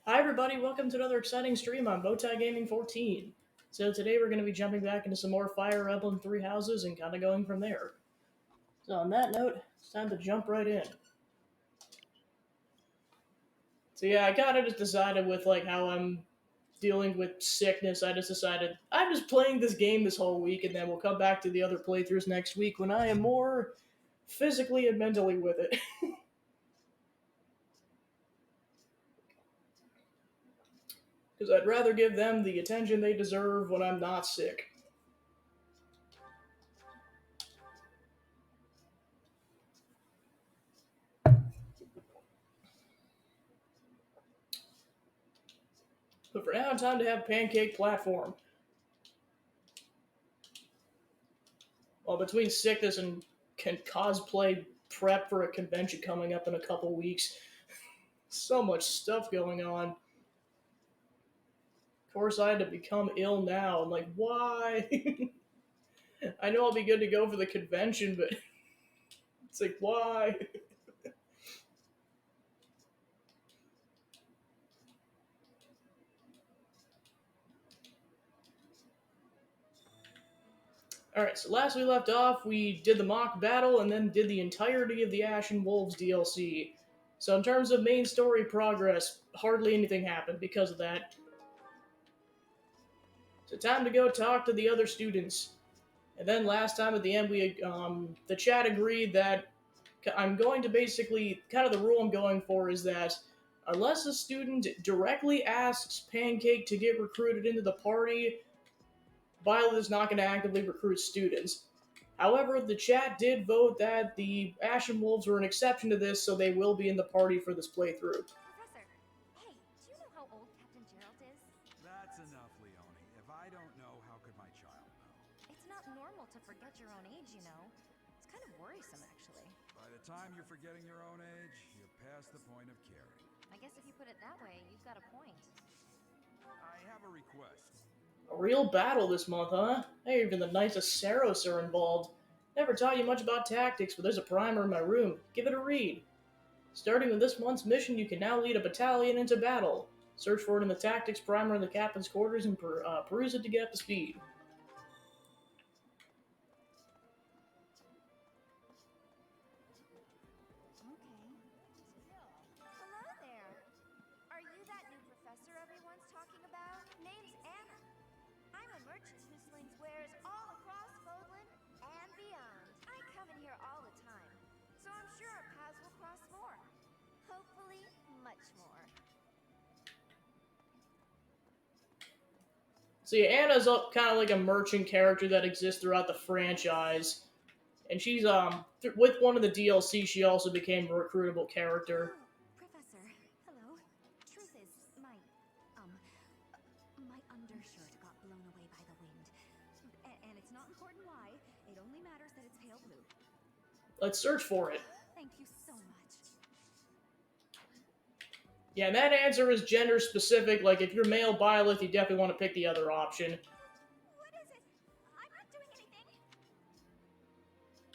Hi everybody, welcome to another exciting stream on Bowtie Gaming 14. So today we're going to be jumping back into some more Fire Emblem Three Houses and kind of going from there. So on that note, it's time to jump right in. So yeah, I kind of just decided with like how I'm dealing with sickness, I just decided I'm just playing this game this whole week and then we'll come back to the other playthroughs next week when I am more physically and mentally with it. Because I'd rather give them the attention they deserve when I'm not sick. But for now, time to have Pancake Platform. Well, between sickness and cosplay prep for a convention coming up in a couple weeks, so much stuff going on. Of course, I had to become ill now. I'm like, why? I know I'll be good to go for the convention, but it's like, why? Alright, so last we left off, we did the mock battle and then did the entirety of the Ashen Wolves DLC. So, in terms of main story progress, hardly anything happened because of that. So, time to go talk to the other students. And then last time at the end, the chat agreed that I'm going to basically kind of the rule I'm going for is that unless a student directly asks Pancake to get recruited into the party, Violet is not going to actively recruit students. However, the chat did vote that the Ashen Wolves were an exception to this, so they will be in the party for this playthrough. Professor, hey, do you know how old Captain Gerald is? That's enough, Leone. If I don't know, how could my child know? It's not normal to forget your own age, you know. It's kind of worrisome, actually. By the time you're forgetting your own age, you're past the point of caring. I guess if you put it that way, you've got a point. I have a request. A real battle this month, huh? Hey, even the Knights of Saros are involved. Never taught you much about tactics, but there's a primer in my room. Give it a read. Starting with this month's mission, you can now lead a battalion into battle. Search for it in the tactics primer in the captain's quarters and peruse it to get up to speed. Hello there. Are you that new professor everyone's talking about? Name's Anna. I'm a merchant who slings wares all across Fodland and beyond. I come in here all the time, so I'm sure our paths will cross more. Hopefully, much more. See, Anna's kind of like a merchant character that exists throughout the franchise, and she's with one of the DLC, she also became a recruitable character. Oh, Professor, hello. Truth is, my undershirt got blown away by the wind. And it's not important why. It only matters that it's pale blue. Let's search for it. Thank you so much. Yeah, and that answer is gender specific. Like, if you're male Byleth, you definitely want to pick the other option. What is it? I'm not doing anything.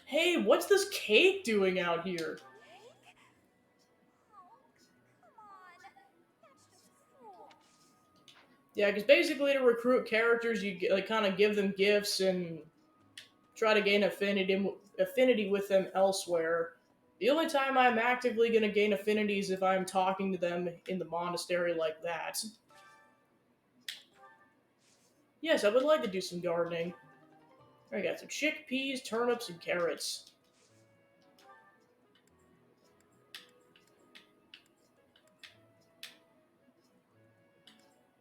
Hey, what's this cake doing out here? Cake? Oh, come on. That's just cruel. Yeah, because basically to recruit characters, you like kind of give them gifts and try to gain affinity with them elsewhere. The only time I'm actively going to gain affinity is if I'm talking to them in the monastery like that. Yes, I would like to do some gardening. I got some chickpeas, turnips, and carrots.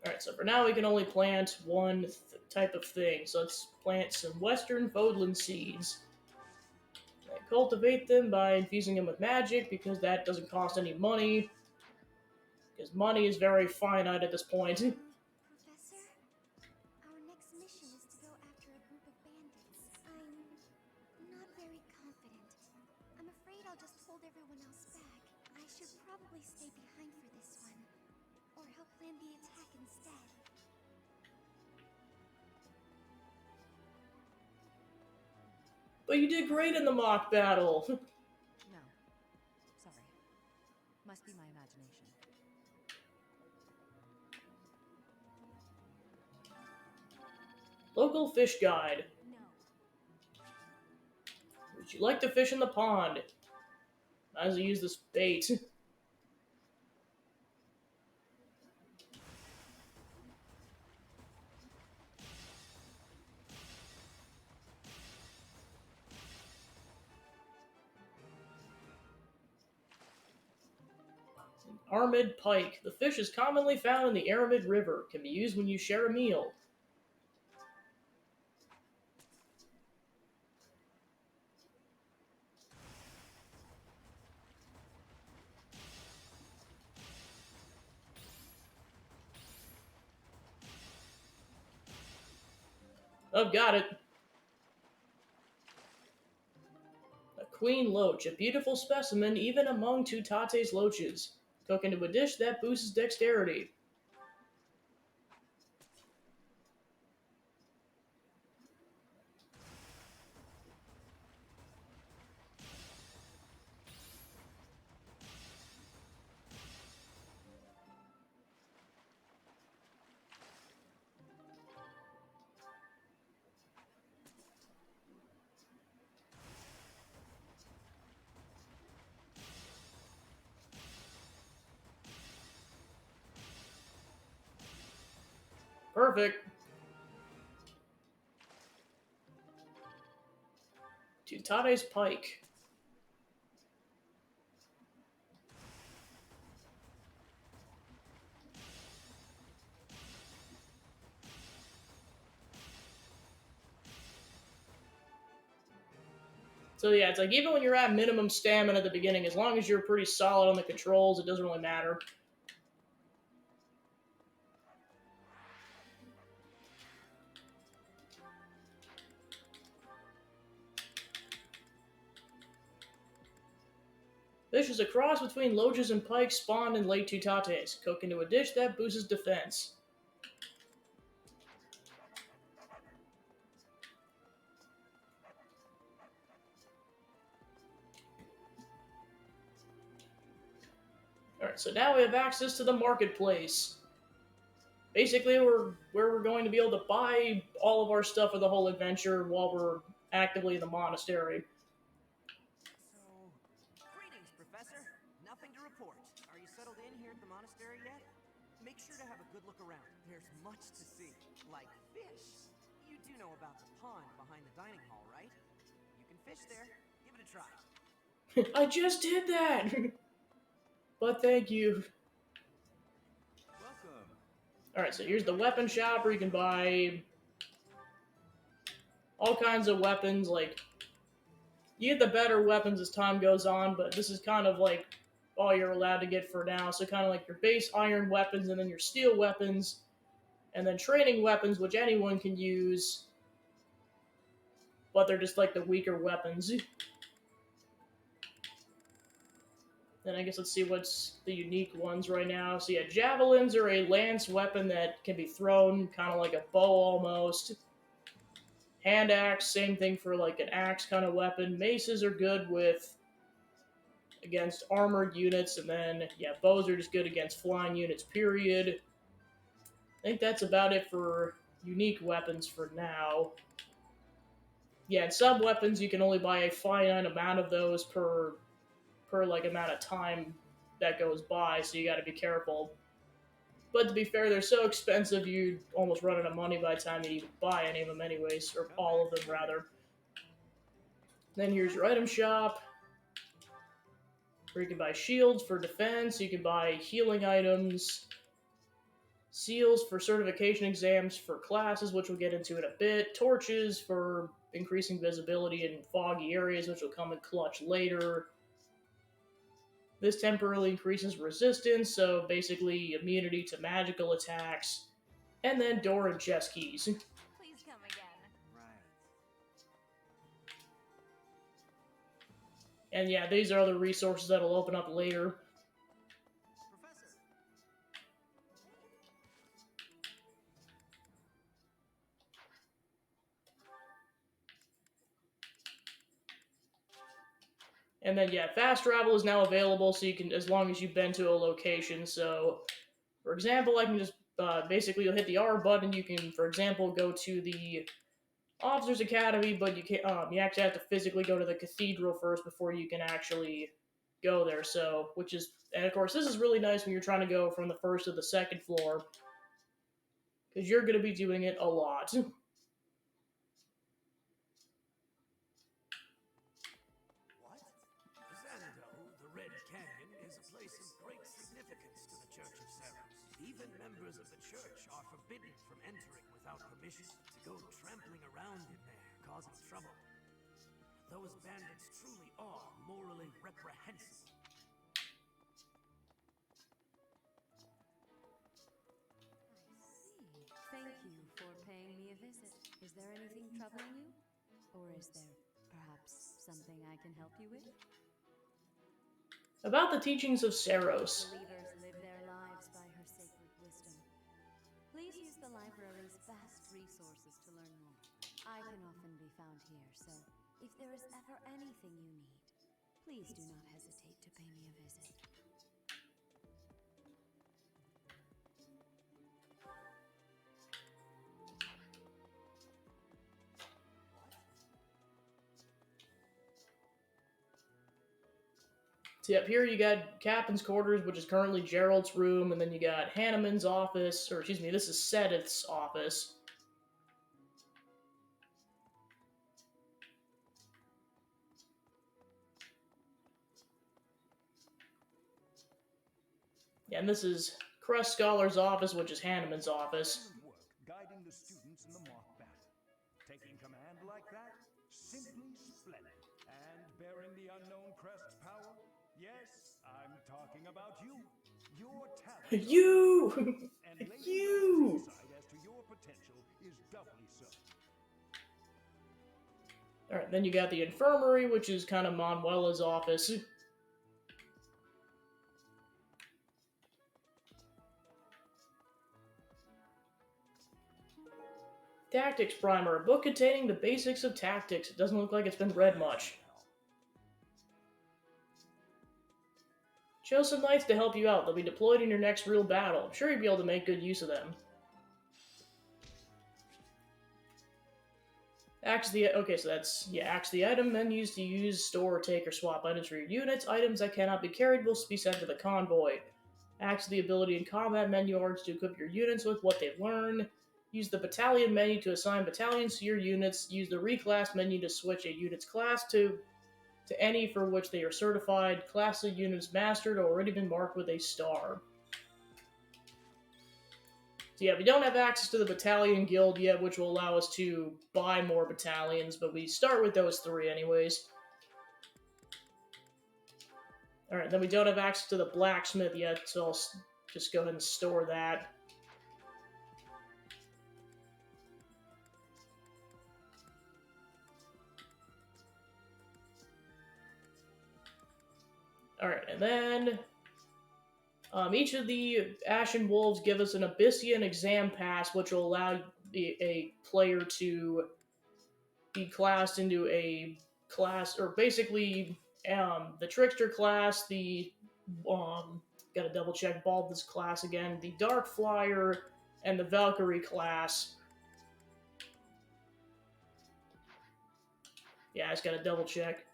Alright, so for now we can only plant one type of thing. So let's plant some Western Fodland seeds. And cultivate them by infusing them with magic, because that doesn't cost any money. Because money is very finite at this point. Professor, our next mission is to go after a group of bandits. I'm not very confident. I'm afraid I'll just hold everyone else back. I should probably stay behind for this one, or help plan the attack instead. But you did great in the mock battle. No. Sorry. Must be my imagination. Local fish guide. No. Would you like to fish in the pond? As I use this bait. Armid pike. The fish is commonly found in the Aramid River. Can be used when you share a meal. Oh, got it. A queen loach, a beautiful specimen even among Tutate's loaches. Cook into a dish that boosts dexterity. Perfect. Tutate's pike. So yeah, it's like even when you're at minimum stamina at the beginning, as long as you're pretty solid on the controls, it doesn't really matter. Fish is a cross between loaches and pikes spawned in late Tutates. Cook into a dish that boosts defense. Alright, so now we have access to the marketplace. Basically, where we're going to be able to buy all of our stuff for the whole adventure while we're actively in the monastery. So, greetings, Professor. Nothing to report. Are you settled in here at the monastery yet? Make sure to have a good look around. There's much to see, like fish. You do know about the pond behind the dining hall, right? You can fish there. Give it a try. I just did that! But thank you. Welcome. Alright, so here's the weapon shop where you can buy all kinds of weapons. Like, you get the better weapons as time goes on, but this is kind of like all you're allowed to get for now. So, kind of like your base iron weapons, and then your steel weapons, and then training weapons, which anyone can use, but they're just like the weaker weapons. Then I guess let's see what's the unique ones right now. So yeah, javelins are a lance weapon that can be thrown kind of like a bow almost. Hand axe, same thing for like an axe kind of weapon. Maces are good with against armored units, and then yeah, bows are just good against flying units. Period. I think that's about it for unique weapons for now. Yeah, and sub weapons you can only buy a finite amount of those per like amount of time that goes by, so you got to be careful. But to be fair, they're so expensive you almost run out of money by the time you even buy any of them, anyways, or all of them rather. Then here's your item shop, where you can buy shields for defense. You can buy healing items, seals for certification exams for classes, which we'll get into in a bit. Torches for increasing visibility in foggy areas, which will come in clutch later. This temporarily increases resistance, so basically immunity to magical attacks. And then door and chest keys. Please come again. Right. And yeah, these are other resources that'll open up later. Professor, And then yeah, fast travel is now available, so you can, as long as you've been to a location. So, for example, I can just basically you'll hit the R button. You can, for example, go to the Officers Academy, but you can't. You actually have to physically go to the cathedral first before you can actually go there. So, which is, and of course, this is really nice when you're trying to go from the first to the second floor because you're going to be doing it a lot. What? Zando, the Red Canyon, is a place of great significance to the Church of Ceres. Even members of the church are forbidden from entering without permission to go trampling around in there, causing trouble. Those bandits truly are morally reprehensible. I see. Thank you for paying me a visit. Is there anything troubling you? Or is there perhaps something I can help you with? About the teachings of Saros. Believers live their lives by her sacred wisdom. Please use the library's vast resources to learn more. I can often be found here, so if there is ever anything you need, please do not hesitate to pay me a visit. So yep, here you got Captain's quarters, which is currently Gerald's room, and then you got Hanneman's office, or excuse me, this is Sedith's office. Yeah, and this is Crest Scholar's office, which is Hanneman's office. Excellent work guiding the students in the mock battle. Taking command like that, simply splendid. And bearing the unknown crest's power? Yes, I'm talking about you. Your talent. You! And Lady You! Rose's insight as to your potential is doubly so. Alright, then you got the infirmary, which is kind of Manuela's office. Tactics Primer, a book containing the basics of tactics. It doesn't look like it's been read much. Chose some knights to help you out. They'll be deployed in your next real battle. I'm sure you'll be able to make good use of them. Okay, so that's, yeah, axe the item menus to use, store, take, or swap items for your units. Items that cannot be carried will be sent to the convoy. Axe the ability and combat menu arts to equip your units with what they've learned. Use the battalion menu to assign battalions to your units. Use the reclass menu to switch a unit's class to any for which they are certified. Class of units mastered or already been marked with a star. So yeah, we don't have access to the battalion guild yet, which will allow us to buy more battalions, but we start with those three anyways. Alright, then we don't have access to the blacksmith yet, so I'll just go ahead and store that. Alright, and then each of the Ashen Wolves give us an Abyssian exam pass, which will allow a player to be classed into a class, or basically the Trickster class, the gotta double check Baldur's class again, the Dark Flyer, and the Valkyrie class. Yeah, I just gotta double check.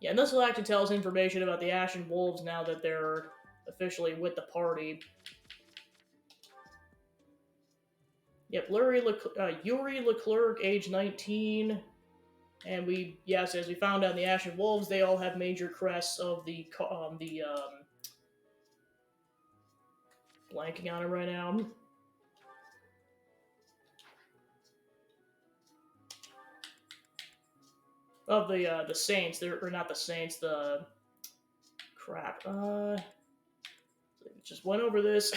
Yeah, and this will actually tell us information about the Ashen Wolves now that they're officially with the party. Yep, Yuri Leclerc, age 19. And as we found out in the Ashen Wolves, they all have major crests of blanking on it right now. Of the Saints, or not the Saints, the crap. Just went over this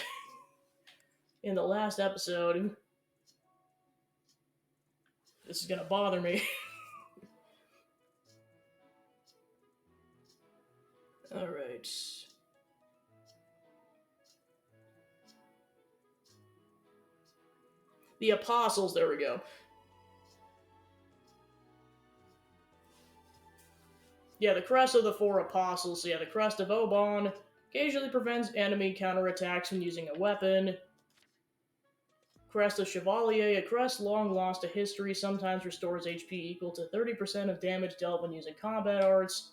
in the last episode. This is gonna bother me. Alright. The Apostles, there we go. Yeah, the crest of the four apostles. So yeah, the crest of Oban occasionally prevents enemy counterattacks when using a weapon. Crest of Chevalier, a crest long lost to history, sometimes restores HP equal to 30% of damage dealt when using combat arts.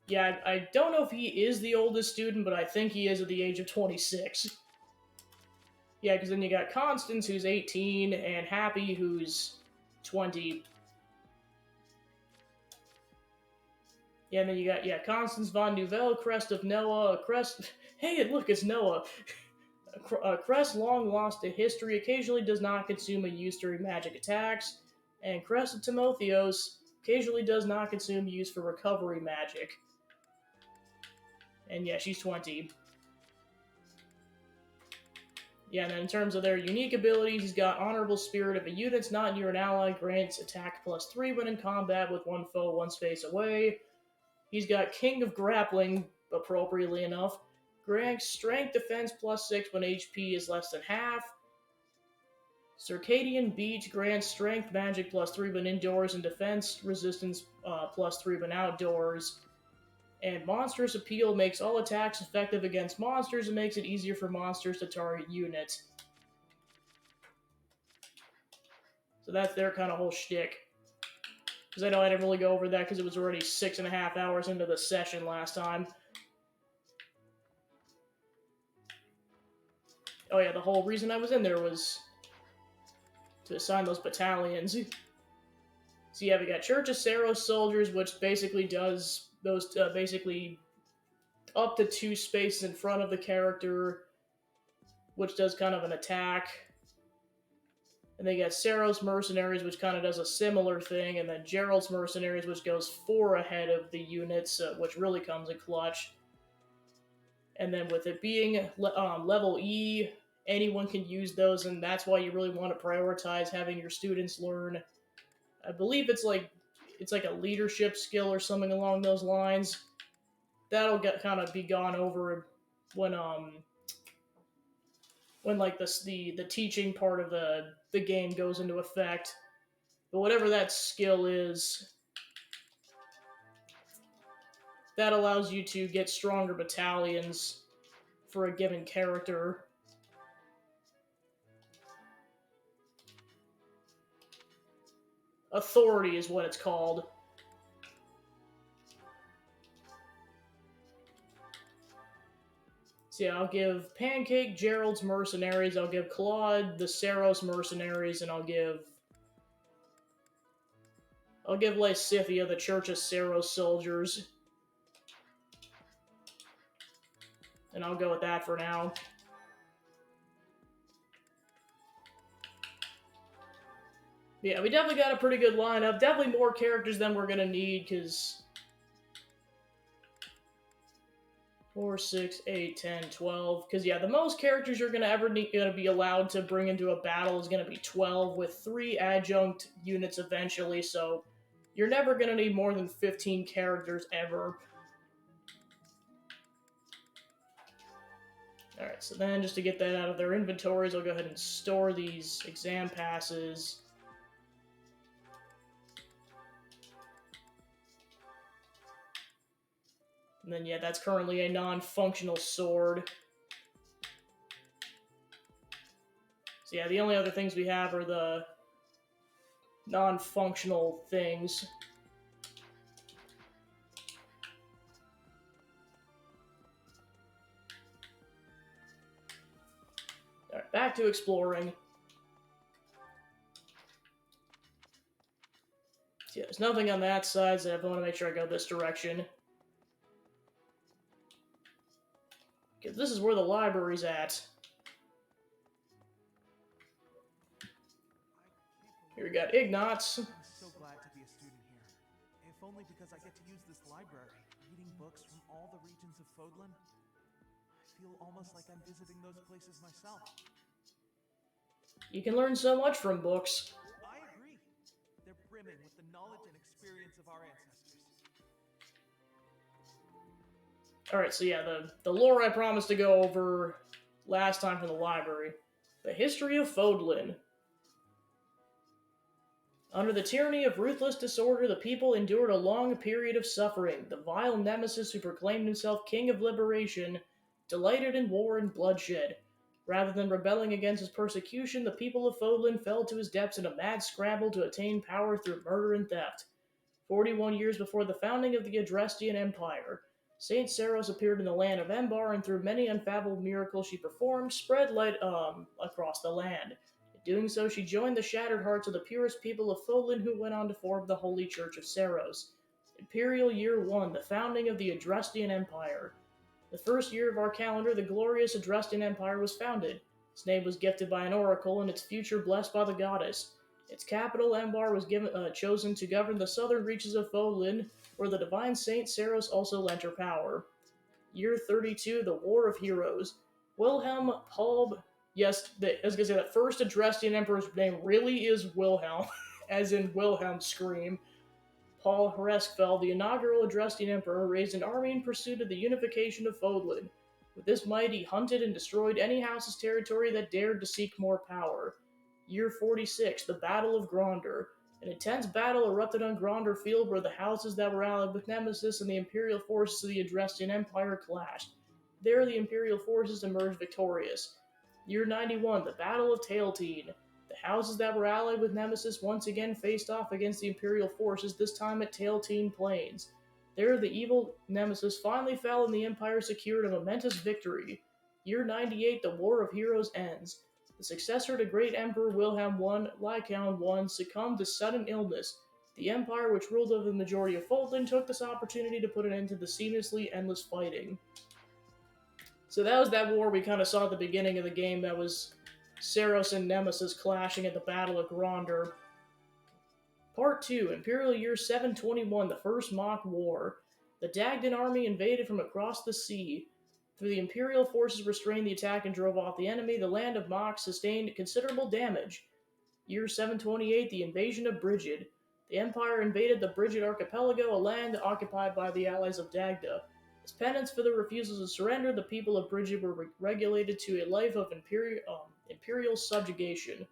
Yeah, I don't know if he is the oldest student, but I think he is at the age of 26. Yeah, because then you got Constance, who's 18, and Happy, who's 20. Yeah, and then you got, Constance von Nouvelle, Crest of Noah, Crest... Hey, look, it's Noah! Crest long lost to history, occasionally does not consume a use during magic attacks, and Crest of Timotheos occasionally does not consume use for recovery magic. And yeah, she's 20. Yeah, and then in terms of their unique abilities, he's got Honorable Spirit. If a unit's not near an ally, grants attack +3 when in combat with one foe one space away. He's got King of Grappling, appropriately enough. Grants Strength Defense +6 when HP is less than half. Circadian Beat grants Strength Magic +3 when indoors and Defense Resistance +3 when outdoors. And Monstrous Appeal makes all attacks effective against monsters and makes it easier for monsters to target units. So that's their kind of whole shtick. Because I know I didn't really go over that because it was already 6.5 hours into the session last time. Oh yeah, the whole reason I was in there was to assign those battalions. So yeah, we got Church of Saros soldiers, which basically does those basically up to 2 spaces in front of the character, which does kind of an attack. And they got Saros Mercenaries, which kind of does a similar thing, and then Gerald's Mercenaries, which goes 4 ahead of the units, which really comes in clutch. And then with it being level E, anyone can use those, and that's why you really want to prioritize having your students learn. I believe it's like a leadership skill or something along those lines. That'll kind of be gone over when like the teaching part of the game goes into effect. But whatever that skill is, that allows you to get stronger battalions for a given character. Authority is what it's called. So yeah, I'll give Pancake Gerald's Mercenaries, I'll give Claude the Saros Mercenaries, and I'll give Lysithia the Church of Saros Soldiers. And I'll go with that for now. Yeah, we definitely got a pretty good lineup. Definitely more characters than we're going to need, because 4, 6, 8, 10, 12. Because, yeah, the most characters you're going to be allowed to bring into a battle is going to be 12, with 3 adjunct units eventually, so you're never going to need more than 15 characters ever. Alright, so then just to get that out of their inventories, I'll go ahead and store these exam passes. And then, yeah, that's currently a non-functional sword. So, yeah, the only other things we have are the non-functional things. Alright, back to exploring. So, yeah, there's nothing on that side, so I want to make sure I go this direction. Because this is where the library's at. Here we got Ignatz. I'm so glad to be a student here. If only because I get to use this library, reading books from all the regions of Fodlan. I feel almost like I'm visiting those places myself. You can learn so much from books. I agree. They're brimming with the knowledge and experience of our ancestors. Alright, so yeah, the lore I promised to go over last time from the library. The history of Fodlan. Under the tyranny of ruthless disorder, the people endured a long period of suffering. The vile nemesis who proclaimed himself King of Liberation delighted in war and bloodshed. Rather than rebelling against his persecution, the people of Fodlan fell to his depths in a mad scramble to attain power through murder and theft. 41 years before the founding of the Adrestian Empire, Saint Saros appeared in the land of Embar, and through many unfathomable miracles she performed, spread light across the land. In doing so, she joined the shattered hearts of the purest people of Fodlan, who went on to form the Holy Church of Saros. Imperial Year 1, the founding of the Adrestian Empire. The first year of our calendar, the glorious Adrestian Empire was founded. Its name was gifted by an oracle, and its future blessed by the goddess. Its capital, Embar, was chosen to govern the southern reaches of Folin, where the divine Saint Saros also lent her power. Year 32, the War of Heroes. Wilhelm Paul. Yes, I was going to say that first Adrestian Emperor's name really is Wilhelm, as in Wilhelm Scream. Paul Hresfeld, the inaugural Adrestian Emperor, raised an army in pursuit of the unification of Fodlan. With this might, he hunted and destroyed any house's territory that dared to seek more power. Year 46, the Battle of Gronder. An intense battle erupted on Gronder Field where the houses that were allied with Nemesis and the imperial forces of the Adrestian Empire clashed. There, the imperial forces emerged victorious. Year 91, the Battle of Tailteen. The houses that were allied with Nemesis once again faced off against the imperial forces, this time at Tailteen Plains. There, the evil Nemesis finally fell and the Empire secured a momentous victory. Year 98, the War of Heroes ends. The successor to great Emperor Wilhelm I, Lycaon I, succumbed to sudden illness. The Empire, which ruled over the majority of Fodlan, took this opportunity to put an end to the seamlessly endless fighting. So that was that war we kind of saw at the beginning of the game. That was Saros and Nemesis clashing at the Battle of Gronder. Part 2, Imperial Year 721, the First Mock War. The Dagdan army invaded from across the sea. Through the Imperial forces restrained the attack and drove off the enemy, the land of Mock sustained considerable damage. Year 728, the Invasion of Brigid. The Empire invaded the Brigid Archipelago, a land occupied by the allies of Dagda. As penance for the refusal to surrender, the people of Brigid were regulated to a life of imperial subjugation.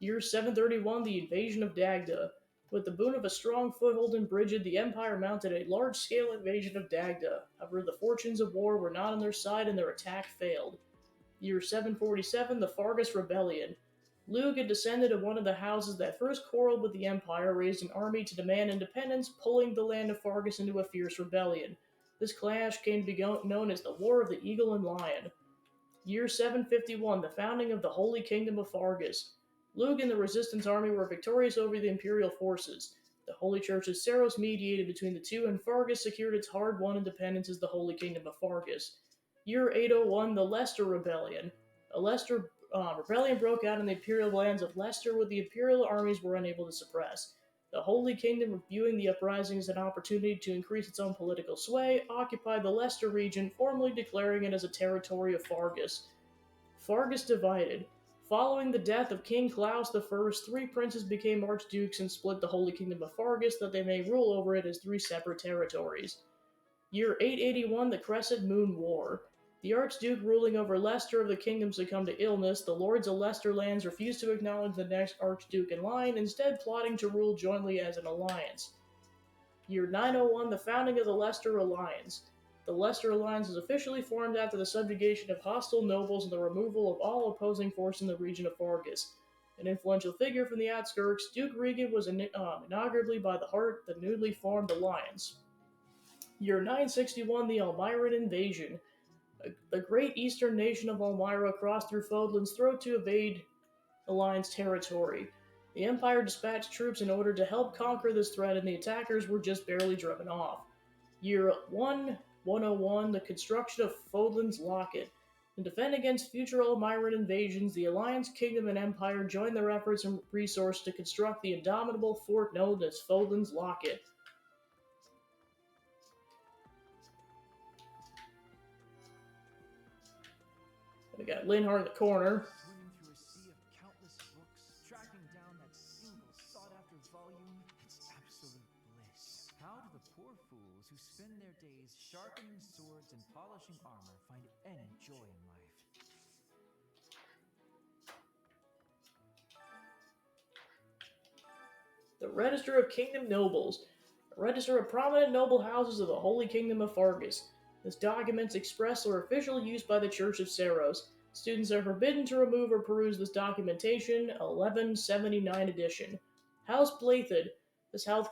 Year 731, the Invasion of Dagda. With the boon of a strong foothold in Brigid, the Empire mounted a large-scale invasion of Dagda. However, the fortunes of war were not on their side and their attack failed. Year 747, the Fargus Rebellion. Lug had descended of one of the houses that first quarreled with the Empire, raised an army to demand independence, pulling the land of Fargus into a fierce rebellion. This clash came to be known as the War of the Eagle and Lion. Year 751, the founding of the Holy Kingdom of Fargus. Lug and the Resistance Army were victorious over the Imperial forces. The Holy Church of Saros mediated between the two, and Fargus secured its hard-won independence as the Holy Kingdom of Fargus. Year 801, the Leicester Rebellion. A Leicester rebellion broke out in the Imperial lands of Leicester, which the Imperial armies were unable to suppress. The Holy Kingdom, viewing the uprising as an opportunity to increase its own political sway, occupied the Leicester region, formally declaring it as a territory of Fargus. Fargus divided. Following the death of King Claus I, three princes became archdukes and split the Holy Kingdom of Fargus that they may rule over it as three separate territories. Year 881, the Crescent Moon War. The Archduke ruling over Leicester of the kingdom succumbed to illness. The lords of Leicester lands refused to acknowledge the next Archduke in line, instead plotting to rule jointly as an alliance. Year 901, the founding of the Leicester Alliance. The Leicester Alliance was officially formed after the subjugation of hostile nobles and the removal of all opposing force in the region of Fargus. An influential figure from the outskirts, Duke Regan was inaugurably by the heart of the newly formed alliance. Year 961, the Elmiran Invasion. The great eastern nation of Elmira crossed through Fodlan's throat to invade Alliance territory. The Empire dispatched troops in order to help conquer this threat, and the attackers were just barely driven off. Year 101, the construction of Fodlan's Locket. To defend against future Elmiran invasions, the Alliance Kingdom and Empire joined their efforts and resources to construct the indomitable fort known as Fodlan's Locket. We got Linhart in the corner. Swimming through a sea of countless books, tracking down that single sought-after volume, it's absolute bliss. How do the poor fools who spend their days sharpening swords and polishing armor find any joy in life? The Register of Kingdom Nobles. A register of prominent noble houses of the Holy Kingdom of Fargus. This documents express their official use by the Church of Saros. Students are forbidden to remove or peruse this documentation, 1179 edition. House Blathid. This house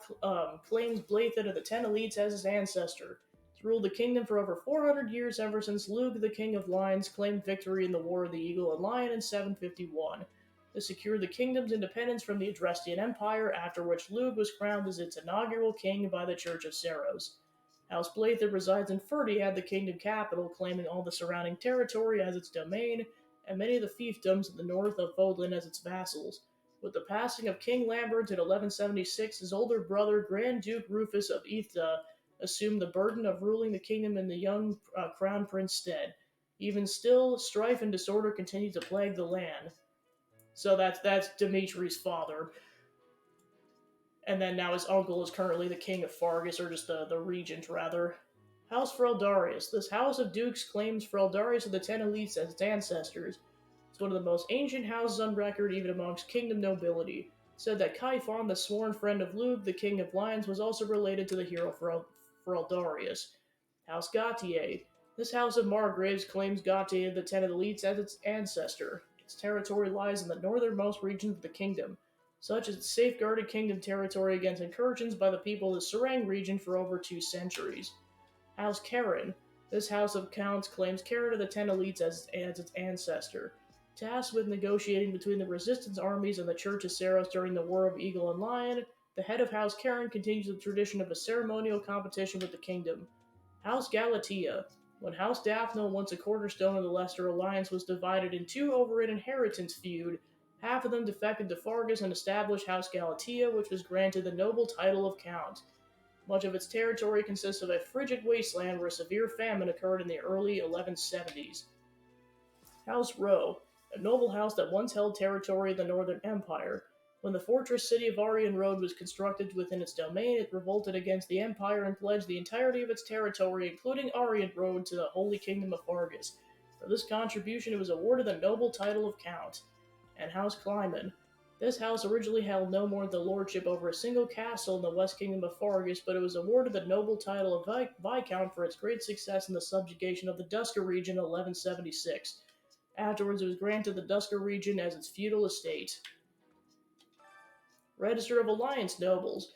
claims Blathid of the Ten Elites as his ancestor. He's ruled the kingdom for over 400 years, ever since Lugh, the King of Lions, claimed victory in the War of the Eagle and Lion in 751. This secured the kingdom's independence from the Adrestian Empire, after which Lugh was crowned as its inaugural king by the Church of Saros. House Blather resides in Ferdy, the kingdom capital, claiming all the surrounding territory as its domain, and many of the fiefdoms in the north of Fodlan as its vassals. With the passing of King Lambert in 1176, his older brother, Grand Duke Rufus of Ethda, assumed the burden of ruling the kingdom in the young crown prince's stead. Even still, strife and disorder continued to plague the land. So that's Dimitri's father. And then now his uncle is currently the king of Fargus, or just the regent, rather. House Freldarius. This house of dukes claims Freldarius of the Ten Elites as its ancestors. It's one of the most ancient houses on record, even amongst kingdom nobility. It said that Kaifon, the sworn friend of Lugh, the king of lions, was also related to the hero Freldarius. House Gautier. This house of Margraves claims Gautier of the Ten Elites as its ancestor. Its territory lies in the northernmost regions of the kingdom. Such as its safeguarded kingdom territory against incursions by the people of the Serang region for over 2 centuries. House Karen. This house of counts claims Karen of the Ten Elites as its ancestor. Tasked with negotiating between the resistance armies and the Church of Saros during the War of Eagle and Lion, the head of House Karen continues the tradition of a ceremonial competition with the kingdom. House Galatea. When House Daphne, once a cornerstone of the Leicester Alliance, was divided in two over an inheritance feud, half of them defected to Fargus and established House Galatea, which was granted the noble title of Count. Much of its territory consists of a frigid wasteland where severe famine occurred in the early 1170s. House Rowe, a noble house that once held territory of the Northern Empire. When the fortress city of Aryan Road was constructed within its domain, it revolted against the Empire and pledged the entirety of its territory, including Aryan Road, to the Holy Kingdom of Fargus. For this contribution, it was awarded the noble title of Count. And House Clyman. This house originally held no more than the lordship over a single castle in the West Kingdom of Fargus, but it was awarded the noble title of Viscount for its great success in the subjugation of the Dusker region in 1176. Afterwards, it was granted the Dusker region as its feudal estate. Register of Alliance Nobles.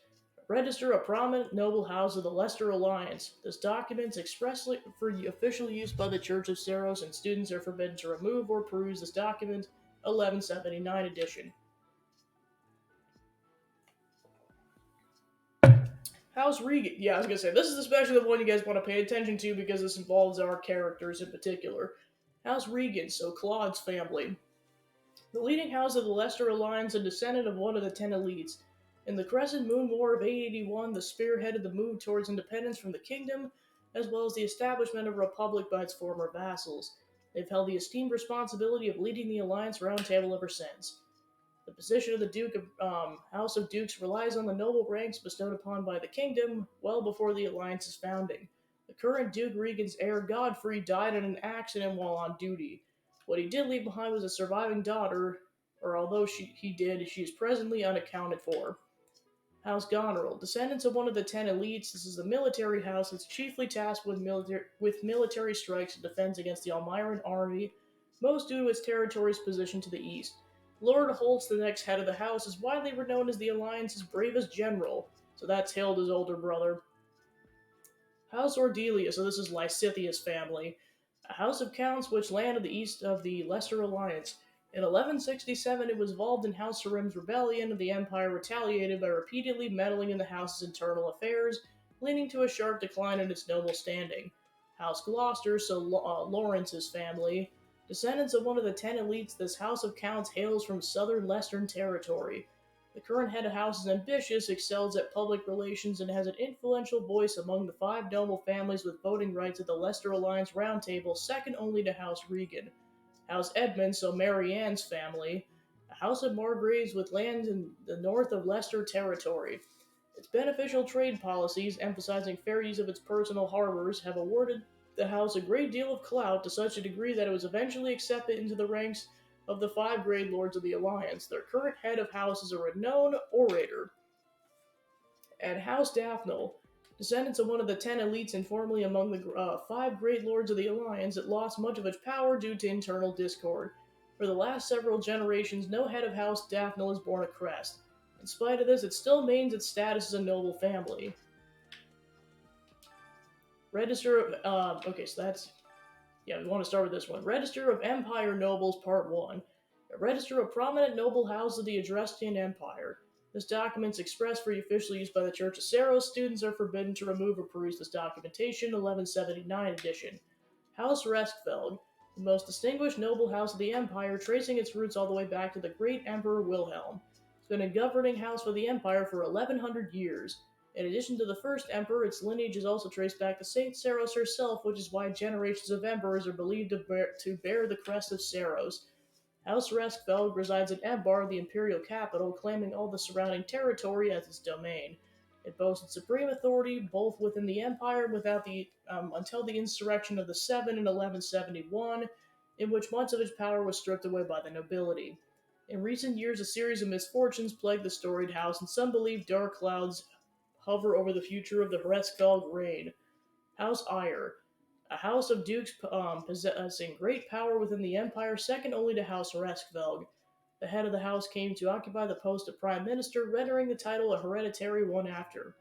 Register a prominent noble house of the Leicester Alliance. This document is expressly for official use by the Church of Saros, and students are forbidden to remove or peruse this document, 1179 edition. House Regan. Yeah, I was gonna say, this is especially the one you guys want to pay attention to because this involves our characters in particular. House Regan, so Claude's family. The leading house of the Leicester Alliance, a descendant of one of the Ten Elites. In the Crescent Moon War of 881, the spearheaded the move towards independence from the kingdom, as well as the establishment of a republic by its former vassals. They've held the esteemed responsibility of leading the Alliance Round Table ever since. The position of the Duke of House of Dukes relies on the noble ranks bestowed upon by the kingdom well before the Alliance's founding. The current Duke Regan's heir Godfrey died in an accident while on duty. What he did leave behind was a surviving daughter, or although he did, she is presently unaccounted for. House Goneril, descendants of one of the Ten Elites, this is a military house that's chiefly tasked with military strikes and defense against the Almiran army, most due to its territory's position to the east. Lord Holtz, the next head of the house, is widely renowned as the Alliance's bravest general, so that's Hilda's older brother. House Ordelia, so this is Lysithia's family, a house of counts which landed the east of the Leicester Alliance. In 1167, it was involved in House Sarim's rebellion, and the Empire retaliated by repeatedly meddling in the house's internal affairs, leading to a sharp decline in its noble standing. House Gloucester, so Lawrence's family, descendants of one of the Ten Elites, this house of counts hails from southern Leicestern territory. The current head of house is ambitious, excels at public relations, and has an influential voice among the five noble families with voting rights at the Leicester Alliance Round Table, second only to House Regan. House Edmund, so Mary Ann's family, a house of Margraves with lands in the north of Leicester territory. Its beneficial trade policies, emphasizing fair use of its personal harbors, have awarded the house a great deal of clout to such a degree that it was eventually accepted into the ranks of the five great lords of the Alliance. Their current head of house is a renowned orator. And House Daphne, Descendants of one of the 10 elites and formerly among the five great lords of the Alliance, it lost much of its power due to internal discord. For the last several generations, no head of House Daphne has borne a crest. In spite of this, it still maintains its status as a noble family. Register of okay, so that's yeah. We want to start with this one. Register of Empire Nobles, Part One. A register of prominent noble houses of the Adrestian Empire. This document is expressed for official use by the Church of Saros. Students are forbidden to remove or peruse this documentation. 1179 edition. House Reskfeld, the most distinguished noble house of the Empire, tracing its roots all the way back to the great Emperor Wilhelm. It's been a governing house for the Empire for 1100 years. In addition to the first emperor, its lineage is also traced back to Saint Saros herself, which is why generations of emperors are believed to bear the crest of Saros. House Reskfeld resides in Embar, the imperial capital, claiming all the surrounding territory as its domain. It boasted supreme authority both within the empire and without the until the insurrection of the Seven in 1171, in which much of its power was stripped away by the nobility. In recent years, a series of misfortunes plagued the storied house, and some believe dark clouds hover over the future of the Reskfeld reign. House Eyre, a house of dukes possessing great power within the empire, second only to House Reskfeld. The head of the house came to occupy the post of prime minister, rendering the title a hereditary one after.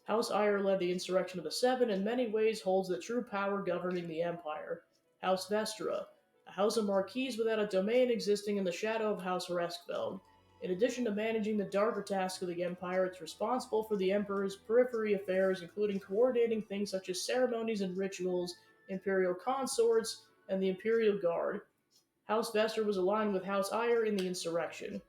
House Eyre led the insurrection of the Seven and in many ways holds the true power governing the empire. House Vestra, a house of marquises without a domain existing in the shadow of House Reskfeld. In addition to managing the darker tasks of the empire, it's responsible for the emperor's periphery affairs, including coordinating things such as ceremonies and rituals, imperial consorts, and the imperial guard. House Vestra was aligned with House Eyre in the insurrection.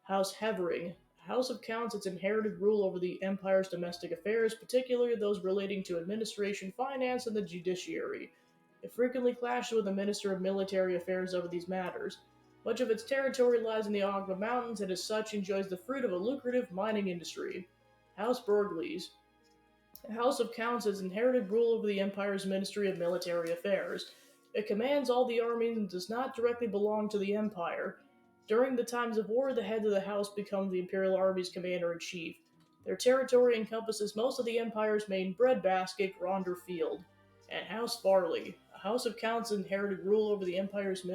House Hevering, a house of counts, its inherited rule over the empire's domestic affairs, particularly those relating to administration, finance, and the judiciary. It frequently clashes with the Minister of Military Affairs over these matters. Much of its territory lies in the Ogma Mountains and as such enjoys the fruit of a lucrative mining industry. House Burgleys, the House of Counts has inherited rule over the Empire's Ministry of Military Affairs. It commands all the armies and does not directly belong to the Empire. During the times of war, the head of the house becomes the Imperial Army's commander in chief. Their territory encompasses most of the Empire's main breadbasket, Gronder Field. And House Farley, a House of Counts inherited rule over the Empire's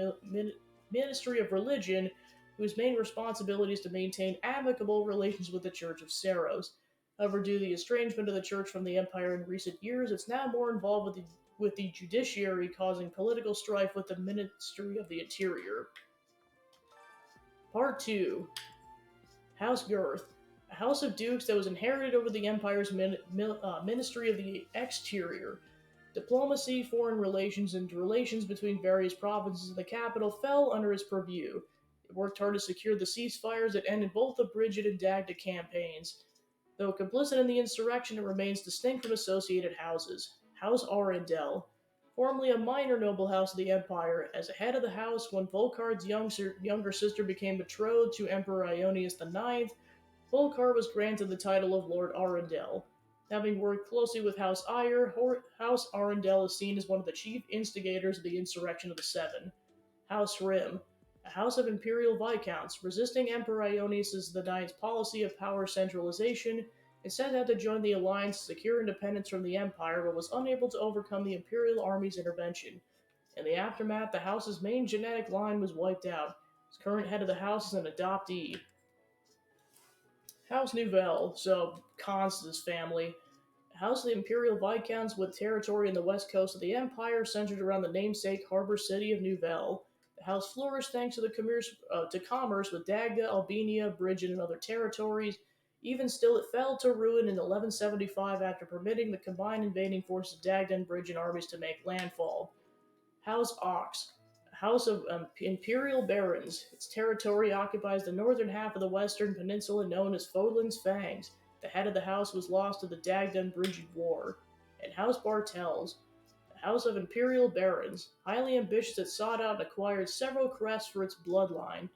Ministry of Religion, whose main responsibility is to maintain amicable relations with the Church of Saros. However, due to the estrangement of the church from the empire in recent years, it's now more involved with the judiciary, causing political strife with the Ministry of the Interior. Part 2. House Girth, a house of dukes that was inherited over the empire's Ministry of the Exterior. Diplomacy, foreign relations, and relations between various provinces of the capital fell under his purview. It worked hard to secure the ceasefires that ended both the Brigid and Dagda campaigns. Though complicit in the insurrection, it remains distinct from associated houses. House Arundel, formerly a minor noble house of the empire, as a head of the house when Volkard's younger sister became betrothed to Emperor Ionius IX, Volkard was granted the title of Lord Arundel. Having worked closely with House Eyre, House Arundel is seen as one of the chief instigators of the insurrection of the Seven. House Rim, a house of imperial viscounts, resisting Emperor Ionius IX's policy of power centralization, and set out to join the alliance to secure independence from the empire, but was unable to overcome the imperial army's intervention. In the aftermath, the house's main genetic line was wiped out. Its current head of the house is an adoptee. House Nouvelle, so Constance family, a house of the imperial viscounts with territory in the west coast of the empire centered around the namesake harbor city of Nouvelle. The house flourished thanks to commerce with Dagda, Albania, Brigid, and other territories. Even still, it fell to ruin in 1175 after permitting the combined invading forces of Dagda and Brigid armies to make landfall. House Ox, a house of imperial barons. Its territory occupies the northern half of the western peninsula known as Fodlan's Fangs. The head of the house was lost to the Dagda and Brigid War. And House Bartels, House of Imperial Barons, highly ambitious, it sought out and acquired several crests for its bloodline.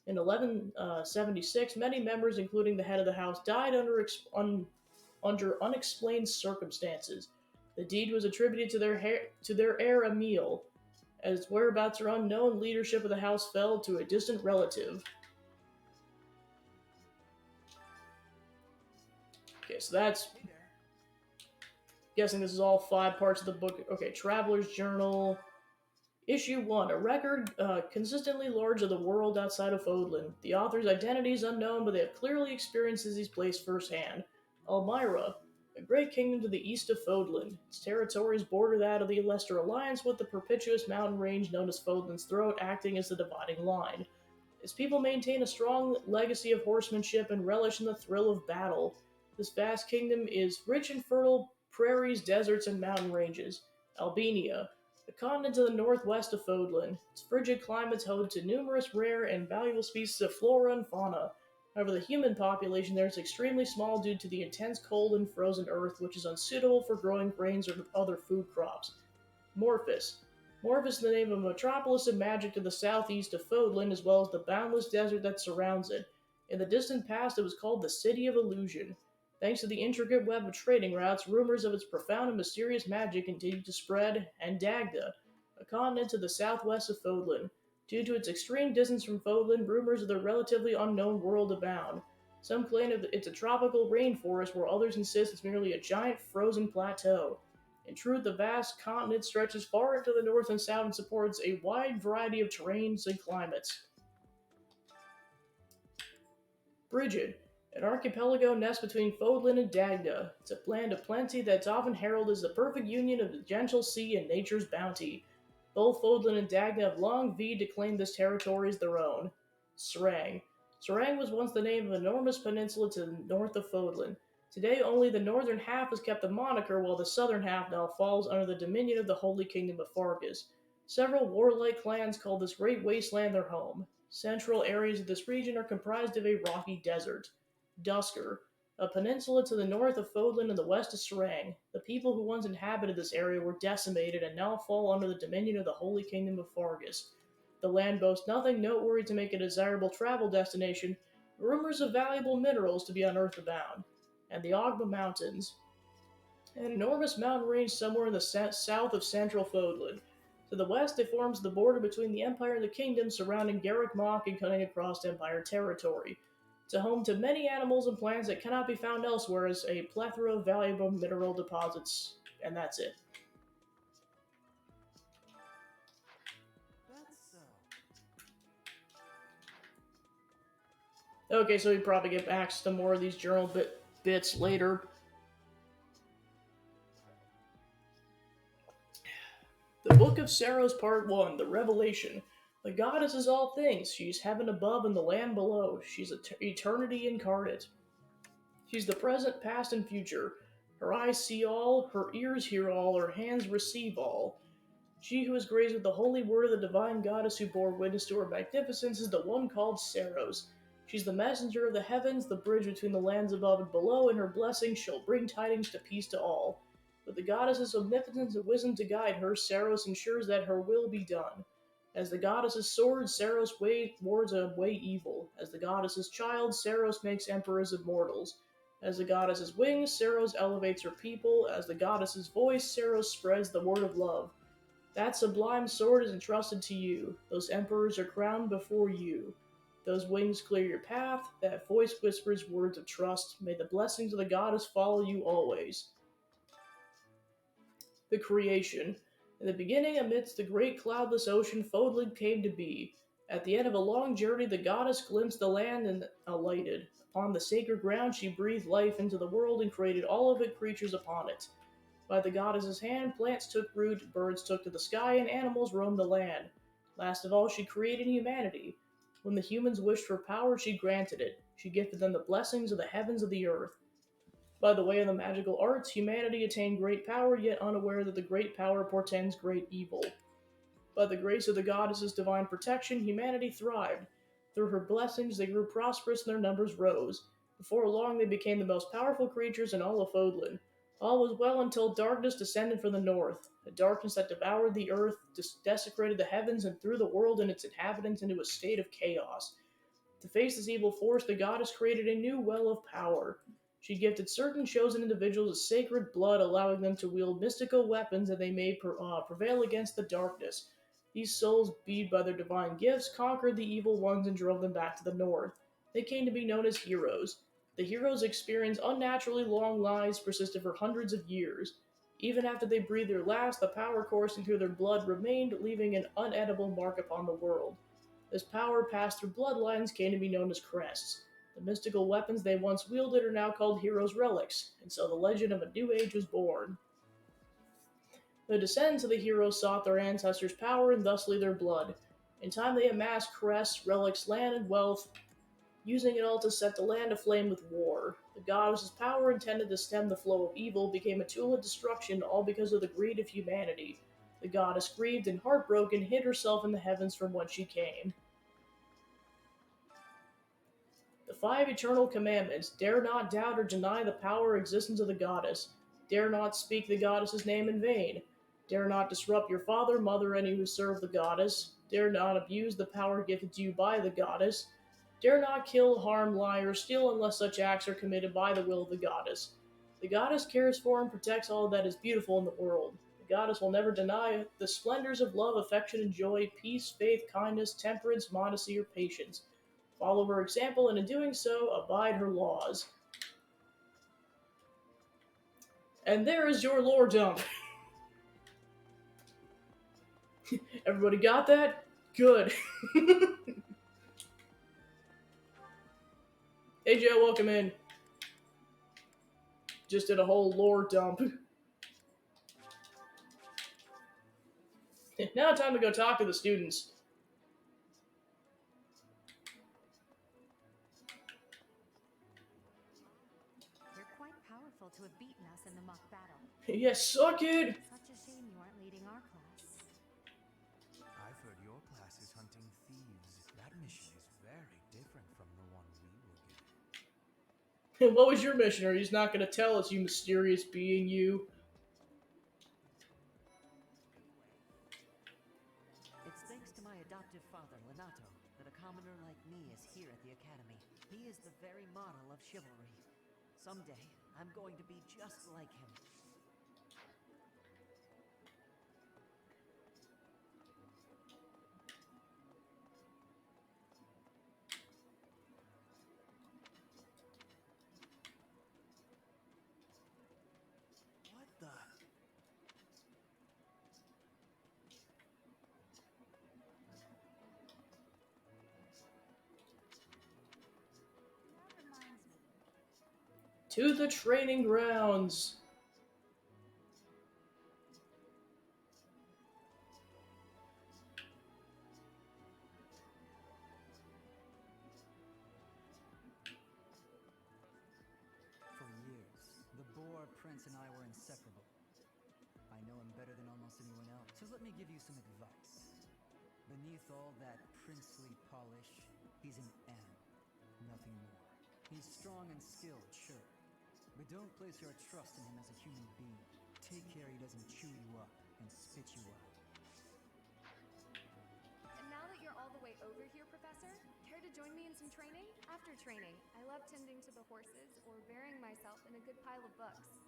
In 1176, many members, including the head of the house, died under unexplained circumstances. The deed was attributed to their heir Emil. As its whereabouts are unknown, leadership of the house fell to a distant relative. Okay, so that's Hey there. Guessing this is all five parts of the book. Okay, Traveler's Journal. Issue 1. A record consistently large of the world outside of Fodlan. The author's identity is unknown, but they have clearly experienced these place firsthand. Elmira. A great kingdom to the east of Fodlan. Its territories border that of the Leicester Alliance, with the perpetuous mountain range known as Fodlan's Throat acting as the dividing line. Its people maintain a strong legacy of horsemanship and relish in the thrill of battle. This vast kingdom is rich in fertile prairies, deserts, and mountain ranges. Albania, a continent to the northwest of Fodlan. Its frigid climate's home to numerous rare and valuable species of flora and fauna. However, the human population there is extremely small due to the intense cold and frozen earth, which is unsuitable for growing grains or other food crops. Morphus. Morphus is the name of a metropolis of magic to the southeast of Fodlan, as well as the boundless desert that surrounds it. In the distant past, it was called the City of Illusion. Thanks to the intricate web of trading routes, rumors of its profound and mysterious magic continued to spread, and Dagda, a continent to the southwest of Fodlan. Due to its extreme distance from Fodlan, rumors of the relatively unknown world abound. Some claim it's a tropical rainforest, while others insist it's merely a giant frozen plateau. In truth, the vast continent stretches far into the north and south and supports a wide variety of terrains and climates. Brigid, an archipelago nest between Fodlan and Dagda. It's a land of plenty that's often heralded as the perfect union of the gentle sea and nature's bounty. Both Fodlan and Dagda have long vied to claim this territory as their own. Serang. Serang was once the name of an enormous peninsula to the north of Fodlan. Today, only the northern half has kept the moniker, while the southern half now falls under the dominion of the Holy Kingdom of Fargus. Several warlike clans call this great wasteland their home. Central areas of this region are comprised of a rocky desert. Dusker, a peninsula to the north of Fodlan and the west of Serang. The people who once inhabited this area were decimated and now fall under the dominion of the Holy Kingdom of Fargus. The land boasts nothing noteworthy to make a desirable travel destination, rumors of valuable minerals to be unearthed abound. And the Ogma Mountains, an enormous mountain range somewhere in the south of central Fodlan. To the west, it forms the border between the Empire and the Kingdom, surrounding Garrick Mock and cutting across Empire territory. It's a home to many animals and plants that cannot be found elsewhere, as a plethora of valuable mineral deposits. And that's it. That's, Okay, so we probably get access to more of these journal bits later. The Book of Saros, Part 1, The Revelation. The goddess is all things. She's heaven above and the land below. She's eternity incarnate. She's the present, past, and future. Her eyes see all, her ears hear all, her hands receive all. She who is graced with the holy word of the divine goddess who bore witness to her magnificence is the one called Saros. She's the messenger of the heavens, the bridge between the lands above and below, and her blessings shall bring tidings to peace to all. With the goddess's omnipotence and wisdom to guide her, Saros ensures that her will be done. As the goddess's sword, Saros wards away evil. As the goddess's child, Saros makes emperors of mortals. As the goddess's wings, Saros elevates her people. As the goddess's voice, Saros spreads the word of love. That sublime sword is entrusted to you. Those emperors are crowned before you. Those wings clear your path. That voice whispers words of trust. May the blessings of the goddess follow you always. The creation. In the beginning, amidst the great cloudless ocean, Fodlan came to be. At the end of a long journey, the goddess glimpsed the land and alighted. Upon the sacred ground, she breathed life into the world and created all of its creatures upon it. By the goddess's hand, plants took root, birds took to the sky, and animals roamed the land. Last of all, she created humanity. When the humans wished for power, she granted it. She gifted them the blessings of the heavens of the earth. By the way of the magical arts, humanity attained great power, yet unaware that the great power portends great evil. By the grace of the goddess's divine protection, humanity thrived. Through her blessings, they grew prosperous and their numbers rose. Before long, they became the most powerful creatures in all of Fodlan. All was well until darkness descended from the north, a darkness that devoured the earth, desecrated the heavens, and threw the world and its inhabitants into a state of chaos. To face this evil force, the goddess created a new well of power. She gifted certain chosen individuals a sacred blood, allowing them to wield mystical weapons that they may prevail against the darkness. These souls, beat by their divine gifts, conquered the evil ones and drove them back to the north. They came to be known as heroes. The heroes experienced unnaturally long lives, persisted for hundreds of years. Even after they breathed their last, the power coursing through their blood remained, leaving an unedible mark upon the world. This power passed through bloodlines came to be known as crests. The mystical weapons they once wielded are now called heroes' relics, and so the legend of a new age was born. The descendants of the heroes sought their ancestors' power and thusly their blood. In time, they amassed crests, relics, land, and wealth, using it all to set the land aflame with war. The goddess's power, intended to stem the flow of evil, became a tool of destruction, all because of the greed of humanity. The goddess, grieved and heartbroken, hid herself in the heavens from whence she came. The five eternal commandments: dare not doubt or deny the power or existence of the goddess. Dare not speak the goddess's name in vain. Dare not disrupt your father, mother, any who serve the goddess. Dare not abuse the power given to you by the goddess. Dare not kill, harm, lie, or steal unless such acts are committed by the will of the goddess. The goddess cares for and protects all that is beautiful in the world. The goddess will never deny the splendors of love, affection, and joy, peace, faith, kindness, temperance, modesty, or patience. Follow her example, and in doing so, abide her laws. And there is your lore dump. Everybody got that? Good. Hey Joe, welcome in. Just did a whole lore dump. Now time to go talk to the students. You're quite powerful to have beaten us in the mock battle. Yes, suck it! Such a shame you aren't leading our class. I've heard your class is hunting thieves. That mission is very different from the one we were given. What was your mission? Or he's not going to tell us, you mysterious being, you. It's thanks to my adoptive father, Lenato, that a commoner like me is here at the Academy. He is the very model of chivalry. Someday, I'm going to be just like him. What the? That reminds me. To the training grounds. For years, the Boar Prince and I were inseparable. I know him better than almost anyone else, so let me give you some advice. Beneath all that princely polish, he's an M, nothing more. He's strong and skilled, sure, but don't place your trust in him as a human being. Take care he doesn't chew you up and spit you out. And now that you're all the way over here, Professor, care to join me in some training? After training, I love tending to the horses or burying myself in a good pile of books.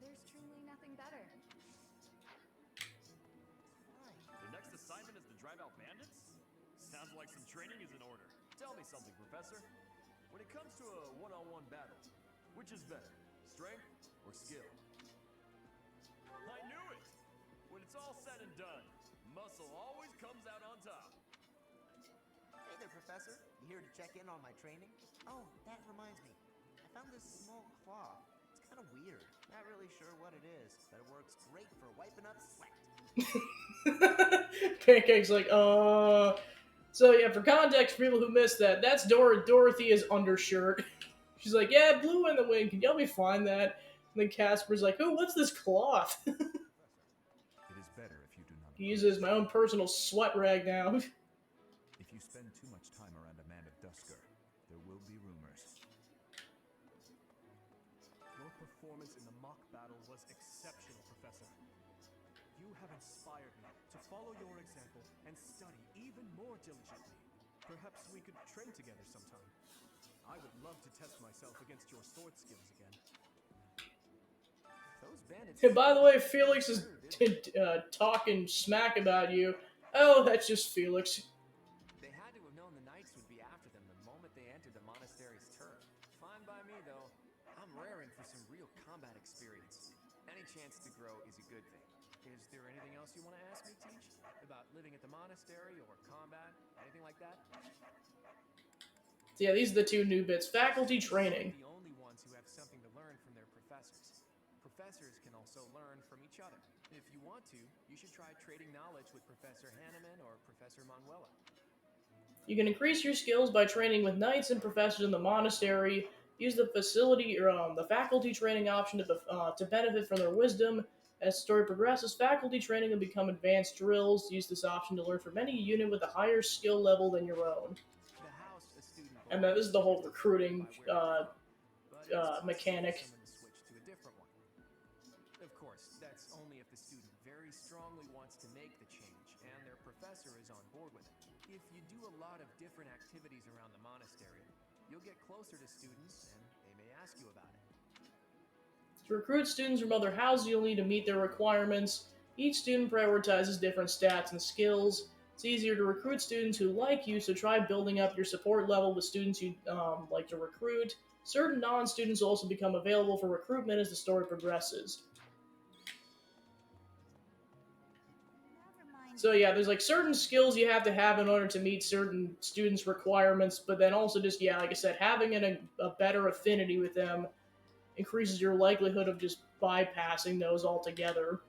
There's truly nothing better. The next assignment is to drive out bandits? Sounds like some training is in order. Tell me something, Professor. When it comes to a one-on-one battle, which is better, strength or skill? I knew it! When it's all said and done, muscle always comes out on top. Hey there, Professor. You here to check in on my training? Oh, that reminds me. I found this small cloth. It's kind of weird. Not really sure what it is, but it works great for wiping up sweat. Pancake's like, So yeah, for context, for people who missed that, that's Dorothea's undershirt. She's like, yeah, blue in the wind. Can you help me find that? And then Casper's like, oh, what's this cloth? It is better if you do not. He uses my own personal sweat rag now. If you spend too much time around a man of Dusker, there will be rumors. Your performance in the mock battle was exceptional, Professor. You have inspired me to follow your example and study even more diligently. Perhaps we could train together sometime. I would love to test myself against your sword skills again. Those bandits. And by the way, Felix is talking smack about you. Oh, that's just Felix. They had to have known the knights would be after them the moment they entered the monastery's turf. Fine by me, though. I'm raring for some real combat experience. Any chance to grow is a good thing. Is there anything else you want to ask me, Teach? About living at the monastery or combat? Anything like that? So yeah, these are the two new bits. Faculty Students aren't training. the only ones who have something to learn from their professors. Professors can also learn from each other. If you want to, you should try trading knowledge with Professor Hanneman or Professor Manuela. You can increase your skills by training with knights and professors in the monastery. Use the facility or the faculty training option to benefit from their wisdom. As the story progresses, faculty training will become advanced drills. Use this option to learn from any unit with a higher skill level than your own. The house a student And then this belongs is the to whole is recruiting determined by where they're from, but it's possible for mechanic. someone to switch to a different one. Of course, that's only if the student very strongly wants to make the change and their professor is on board with it. If you do a lot of different activities around the monastery, you'll get closer to students and they may ask you about it. To recruit students from other houses, you'll need to meet their requirements. Each student prioritizes different stats and skills. It's easier to recruit students who like you, so try building up your support level with students you like to recruit. Certain non-students also become available for recruitment as the story progresses. So yeah, there's like certain skills you have to have in order to meet certain students' requirements, but then also just, yeah, like I said, having a better affinity with them increases your likelihood of just bypassing those altogether.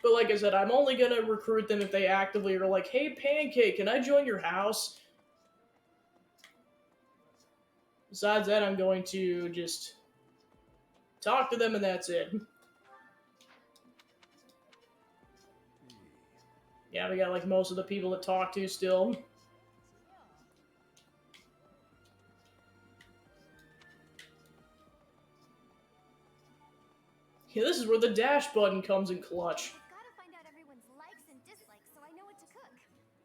But like I said, I'm only going to recruit them if they actively are like, hey, Pancake, can I join your house? Besides that, I'm going to just talk to them and that's it. Yeah, we got like most of the people to talk to still. Yeah, this is where the dash button comes in clutch. I've got to find out everyone's likes and dislikes so I know what to cook.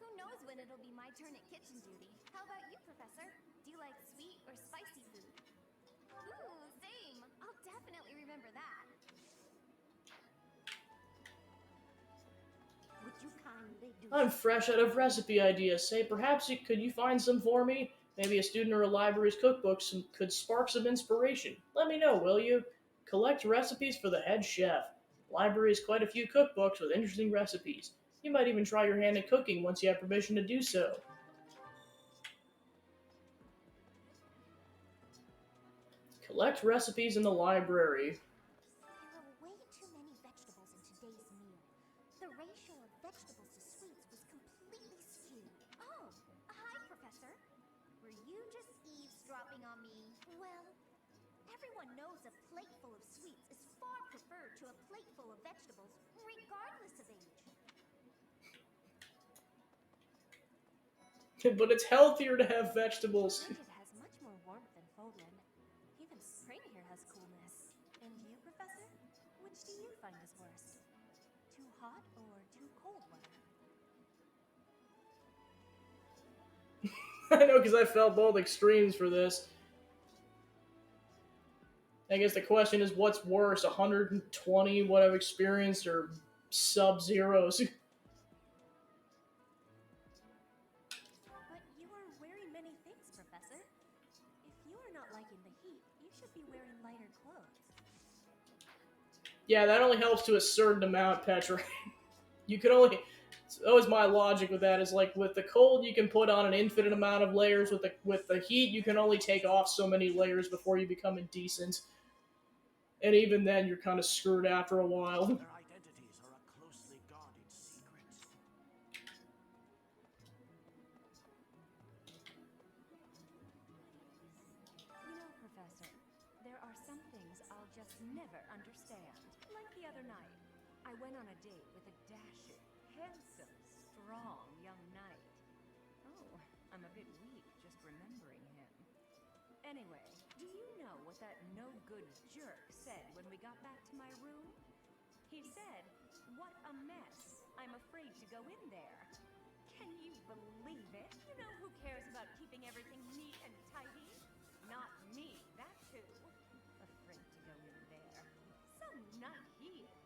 Who knows when it'll be my turn at kitchen duty? How about you, Professor? Do you like sweet or spicy food? Ooh, same. I'll definitely remember that. Would you kindly do I'm fresh out of recipe ideas. Say, perhaps could you find some for me? Maybe a student or a library's cookbook could spark some inspiration. Let me know, will you? Collect recipes for the head chef. Library has quite a few cookbooks with interesting recipes. You might even try your hand at cooking once you have permission to do so. Collect recipes in the library. There are way too many vegetables in today's meal. The ratio of vegetables to sweets was completely skewed. Oh, hi, Professor. Were you just eavesdropping on me? Well, everyone knows a plate full of sweets is far preferred to a plate full of vegetables, regardless of age. But it's healthier to have vegetables. It has much more warmth than Fodlan. Even spring here has coolness. And you, Professor? Which do you find is worse? Too hot or too cold weather? I know, because I felt both extremes for this. I guess the question is, what's worse, 120, what I've experienced, or sub-zeros? But you are wearing many things, Professor. If you are not liking the heat, you should be wearing lighter clothes. Yeah, that only helps to a certain amount, Petra. You can only... It's always my logic with that is like, with the cold, you can put on an infinite amount of layers. With the heat, you can only take off so many layers before you become indecent. And even then, you're kind of screwed after a while. Their identities are a closely guarded secret. You know, Professor, there are some things I'll just never understand. Like the other night, I went on a date with a dashing, handsome, strong young knight. Oh, I'm a bit weak just remembering him. Anyway, do you know what that no-good jerk said when we got back to my room? He said, "What a mess. I'm afraid to go in there." Can you believe it? You know who cares about keeping everything neat and tidy? Not me, that too. Afraid to go in there. Some knight he is.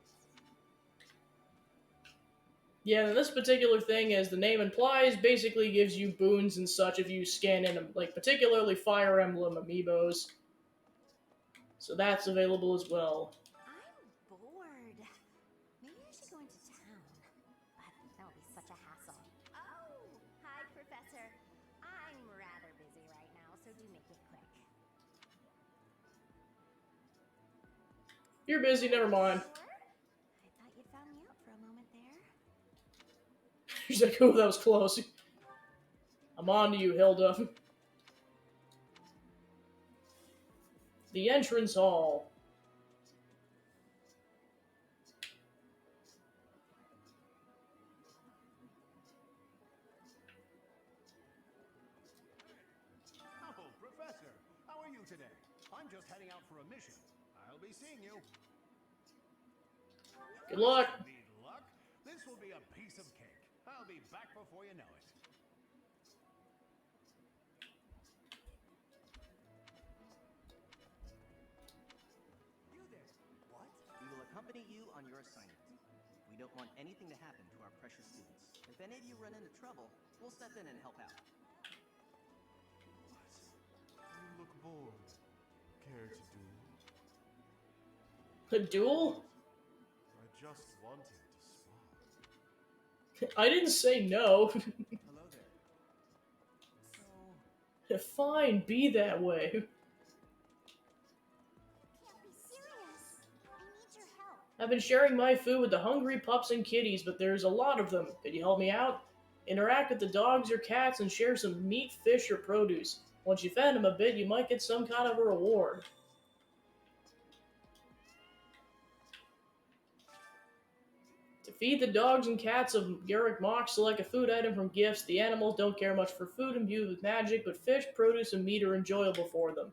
Yeah, this particular thing, as the name implies, basically gives you boons and such if you scan in, like, particularly Fire Emblem amiibos. So that's available as well. I'm bored. Maybe I should go into town. But that'll be such a hassle. Oh, hi, Professor. I'm rather busy right now, so do make it quick. You're busy, never mind. Sure? I thought you'd found me out for a moment there. She's like, oh, that was close. I'm on to you, Hilda. The entrance hall. Oh, Professor, how are you today? I'm just heading out for a mission. I'll be seeing you. Good luck. Need luck? This will be a piece of cake. I'll be back before you know it. You there. What? We will accompany you on your assignment. We don't want anything to happen to our precious students. If any of you run into trouble, we'll step in and help out. You look bored. Care to duel? A duel? I just wanted to spar. I didn't say no. Hello there. So, Fine, be that way. You can't be serious. I need your help. I've been sharing my food with the hungry pups and kitties, but there's a lot of them. Could you help me out? Interact with the dogs or cats and share some meat, fish, or produce. Once you fed them a bit, you might get some kind of a reward. To feed the dogs and cats of Garrick Mock, select a food item from gifts. The animals don't care much for food imbued with magic, but fish, produce, and meat are enjoyable for them.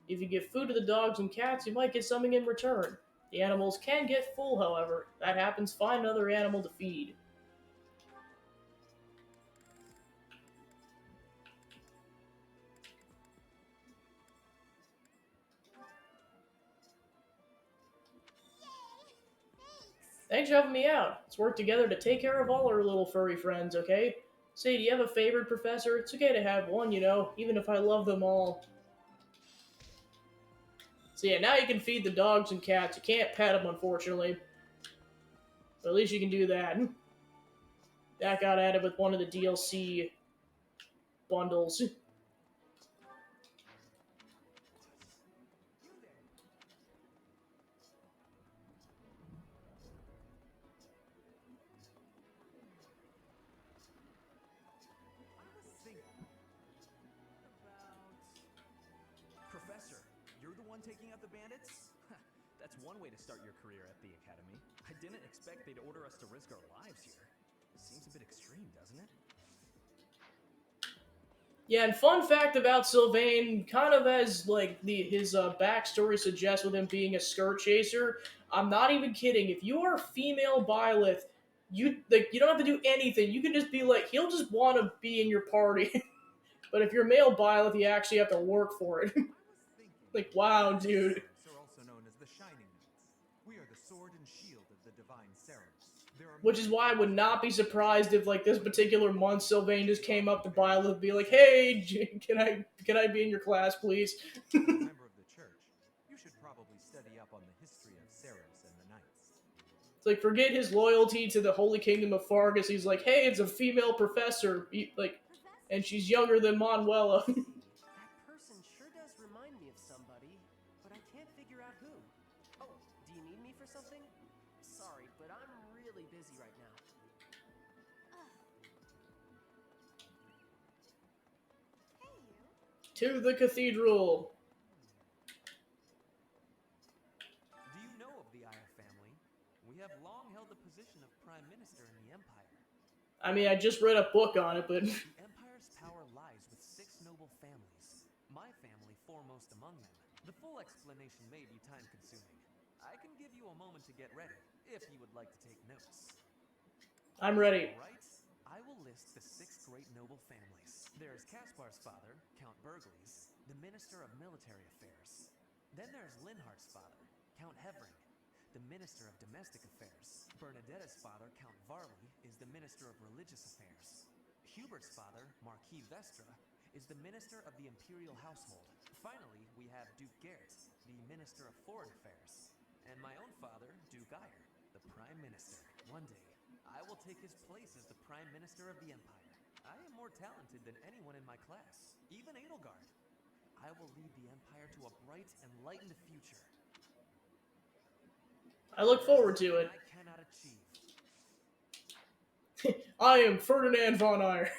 If you give food to the dogs and cats, you might get something in return. The animals can get full, however. If that happens, find another animal to feed. Thanks for helping me out. Let's work together to take care of all our little furry friends, okay? Say, do you have a favorite professor? It's okay to have one, you know, even if I love them all. So yeah, now you can feed the dogs and cats. You can't pet them, unfortunately. But at least you can do that. That got added with one of the DLC bundles. Professor, you're the one taking out the bandits? That's one way to start your career at the Academy. I didn't expect they'd order us to risk our lives here. Seems a bit extreme, doesn't it? Yeah, and fun fact about Sylvain, kind of as like his backstory suggests with him being a skirt chaser, I'm not even kidding. If you are a female Byleth, you don't have to do anything. You can just be like, he'll just want to be in your party. But if you're male Byleth, you actually have to work for it. Like, wow, dude. Are also known as the Shining Knights. We are the sword and shield of the divine Cerberus. There are Which is why I would not be surprised if, like, this particular month, Sylvain just came up to Byleth and be like, "Hey, can I be in your class, please?" as a member of the church. You should probably study up on the history of Cerberus and the Knights. It's like, forget his loyalty to the Holy Kingdom of Fargus. He's like, "Hey, it's a female professor, and she's younger than Manuela." That person sure does remind me of somebody, but I can't figure out who. Oh, do you need me for something? Sorry, but I'm really busy right now. Hey, you. To the cathedral. Do you know of the Ire family? We have long held the position of Prime Minister in the Empire. I mean, I just read a book on it, but The Empire's power lies with 6 noble families, my family foremost among them. The full explanation may be time-consuming. I can give you a moment to get ready, if you would like to take notes. I'm ready. Right? I will list the 6 great noble families. There's Caspar's father, Count Burgles, the Minister of Military Affairs. Then there's Linhardt's father, Count Hevring, the Minister of Domestic Affairs. Bernadetta's father, Count Varley, is the Minister of Religious Affairs. Hubert's father, Marquis Vestra, is the Minister of the Imperial Household. Finally, we have Duke Gert, the Minister of Foreign Affairs, and my own father, Duke Ire, the Prime Minister. One day, I will take his place as the Prime Minister of the Empire. I am more talented than anyone in my class, even Edelgard. I will lead the Empire to a bright, enlightened future. I look forward to it. I cannot achieve. I am Ferdinand von Eyre.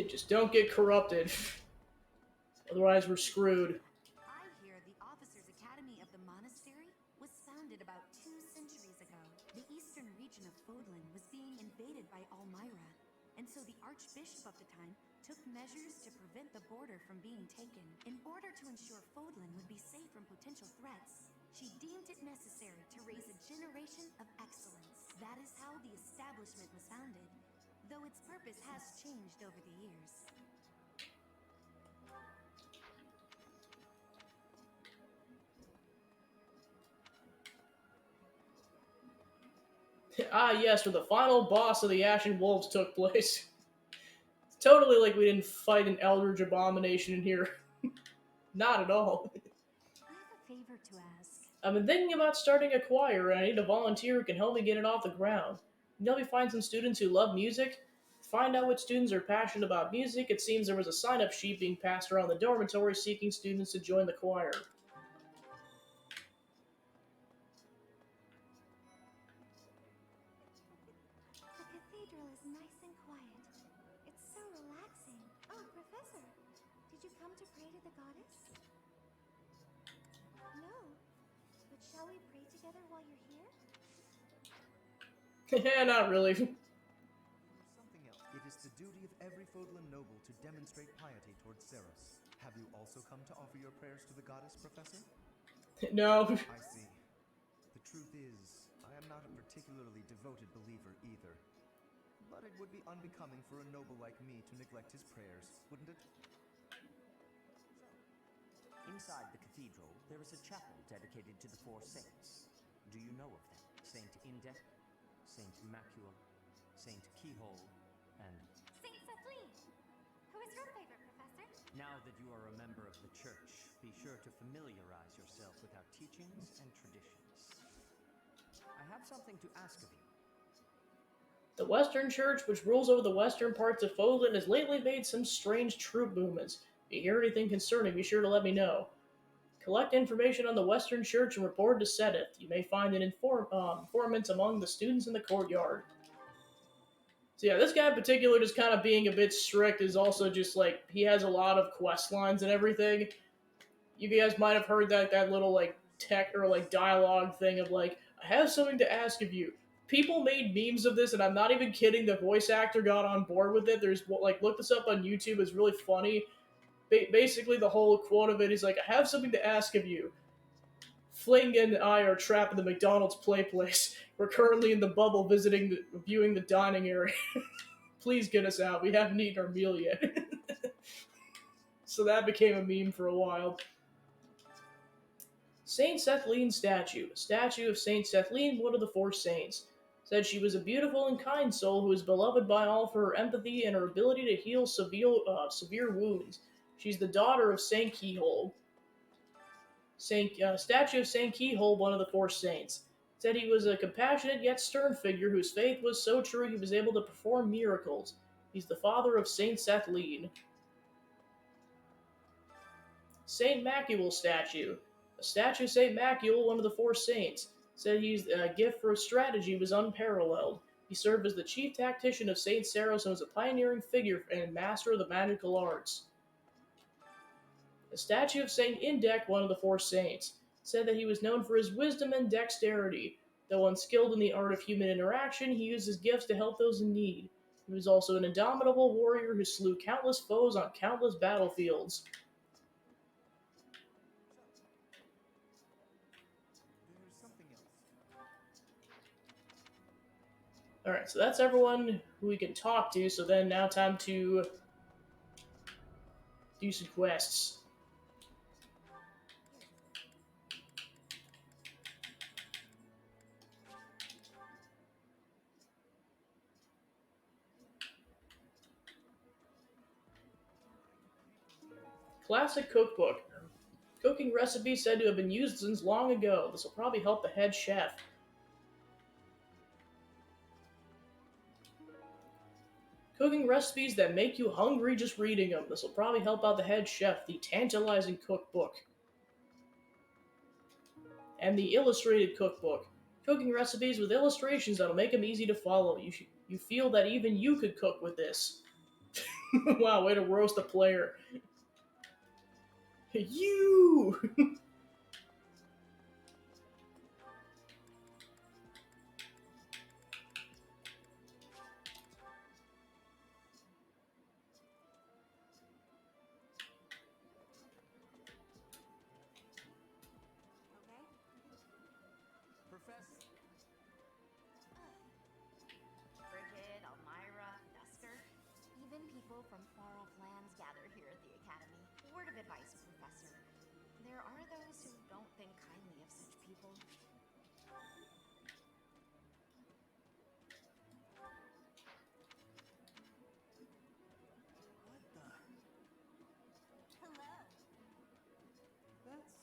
Just don't get corrupted. Otherwise, we're screwed. I hear the Officers' Academy of the Monastery was founded about 2 centuries ago. The eastern region of Fodlan was being invaded by Almyra, and so the Archbishop of the time took measures to prevent the border from being taken. In order to ensure Fodlan would be safe from potential threats, she deemed it necessary to raise a generation of excellence. That is how the establishment was founded, though its purpose has changed over the years. Ah, yes, where the final boss of the Ashen Wolves took place. It's totally like we didn't fight an Eldritch Abomination in here. Not at all. I have a favor to ask. I've been thinking about starting a choir, and I need a volunteer who can help me get it off the ground. Can you help me find some students who love music? To find out which students are passionate about music, it seems there was a sign-up sheet being passed around the dormitory seeking students to join the choir. The cathedral is nice and quiet. It's so relaxing. Oh, Professor, did you come to pray to the goddess? No. But shall we pray together while you're here? Not really. Something else. It is the duty of every Fodlan noble to demonstrate piety towards Ceros. Have you also come to offer your prayers to the goddess, Professor? No. I see. The truth is, I am not a particularly devoted believer either. But it would be unbecoming for a noble like me to neglect his prayers, wouldn't it? Inside the cathedral, there is a chapel dedicated to the 4 saints. Do you know of them? Saint Indec, Saint Macule, Saint Keyhole, and... Saint Kathleen! Who is your favorite, Professor? Now that you are a member of the church, be sure to familiarize yourself with our teachings and traditions. I have something to ask of you. The Western Church, which rules over the western parts of Fodlan, has lately made some strange troop movements. If you hear anything concerning, be sure to let me know. Collect information on the Western Church and report to Sedith. You may find an informant among the students in the courtyard. So yeah, this guy in particular, just kind of being a bit strict, is also just like, he has a lot of quest lines and everything. You guys might have heard that little like tech or like dialogue thing of like, I have something to ask of you. People made memes of this, and I'm not even kidding. The voice actor got on board with it. There's like, look this up on YouTube. It's really funny. Basically, the whole quote of it is like, I have something to ask of you. Fling and I are trapped in the McDonald's play place. We're currently in the bubble viewing the dining area. Please get us out. We haven't eaten our meal yet. So that became a meme for a while. Saint Sethlene statue. A statue of Saint Sethlene, one of the 4 saints. Said she was a beautiful and kind soul who is beloved by all for her empathy and her ability to heal severe wounds. She's the daughter of Saint Keyhole. Statue of Saint Keyhole, one of the 4 saints. Said he was a compassionate yet stern figure whose faith was so true he was able to perform miracles. He's the father of Saint Sethlene. Saint Macule statue. A statue of Saint Macule, one of the 4 saints. Said his gift for strategy was unparalleled. He served as the chief tactician of Saint Saros and was a pioneering figure and master of the magical arts. A statue of Saint Indec, one of the 4 saints. Said that he was known for his wisdom and dexterity. Though unskilled in the art of human interaction, he used his gifts to help those in need. He was also an indomitable warrior who slew countless foes on countless battlefields. There's something else. Alright, so that's everyone who we can talk to, so then now time to do some quests. Classic cookbook. Cooking recipes said to have been used since long ago. This will probably help the head chef. Cooking recipes that make you hungry just reading them. This will probably help out the head chef. The tantalizing cookbook. And the illustrated cookbook. Cooking recipes with illustrations that'll make them easy to follow. You feel that even you could cook with this. Wow, way to roast a player. You! Okay? Professor. Bridget, Elmira, Dusker. Even people from far-off lands gather here at the Academy. Word of advice, Professor. There are those who don't think kindly of such people. What the? Hello. That's...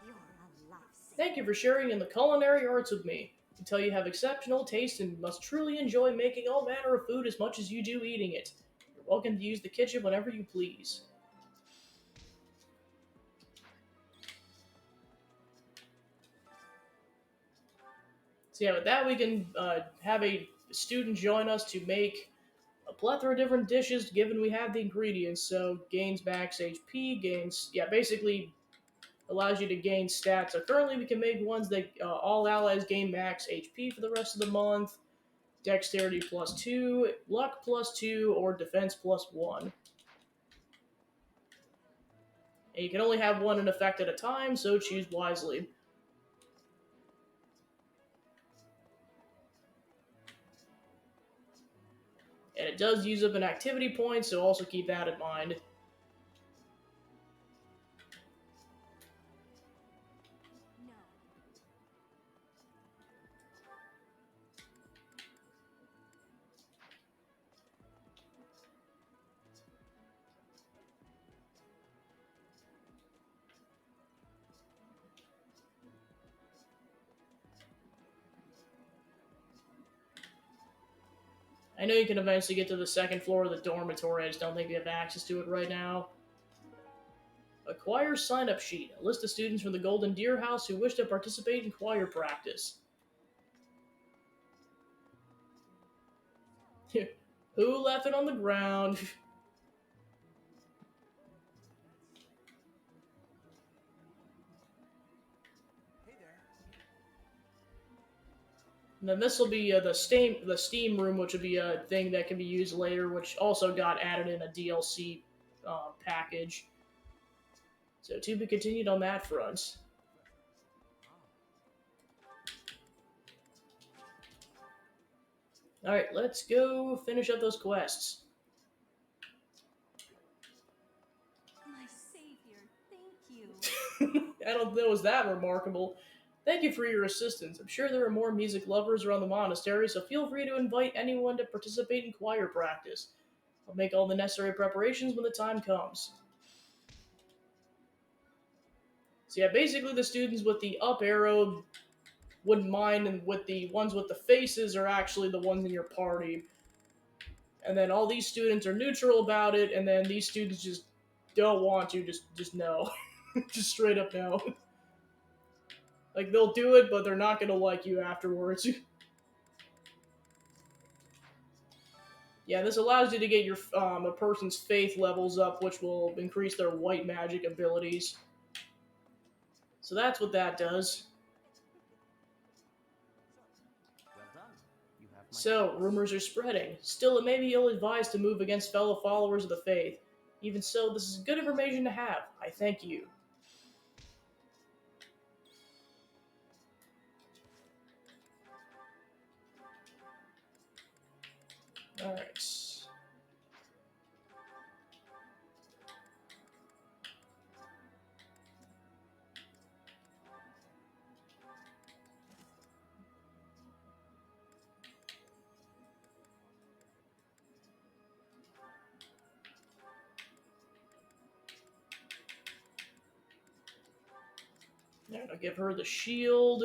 You're a lovesick. Thank you for sharing in the culinary arts with me. I can tell you have exceptional taste and must truly enjoy making all manner of food as much as you do eating it. You're welcome to use the kitchen whenever you please. So yeah, with that we can have a student join us to make a plethora of different dishes given we have the ingredients. So gains max HP, gains, yeah, basically allows you to gain stats. So currently we can make ones that all allies gain max HP for the rest of the month, dexterity +2, luck +2, or defense +1. And you can only have one in effect at a time, so choose wisely. And it does use up an activity point, so also keep that in mind. No. I know you can eventually get to the second floor of the dormitory, I just don't think we have access to it right now. Acquire sign-up sheet. A list of students from the Golden Deer House who wish to participate in choir practice. Who left it on the ground? Hey there. And then this will be the Steam room, which will be a thing that can be used later, which also got added in a DLC package. So to be continued on that front. Alright, let's go finish up those quests. My savior, thank you. I don't know, was that remarkable? Thank you for your assistance. I'm sure there are more music lovers around the monastery, so feel free to invite anyone to participate in choir practice. I'll make all the necessary preparations when the time comes. So yeah, basically the students with the up arrow wouldn't mind, and with the ones with the faces are actually the ones in your party. And then all these students are neutral about it, and then these students just don't want to, just no. Just straight up no. Like, they'll do it, but they're not gonna like you afterwards. Yeah, this allows you to get your a person's faith levels up, which will increase their white magic abilities. So that's what that does. Well done. You have my So, thanks. rumors are spreading. Still, it may be ill-advised to move against fellow followers of the faith. Even so, this is good information to have. I thank you. Alright. Alright, I'll give her the shield.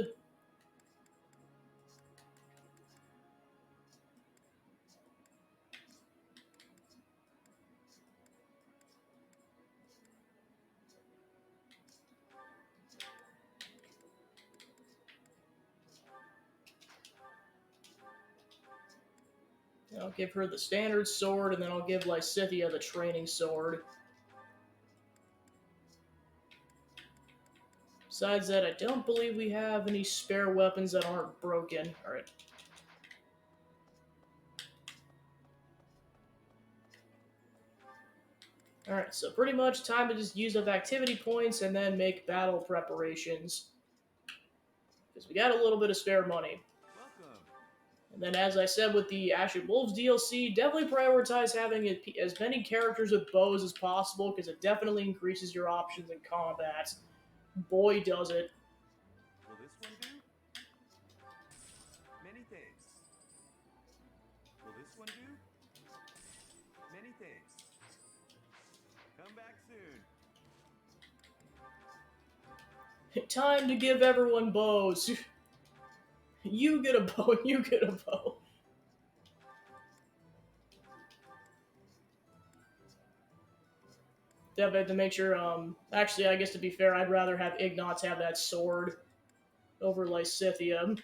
I'll give her the standard sword, and then I'll give Lysithea the training sword. Besides that, I don't believe we have any spare weapons that aren't broken. Alright. Alright, so pretty much time to just use up activity points and then make battle preparations. Because we got a little bit of spare money. Welcome. And then, as I said with the Ash and Wolves DLC, definitely prioritize having as many characters with bows as possible, because it definitely increases your options in combat. Boy, does it. Will this one do? Many thanks. Will this one do? Many thanks. Come back soon. Time to give everyone bows. You get a bow, you get a bow. Definitely to make sure, actually, I guess to be fair, I'd rather have Ignatz have that sword over Lysithea.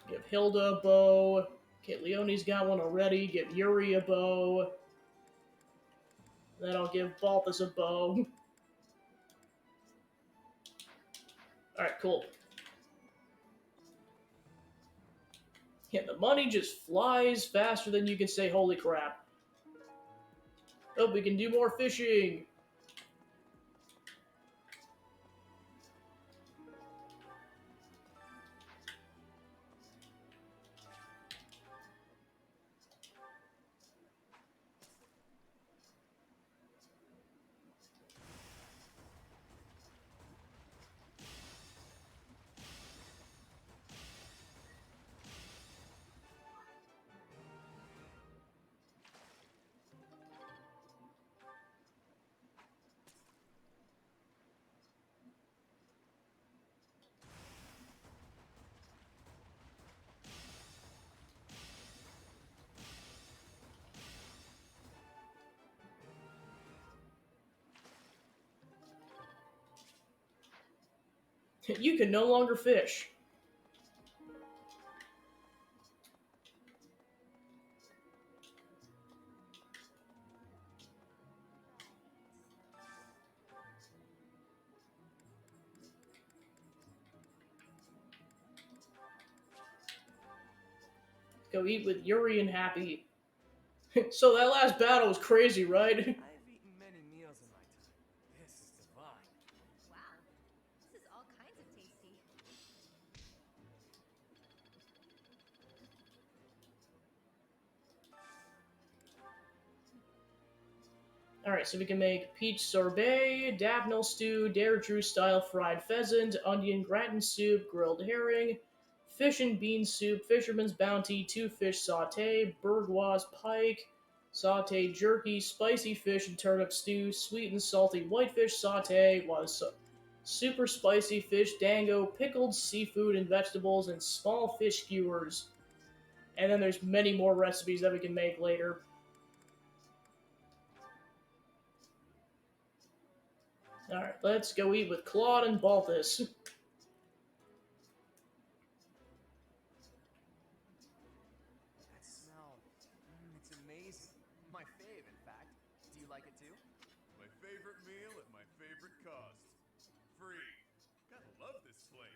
Give Hilda a bow. Okay, Leonie's got one already. Give Yuri a bow. Then I'll give Balthus a bow. Alright, cool. Yeah, the money just flies faster than you can say, holy crap. Oh, we can do more fishing. You can no longer fish. Go eat with Yuri and Happy. So that last battle was crazy, right? I've eaten many meals in my time. This is divine. Wow, this is all kinds of tasty. Alright, so we can make peach sorbet, daphne stew, Dare Drew style fried pheasant, onion gratin soup, grilled herring, fish and bean soup, fisherman's bounty, two fish saute, bourgeois pike, saute jerky, spicy fish and turnip stew, sweet and salty whitefish saute, super spicy fish dango, pickled seafood and vegetables, and small fish skewers. And then there's many more recipes that we can make later. Alright, let's go eat with Claude and Balthus. That smell, it's amazing. My fave, in fact. Do you like it too? My favorite meal at my favorite cost. Free. Gotta love this place.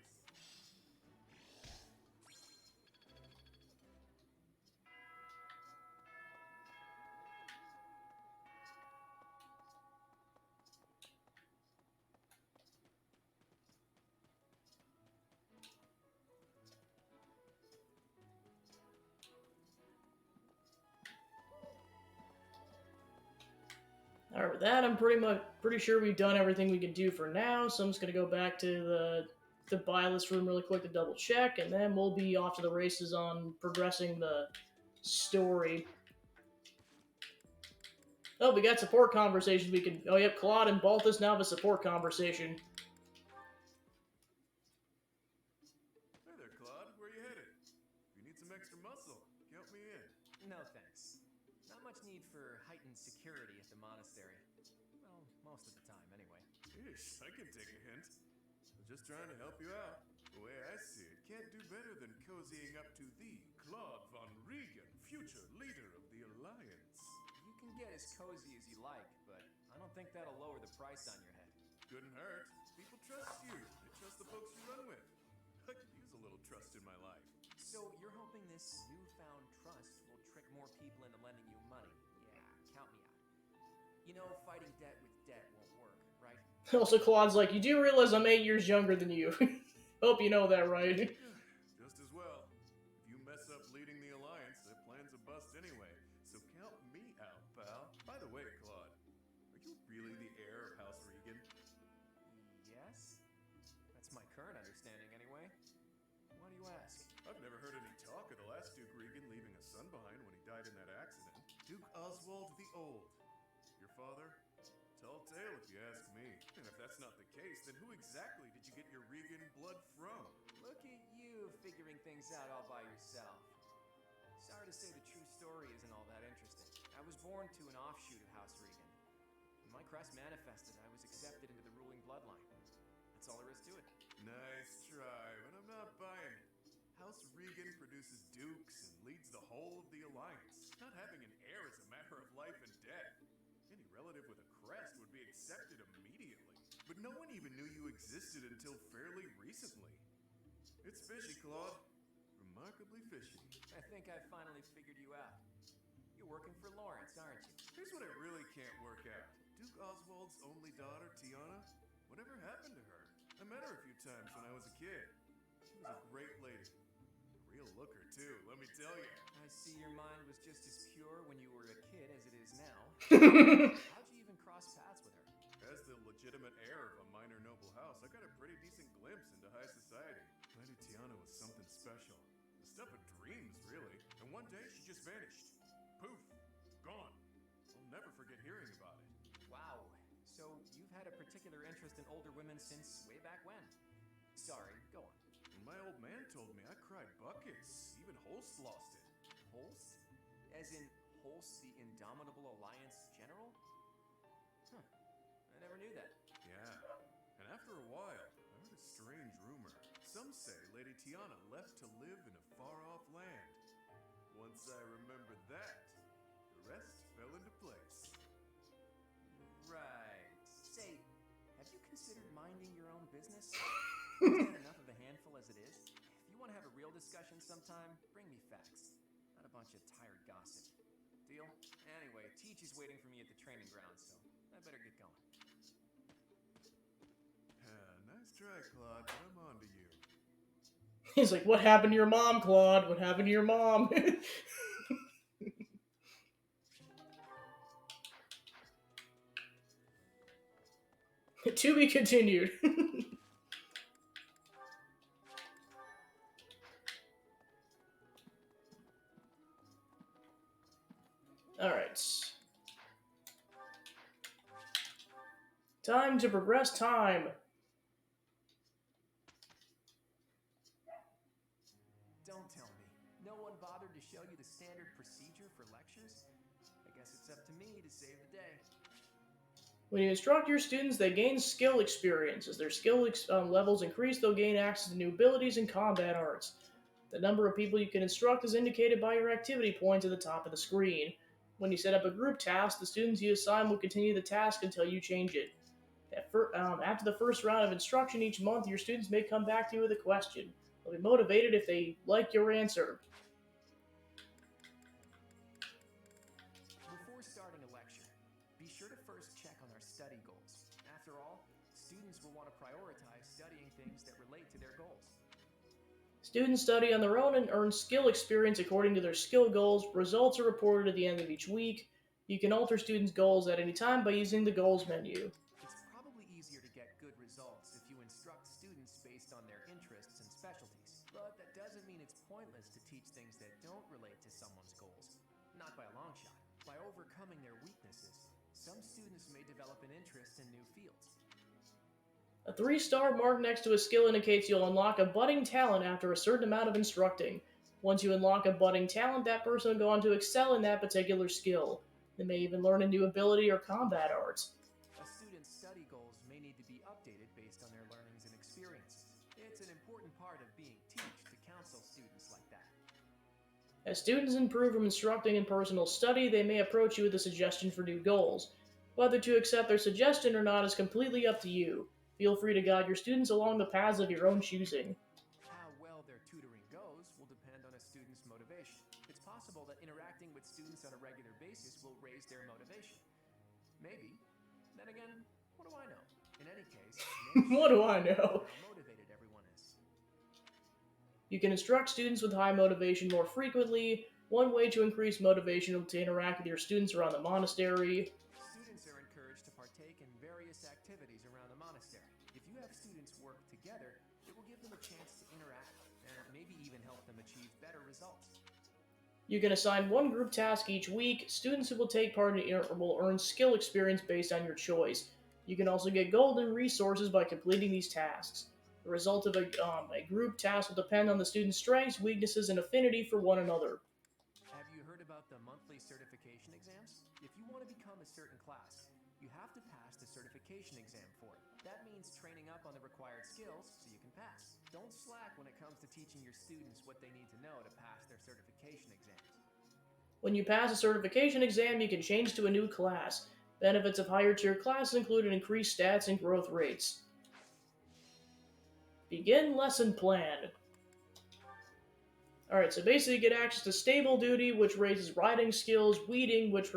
Alright, with that, I'm pretty sure we've done everything we can do for now, so I'm just gonna go back to the the buy list room really quick to double check, and then we'll be off to the races on progressing the story. Oh, we got support conversations. We can. Oh, yep, Claude and Balthus now have a support conversation. Hey there, Claude. Where you headed? If you need some extra muscle, count me in. No thanks. Not much need for heightened security at the monastery. Well, most of the time, anyway. Ish, I can take a hint. I'm just trying to help you out. The way I see it, can't do better than cozying up to the Claude von Regan, future leader of the Alliance. You can get as cozy as you like, but I don't think that'll lower the price on your head. Couldn't hurt. People trust you. They trust the folks you run with. I could use a little trust in my life. So you're hoping this newfound trust will trick more people into lending you money? Yeah, count me out. You know, fighting debt with debt won't work, right? Also, Claude's like, you do realize I'm 8 years younger than you. Hope you know that, right? Just as well. If you mess up leading the Alliance, their plans are bust anyway. So count me out, pal. By the way, Claude, are you really the heir of House Regan? Yes? That's my current understanding, anyway. Why do you ask? I've never heard any talk of the last Duke Regan leaving a son behind when he died in that accident. Duke Oswald the Old. Your father? Tall tale if you ask me. And if that's not the case, then who exactly did you get your Regan blood from? Look at you figuring things out all by yourself. Sorry to say the true story isn't all that interesting. I was born to an offshoot of House Regan. When my crest manifested, I was accepted into the ruling bloodline. That's all there is to it. Nice try, but I'm not buying it. House Regan produces dukes and leads the whole of the Alliance. Not having an heir is a matter of life and death. Any relative with a crest would be accepted immediately. But no one even knew you existed until fairly recently. It's fishy, Claude. Remarkably fishy. I think I finally figured you out. You're working for Lawrence, aren't you? Here's what I really can't work out. Duke Oswald's only daughter, Tiana, whatever happened to her? I met her a few times when I was a kid. She was a great lady. A real looker, too, let me tell you. I see your mind was just as pure when you were a kid as it is now. How'd you even cross paths with her? As the legitimate heir of a minor noble house, I got a pretty decent glimpse into high society. Lady Tiana was something special. The stuff of dreams, really. And one day she just vanished. Poof. Gone. I'll never forget hearing about it. Wow. So you've had a particular interest in older women since way back when. Sorry, go on. When my old man told me, I cried buckets. Even Holst lost it. Holst? As in Holst, the Indomitable Alliance General? Huh. I never knew that. Yeah. And after a while, I heard a strange rumor. Some say Lady Tiana left to live in a far-off land. Once I remembered that, the rest fell into place. Right. Say, have you considered minding your own business? Isn't that enough of a handful as it is? If you want to have a real discussion sometime, bring me facts. Not a bunch of tired gossip. Deal? Anyway, Teach is waiting for me at the training ground, so I better get going. Nice try, Claude, but I'm on to you. He's like, what happened to your mom, Claude? What happened to your mom? To be continued. Alright. Time to progress time. Don't tell me. No one bothered to show you the standard procedure for lectures? I guess it's up to me to save the day. When you instruct your students, they gain skill experience. As their skill levels increase, they'll gain access to new abilities and combat arts. The number of people you can instruct is indicated by your activity points at the top of the screen. When you set up a group task, the students you assign will continue the task until you change it. After the first round of instruction each month, your students may come back to you with a question. They'll be motivated if they like your answer. Before starting a lecture, be sure to first check on our study goals. After all, students will want to prioritize studying things that relate to their goals. Students study on their own and earn skill experience according to their skill goals. Results are reported at the end of each week. You can alter students' goals at any time by using the Goals menu. It's probably easier to get good results if you instruct students based on their pointless to teach things that don't relate to someone's goals. Not by a long shot. By overcoming their weaknesses, some students may develop an interest in new fields. A 3-star mark next to a skill indicates you'll unlock a budding talent after a certain amount of instructing. Once you unlock a budding talent, that person will go on to excel in that particular skill. They may even learn a new ability or combat art. A student's study goals may need to be updated based on their learnings and experiences. It's an important part of being teach to counsel students like that. As students improve from instructing in personal study, they may approach you with a suggestion for new goals. Whether to accept their suggestion or not is completely up to you. Feel free to guide your students along the paths of your own choosing. How well their tutoring goes will depend on a student's motivation. It's possible that interacting with students on a regular basis will raise their motivation. Maybe. Then again, what do I know? In any case, What do I know? how motivated everyone is. You can instruct students with high motivation more frequently. One way to increase motivation is to interact with your students around the monastery. Students are encouraged to partake in various activities around the monastery. If you have students work together, it will give them a chance to interact and maybe even help them achieve better results. You can assign one group task each week. Students who will take part in it will earn skill experience based on your choice. You can also get gold and resources by completing these tasks. The result of a group task will depend on the student's strengths, weaknesses, and affinity for one another. Have you heard about the monthly certification exams? If you want to become a certain class, you have to pass the certification exam for it. That means training up on the required skills so you can pass. Don't slack when it comes to teaching your students what they need to know to pass their certification exams. When you pass a certification exam, you can change to a new class. Benefits of higher tier classes include increased stats and growth rates. Begin lesson plan. Alright, so basically you get access to stable duty, which raises riding skills, weeding, which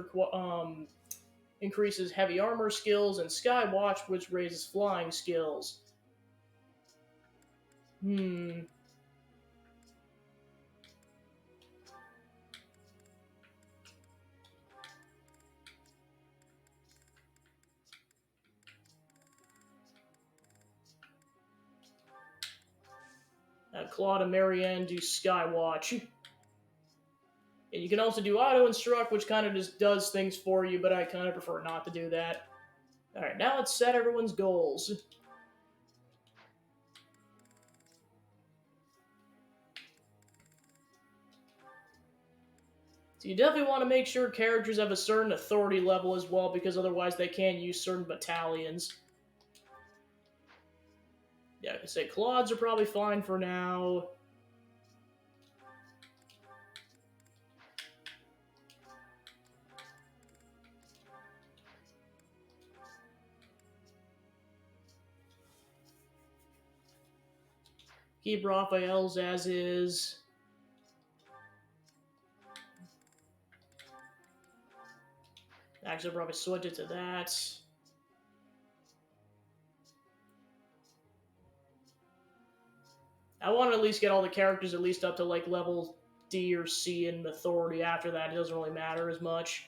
increases heavy armor skills, and skywatch, which raises flying skills. Claude and Marianne do Skywatch. And you can also do Auto Instruct, which kind of just does things for you, but I kind of prefer not to do that. Alright, now let's set everyone's goals. So you definitely want to make sure characters have a certain authority level as well, because otherwise they can't use certain battalions. Yeah, I can say Claudes are probably fine for now. Keep Raphael's as is. Actually, I'll probably switch it to that. I want to at least get all the characters at least up to like level D or C in authority. After that, it doesn't really matter as much.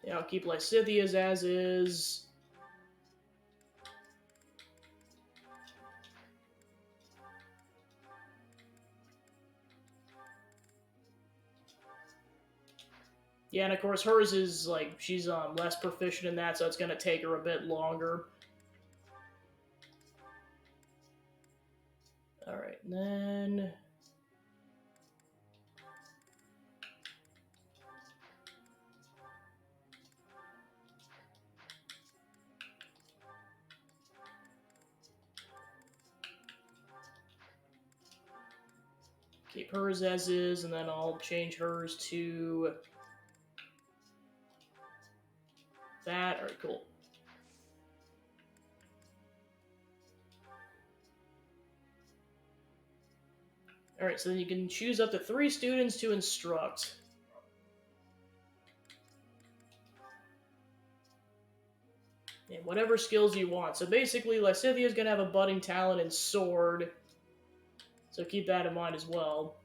Yeah, I'll keep Lysithia's as is. Yeah, and of course hers is like she's less proficient in that, so it's gonna take her a bit longer. Alright, and then keep hers as is, and then I'll change hers to that. Alright, cool. Alright, so then you can choose up to 3 students to instruct. And whatever skills you want. So basically, Lysithia's gonna have a budding talent in sword. So keep that in mind as well.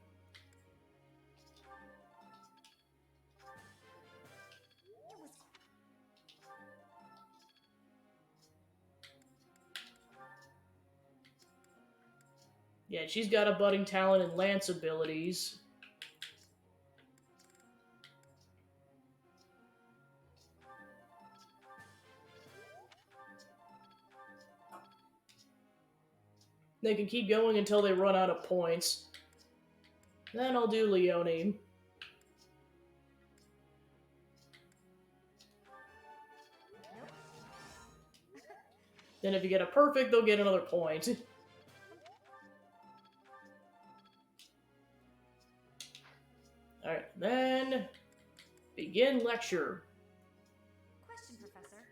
Yeah, she's got a budding talent in lance abilities. They can keep going until they run out of points. Then I'll do Leone. Nope. Then if you get a perfect, they'll get another point. Alright, then begin lecture. Question, Professor.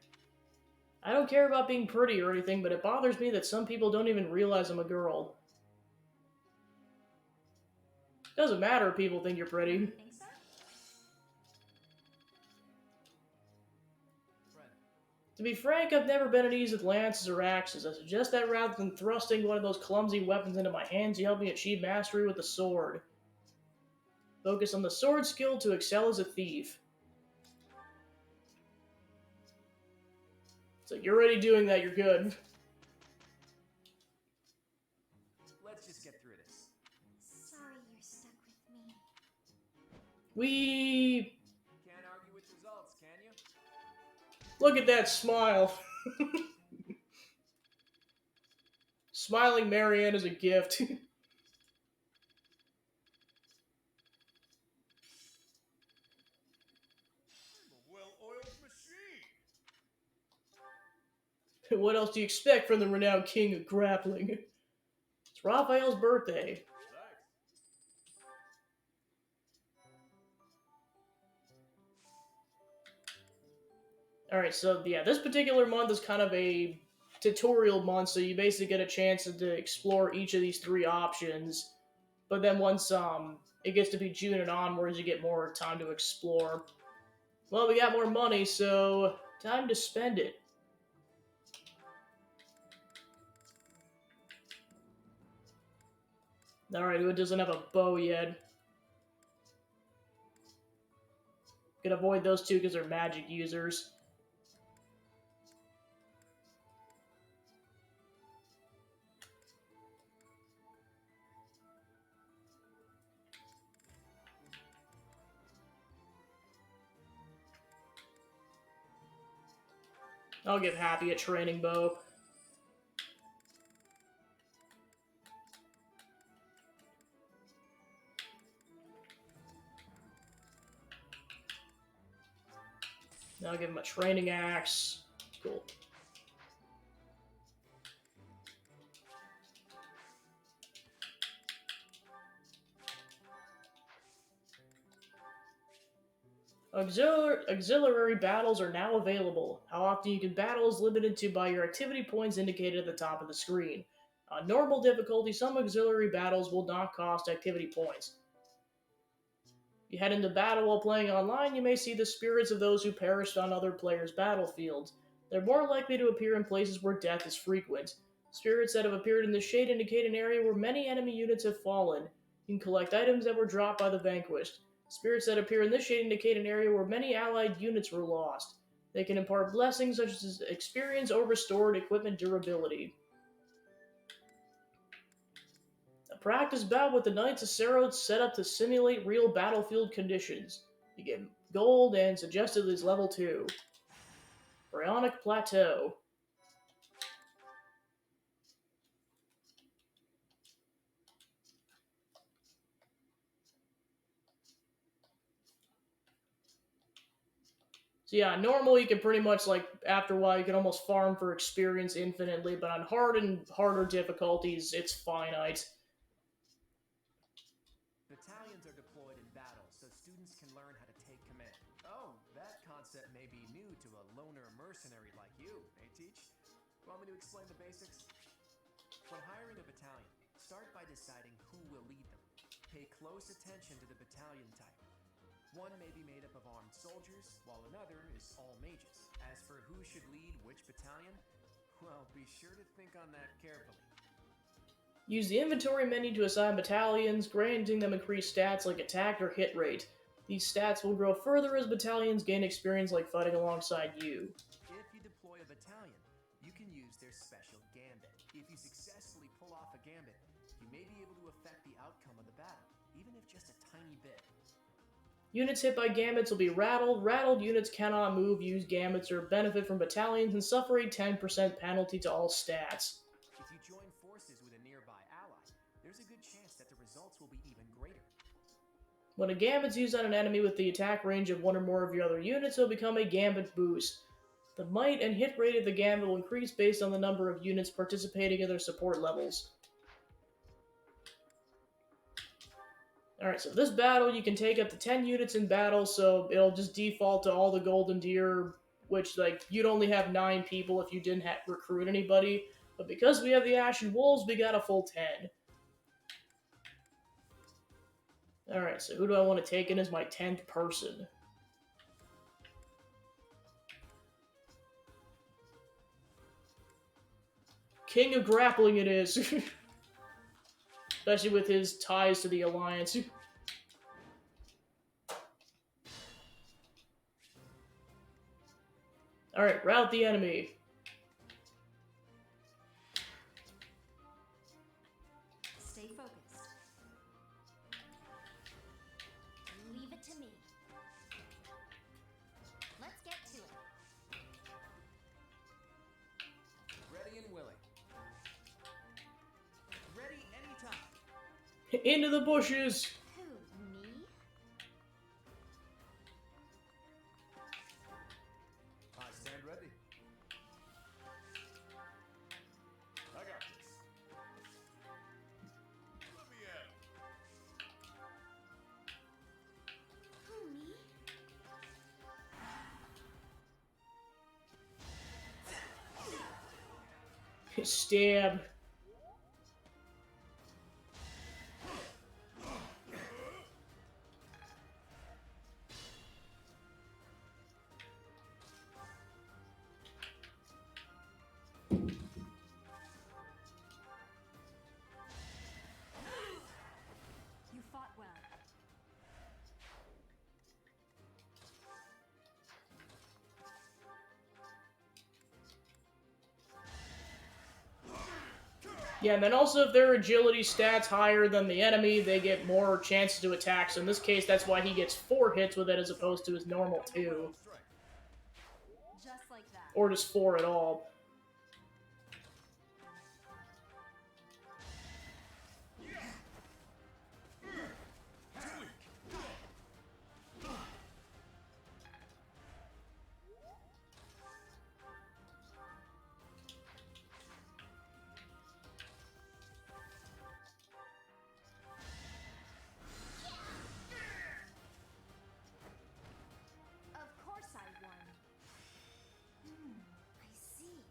I don't care about being pretty or anything, but it bothers me that some people don't even realize I'm a girl. Doesn't matter if people think you're pretty. Think so? Fred, To be frank, I've never been at ease with lances or axes. I suggest that rather than thrusting one of those clumsy weapons into my hands, you help me achieve mastery with the sword. Focus on the sword skill to excel as a thief. So you're already doing that, you're good. let's just get through this. Sorry you're stuck with me. We Can't argue with results, can you? look at that smile. Smiling Marianne is a gift. I'm a well-oiled machine. What else do you expect from the renowned king of grappling? It's Raphael's birthday. Thanks. Alright, so yeah, this particular month is kind of a tutorial month, so you basically get a chance to explore each of these three options. But then once it gets to be June and onwards, you get more time to explore. Well, we got more money, so time to spend it. Alright, who doesn't have a bow yet? Gonna avoid those two because they're magic users. I'll get happy at training bow. I'll give him a training axe. Cool. Auxiliary battles are now available. How often you can battle is limited to by your activity points indicated at the top of the screen. On normal difficulty, some auxiliary battles will not cost activity points. If you head into battle while playing online, you may see the spirits of those who perished on other players' battlefields. They're more likely to appear in places where death is frequent. Spirits that have appeared in the shade indicate an area where many enemy units have fallen. You can collect items that were dropped by the vanquished. Spirits that appear in this shade indicate an area where many allied units were lost. They can impart blessings such as experience or restored equipment durability. A practice bout with the Knights of Seroth set up to simulate real battlefield conditions. You get gold and suggested is level 2. Bryonic Plateau. So yeah, normal you can pretty much like after a while you can almost farm for experience infinitely, but on hard and harder difficulties it's finite. Battalions are deployed in battle, so students can learn how to take command. Oh, that concept may be new to a loner mercenary like you, eh, Teach? Want me to explain the basics? When hiring a battalion, start by deciding who will lead them. Pay close attention to the battalion type. One may be made up of armed soldiers, while another is all mages. As for who should lead which battalion, well, be sure to think on that carefully. Use the inventory menu to assign battalions, granting them increased stats like attack or hit rate. These stats will grow further as battalions gain experience like fighting alongside you. If you deploy a battalion, you can use their special gambit. If you successfully pull off a gambit, you may be able to affect the outcome of the battle, even if just a tiny bit. Units hit by gambits will be rattled. Rattled units cannot move, use gambits, or benefit from battalions, and suffer a 10% penalty to all stats. If you join forces with a nearby ally, there's a good chance that the results will be even greater. When a gambit's used on an enemy with the attack range of one or more of your other units, it will become a gambit boost. The might and hit rate of the gambit will increase based on the number of units participating in their support levels. Alright, so this battle, you can take up to 10 units in battle, so it'll just default to all the golden deer, which, like, you'd only have 9 people if you didn't recruit anybody. But because we have the Ashen Wolves, we got a full 10. Alright, so who do I want to take in as my 10th person? King of Grappling it is. Especially with his ties to the Alliance. Alright, rout the enemy. Stay focused. Leave it to me. Let's get to it. Ready and willing. Ready anytime. Into the bushes! Who, me? I stand ready. I got this. Let me at Who, me? Stab. You fought well. Yeah, and then also if their agility stats higher than the enemy, they get more chances to attack. So in this case, that's why he gets 4 hits with it as opposed to his normal 2. Just like that. Or just 4 at all. Of course I won. I see.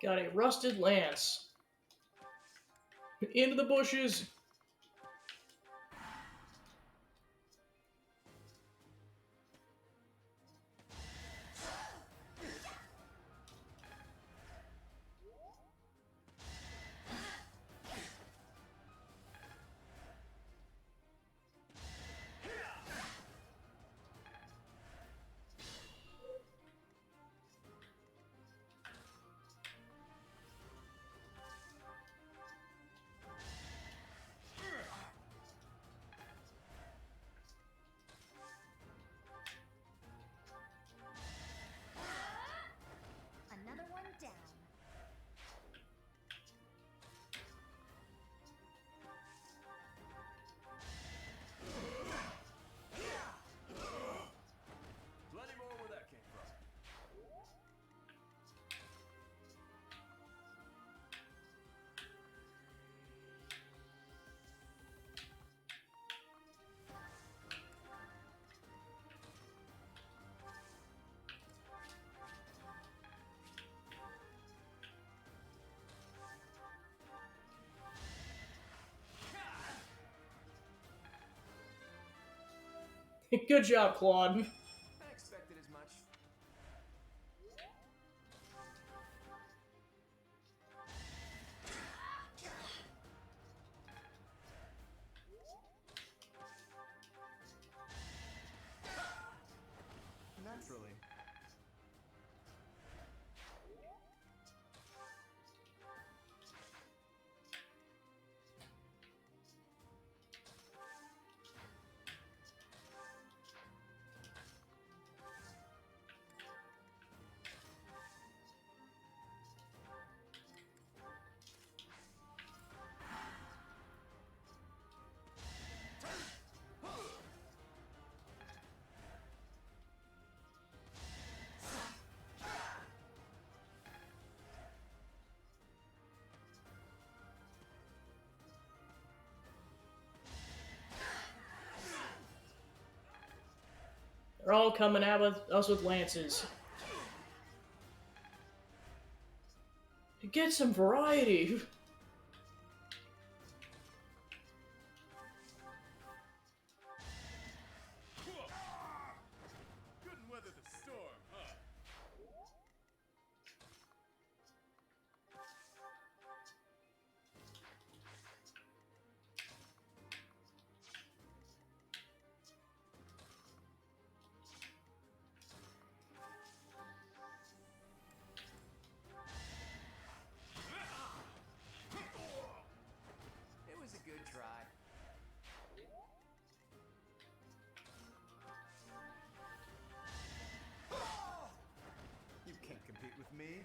Got a rusted lance. Into the bushes! Another one down. plenty more where that came from. Good job, Claude. I expected as much. all coming at us with lances. Get some variety. Couldn't weather the storm, huh? It was a good try. You can't compete with me.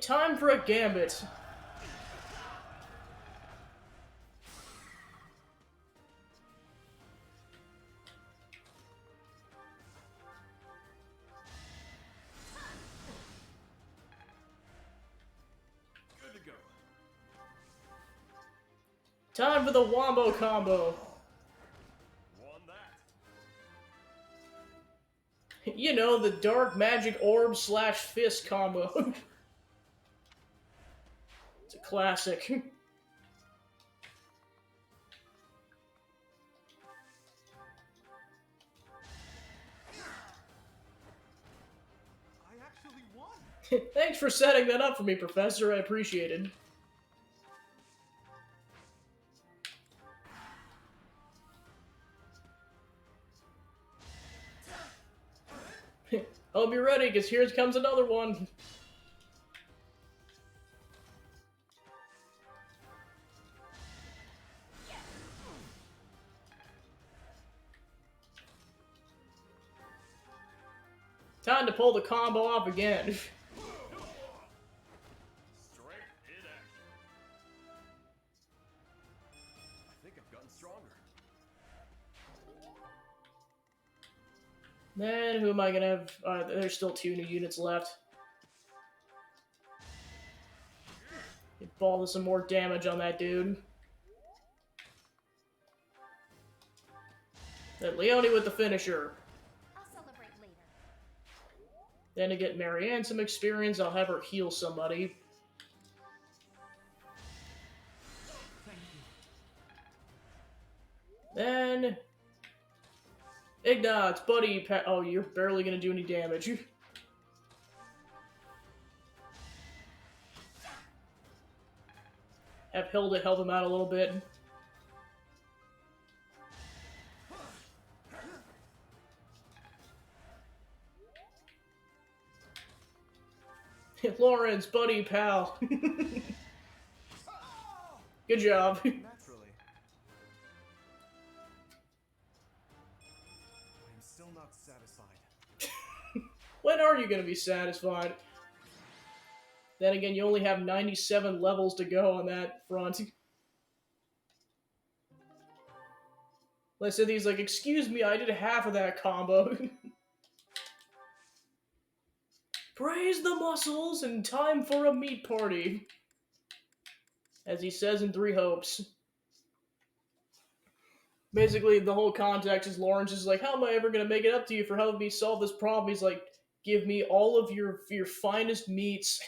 Time for a gambit. Good to go. Time for the wombo combo. Won that. You know, the dark magic orb slash fist combo. It's a classic. I actually won. Thanks for setting that up for me, Professor. I appreciate it. Hope you're ready, because here comes another one. Time to pull the combo off again. Strength in action. I think I've gotten stronger. Then, who am I gonna have? There's still 2 new units left. Get ball to some more damage on that dude. Then Leone with the finisher. I'll celebrate later. Then to get Marianne some experience, I'll have her heal somebody. Then... Ignatz, buddy, oh, you're barely gonna do any damage. Have Hilda help him out a little bit. Lawrence, buddy, pal. Good job. Naturally. I'm still not satisfied. When are you going to be satisfied? Then again, you only have 97 levels to go on that front. Listen, he's like, excuse me, I did half of that combo. Praise the muscles and time for a meat party. As he says in Three Hopes. Basically, the whole context is Lawrence is like, how am I ever going to make it up to you for helping me solve this problem? He's like, give me all of your finest meats.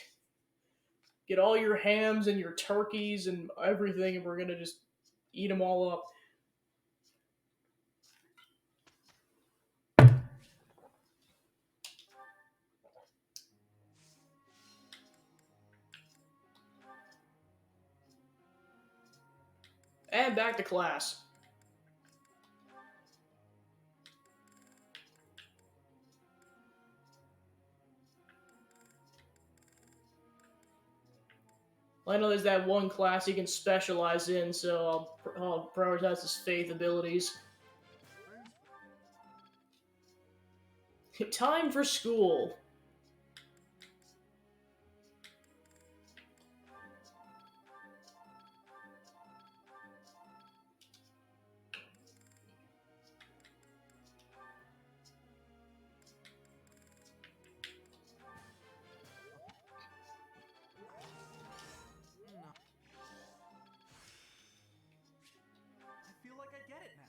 Get all your hams and your turkeys and everything, and we're going to just eat them all up. And back to class. I know there's that one class he can specialize in, so I'll prioritize his faith abilities. Time for school. No. I feel like I get it now.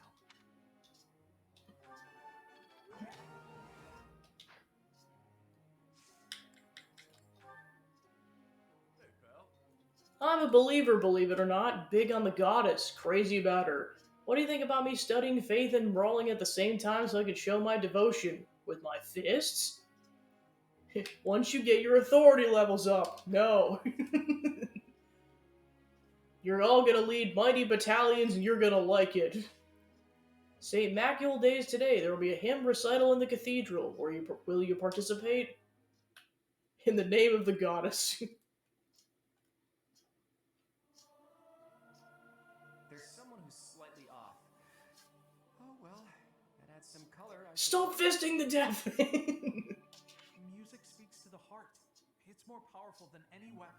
Hey, pal. I'm a believer, believe it or not. Big on the goddess. Crazy about her. What do you think about me studying faith and brawling at the same time so I could show my devotion? With my fists? Once you get your authority levels up. No. You're all gonna lead mighty battalions and you're gonna like it. St. Macule Days today. There will be a hymn recital in the cathedral. Will you participate? In the name of the goddess. There's someone who's slightly off. Oh well, that adds some color. Stop fisting the death! Music speaks to the heart. It's more powerful than any weapon.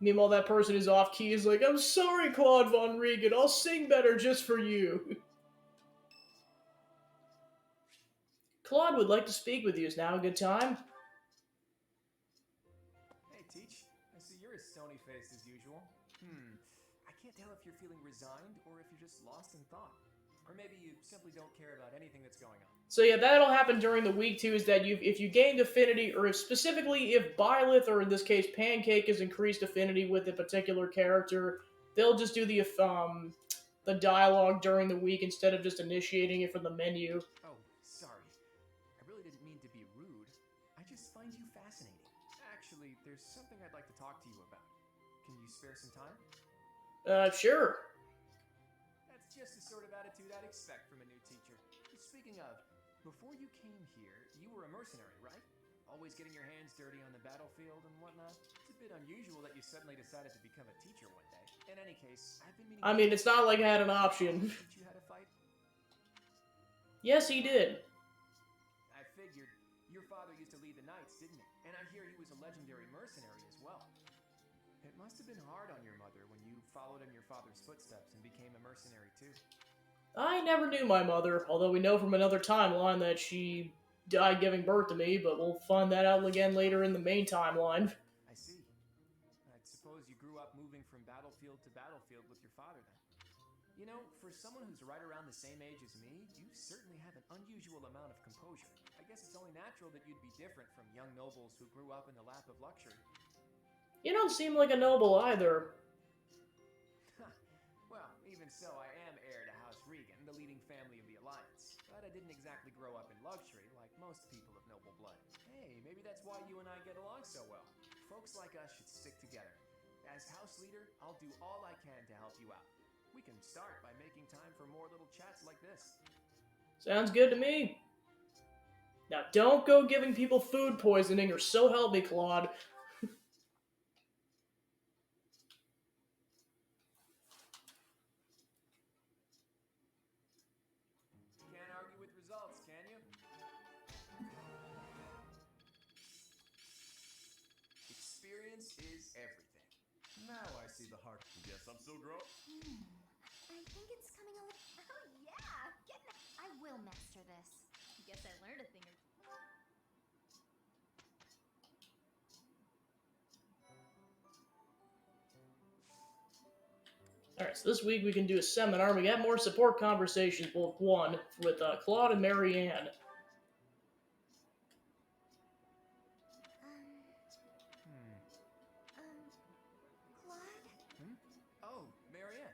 Meanwhile, that person is off key. Is like, I'm sorry, Claude Von Regan. I'll sing better just for you. Claude would like to speak with you. Is now a good time? Hey, Teach. I see you're as stony-faced as usual. I can't tell if you're feeling resigned or if you're just lost in thought. Or maybe you simply don't care about anything that's going on. So yeah, that'll happen during the week too. Is that if you gained affinity, or if specifically if Byleth, or in this case Pancake, has increased affinity with a particular character, they'll just do the dialogue during the week instead of just initiating it from the menu. Oh, sorry. I really didn't mean to be rude. I just find you fascinating. Actually, there's something I'd like to talk to you about. Can you spare some time? Sure. That's just the sort of attitude I'd expect from a new teacher. Speaking of, before you came here, you were a mercenary, right? Always getting your hands dirty on the battlefield and whatnot. It's a bit unusual that you suddenly decided to become a teacher one day. In any case, I've been meaning... I mean, it's not like I had an option. Teach you how to fight? Yes, he did. I figured. Your father used to lead the knights, didn't he? And I hear he was a legendary mercenary as well. It must have been hard on your mother when you followed in your father's footsteps and became a mercenary too. I never knew my mother, although we know from another timeline that she died giving birth to me, but we'll find that out again later in the main timeline. I see. I suppose you grew up moving from battlefield to battlefield with your father then. You know, for someone who's right around the same age as me, you certainly have an unusual amount of composure. I guess it's only natural that you'd be different from young nobles who grew up in the lap of luxury. You don't seem like a noble either. Well, even so, I am heir to House Regan, the leading family of the Alliance. But I didn't exactly grow up in luxury like most people of noble blood. Hey, maybe that's why you and I get along so well. Folks like us should stick together. As house leader, I'll do all I can to help you out. We can start by making time for more little chats like this. Sounds good to me. Now, don't go giving people food poisoning, or so help me, Claude. Can't argue with results, can you? Experience is everything. Now I see the heart. Guess I'm still grown. I think it's coming a little. Oh yeah, I will master this. Guess I learned a thing or Alright, so this week we can do a seminar. We got more support conversations, well, one, with Claude and Marianne. Claude? Oh, Marianne.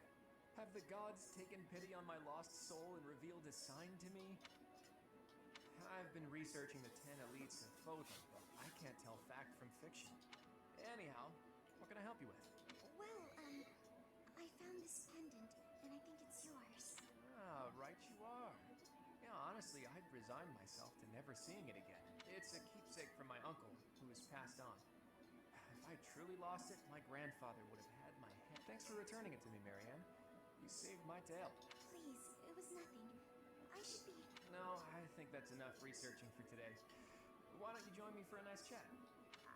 Have the gods taken pity on my lost soul and revealed a sign to me? I've been researching the 10 elites of Fodlan, but I can't tell fact from fiction. Anyhow, what can I help you with? Well, I found this pendant, and I think it's yours. Ah, right you are. Yeah, honestly, I'd resigned myself to never seeing it again. It's a keepsake from my uncle, who has passed on. If I truly lost it, my grandfather would have had my head. Thanks for returning it to me, Marianne. You saved my tail. Please, it was nothing. I should be... No, I think that's enough researching for today. Why don't you join me for a nice chat?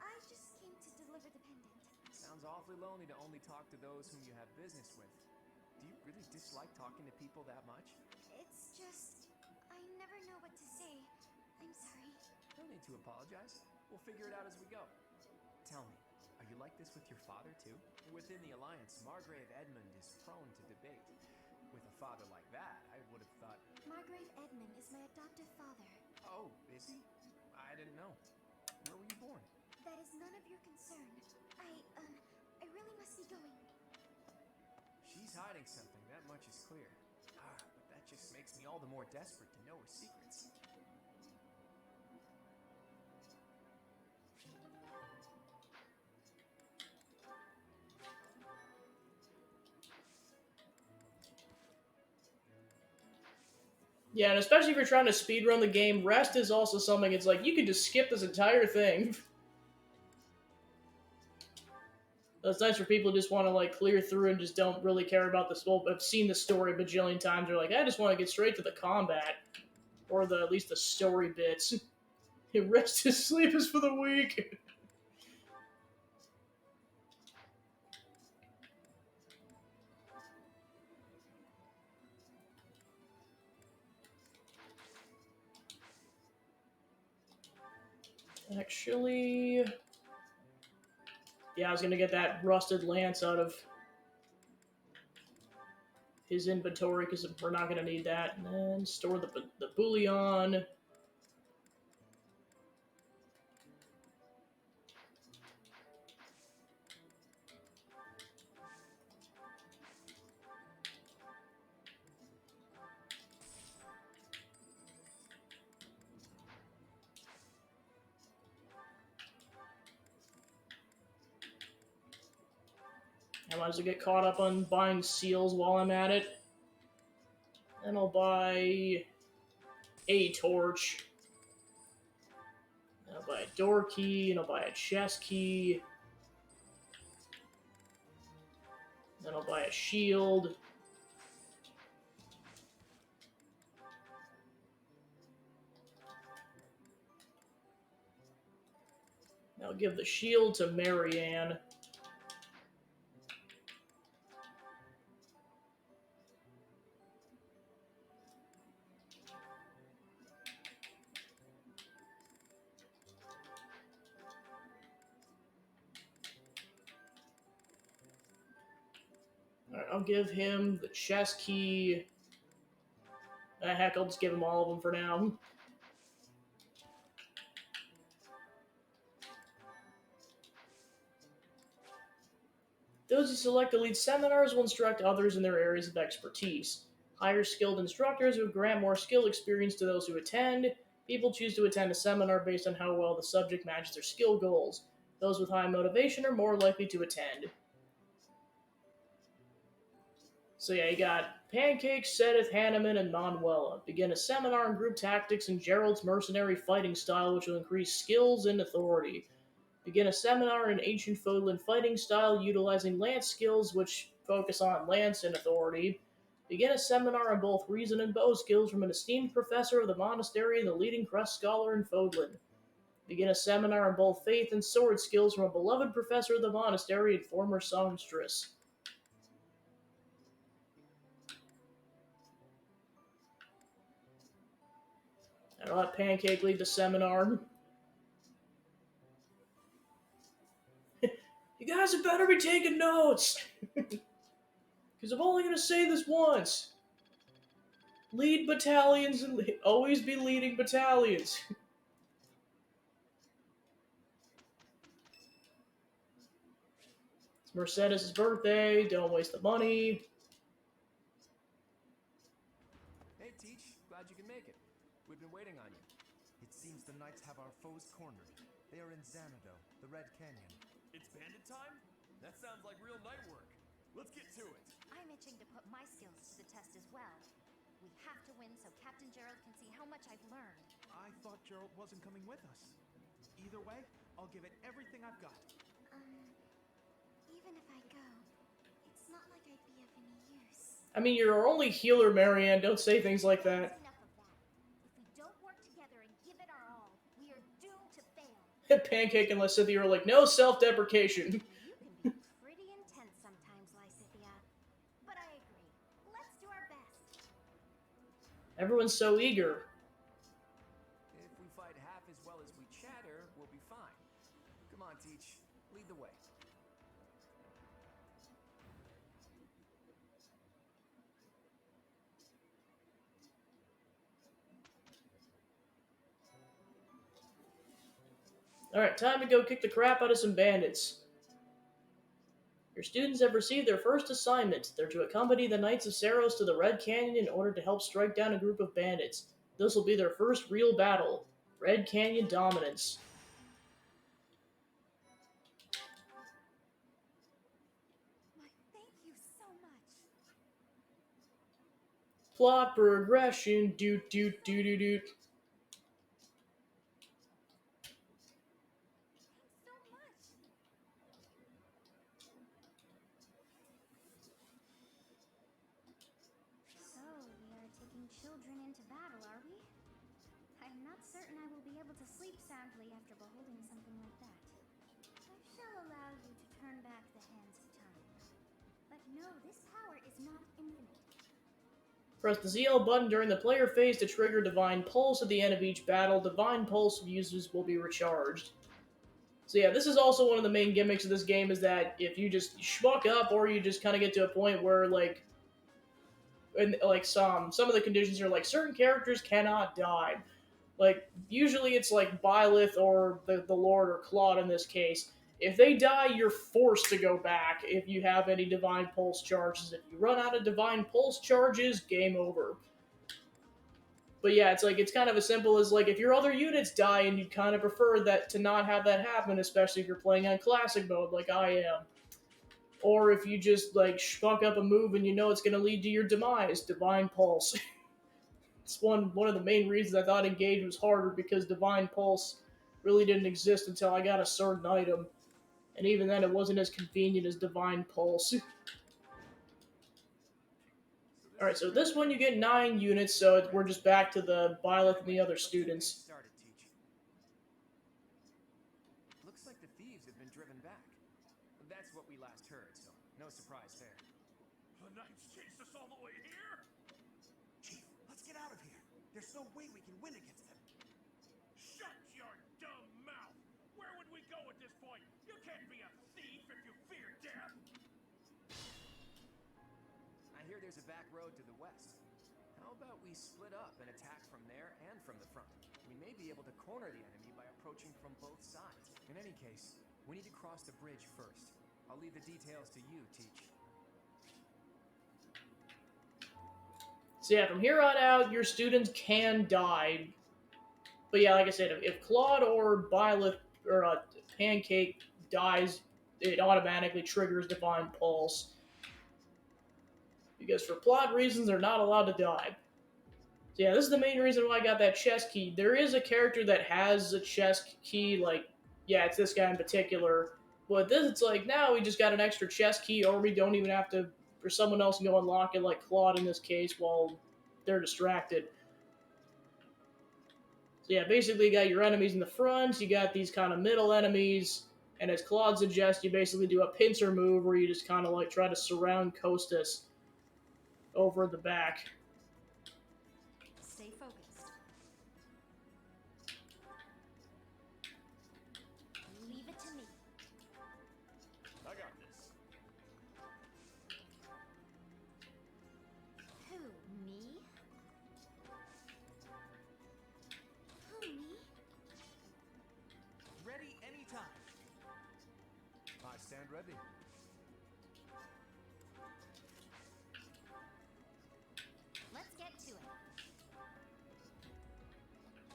I just came to deliver the pendant. Sounds awfully lonely to only talk to those whom you have business with. Do you really dislike talking to people that much? It's just... I never know what to say. I'm sorry. No need to apologize. We'll figure it out as we go. Tell me, are you like this with your father too? Within the Alliance, Margrave Edmund is prone to debate. With a father like that, I would have thought... Margrave Edmund is my adoptive father. Oh, is he? I didn't know. Where were you born? That is none of your concern. I really must be going. She's hiding something, that much is clear. But that just makes me all the more desperate to know her secrets. Yeah, and especially if you're trying to speedrun the game, rest is also something, it's like, you can just skip this entire thing. That's nice for people who just want to, like, clear through and just don't really care about the story. I've seen the story a bajillion times. They're like, I just want to get straight to the combat. Or at least the story bits. Rest is sleep is for the weak. Actually... Yeah, I was gonna get that rusted lance out of his inventory, because we're not gonna need that. And then store the bullion. I might as well get caught up on buying seals while I'm at it. Then I'll buy a torch. Then I'll buy a door key, and I'll buy a chest key. Then I'll buy a shield. I'll give the shield to Marianne. Alright, I'll give him the chest key. Heck, I'll just give him all of them for now. Those who select elite seminars will instruct others in their areas of expertise. Higher skilled instructors will grant more skill experience to those who attend. People choose to attend a seminar based on how well the subject matches their skill goals. Those with high motivation are more likely to attend. So yeah, you got Pancake, Sedith, Hanneman, and Manuela. Begin a seminar on group tactics and Gerald's mercenary fighting style, which will increase skills and authority. Begin a seminar in ancient Fodlan fighting style, utilizing lance skills, which focus on lance and authority. Begin a seminar on both reason and bow skills from an esteemed professor of the monastery and the leading crest scholar in Fodlan. Begin a seminar on both faith and sword skills from a beloved professor of the monastery and former songstress. I'll let Pancake lead the seminar. You guys had better be taking notes! Because I'm only going to say this once. Lead battalions and always be leading battalions. It's Mercedes' birthday. Don't waste the money. Hey, Teach. Glad you can make it. We've been waiting on you. It seems the knights have our foes cornered. They are in Xanadu, the Red Canyon. It's bandit time? That sounds like real night work. Let's get to it. I'm itching to put my skills to the test as well. We have to win so Captain Gerald can see how much I've learned. I thought Gerald wasn't coming with us. Either way, I'll give it everything I've got. Even if I go, it's not like I'd be of any use. I mean, you're our only healer, Marianne. Don't say things like that. Enough of that. If we don't work together and give it our all, we are doomed to fail. Pancake and Lysithia are like, no self-deprecation. You can be pretty intense sometimes, Lysithia. But I agree. Let's do our best. Everyone's so eager. If we fight half as well as we chatter, we'll be fine. Come on, Teach. Lead the way. Alright, time to go kick the crap out of some bandits. Your students have received their first assignment. They're to accompany the Knights of Saros to the Red Canyon in order to help strike down a group of bandits. This will be their first real battle. Red Canyon dominance. Why, thank you so much. Plot progression. Doot doot doot doot doot. Thanks so much. So, we are taking children into battle, are we? I'm not certain I will be able to sleep soundly after beholding something like that. I shall allow you to turn back the hands of time. But no, this power is not infinite. Press the ZL button during the player phase to trigger Divine Pulse at the end of each battle. Divine Pulse users will be recharged. So yeah, this is also one of the main gimmicks of this game, is that if you just schmuck up, or you just kind of get to a point where, like, and like some of the conditions are like certain characters cannot die. Like, usually it's like Byleth or the Lord or Claude in this case. If they die, you're forced to go back if you have any Divine Pulse charges. If you run out of Divine Pulse charges, game over. But yeah, it's like, it's kind of as simple as, like, if your other units die and you'd kind of prefer that to not have that happen, especially if you're playing on classic mode like I am. Or if you just, like, schmuck up a move and you know it's going to lead to your demise, Divine Pulse. It's one of the main reasons I thought Engage was harder, because Divine Pulse really didn't exist until I got a certain item. And even then, it wasn't as convenient as Divine Pulse. Alright, so this one you get 9 units, so we're just back to the Byleth and the other students. Started, Teach. Looks like the thieves have been driven back. That's what we last heard, so no surprise there. The Knights chased us all the way here? Chief, let's get out of here. There's no way we can win against them. Shut your dumb mouth! Where would we go at this point? You can't be a thief if you fear death! I hear there's a back road to the west. How about we split up and attack from there and from the front? We may be able to corner the enemy by approaching from both sides. In any case, we need to cross the bridge first. I'll leave the details to you, Teach. So yeah, from here on out, your students can die. But yeah, like I said, if Claude or Byleth or Pancake dies, it automatically triggers Divine Pulse. Because for plot reasons, they're not allowed to die. So yeah, this is the main reason why I got that chest key. There is a character that has a chest key, like, yeah, it's this guy in particular. But this, it's like, now we just got an extra chest key, or we don't even have to, for someone else to go unlock it, like Claude in this case, while they're distracted. So yeah, basically you got your enemies in the front, you got these kind of middle enemies, and as Claude suggests, you basically do a pincer move where you just kind of like try to surround Costas over the back. Stay focused. Leave it to me. I got this. Who, me? Who, me? Ready anytime. I stand ready. Let's get to it.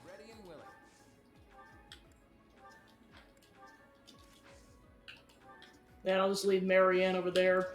Ready and willing. Then I'll just leave Marianne over there.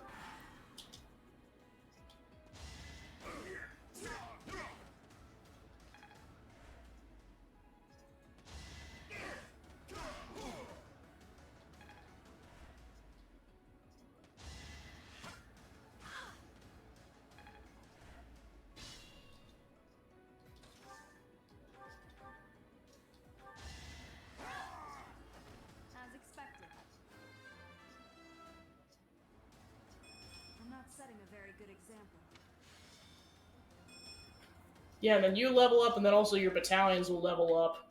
Yeah, and then you level up, and then also your battalions will level up.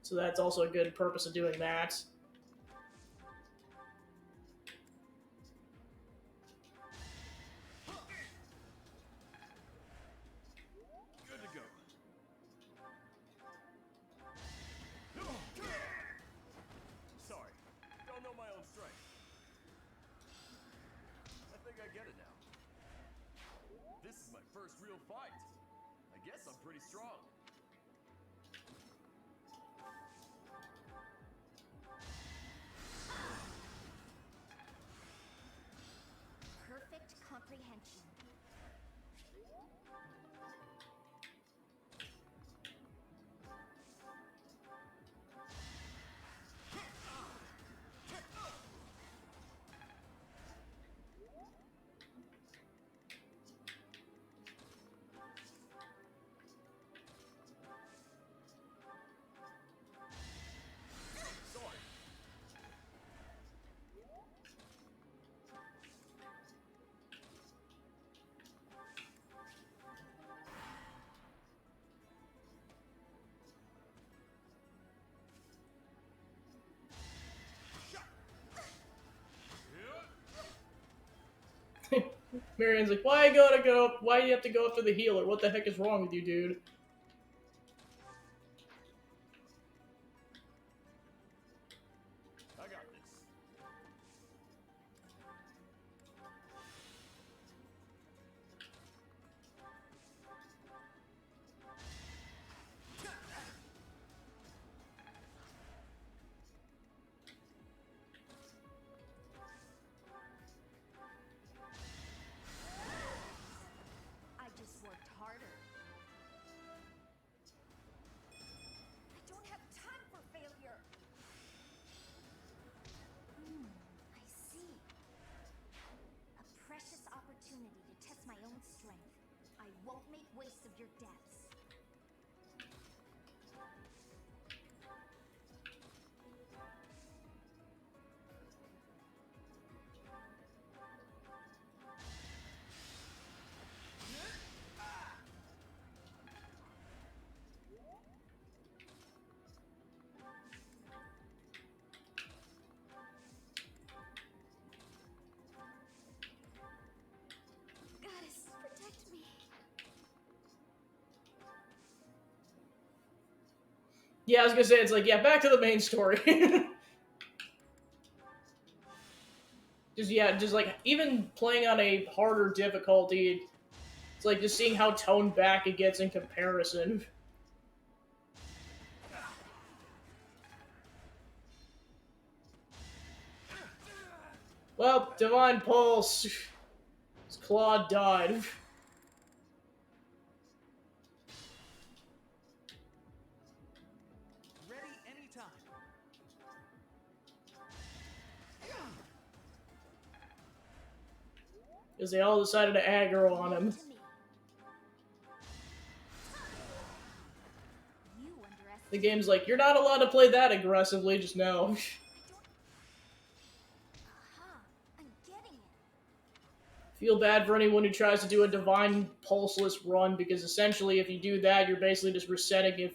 So that's also a good purpose of doing that. Good to go. Sorry, don't know my own strength. I think I get it now. This is my first real fight. I guess I'm pretty strong. Perfect comprehension. Sorry. Marianne's like, why you gotta go? Why do you have to go after the healer? What the heck is wrong with you, dude? I got this. I just worked harder. I don't have time for failure. I see. A precious opportunity to test my own strength. I won't make waste of your deaths. Goddess, protect me. Yeah, I was gonna say, it's like, yeah, back to the main story. Just like, even playing on a harder difficulty, it's like just seeing how toned back it gets in comparison. Well, Divine Pulse. Claude died. Ready anytime. Because they all decided to aggro on him. To me. You underestimate. The game's like, you're not allowed to play that aggressively, just know. Aha, I'm getting it. Feel bad for anyone who tries to do a Divine Pulseless run, because essentially if you do that, you're basically just resetting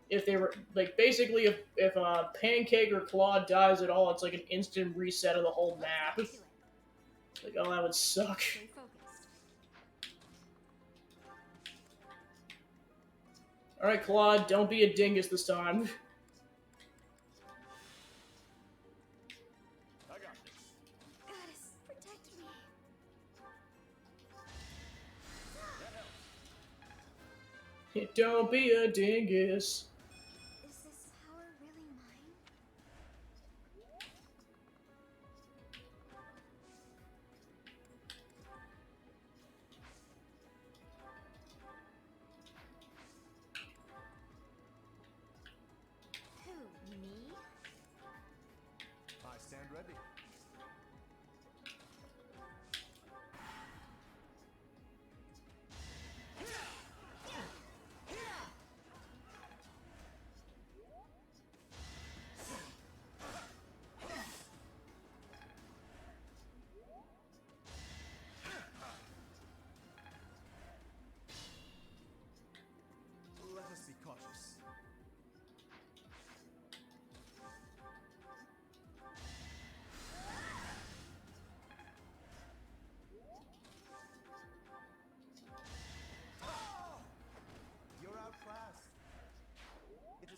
if they were, like, basically if Pancake or Claude dies at all, it's like an instant reset of the whole map. Let's get to it. Like, oh, that would suck. Stay focused. Alright, Claude, don't be a dingus this time. I got this. Goddess, protect me. That helps. Don't be a dingus. Is this power really mine? Who, me? I stand ready.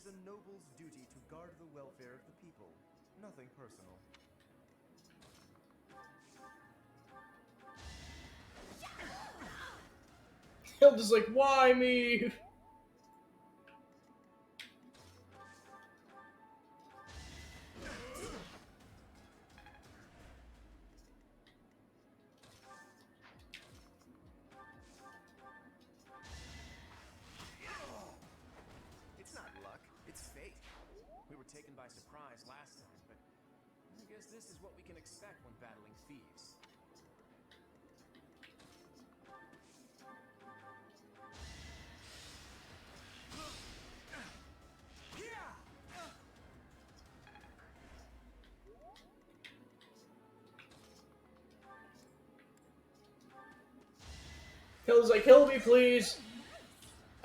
a noble's duty to guard the welfare of the people. Nothing personal. Hilda's like, why me? It's not luck, it's fate. We were taken by surprise last time, but I guess this is what we can expect when battling thieves. Hilda's like, heal me, please.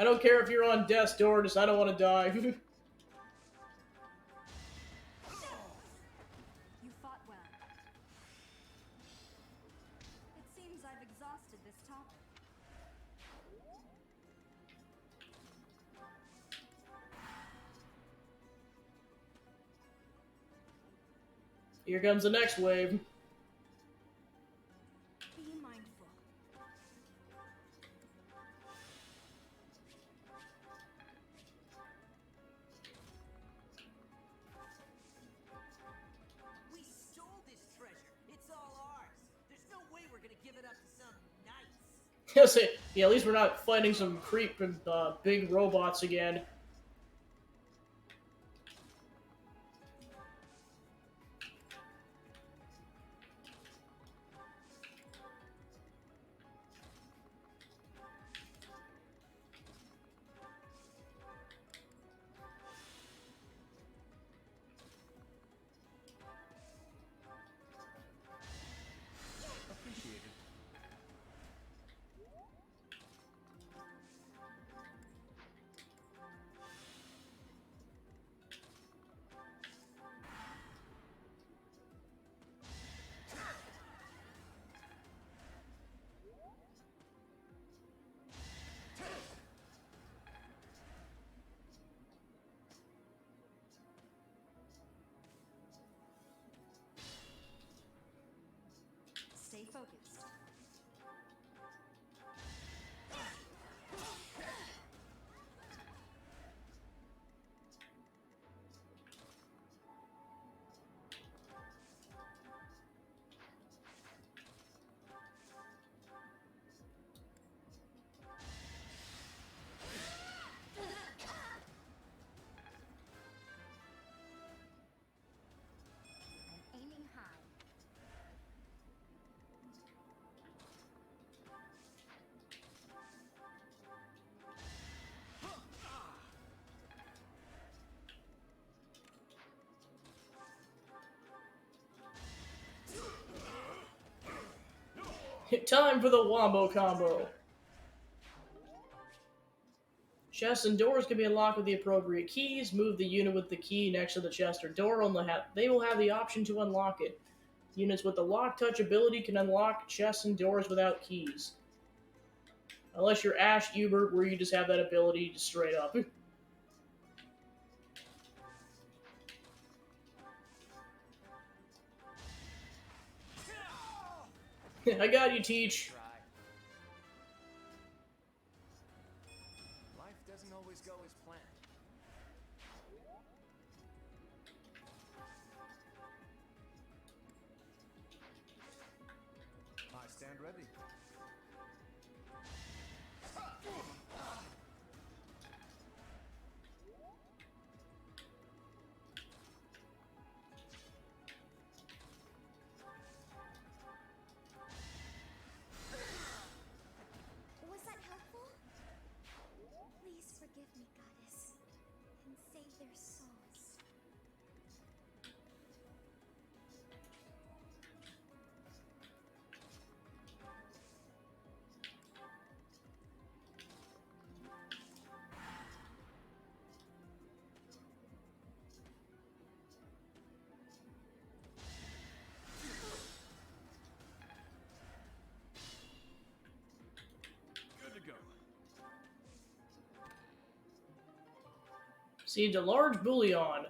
I don't care if you're on death's door, just I don't want to die. You fought well. It seems I've exhausted this topic. Here comes the next wave. Be mindful. We stole this treasure. It's all ours. There's no way we're gonna give it up to some knights. I'll say, yeah, at least we're not fighting some creep and big robots again. Appreciated. Stay focused. I'm aiming high. Time for the wombo combo. Chests and doors can be unlocked with the appropriate keys. Move the unit with the key next to the chest or door. They will have the option to unlock it. Units with the lock touch ability can unlock chests and doors without keys. Unless you're Ash Hubert, where you just have that ability just straight up. I got you, Teach. Try. Life doesn't always go as planned. I stand ready. Was that helpful? Please forgive me, Goddess, and save their souls. Received a large bullion.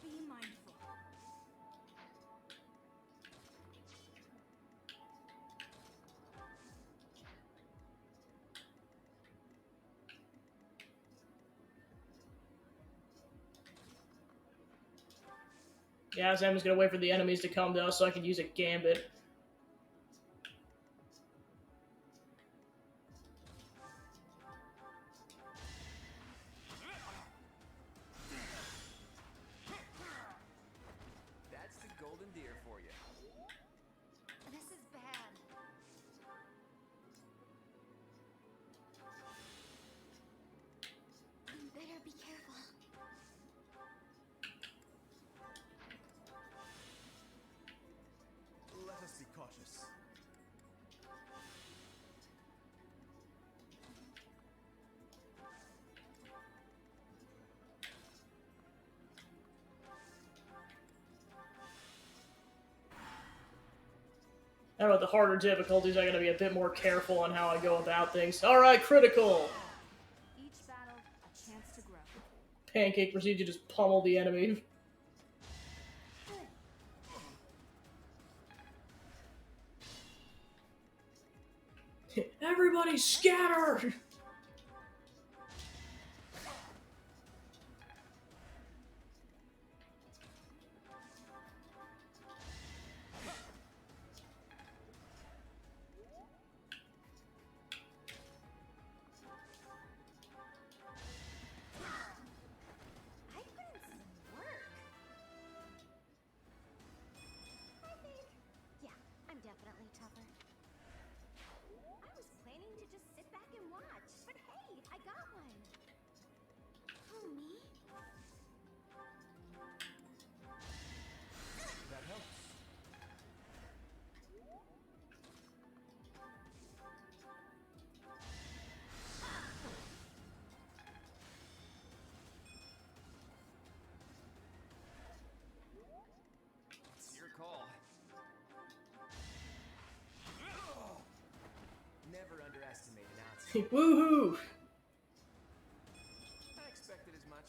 Be mindful. Yeah, Sam's gonna wait for the enemies to come though, so I can use a gambit. That's the golden deer for you. This is bad. You better be careful. Let us be cautious. Now with the harder difficulties, I gotta be a bit more careful on how I go about things. Alright, critical! Each battle, a chance to grow. Pancake proceeds to just pummel the enemy. Everybody scatter! I couldn't work. I think. Yeah, I'm definitely tougher. I was planning to just sit back and watch, but hey, I got one. Oh, me? That helps. It's your call. Never underestimate an ounce. Woohoo! I expected as much.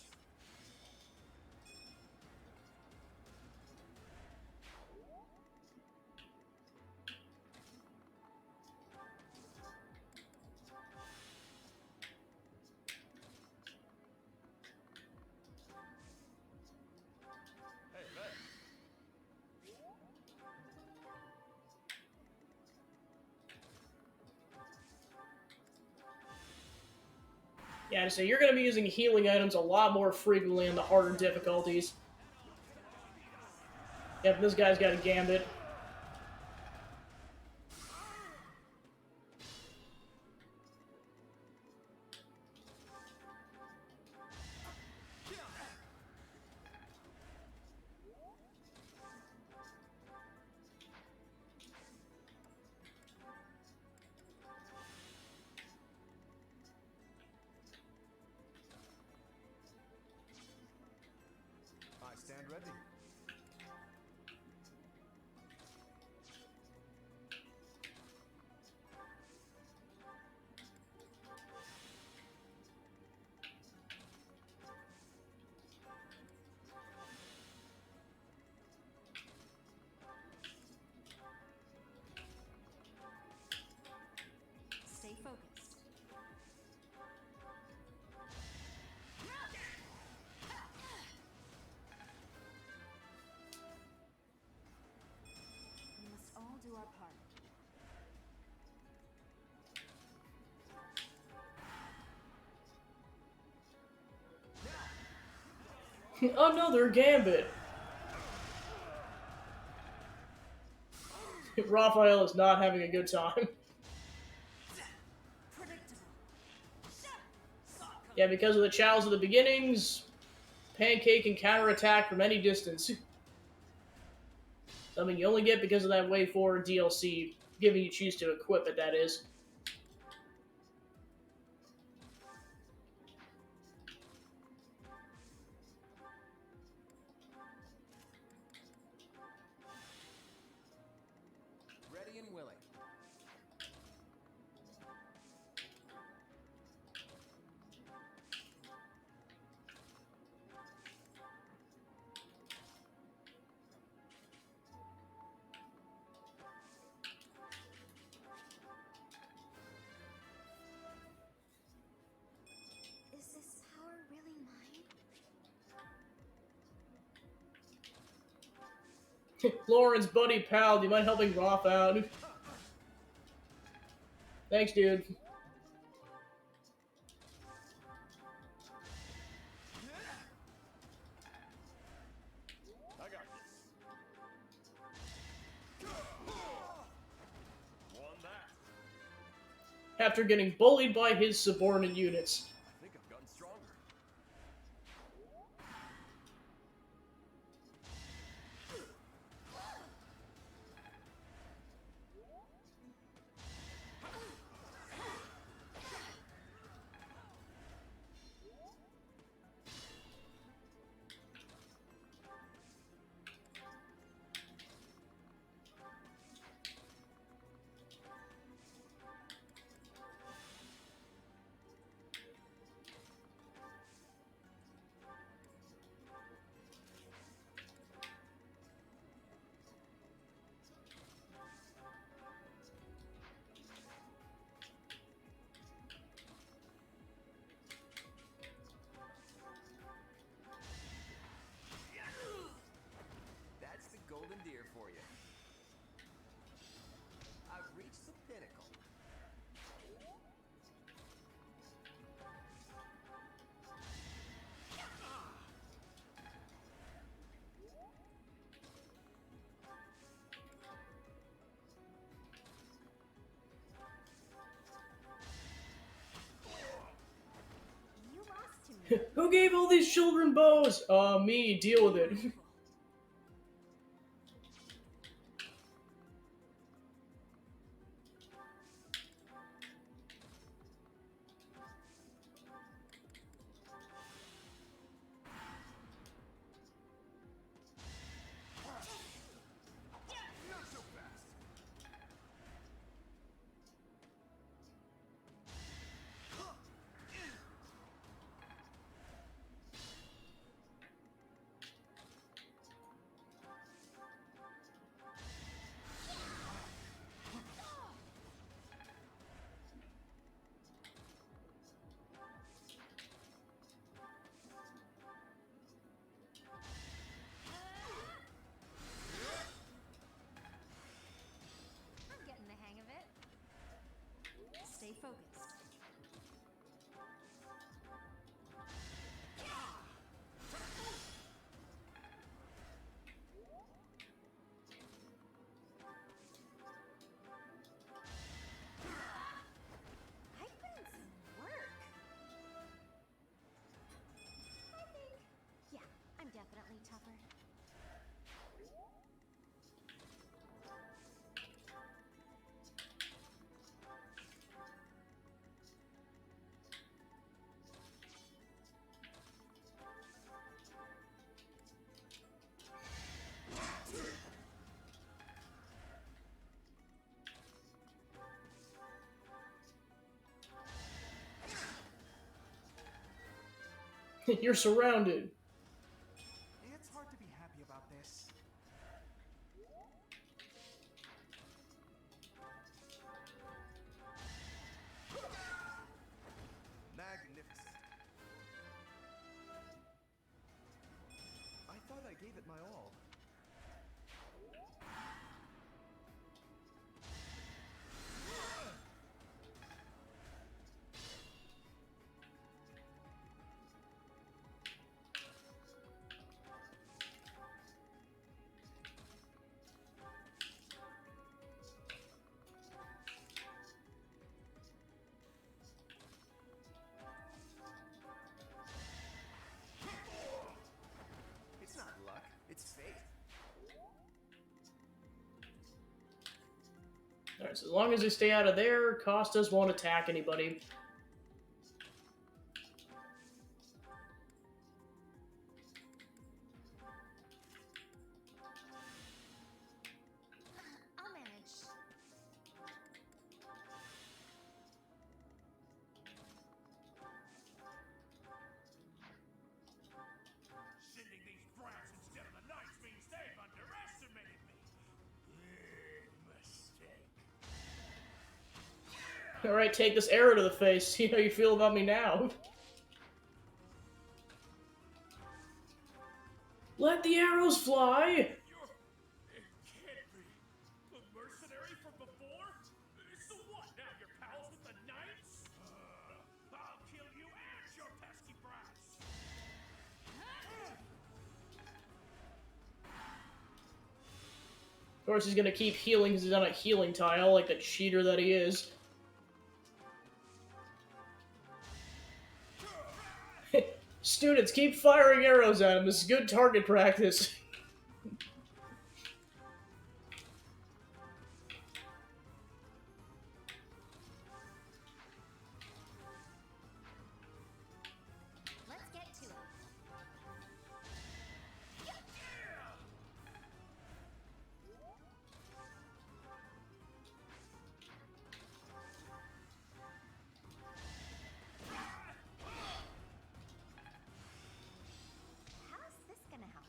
Hey, Vet. Yeah, so you're gonna be using healing items a lot more frequently in the harder difficulties. Yep, this guy's got a gambit. I stand ready. Stay focused. We must all do our part. Another gambit! Raphael is not having a good time. Yeah, because of the chows of the beginnings, Pancake can counterattack from any distance. Something you only get because of that Way Forward DLC, given you choose to equip it, that is. Lauren's buddy pal, do you mind helping Roth out? Thanks, dude. I got this. Won that. After getting bullied by his subordinate units. I think I've gotten stronger. That's the golden deer for you. I've reached the pinnacle. You lost to me. Who gave all these children bows? Me. Deal with it. Not so fast. I'm getting the hang of it. Stay focused. I put in some work. I think. Yeah, I'm definitely tougher. You're surrounded. It's hard to be happy about this. Magnificent. I thought I gave it my all. It's not luck, it's fate. Alright, so as long as they stay out of there, Costas won't attack anybody. I'll manage. Sending these brats instead of the knights means they've underestimated me. Big mistake. Alright, take this arrow to the face. See how you feel about me now. Let the arrows fly! You're Of course, he's gonna keep healing because he's on a healing tile, like the cheater that he is. Students, keep firing arrows at him. This is good target practice. Let's get to it. How's this gonna help?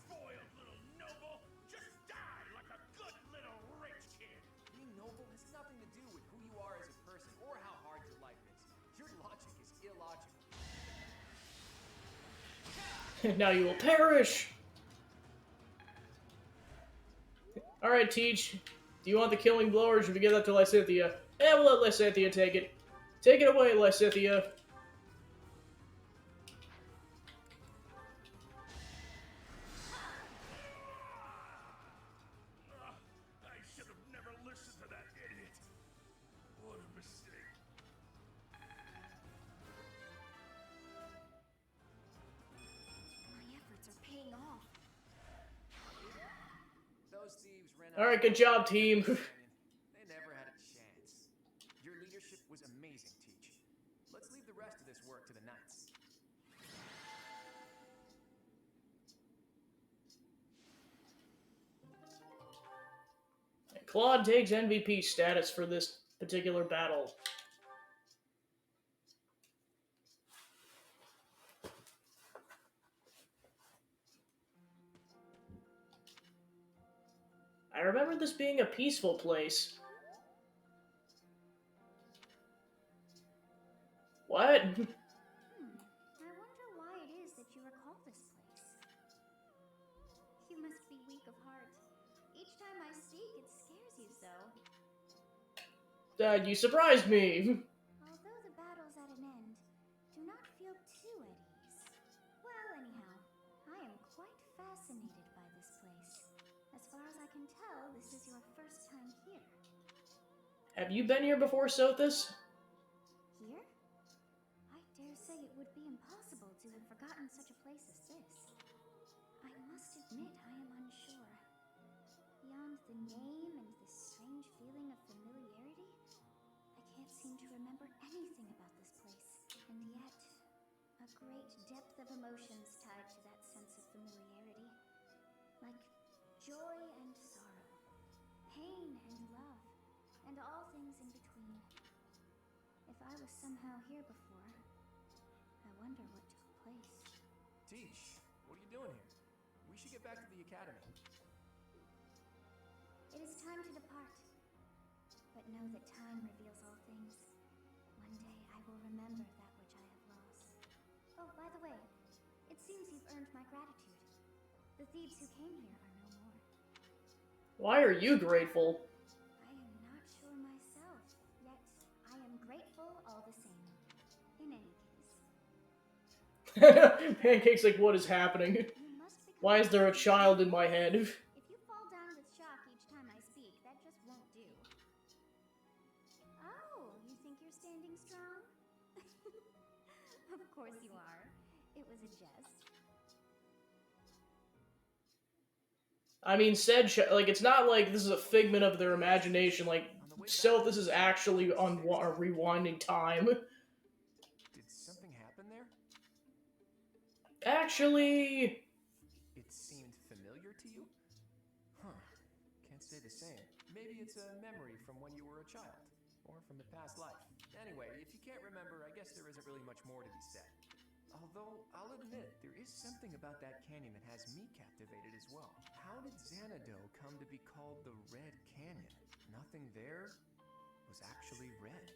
Spoiled little noble! Just die like a good little rich kid! Being noble has nothing to do with who you are as a person or how hard your life is. Your logic is illogical. Now you will perish! Alright, Teach. Do you want the killing blow, or should we give that to Lysithea? Eh, we'll let Lysithea take it. Take it away, Lysithea. I should have never listened to that idiot. What a mistake. My efforts are paying off. Those thieves ran out. Alright, good job, team. They never had a chance. Your leadership was amazing, Teach. Let's leave the rest of this work to the knights. Claude takes MVP status for this particular battle. I remember this being a peaceful place. What? I wonder why it is that you recall this place. You must be weak of heart. Each time I speak, it scares you so. You surprised me. Although the battle's at an end, do not feel too at ease. Well, anyhow, I am quite fascinated by this place. As far as I can tell, this is your first time here. Have you been here before, Sothis? Here? I dare say it would be impossible to have forgotten such a place as this. I must admit I am unsure. Beyond the name and this strange feeling of familiarity, I can't seem to remember anything about this place. And yet, a great depth of emotions tied to that sense of familiarity. Like joy and sorrow, pain and love, and all things in between. If I was somehow here before, I wonder what took place. Teach, what are you doing here? We should get back to the academy. It is time to depart. But know that time reveals all things. One day I will remember that which I have lost. Oh, by the way, it seems you've earned my gratitude. The thieves who came here are no more. Why are you grateful? I am not sure myself, yet I am grateful all the same. In any case. Pancake's like, what is happening? Why is there a child in my head? If you fall down with shock each time I speak, that just won't do. Oh, you think you're standing strong? Of course you are. It was a jest. I mean, like, it's not like this is a figment of their imagination. Like, this is actually on rewinding time. Did something happen there? Actually, It seemed familiar to you? Huh. Can't say the same. Maybe it's a memory from when you were a child, or from a past life. Anyway, if you can't remember, I guess there isn't really much more to be said. Although, I'll admit, there is something about that canyon that has me captivated as well. How did Xanadu come to be called the Red Canyon? Nothing there was actually red.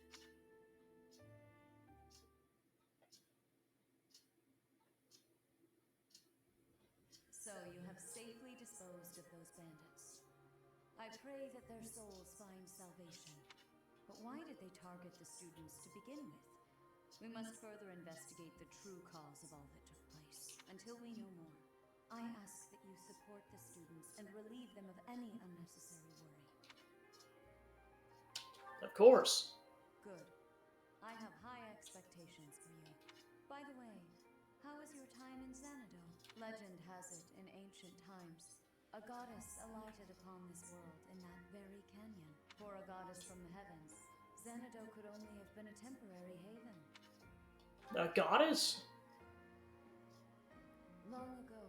So you have safely disposed of those bandits. I pray that their souls find salvation. But why did they target the students to begin with? We must further investigate the true cause of all that took place. Until we know more, I ask that you support the students and relieve them of any unnecessary worry. Of course. Good. I have high expectations for you. By the way, how was your time in Xanadu? Legend has it, in ancient times, a goddess alighted upon this world in that very canyon. For a goddess from the heavens, Xanadu could only have been a temporary haven. A goddess? Long ago,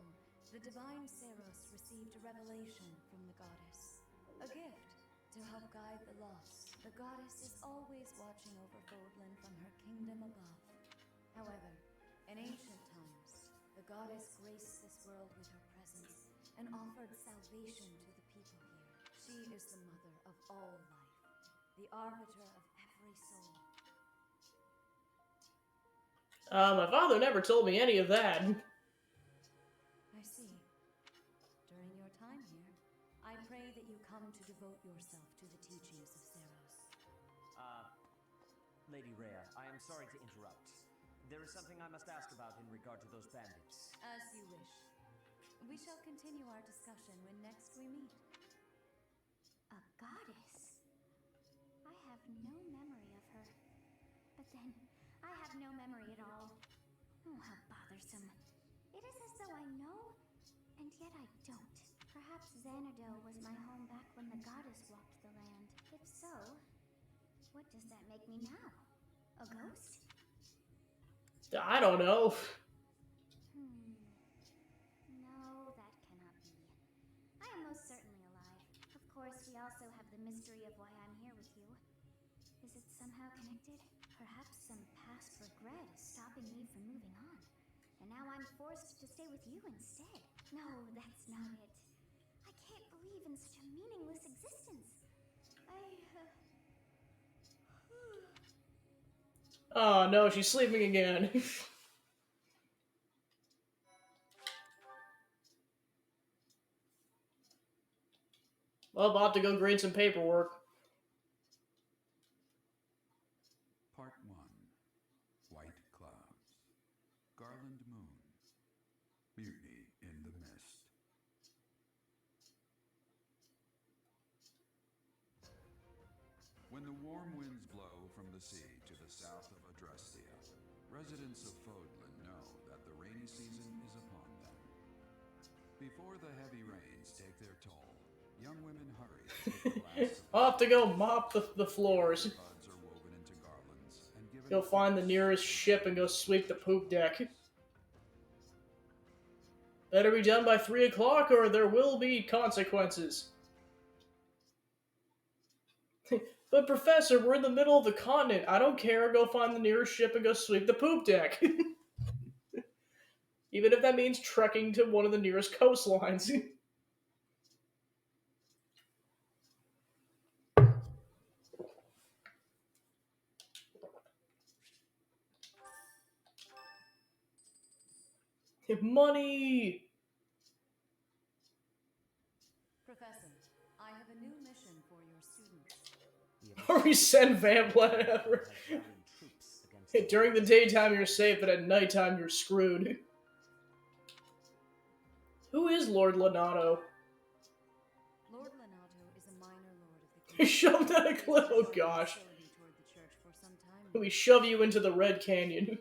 the divine Saros received a revelation from the goddess. A gift to help guide the lost. The goddess is always watching over Fodlan from her kingdom above. However, in ancient times, the goddess graced this world with her presence and offered salvation to the people here. She is the mother of all life, the arbiter of every soul. My father never told me any of that. I see. During your time here, I pray that you come to devote yourself to the teachings of Saros. Lady Rhea, I am sorry to interrupt. There is something I must ask about in regard to those bandits. As you wish. We shall continue our discussion when next we meet. A goddess? I have no memory of her. But then, I have no memory at all. Oh, how bothersome. It is as though I know, and yet I don't. Perhaps Xanadu was my home back when the goddess walked the land. If so, what does that make me now? A ghost? I don't know. No, that cannot be. I am most certainly alive. Of course, we also have the mystery of why I'm here with you. Is it somehow connected? Perhaps some past regret is stopping me from moving on. And now I'm forced to stay with you instead. No, that's not it. I can't believe in such a meaningless existence. Oh no, she's sleeping again. Well, I'll have to go grade some paperwork. Part 1. White Clouds. Garland Moon. Mutiny in the Mist. When the warm winds blow from the sea to the south of Adrestia, residents of Fodlan know that the rainy season is upon them. Before the heavy rains take their toll, young women hurry to take the last I'll have to go mop the floors. buds are woven into garlands and given Go find the nearest ship and go sweep the poop deck. Better be done by 3 o'clock or there will be consequences. But Professor, we're in the middle of the continent. I don't care. Go find the nearest ship and go sweep the poop deck. Even if that means trekking to one of the nearest coastlines. Money! Professor, I have a new mission for your students. Or we send Vampire. During the daytime you're safe, but at nighttime you're screwed. Who is Lord Lenato? Lord Lenato is a minor lord of the kingdom. Shoved out a cliff. Oh gosh. We shove you into the Red Canyon.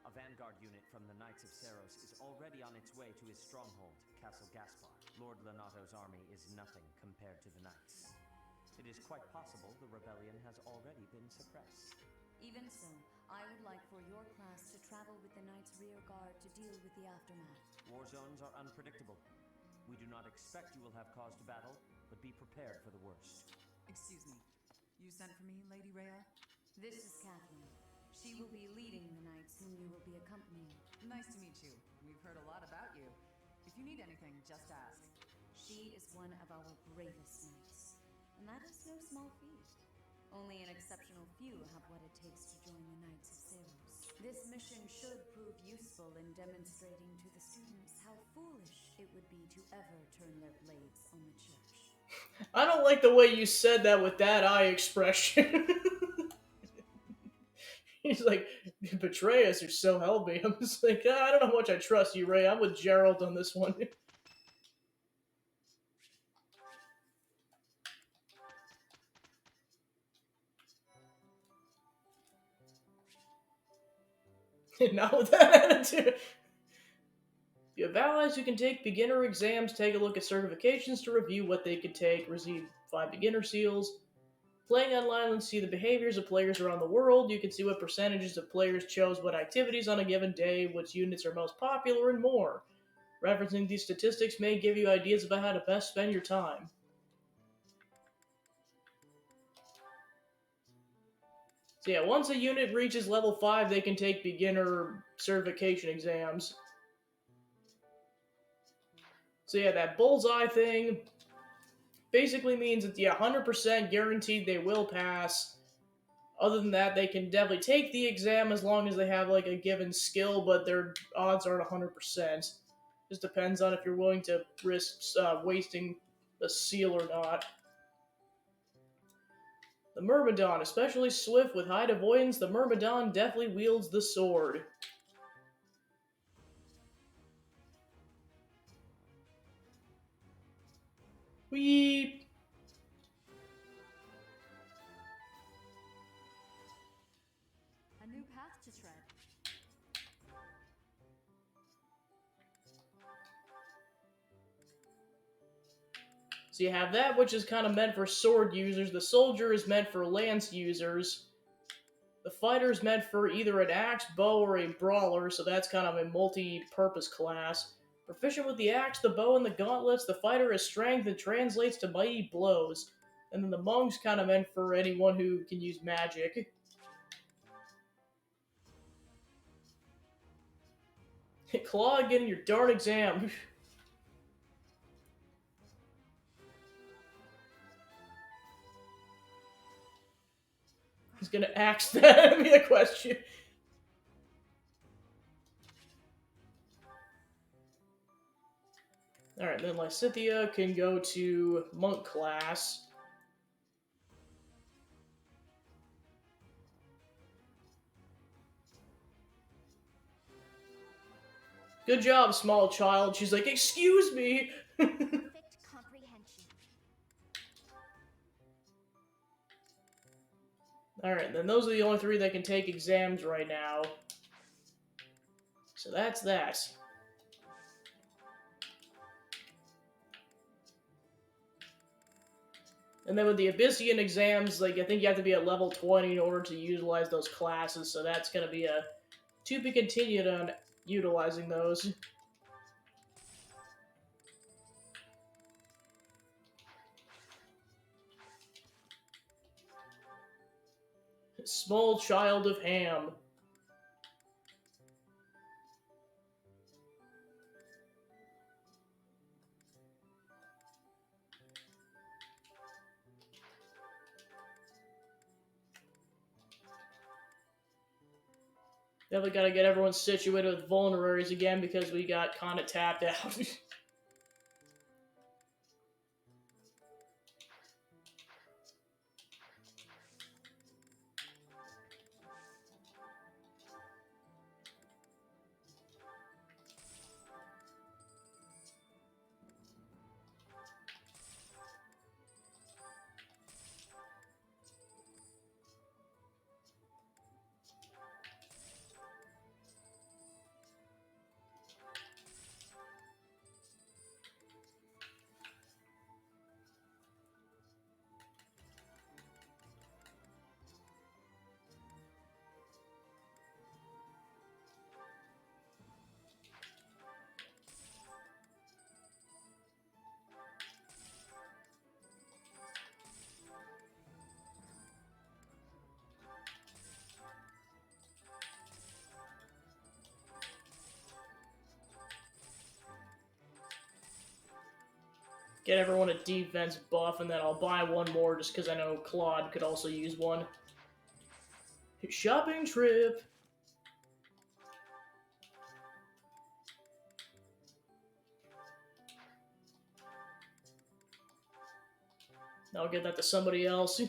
A vanguard unit from the Knights of Saros is already on its way to his stronghold, Castle Gaspar. Lord Lenato's army is nothing compared to the Knights. It is quite possible the rebellion has already been suppressed. Even so, I would like for your class to travel with the Knights' rear guard to deal with the aftermath. War zones are unpredictable. We do not expect you will have cause to battle, but be prepared for the worst. Excuse me. You sent for me, Lady Rhea? This is Catherine. She will be leading the Knights whom you will be accompanying. Nice to meet you. We've heard a lot about you. If you need anything, just ask. She is one of our bravest Knights, and that is no small feat. Only an exceptional few have what it takes to join the Knights of Saros. This mission should prove useful in demonstrating to the students how foolish it would be to ever turn their blades on the Church. I don't like the way you said that with that eye expression. He's like, betray us or so help me. I'm just like, I don't know how much I trust you, Ray. I'm with Gerald on this one. Not with that attitude. If you have allies who can take beginner exams, take a look at certifications to review what they could take, receive 5 beginner seals. Playing online and see the behaviors of players around the world. You can see what percentages of players chose what activities on a given day, which units are most popular, and more. Referencing these statistics may give you ideas about how to best spend your time. So yeah, once a unit reaches level 5, they can take beginner certification exams. So yeah, that bullseye thing basically means that, yeah, 100% guaranteed they will pass. Other than that, they can definitely take the exam as long as they have like a given skill, but their odds aren't 100%. Just depends on if you're willing to risk wasting a seal or not. The Myrmidon, especially swift with high avoidance, the Myrmidon definitely wields the sword. Weep. A new path to tread. So you have that, which is kind of meant for sword users. The soldier is meant for lance users. The fighter is meant for either an axe, bow, or a brawler, so that's kind of a multi-purpose class. Proficient with the axe, the bow, and the gauntlets, the fighter has strength and translates to mighty blows. And then the monk's kind of meant for anyone who can use magic. Claude, getting your darn exam. He's gonna axe that. Be the question. Alright, then Lysithea can go to monk class. Good job, small child. She's like, excuse me. Perfect comprehension. Alright, then those are the only 3 that can take exams right now. So that's that. And then with the Abyssian exams, like, I think you have to be at level 20 in order to utilize those classes, so that's gonna be a to be continued on utilizing those. Small child of Ham. Definitely gotta get everyone situated with vulneraries again because we got kinda tapped out. Get everyone a defense buff, and then I'll buy one more just because I know Claude could also use one. Shopping trip! I'll get that to somebody else.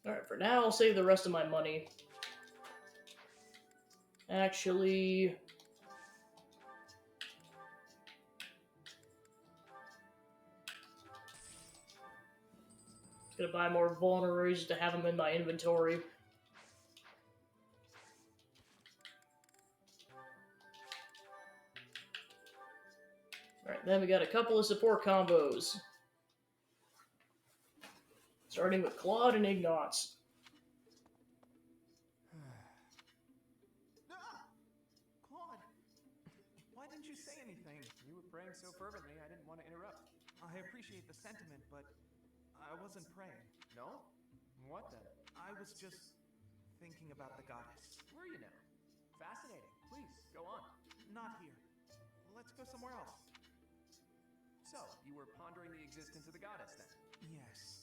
Alright, for now, I'll save the rest of my money. Actually... Gonna buy more vulneraries to have them in my inventory. Alright, then we got a couple of support combos. Starting with Claude and Ignatz. Claude, why didn't you say anything? You were praying so fervently, I didn't want to interrupt. I appreciate the sentiment, but I wasn't praying. No? What then? I was just thinking about the goddess. Were you now? Fascinating. Please, go on. Not here. Let's go somewhere else. So, you were pondering the existence of the goddess then? Yes.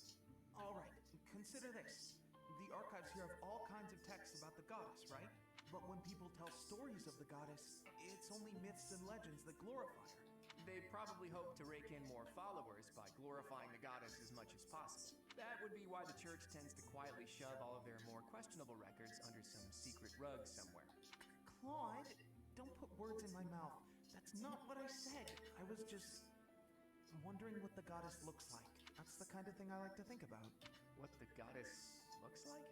All right, consider this. The archives here have all kinds of texts about the goddess, right? But when people tell stories of the goddess, it's only myths and legends that glorify her. They probably hope to rake in more followers by glorifying the goddess as much as possible. That would be why the church tends to quietly shove all of their more questionable records under some secret rug somewhere. Claude, don't put words in my mouth. That's not what I said. I was just wondering what the goddess looks like. That's the kind of thing I like to think about. What the goddess looks like?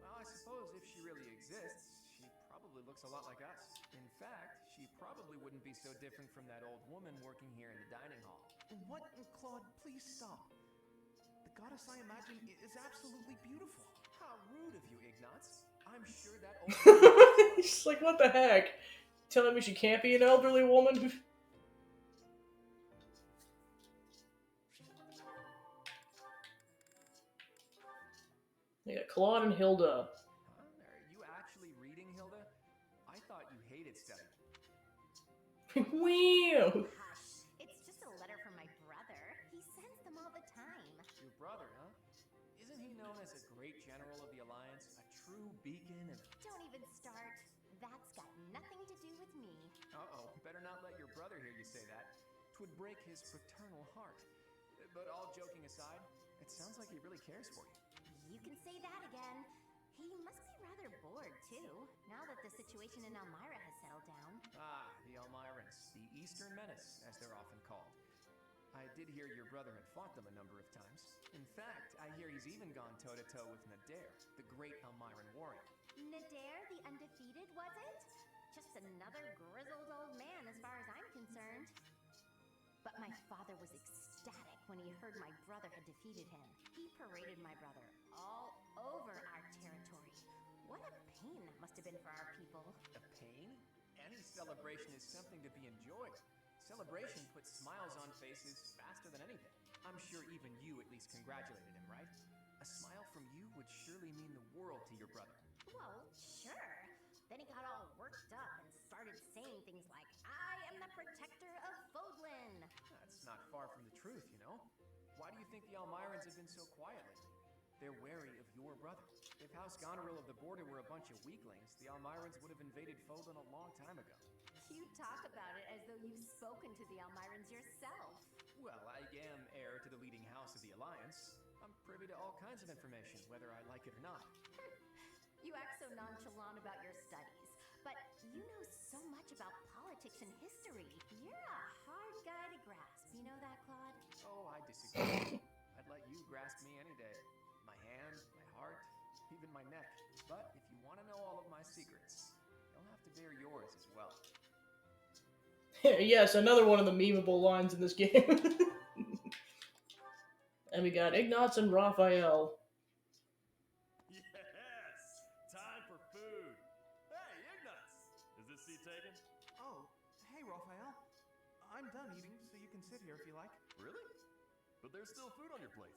Well, I suppose if she really exists, she probably looks a lot like us. In fact, she probably wouldn't be so different from that old woman working here in the dining hall. What? Claude, please stop. The goddess I imagine is absolutely beautiful. How rude of you, Ignatz. I'm sure that old woman... She's like, what the heck? Telling me she can't be an elderly woman? They got Claude and Hilda. Huh? Are you actually reading, Hilda? I thought you hated studying. Wow! Hush. It's just a letter from my brother. He sends them all the time. Your brother, huh? Isn't he known as a great general of the Alliance? A true beacon of... Don't even start. That's got nothing to do with me. Uh-oh. Better not let your brother hear you say that. 'Twould break his fraternal heart. But all joking aside, it sounds like he really cares for you. You can say that again. He must be rather bored, too, now that the situation in Elmira has settled down. Ah, the Elmirans, the Eastern Menace, as they're often called. I did hear your brother had fought them a number of times. In fact, I hear he's even gone toe-to-toe with Nadir, the great Elmiran warrior. Nadir the Undefeated, was it? Just another grizzled old man as far as I'm concerned. But my father was ecstatic when he heard my brother had defeated him. He paraded my brother all over our territory. What a pain that must have been for our people. A pain? Any celebration is something to be enjoyed. Celebration puts smiles on faces faster than anything. I'm sure even you at least congratulated him, right? A smile from you would surely mean the world to your brother. Well, sure. Then he got all worked up and started saying things like, I am the protector of Fodlan. That's not far from the truth, you know? Why do you think the Elmirans have been so quiet lately? They're wary of your brother. If House Goneril of the Border were a bunch of weaklings, the Elmirans would have invaded Fodlan a long time ago. You talk about it as though you've spoken to the Elmirans yourself. Well, I am heir to the leading house of the Alliance. I'm privy to all kinds of information, whether I like it or not. You act so nonchalant about your studies, but you know so much about politics and history. You're a hard guy to grasp. You know that, Claude? Oh, I disagree. I'd let you grasp me any day. My hand, my heart, even my neck. But if you want to know all of my secrets, you'll have to bear yours as well. Yes, another one of the memeable lines in this game. And we got Ignatz and Raphael. Yes! Time for food! Hey, Ignatz! Is this seat taken? Oh, hey, Raphael. I'm done eating, so you can sit here if you like. Really? But there's still food on your plate.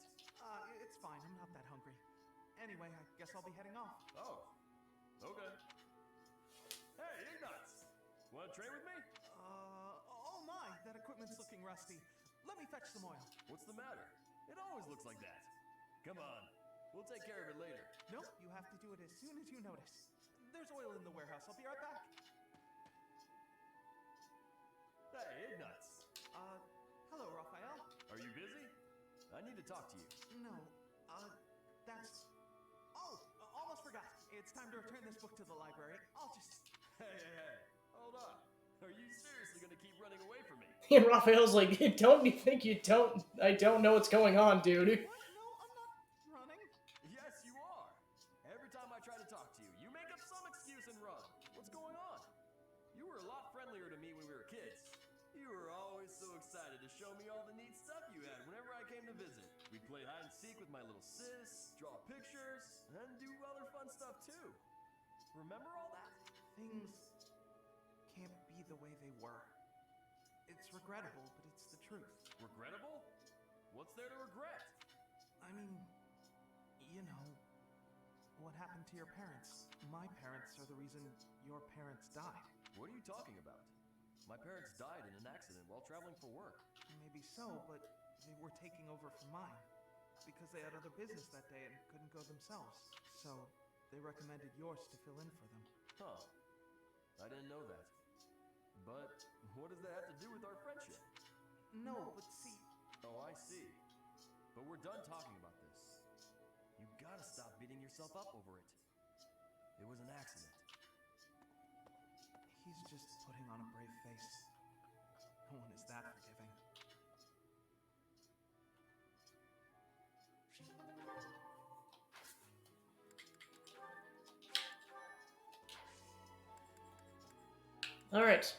It's fine. I'm not that hungry. Anyway, I guess I'll be heading off. Oh, okay. Hey, Ignatz! Want to train with me? Oh my, that equipment's looking rusty. Let me fetch some oil. What's the matter? It always looks like that. Come on, we'll take care of it later. Nope, you have to do it as soon as you notice. There's oil in the warehouse. I'll be right back. Hey, Ignatz! Hello, Raphael. Are you busy? I need to talk to you. No, that's... Oh, almost forgot. It's time to return this book to the library. I'll just... Hey, hold on. Are you seriously gonna keep running away from me? And Raphael's like, don't you think you don't? I don't know what's going on, dude. What? No, I'm not running. Yes, you are. Every time I try to talk to you, you make up some excuse and run. What's going on? You were a lot friendlier to me when we were kids. You were always so excited to show me all the neat stuff you had whenever I came to visit. We'd play hide and seek with my little sis, draw pictures, and do other fun stuff too. Remember all that? Things can't be the way they were. It's regrettable, but it's the truth. Regrettable? What's there to regret? I mean, you know, what happened to your parents. My parents are the reason your parents died. What are you talking about? My parents died in an accident while traveling for work. Maybe so, but they were taking over for mine. Because they had other business that day and couldn't go themselves. So, they recommended yours to fill in for them. Huh. I didn't know that. But what does that have to do with our friendship? No, but see... Oh, I see. But we're done talking about this. You gotta stop beating yourself up over it. It was an accident. He's just putting on a brave face. No one is that forgiving. Alright.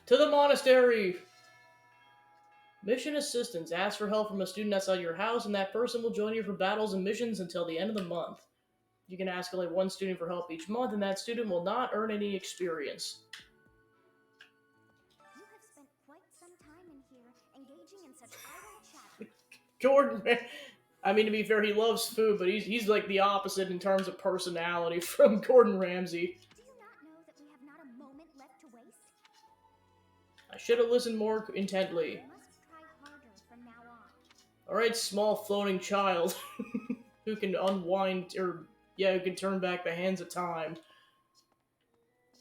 To the monastery! Mission assistance. Ask for help from a student outside your house, and that person will join you for battles and missions until the end of the month. You can ask only one student for help each month, and that student will not earn any experience. You have spent quite some time in here, engaging in such idle chatter. Gordon, I mean, to be fair, he loves food, but he's like the opposite in terms of personality from Gordon Ramsay. Do you not know that we have not a moment left to waste? I should have listened more intently. You must try harder from now on. Alright, small floating child who can unwind, or, yeah, who can turn back the hands of time.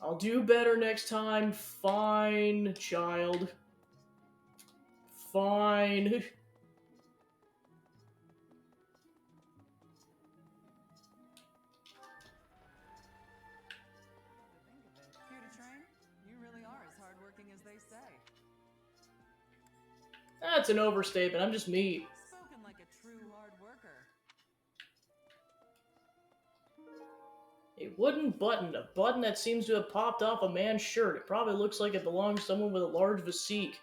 I'll do better next time. Fine, child. Fine. Here to train? You really are as hardworking as they say. That's an overstatement. I'm just me. Spoken like a true hard worker. A wooden button. A button that seems to have popped off a man's shirt. It probably looks like it belongs to someone with a large physique.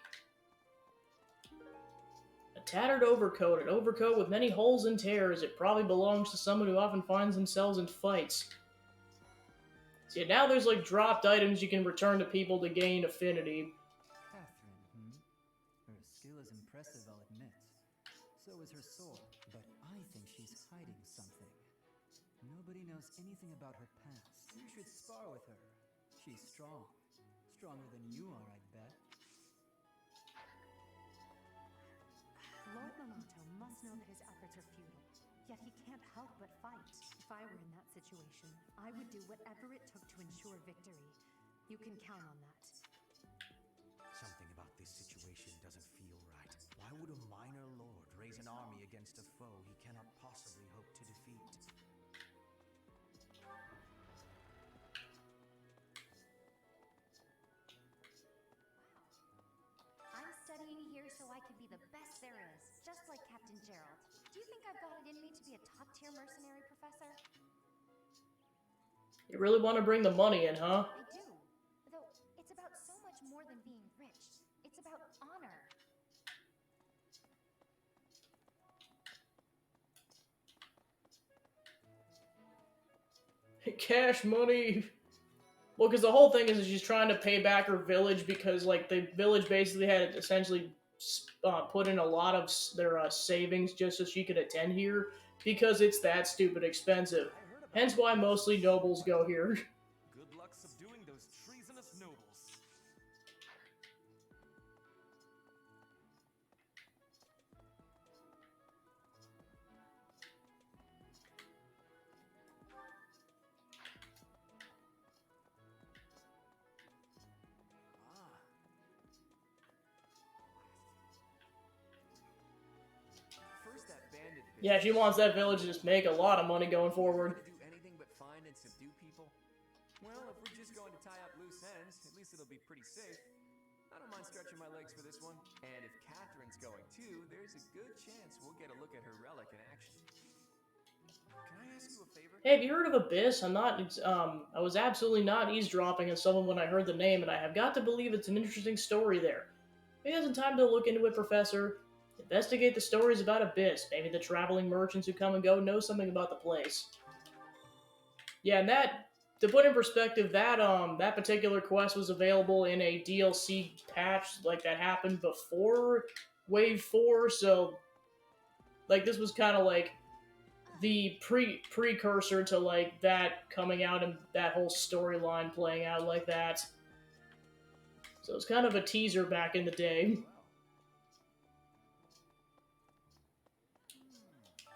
A tattered overcoat. An overcoat with many holes and tears. It probably belongs to someone who often finds themselves in fights. See, now there's like dropped items you can return to people to gain affinity. Catherine, Her skill is impressive, I'll admit. So is her sword, but I think she's hiding something. Nobody knows anything about her past. You should spar with her. She's strong. Stronger than you are, I'd bet. Lord Namato must know that his efforts are futile, yet he can't help but fight. If I were in that situation, I would do whatever it took to ensure victory. You can count on that. Something about this situation doesn't feel right. Why would a minor lord raise an army against a foe he cannot possibly hope to defeat? I'm studying here so I can be the best there is, just like Captain Gerald. Do you think I've got it in me to be a top-tier mercenary, Professor? You really want to bring the money in, huh? I do. Though, it's about so much more than being rich. It's about honor. Cash money. Well, because the whole thing is she's trying to pay back her village because, like, the village basically had essentially put in a lot of their savings just so she could attend here because it's that stupid expensive. Hence why mostly nobles go here. Good luck subduing those treasonous nobles. First, that bandit Yeah, she wants that village to just make a lot of money going forward. do anything but find and subdue people? Well, if we're just going to tie up loose ends, at least it'll be pretty safe. I don't mind stretching my legs for this one. And if Catherine's going too, there's a good chance we'll get a look at her relic in action. Can I ask you a favor? Hey, have you heard of Abyss? I was absolutely not eavesdropping on someone when I heard the name, and I have got to believe it's an interesting story there. Maybe have some time to look into it, Professor. Investigate the stories about Abyss. Maybe the traveling merchants who come and go know something about the place. Yeah, and that, to put in perspective, that particular quest was available in a DLC patch, like, that happened before Wave 4, so, like, this was kind of like the precursor to, like, that coming out and that whole storyline playing out like that. So it's kind of a teaser back in the day.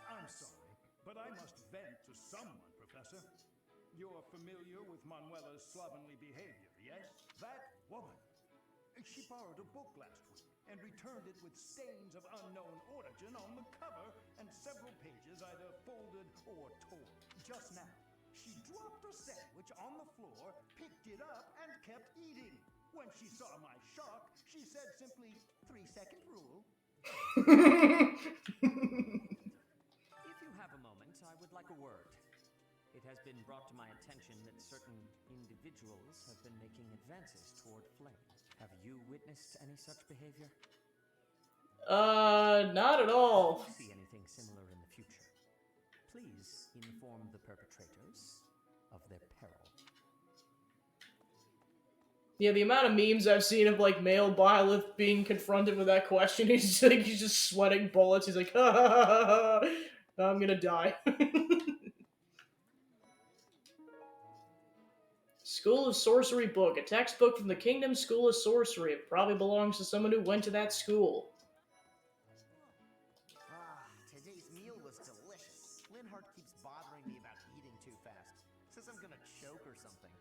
I'm sorry, but I must vent to someone, Professor. You're familiar with Manuela's slovenly behavior, yes? That woman. She borrowed a book last week and returned it with stains of unknown origin on the cover and several pages either folded or torn. Just now, she dropped a sandwich on the floor, picked it up, and kept eating. When she saw my shock, she said simply, 3-second rule. If you have a moment, I would like a word. It has been brought to my attention that certain individuals have been making advances toward Flame. Have you witnessed any such behavior? Not at all. If you see anything similar in the future, please inform the perpetrators of their peril. Yeah, the amount of memes I've seen of, like, male Byleth being confronted with that question, he's just sweating bullets. He's like, ha ha ha ha, I'm gonna die. School of Sorcery book, a textbook from the Kingdom School of Sorcery. It probably belongs to someone who went to that school. Today's meal was delicious. Linhart keeps bothering me about eating too fast. Says I'm gonna choke or something.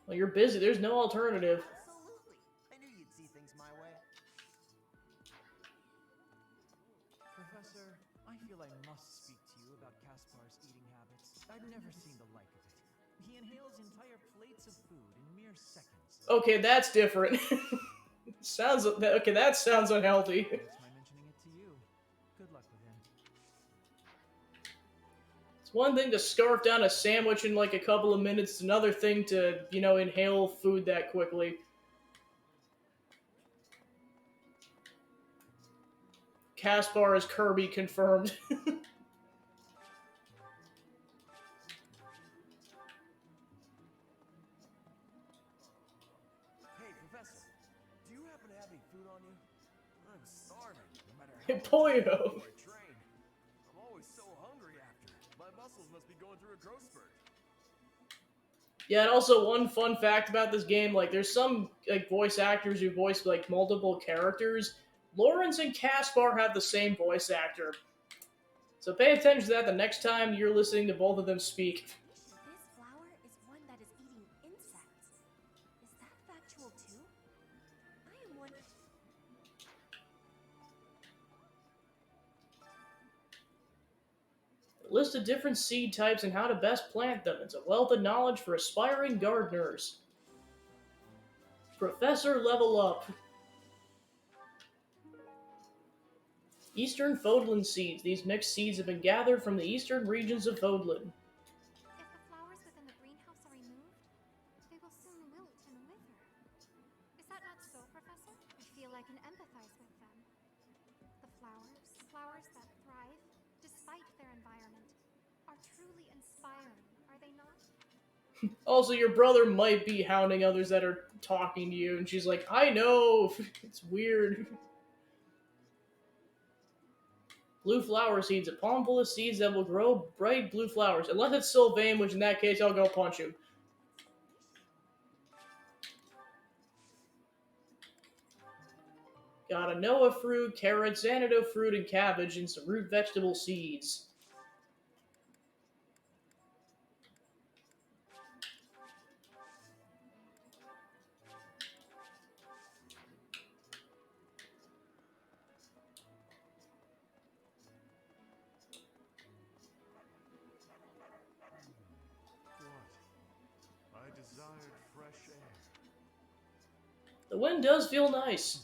Well, you're busy. There's no alternative. Absolutely. I knew you'd see things my way. Professor, I feel I must speak to you about Caspar's eating habits. I've never seen the like of it. He inhales entire plates of food in mere seconds. Okay, that's different. Sounds okay. That sounds unhealthy. That's my mentioning it to you. Good luck with him. It's one thing to scarf down a sandwich in like a couple of minutes. It's another thing to, inhale food that quickly. Caspar is Kirby confirmed. Hey, Professor, do you happen to have any food on you? I'm starving, no matter how Hey, much Pollo. I train. I'm always so hungry after. My muscles must be going through a growth spurt. Yeah, and also one fun fact about this game, like, there's some, like, voice actors who voice, like, multiple characters. Lawrence and Caspar have the same voice actor. So pay attention to that the next time you're listening to both of them speak. This flower is one that is eating insects. Is that factual too? I am one. A list of different seed types and how to best plant them. It's a wealth of knowledge for aspiring gardeners. Professor Level Up. Eastern Fodlan seeds. These mixed seeds have been gathered from the eastern regions of Fodlan. If the flowers within the greenhouse are removed, they will soon wilt and wither. Is that not so, Professor? I feel I can empathize with them. The flowers that thrive despite their environment, are truly inspiring, are they not? Also, your brother might be hounding others that are talking to you, and she's like, I know! It's weird. Blue flower seeds. A palm full of seeds that will grow bright blue flowers. Unless it's Sylvain, which in that case I'll go punch him. Got a Noah fruit, carrots, antidote fruit, and cabbage, and some root vegetable seeds. What? I desired fresh air. The wind does feel nice.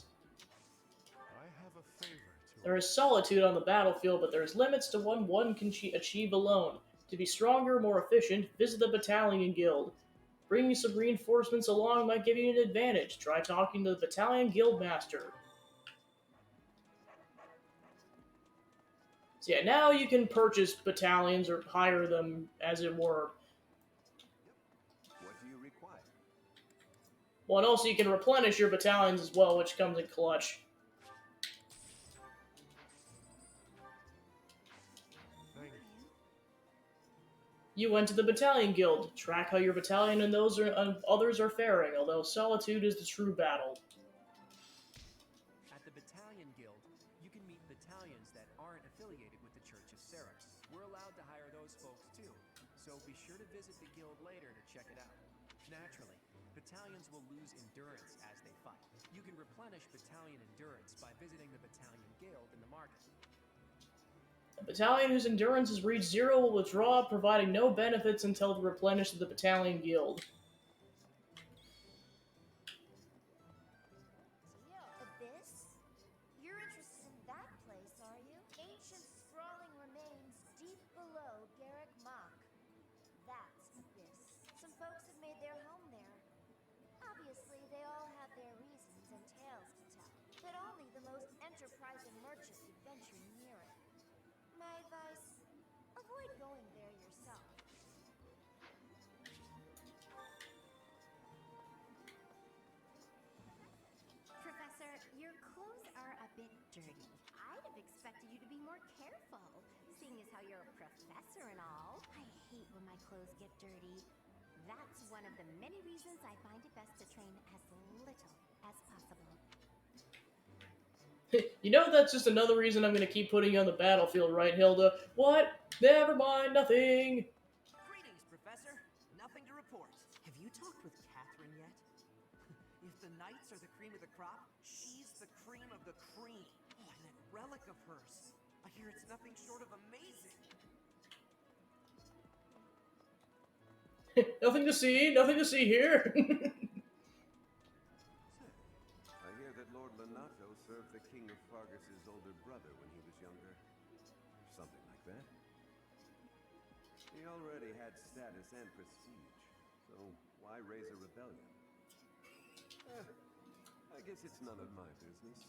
I have a favor to There is solitude on the battlefield, but there is limits to what one can achieve alone. To be stronger, more efficient, visit the battalion guild. Bringing some reinforcements along might give you an advantage. Try talking to the battalion guild master. So yeah, now you can purchase battalions or hire them, as it were. What do you require? Well, and also you can replenish your battalions as well, which comes in clutch. Thank You went to the battalion guild. Track how your battalion and others are faring, although solitude is the true battle. At the Battalion Guild, you can meet battalions that aren't affiliated with the Church of Seraphs. We're allowed to hire those folks too, so be sure to visit the guild later to check it out. Naturally, battalions will lose endurance as they fight. You can replenish battalion endurance by visiting the Battalion Guild in the market. A battalion whose endurance has reached 0 will withdraw, providing no benefits until replenished to the battalion guild. Abyss? You're interested in that place, are you? Ancient sprawling remains deep below Garrick Mach. That's Abyss. Some folks have made their home there. Obviously, they all have their reasons and tales to tell, but only the most enterprising merchant would venture near it. My advice, avoid going there yourself. Professor, your clothes are a bit dirty. I'd have expected you to be more careful, seeing as how you're a professor and all. I hate when my clothes get dirty. That's one of the many reasons I find it best to train as little as possible. You know that's just another reason I'm going to keep putting you on the battlefield, right, Hilda? What? Never mind, nothing. Greetings, Professor. Nothing to report. Have you talked with Catherine yet? If the knights are the cream of the crop, she's the cream of the cream. Oh, and that relic of hers. I hear it's nothing short of amazing. Nothing to see here. I hear that Lord Lenato served the King of Fargus's older brother when he was younger. Something like that. He already had status and prestige, so why raise a rebellion? I guess it's none of my business.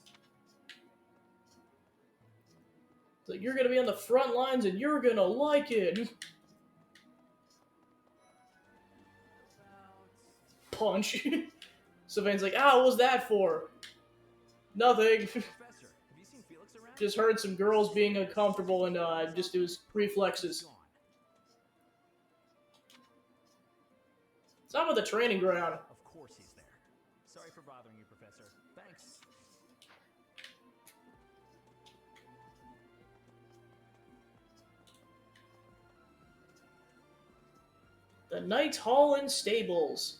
So you're going to be on the front lines and you're going to like it. Punch. Sylvain's like, what was that for? Nothing. Professor, have you seen Felix around? Just heard some girls being uncomfortable and just do his reflexes. It's not with the training ground. Of course he's there. Sorry for bothering you, Professor. Thanks. The Knights Hall and Stables.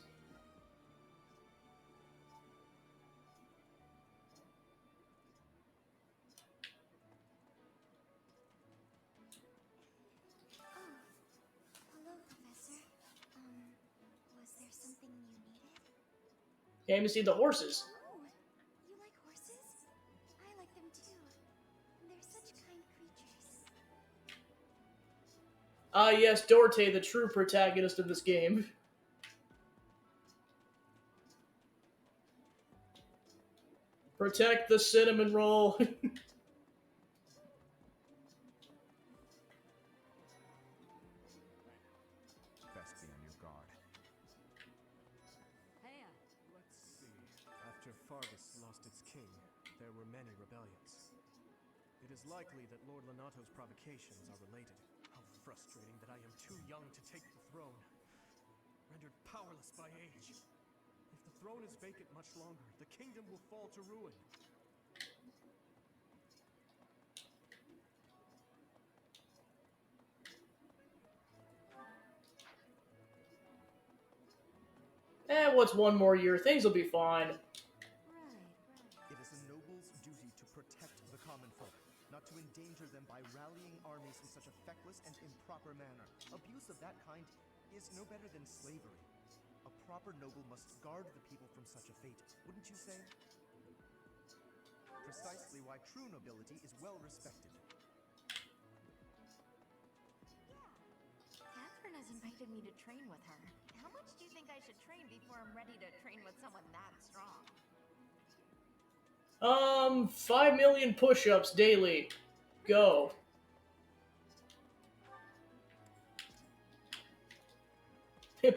Hello, Professor. Was there something you needed? Came to see the horses. Oh, you like horses? I like them too. They're such kind creatures. Yes, Dorte, the true protagonist of this game. Protect the cinnamon roll. Professor, After Fargus lost its king, there were many rebellions. It is likely that Lord Lenato's provocations are related. How frustrating that I am too young to take the throne, rendered powerless by age. If the throne is vacant much longer, the kingdom will fall to ruin. What's one more year? Things will be fine. It is a noble's duty to protect the common folk, not to endanger them by rallying armies in such a feckless and improper manner. Abuse of that kind is no better than slavery. A proper noble must guard the people from such a fate, wouldn't you say? Precisely why true nobility is well respected. Catherine has invited me to train with her. How much do you think I should train before I'm ready to train with someone that strong? 5 million push-ups daily. Go.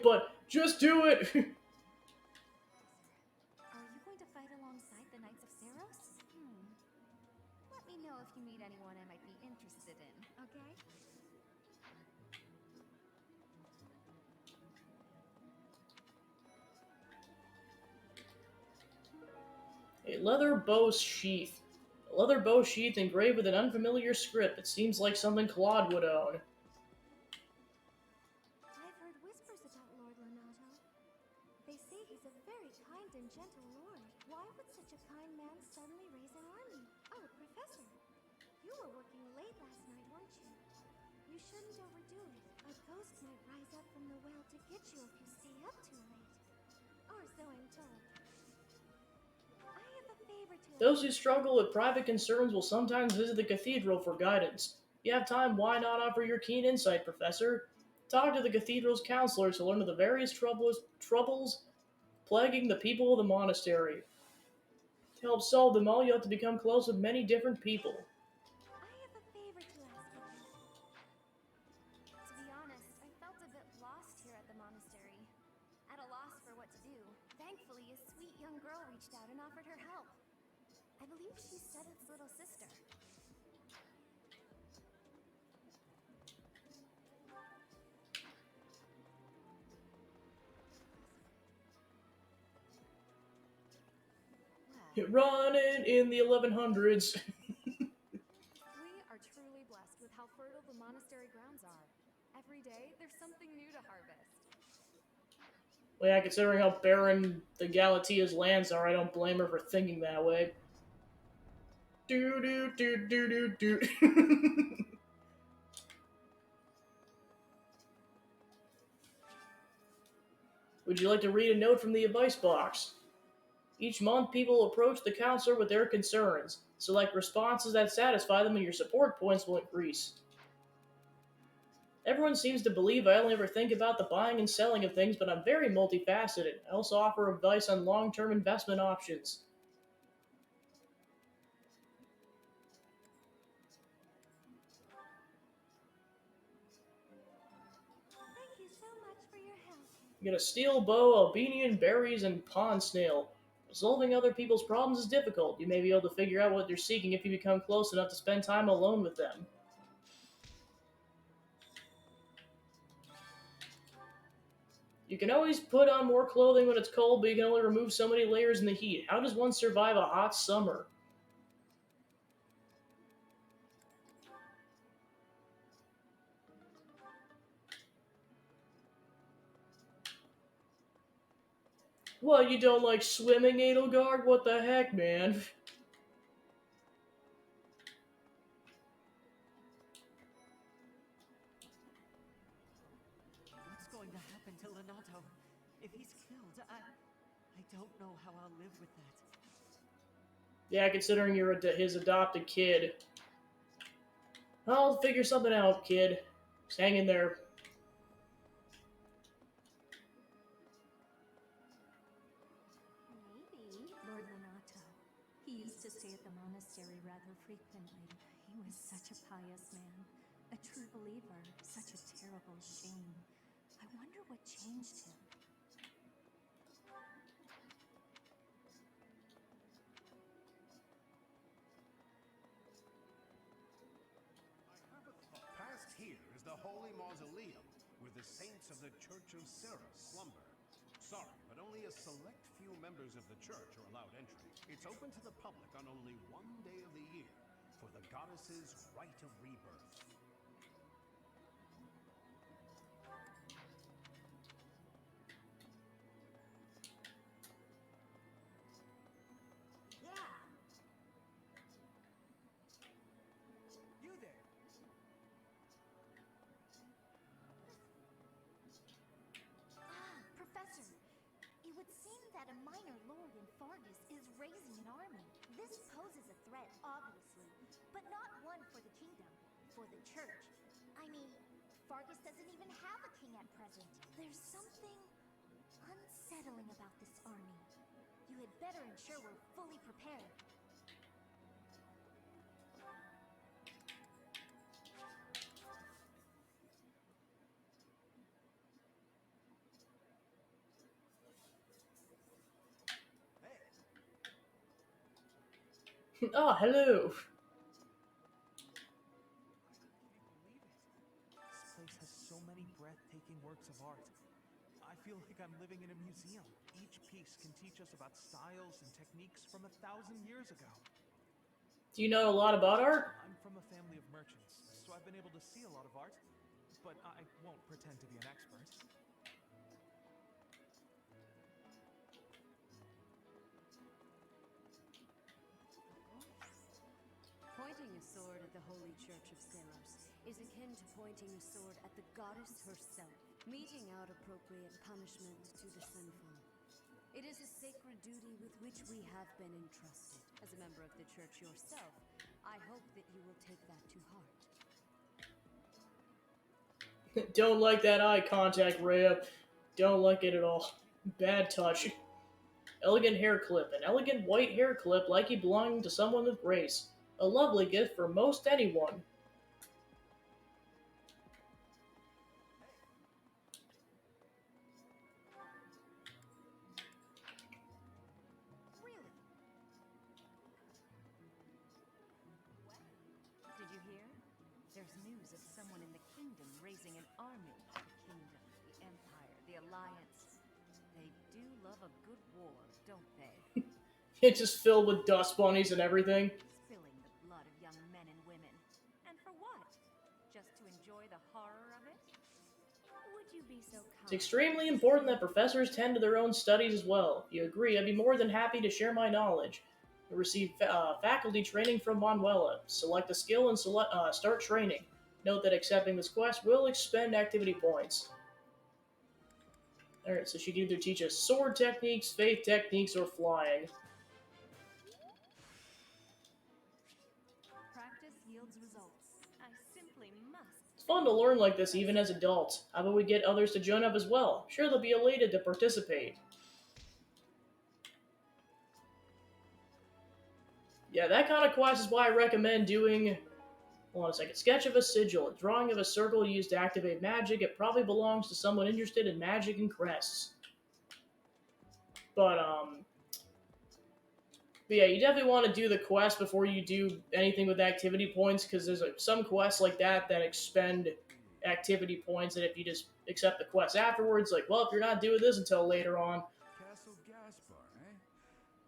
But just do it. Are you going to fight alongside the Knights of Saros? Let me know if you meet anyone I might be interested in, okay? A leather bow sheath. A leather bow sheath engraved with an unfamiliar script. It seems like something Claude would own. I've heard whispers about Lord Lenato. They say he's a very kind and gentle lord. Why would such a kind man suddenly raise an army? Oh, Professor, you were working late last night, weren't you? You shouldn't overdo it. A ghost might rise up from the well to get you if you stay up too late. Or so I'm told. I have a favor to Those who struggle with private concerns will sometimes visit the cathedral for guidance. If you have time, why not offer your keen insight, Professor? Talk to the cathedral's counselors to learn of the various troubles plaguing the people of the monastery. To help solve them all, you have to become close with many different people. I have a favor to ask of you. To be honest, I felt a bit lost here at the monastery. At a loss for what to do. Thankfully, a sweet young girl reached out and offered her help. I believe she's Seteth's little sister. Running in the 1100s. We are truly blessed with how fertile the monastery grounds are. Every day, there's something new to harvest. Well, yeah, considering how barren the Galatia's lands are, I don't blame her for thinking that way. Do do do do do do. Would you like to read a note from the advice box? Each month, people approach the counselor with their concerns. Select responses that satisfy them and your support points will increase. Everyone seems to believe I only ever think about the buying and selling of things, but I'm very multifaceted. I also offer advice on long-term investment options. Thank you so much for your help. You get a steel bow, Albanian berries, and pond snail. Solving other people's problems is difficult. You may be able to figure out what they're seeking if you become close enough to spend time alone with them. You can always put on more clothing when it's cold, but you can only remove so many layers in the heat. How does one survive a hot summer? What, you don't like swimming, Edelgard? What the heck, man? What's going to happen to Lenato? If he's killed, I don't know how I'll live with that. Yeah, considering you're his adopted kid. I'll figure something out, kid. Just hang in there. Maybe Lord Lenato. He used to stay at the monastery rather frequently. He was such a pious man, a true believer. Such a terrible shame. I wonder what changed him. mausoleum where the saints of the Church of Sarah slumber. Sorry, but only a select few members of the church are allowed entry. It's open to the public on only one day of the year for the goddess's rite of rebirth. Yeah! You there! Ah, Professor. It would seem that a minor lord in Fargus is raising an army. This poses a threat, obviously, but not one for the kingdom, for the church. I mean, Fargus doesn't even have a king at present. There's something unsettling about this army. You had better ensure we're fully prepared. Ah, hello. This place has so many breathtaking works of art. I feel like I'm living in a museum. Each piece can teach us about styles and techniques from 1,000 years ago. Do you know a lot about art? I'm from a family of merchants, so I've been able to see a lot of art, but I won't pretend to be an expert. Pointing a sword at the Holy Church of Seros is akin to pointing a sword at the goddess herself, meting out appropriate punishment to the sinful. It is a sacred duty with which we have been entrusted. As a member of the church yourself, I hope that you will take that to heart. Don't like that eye contact, Rhea. Don't like it at all. Bad touch. Elegant hair clip. An elegant white hair clip like he belonged to someone with grace. A lovely gift for most anyone. Really? Did you hear? There's news of someone in the kingdom raising an army. The kingdom, the empire, the alliance. They do love a good war, don't they? It's just filled with dust bunnies and everything. Spilling the blood of young men and women. And for what? Just to enjoy the horror of it? Would you be so kind? It's extremely important that professors tend to their own studies as well. If you agree, I'd be more than happy to share my knowledge. You'll receive faculty training from Manuela. Select a skill and start training. Note that accepting this quest will expend activity points. Alright, so she can either teach us sword techniques, faith techniques, or flying. Practice yields results. I simply must. It's fun to learn like this even as adults. How about we get others to join up as well? Sure, they'll be elated to participate. Yeah, that kind of quest is why I recommend doing... Hold on a second. Sketch of a sigil. A drawing of a circle used to activate magic. It probably belongs to someone interested in magic and crests. But yeah, you definitely want to do the quest before you do anything with activity points, because there's some quests like that expend activity points, and if you just accept the quest afterwards, like, well, if you're not doing this until later on. Castle Gaspar, eh?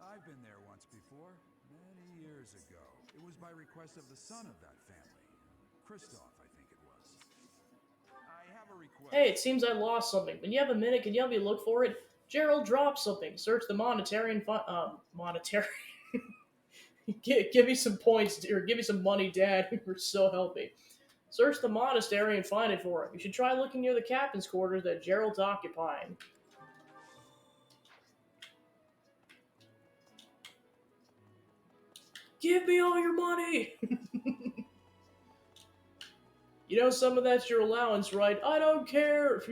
I've been there once before, many years ago. It was by request of the son of that family. Christoph, I think it was. I have a request. Hey, it seems I lost something. When you have a minute, can you help me look for it? Gerald dropped something. Search the monetary and monetary. Give me some points, or give me some money, Dad. You're so helpy. Search the monastery and find it for him. You should try looking near the captain's quarters that Gerald's occupying. Give me all your money! You know, some of that's your allowance, right? I don't care!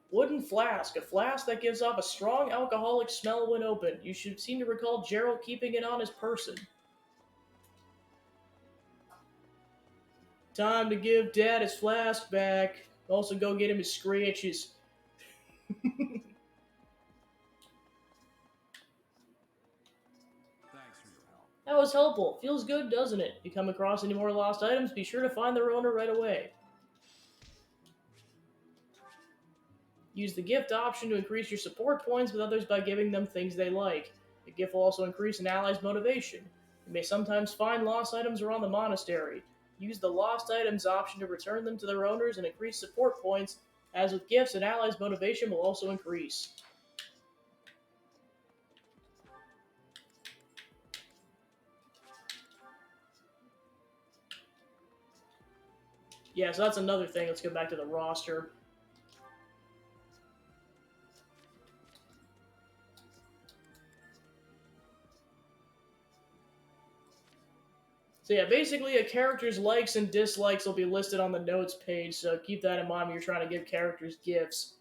Wooden flask. A flask that gives off a strong alcoholic smell when opened. You should seem to recall Gerald keeping it on his person. Time to give Dad his flask back. Also go get him his scratches. Thanks for your help. That was helpful. Feels good, doesn't it? If you come across any more lost items, be sure to find their owner right away. Use the gift option to increase your support points with others by giving them things they like. The gift will also increase an ally's motivation. You may sometimes find lost items around the monastery. Use the lost items option to return them to their owners and increase support points. As with gifts, an ally's motivation will also increase. Yeah, so that's another thing. Let's go back to the roster. So yeah, basically a character's likes and dislikes will be listed on the notes page, so keep that in mind when you're trying to give characters gifts.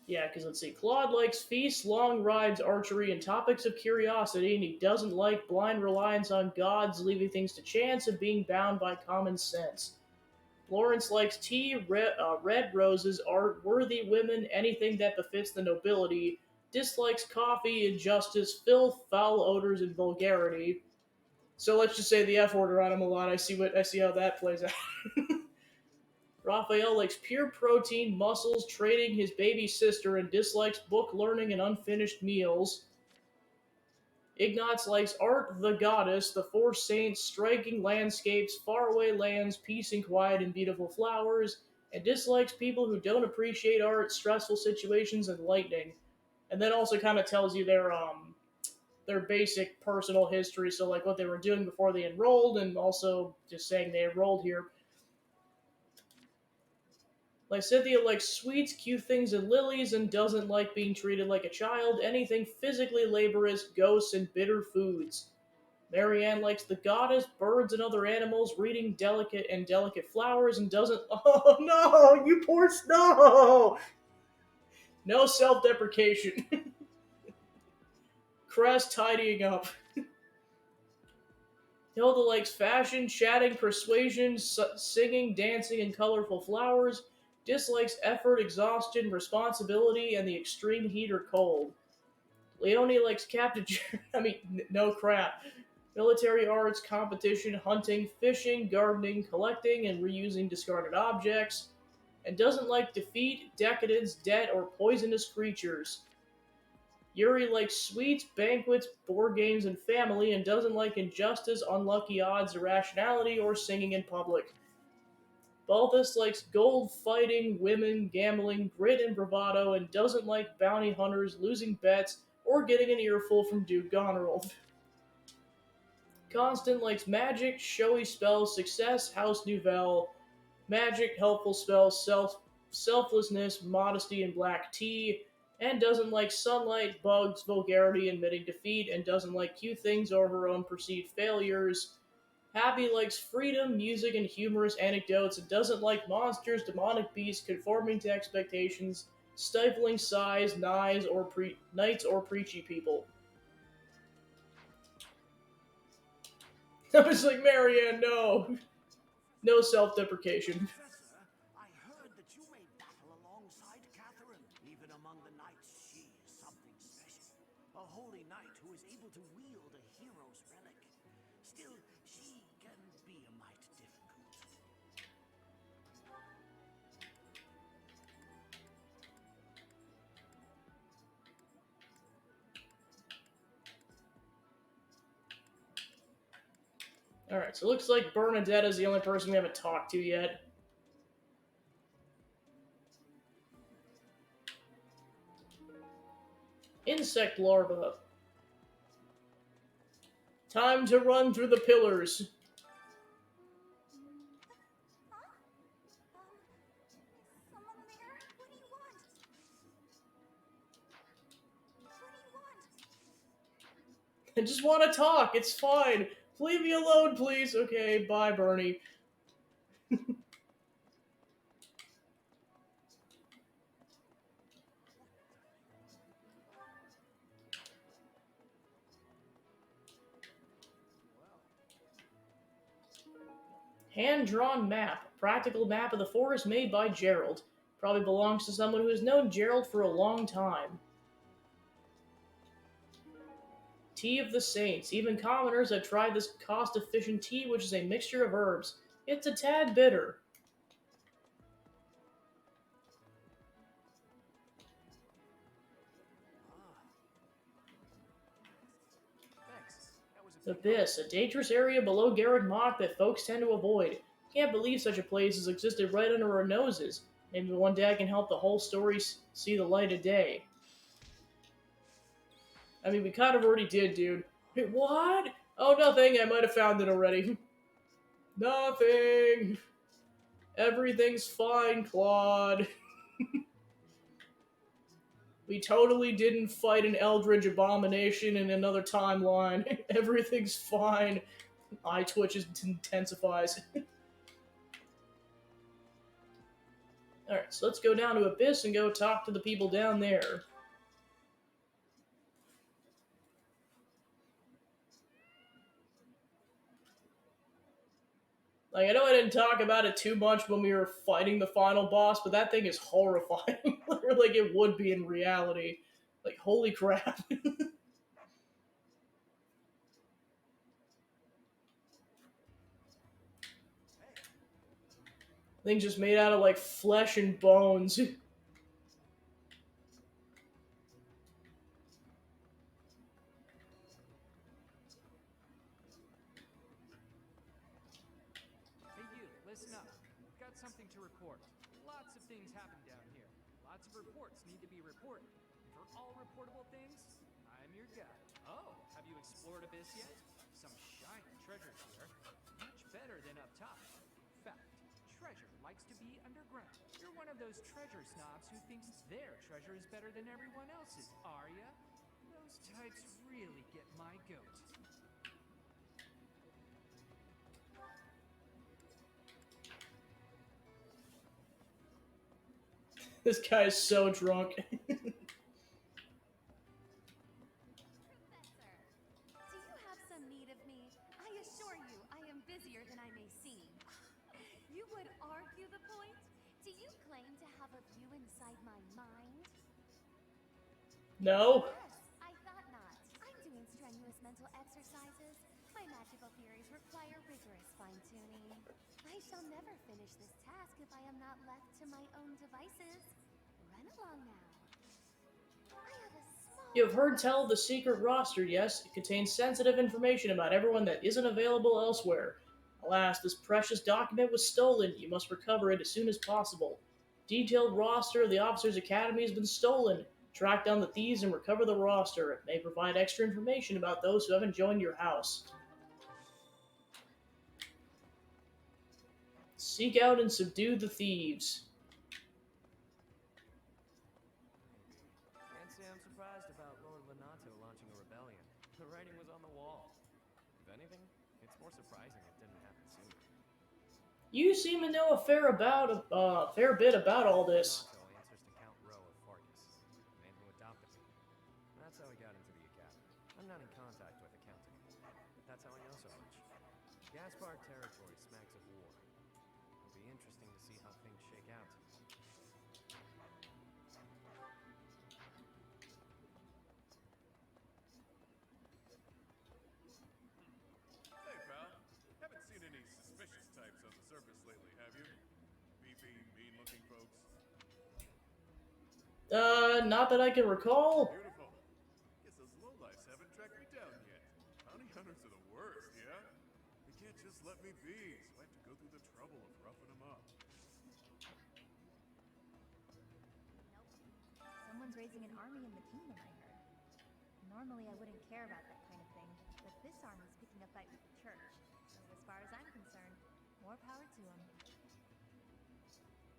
Yeah, because let's see, Claude likes feasts, long rides, archery, and topics of curiosity, and he doesn't like blind reliance on gods, leaving things to chance, and being bound by common sense. Lawrence likes tea, red roses, art, worthy women, anything that befits the nobility. Dislikes coffee, injustice, filth, foul odors, and vulgarity. So let's just say the F order on him a lot. I see how that plays out. Raphael likes pure protein, muscles, trading his baby sister, and dislikes book learning and unfinished meals. Ignatz likes art, the goddess, the four saints, striking landscapes, faraway lands, peace and quiet, and beautiful flowers, and dislikes people who don't appreciate art, stressful situations, and lightning. And then also kind of tells you their basic personal history, so like what they were doing before they enrolled, and also just saying they enrolled here. Lysithea likes sweets, cute things, and lilies, and doesn't like being treated like a child, anything physically laborious, ghosts, and bitter foods. Marianne likes the goddess, birds, and other animals, reading delicate flowers, and doesn't. Oh no, you poor Snow! No self-deprecation. Crest tidying up. Hilda likes fashion, chatting, persuasion, singing, dancing, and colorful flowers. Dislikes effort, exhaustion, responsibility, and the extreme heat or cold. Leonie likes Captain. No crap. Military arts, competition, hunting, fishing, gardening, collecting, and reusing discarded objects. And doesn't like defeat, decadence, debt, or poisonous creatures. Yuri likes sweets, banquets, board games, and family, and doesn't like injustice, unlucky odds, irrationality, or singing in public. Balthus likes gold, fighting, women, gambling, grit, and bravado, and doesn't like bounty hunters, losing bets, or getting an earful from Duke Goneril. Constant likes magic, showy spells, success, house nouvelle, magic, helpful spells, selflessness, modesty, and black tea, and doesn't like sunlight, bugs, vulgarity, admitting defeat, and doesn't like cute things or her own perceived failures. Happy likes freedom, music, and humorous anecdotes, and doesn't like monsters, demonic beasts, conforming to expectations, stifling sighs, knights, or preachy people. I was like, Marianne, no. No self-deprecation. Professor, I heard that you may battle alongside Catherine. Even among the knights, she is something special. A holy knight who is able to wield a hero's relic. Still, she can be a mite difficult. Alright, so it looks like Bernadette is the only person we haven't talked to yet. Insect larva. Time to run through the pillars. Someone there? What do you want? What do you want? I just want to talk. It's fine. Leave me alone, please. Okay, bye, Bernie. Hand-drawn map. Practical map of the forest made by Gerald. Probably belongs to someone who has known Gerald for a long time. Tea of the Saints. Even commoners have tried this cost-efficient tea, which is a mixture of herbs. It's a tad bitter. Abyss, a dangerous area below Garrett Mach that folks tend to avoid. Can't believe such a place has existed right under our noses. Maybe one day I can help the whole story see the light of day. I mean, we kind of already did, dude. Hey, what? Oh, nothing. I might have found it already. Nothing. Everything's fine, Claude. We totally didn't fight an eldritch abomination in another timeline. Everything's fine. Eye twitches intensifies. Alright, so let's go down to Abyss and go talk to the people down there. Like, I know I didn't talk about it too much when we were fighting the final boss, but that thing is horrifying. Like it would be in reality. Like, holy crap. Thing's just made out of, like, flesh and bones. Hey you, listen up. I've got something to report. Lots of things happen down here. Lots of reports need to be reported. And for all reportable things, I'm your guy. Oh, have you explored Abyss yet? Some shiny treasures here. Much better than up top. In fact, treasure likes to be underground. You're one of those treasure snobs who thinks their treasure is better than everyone else's, are ya? Those types really get my goat. This guy is so drunk. Professor, do you have some need of me? I assure you, I am busier than I may seem. You would argue the point? Do you claim to have a view inside my mind? No? Yes, I thought not. I'm doing strenuous mental exercises. My magical theories require rigorous fine-tuning. I shall never finish this task if I am not left to my own devices. Run along now. I have a small... You have heard tell of the secret roster, yes? It contains sensitive information about everyone that isn't available elsewhere. Alas, this precious document was stolen. You must recover it as soon as possible. Detailed roster of the Officers' Academy has been stolen. Track down the thieves and recover the roster. It may provide extra information about those who haven't joined your house. Seek out and subdue the thieves. Can't say I'm surprised about Lord Lenato launching a rebellion. The writing was on the wall. If anything, it's more surprising it didn't happen sooner. You seem to know a fair bit about all this. Lenato answers to Count Rowe of Fargus, the man who adopted me. That's how he got into the academy. I'm not in contact with the Count anymore, but that's how I know so much. Gaspard territory smacks of war. It'll be interesting to see how things shake out. Hey, pal. Haven't seen any suspicious types on the surface lately, have you? Beefy, mean-looking folks? Not that I can recall. Beautiful. Guess those lowlifes haven't tracked me down yet. Bounty hunters are the worst, yeah? They can't just let me be, so I have to go through the trouble of roughing them up. Someone's raising an army in the kingdom, I heard. Normally I wouldn't care about that kind of thing, but this army's picking a fight with the church. So as far as I'm concerned, more power to them.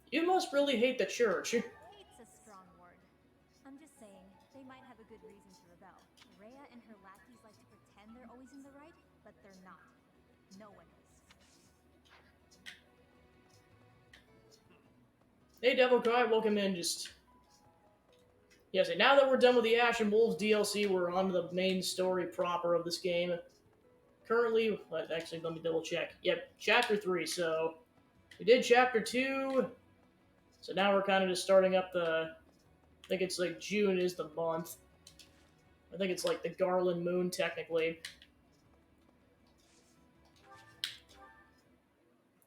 You must really hate the church. Hate's a strong word. I'm just saying, they might have a good reason to rebel. Rhea and her lackeys like to pretend they're always in the right, but they're not. No one is. Hey, Devil Cry, welcome in. Yes, and now that we're done with the Ashen Wolves DLC, we're on to the main story proper of this game. Currently, actually, let me double check. Yep, Chapter 3, so we did Chapter 2. So now we're kind of just starting up the. I think it's like June is the month. I think it's like the Garland Moon technically.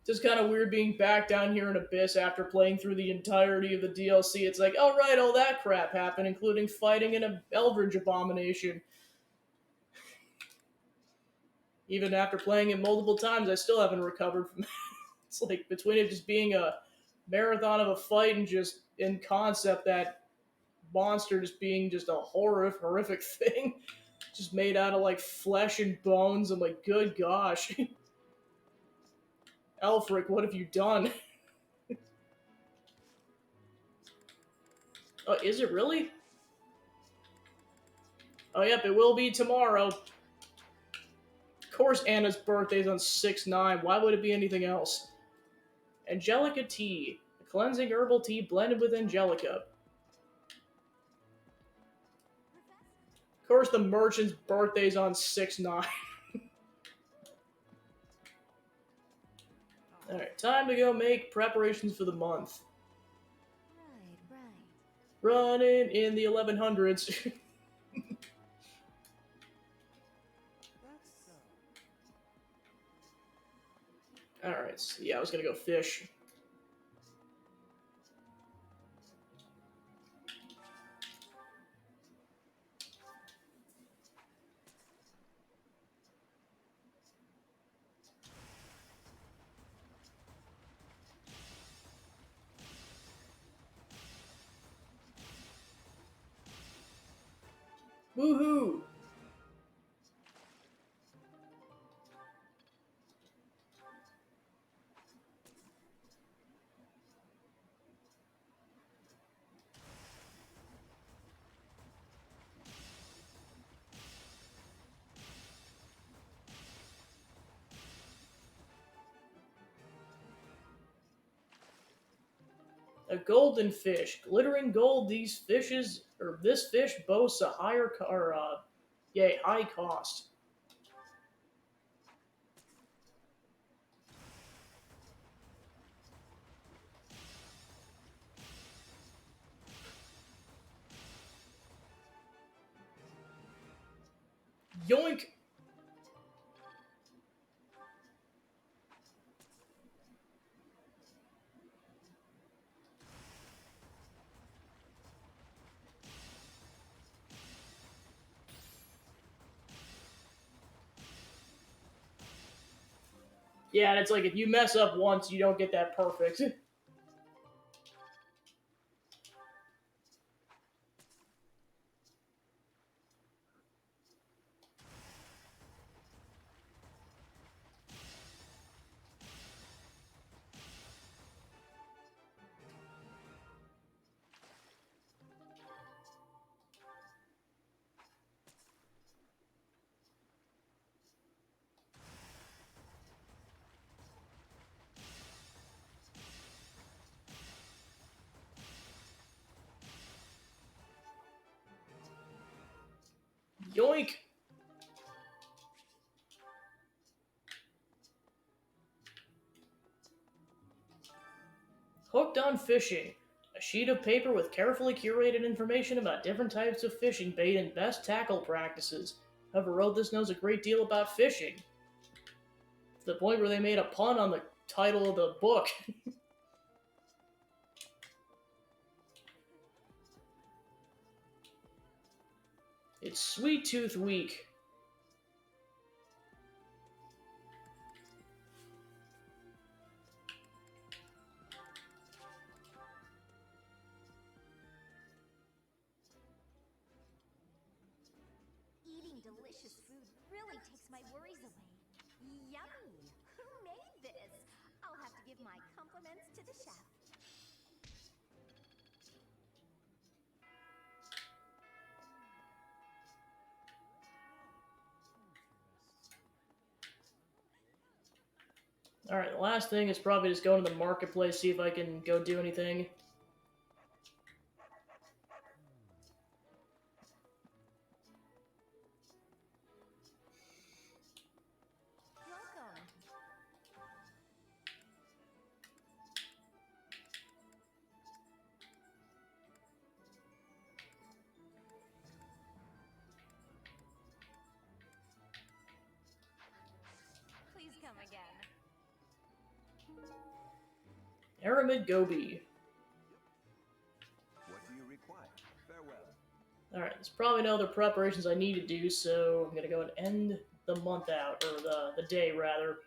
Just kind of weird being back down here in Abyss after playing through the entirety of the DLC. It's like, oh right, all that crap happened, including fighting an Eldritch abomination. Even after playing it multiple times, I still haven't recovered from it. It's like between it just being a marathon of a fight and just in concept that monster just being just a horrific thing, just made out of like flesh and bones. I'm like, good gosh, Elfric, what have you done? Oh, is it really? Oh, yep, it will be tomorrow. Of course, Anna's birthday's on 6/9. Why would it be anything else? Angelica tea, a cleansing herbal tea blended with Angelica. Of course, the merchant's birthday's on 6/9. Alright, time to go make preparations for the month. Right, right. Running in the 1100s. Alright, so yeah, I was gonna go fish. Woohoo! A golden fish, glittering gold. These fishes, or this fish, boasts a high cost. Yoink! Yeah, and it's like if you mess up once, you don't get that perfect. Yoink! Hooked on fishing. A sheet of paper with carefully curated information about different types of fishing bait and best tackle practices. Whoever wrote this knows a great deal about fishing. To the point where they made a pun on the title of the book. It's Sweet Tooth Week. Eating delicious food really takes my worries away. Yummy! Who made this? I'll have to give my compliments to the chef. Alright, the last thing is probably just going to the marketplace, see if I can go do anything. Aramid Gobi. What do you require? Farewell. Alright, there's probably no other preparations I need to do, so I'm gonna go and end the month out, or the day, rather.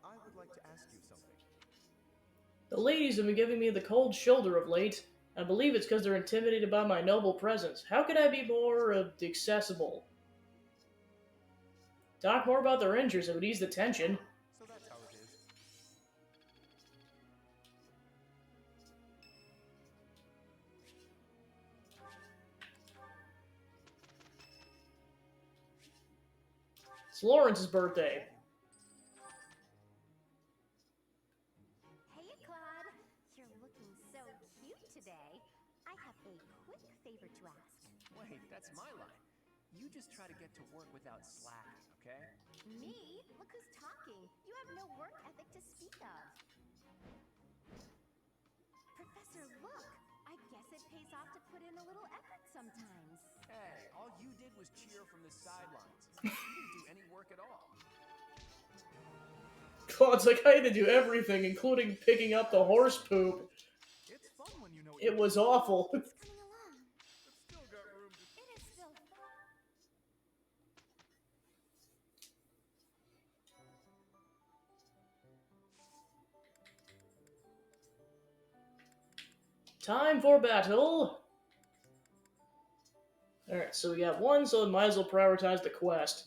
I would like to ask you something. The ladies have been giving me the cold shoulder of late. I believe it's because they're intimidated by my noble presence. How could I be more accessible? Talk more about their injuries, it would ease the tension. So that's how it is. It's Lawrence's birthday. Hey, Claude. You're looking so cute today. I have a quick favor to ask. Wait, that's my line. You just try to get to work without slacking, okay? Me? Look who's talking. You have no work ethic to speak of. Professor, look. I guess it pays off to put in a little effort sometimes. Hey, all you did was cheer from the sidelines. You didn't do any work at all. Claude's like, I had to do everything, including picking up the horse poop. It's fun when you know It was awful. It's coming along. It's still got room to... It is still fun. Time for battle! Alright, so we got one, so we might as well prioritize the quest.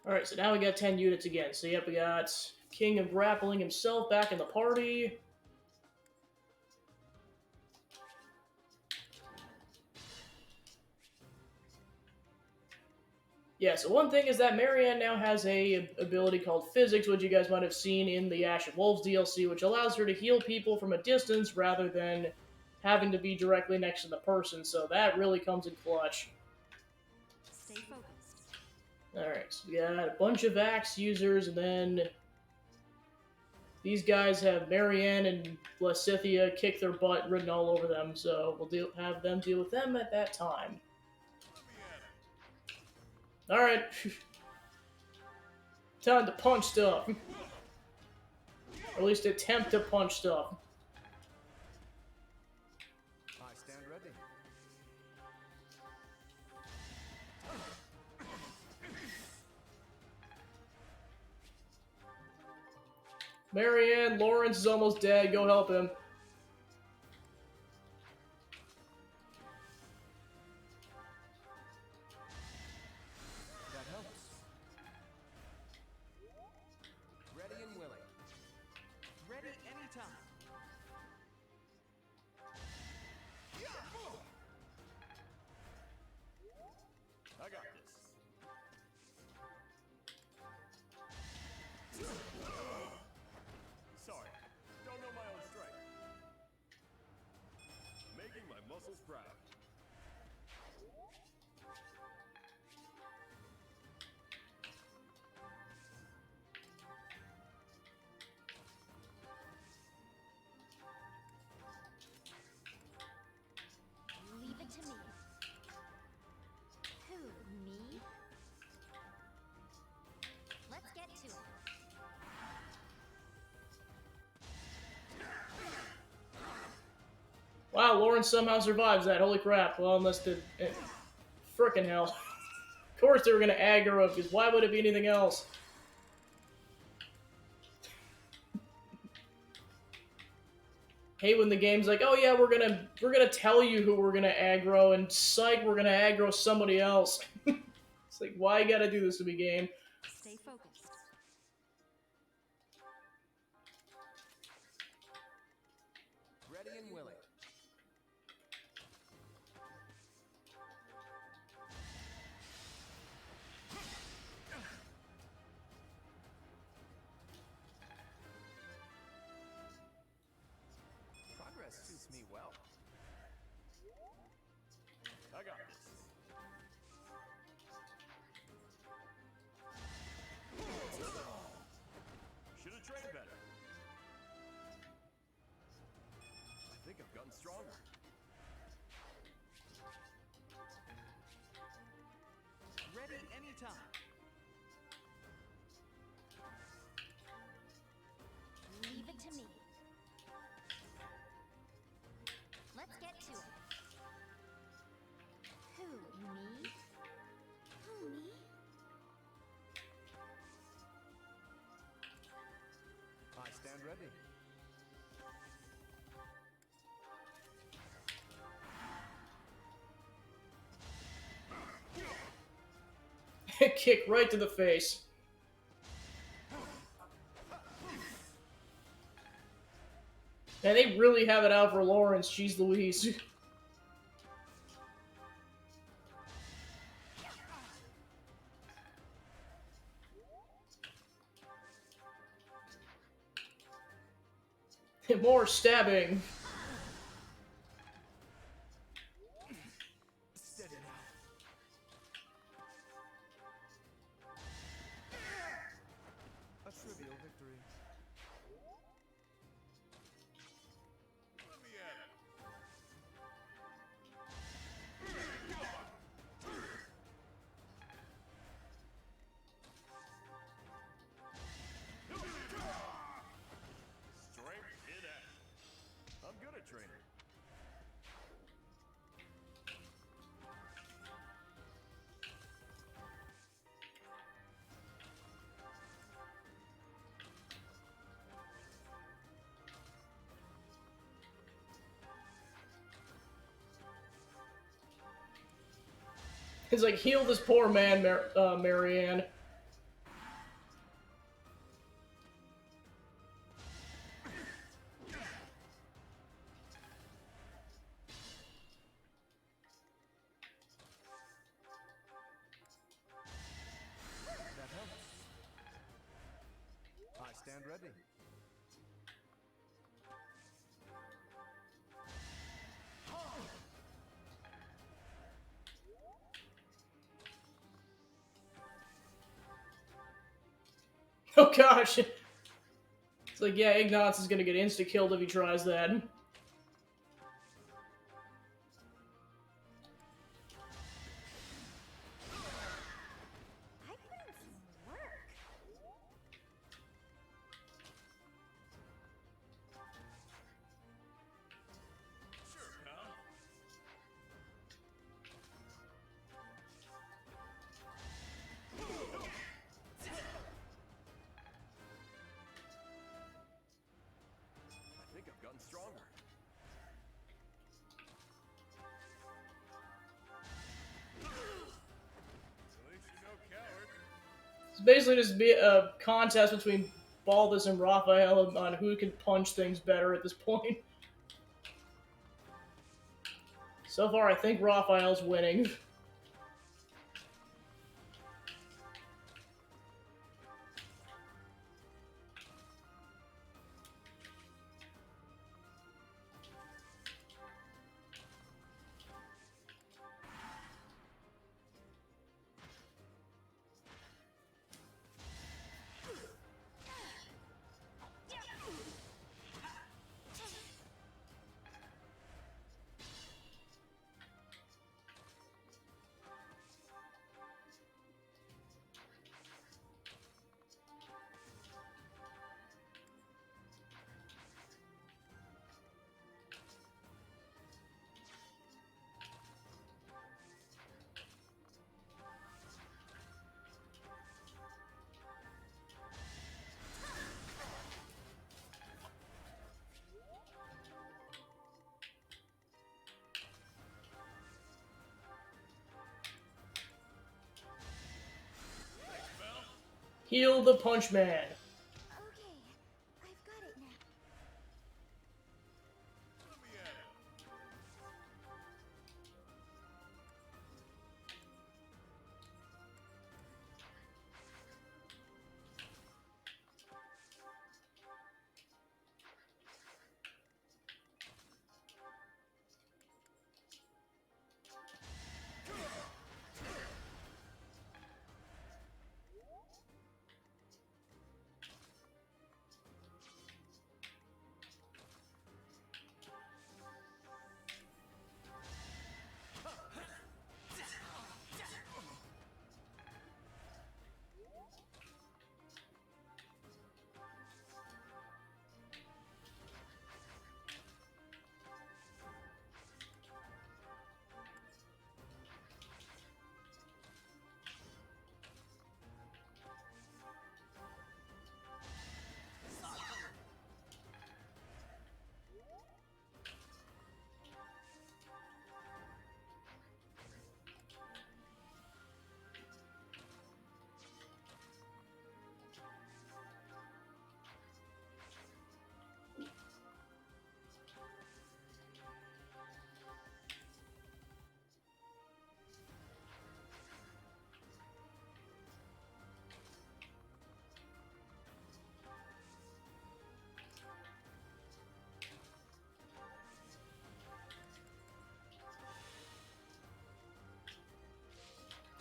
Alright, so now we got 10 units again. So yep, we got King of Grappling himself back in the party. Yeah, so one thing is that Marianne now has a ability called Physics, which you guys might have seen in the Ash of Wolves DLC, which allows her to heal people from a distance rather than having to be directly next to the person, so that really comes in clutch. Stay focused. Alright, so we got a bunch of Axe users, and then these guys have Marianne and Blessithia kick their butt written all over them, so we'll have them deal with them at that time. Alright. Time to punch stuff. Or at least attempt to punch stuff. I stand ready. Marianne, Lawrence is almost dead. Go help him. That helps. Ready and willing. Ready anytime. I got this. Sorry, don't know my own strength. sprout. Leave it to me. Who, me? Let's get to it. Wow, Lauren somehow survives that. Holy crap. Well, unless the... frickin' hell. Of course they were gonna aggro it, because why would it be anything else? Hate when the game's like, oh yeah, we're gonna tell you who we're gonna aggro, and psych, we're gonna aggro somebody else. It's like, why you gotta do this to me, game? Stay focused. Ready and willing. Progress suits me well. I got this. Should have trained better. I think I've gotten stronger. Ready anytime. Leave it to me. Let's get to it. Who, me? Who, me? I stand ready. Kick right to the face. Man, they really have it out for Lawrence. Jeez Louise. More stabbing. Steady now. A trivial victory. Let me at it. Strength in action. I'm good at training. It's like, heal this poor man, Marianne. That helps. I stand ready. Oh gosh. It's like, yeah, Ignatz is gonna get insta-killed if he tries that. I put in some work. Sure, pal. I think I've gotten stronger. At least you're no coward. It's basically just be a contest between Baldus and Raphael on who can punch things better at this point. So far, I think Raphael's winning. Heal the Punch Man. Okay, I've got it now.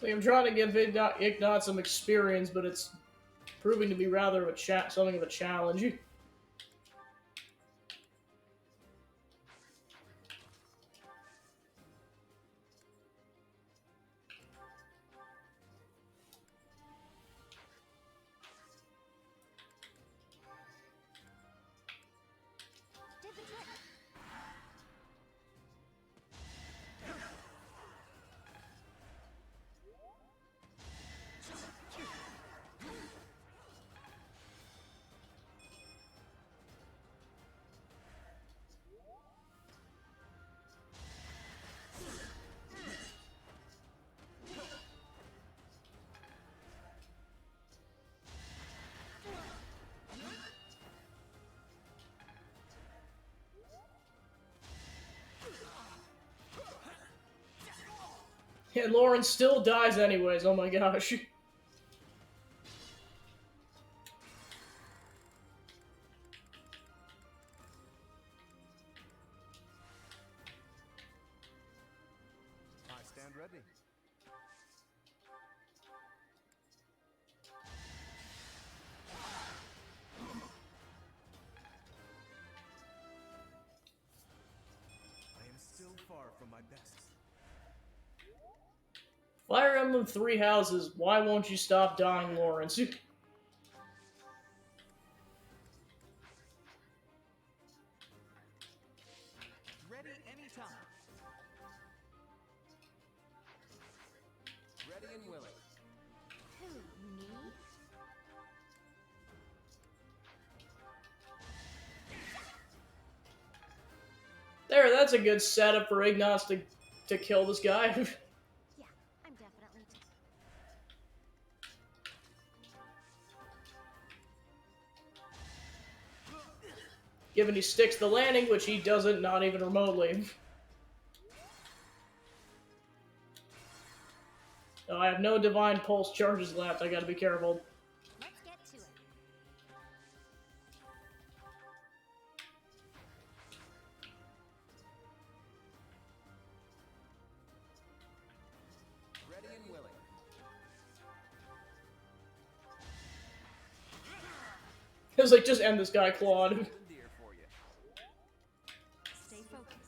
Like, I'm trying to give Ignat some experience, but it's proving to be rather of a something of a challenge. Did the trick. And Lauren still dies anyways, oh my gosh. I stand ready. I am still far from my best. Fire Emblem Three Houses, why won't you stop dying, Lawrence? Ready anytime. Ready and willing. Who, me? There, that's a good setup for Ignos to kill this guy. Yeah, I'm definitely. Given he sticks the landing, which he doesn't, not even remotely. Oh, I have no Divine Pulse charges left, I gotta be careful. Let's get to it. Ready and willing. It was like, just end this guy, Claude. Dear for you. Stay focused.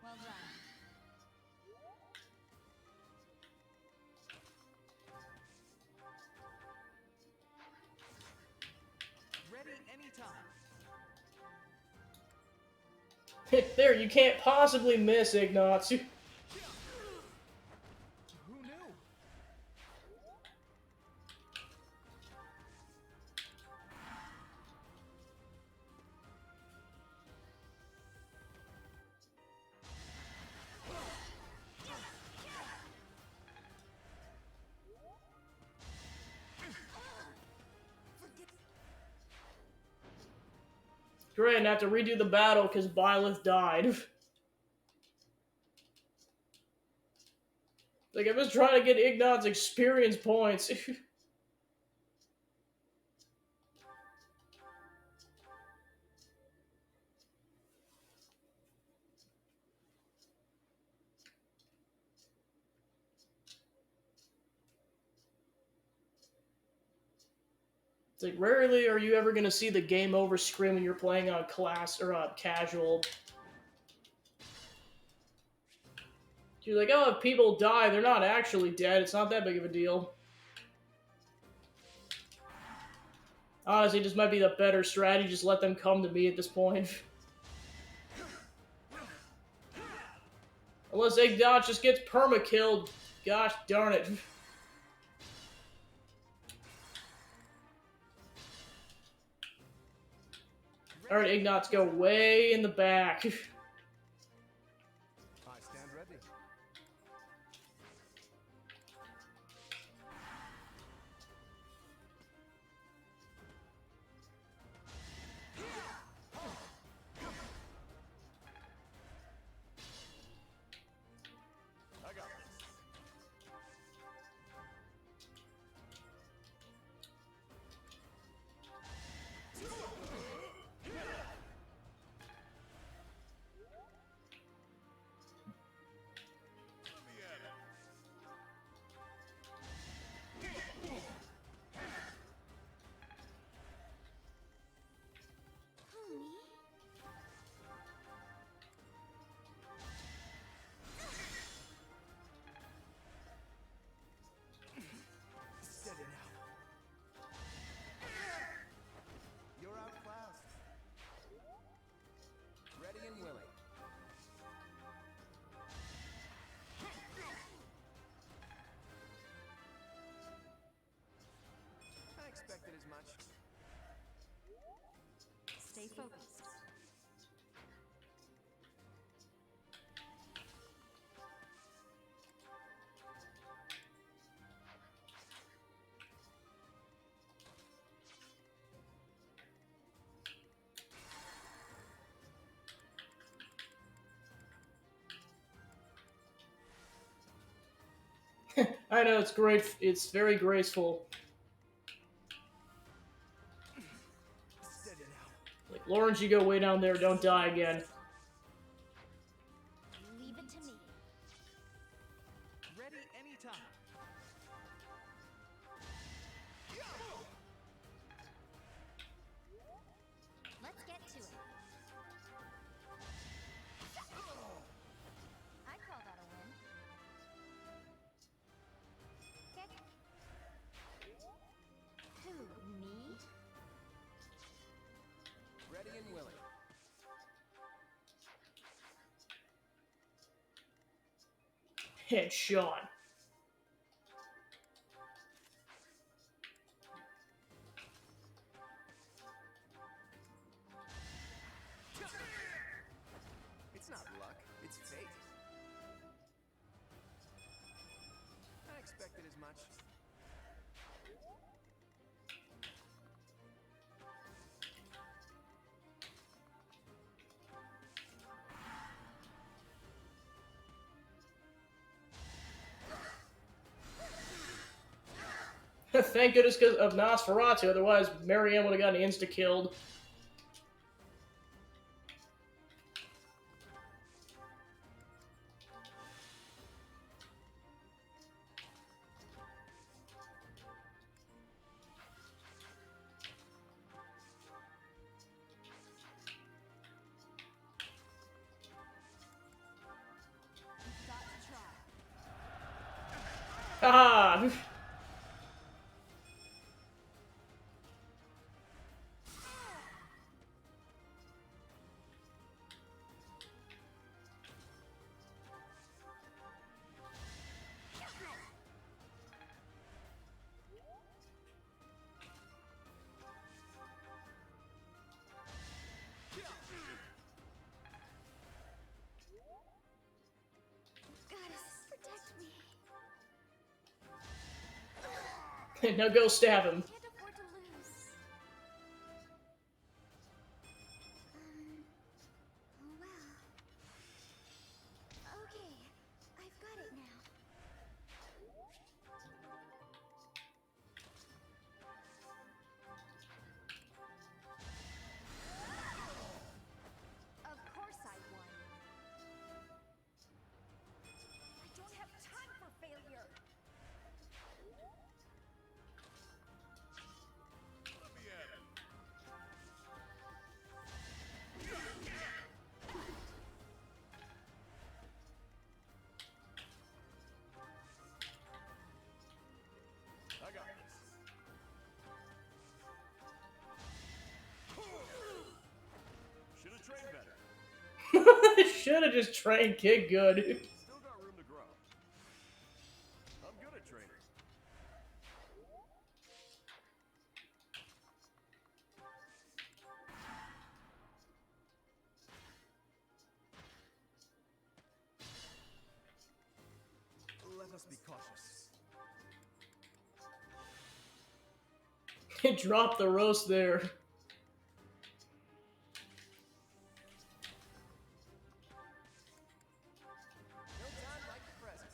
Well done. Ready anytime. There, you can't possibly miss Ignots. Who knew? Great, and I have to redo the battle because Byleth died. Like, I'm just trying to get Ignat's experience points. It's like, rarely are you ever going to see the game over screen when you're playing on class or casual. You're like, oh, if people die, they're not actually dead. It's not that big of a deal. Honestly, this might be the better strategy. Just let them come to me at this point. Unless Ignat just gets perma-killed. Gosh darn it. Alright, Ignats, go way in the back. I stand ready. I got this. Steady now. You're outclassed. Ready and willing. I expected as much. Stay focused. I know, it's great. It's very graceful. Steady now. Like, Lawrence, you go way down there. Don't die again. Leave it to me. Ready anytime. Let's get to it. I call that a win. Kick. Who, me? Ready and willing. Headshot. It's not luck, it's fate. I expected as much. Thank goodness because of Nosferatu, otherwise Marianne would have gotten insta-killed. Ah! Goddess, protect me. Now go stab him. Can't afford to lose. should have just trained Kid good. Still got room to grow. I'm good at training. Let us be cautious. Drop the roast there. No time like the present.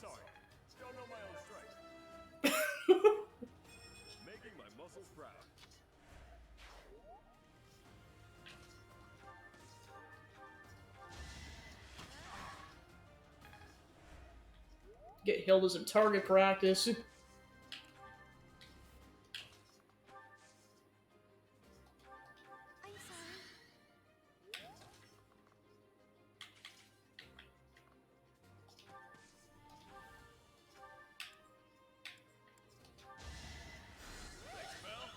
Sorry, don't know my own strength. Making my muscles proud. Get Hilda some target practice. I'm sorry. Thanks, pal.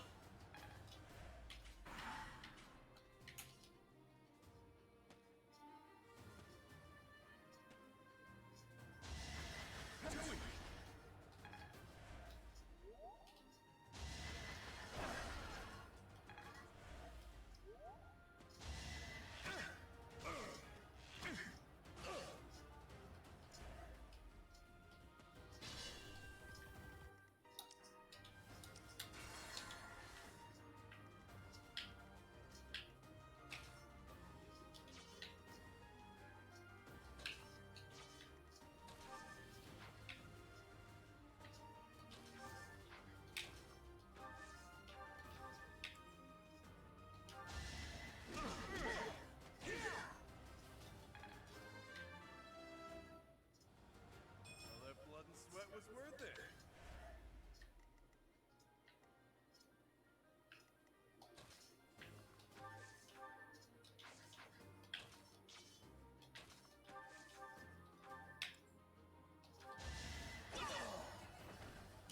All that blood and sweat was worth it.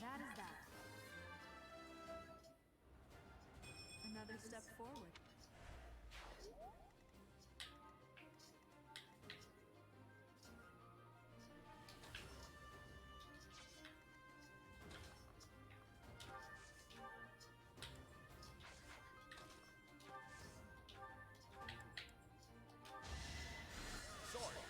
That is that. Another step forward. Sorry.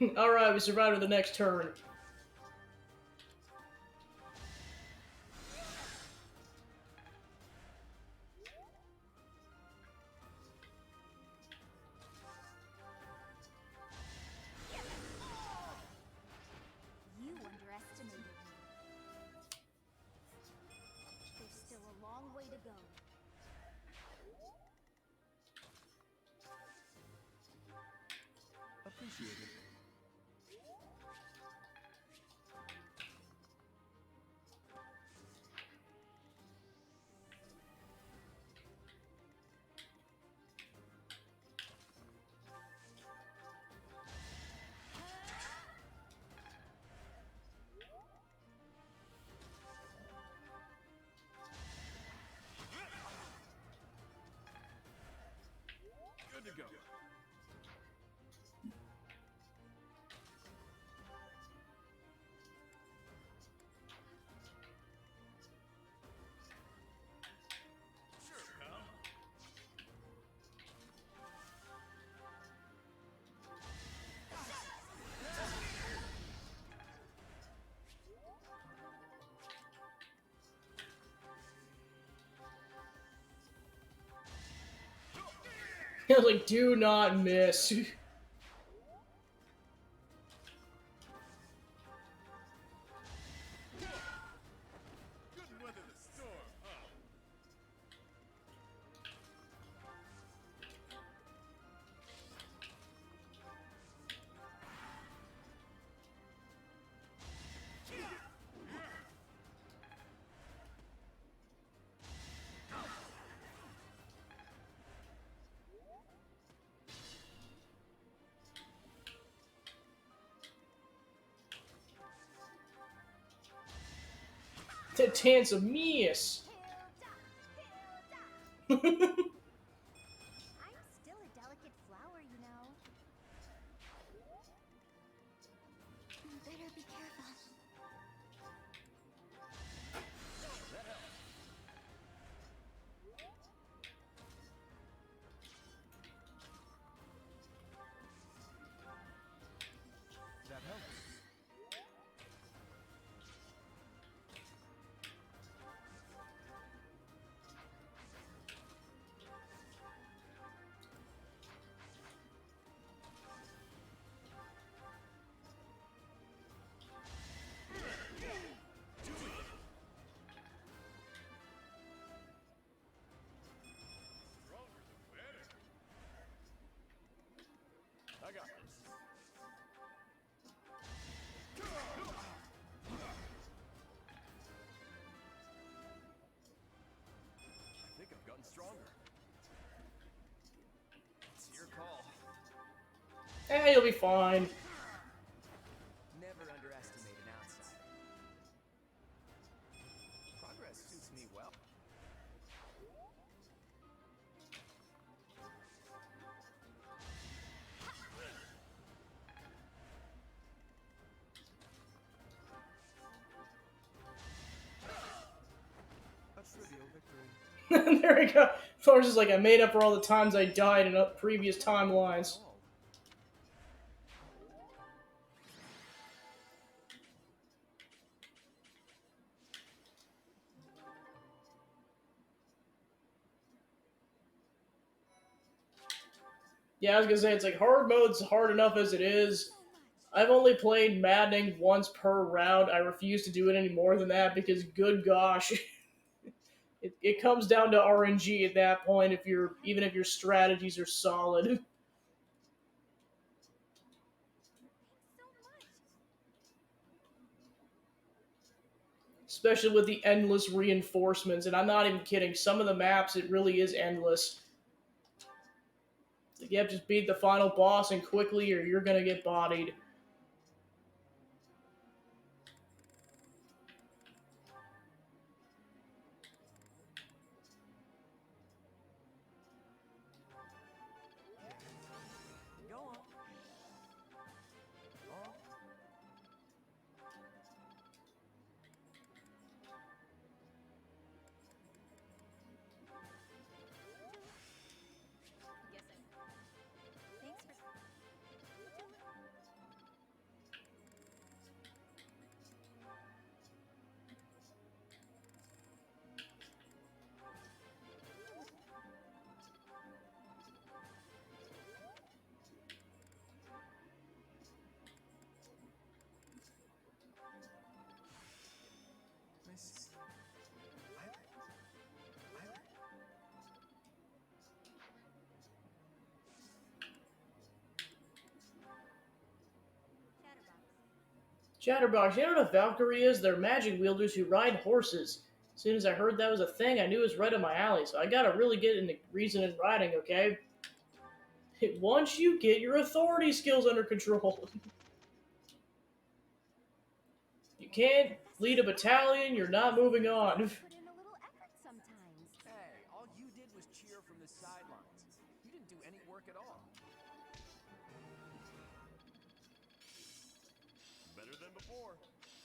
Alright, we survived to the next turn. You underestimated me. There's still a long way to go. Appreciate it. Good to go. Sure, pal. I was like, do not miss. Couldn't weather the storm, huh? The dance of miss. I'm still a delicate flower, you know. Better be careful. That helps. That helps. Stronger the better. I got this. I think I've gotten stronger. It's your call. Eh, you'll be fine. Never underestimate an outsider. Progress suits me well. A trivial victory. There we go. Thor's is like, I made up for all the times I died in previous timelines. Yeah, I was gonna say, it's like, hard mode's hard enough as it is. I've only played maddening once per round. I refuse to do it any more than that because, good gosh, it comes down to RNG at that point. Even if your strategies are solid, especially with the endless reinforcements. And I'm not even kidding. Some of the maps, it really is endless. Like, yep, just beat the final boss and quickly, or you're gonna get bodied. Go on. Oh. Yes, I. Thanks for. Chatterbox, you know what a Valkyrie is? They're magic wielders who ride horses. As soon as I heard that was a thing, I knew it was right up my alley, so I gotta really get into reason and riding, okay? Once you get your authority skills under control. You can't lead a battalion, you're not moving on. Put in a little effort sometimes. Hey, all you did was cheer from the sidelines. You didn't do any work at all. Better than before.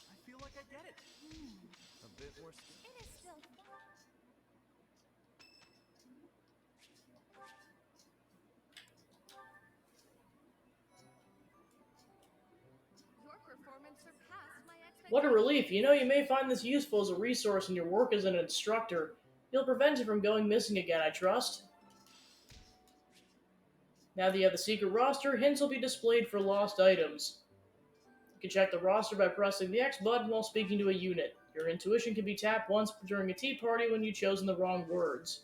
I feel like I get it. A bit more. It is still Your performance surpassed my expectations. What a relief. You know, you may find this useful as a resource in your work as an instructor. You'll prevent it from going missing again, I trust. Now that you have the secret roster, hints will be displayed for lost items. You can check the roster by pressing the X button while speaking to a unit. Your intuition can be tapped once during a tea party when you've chosen the wrong words.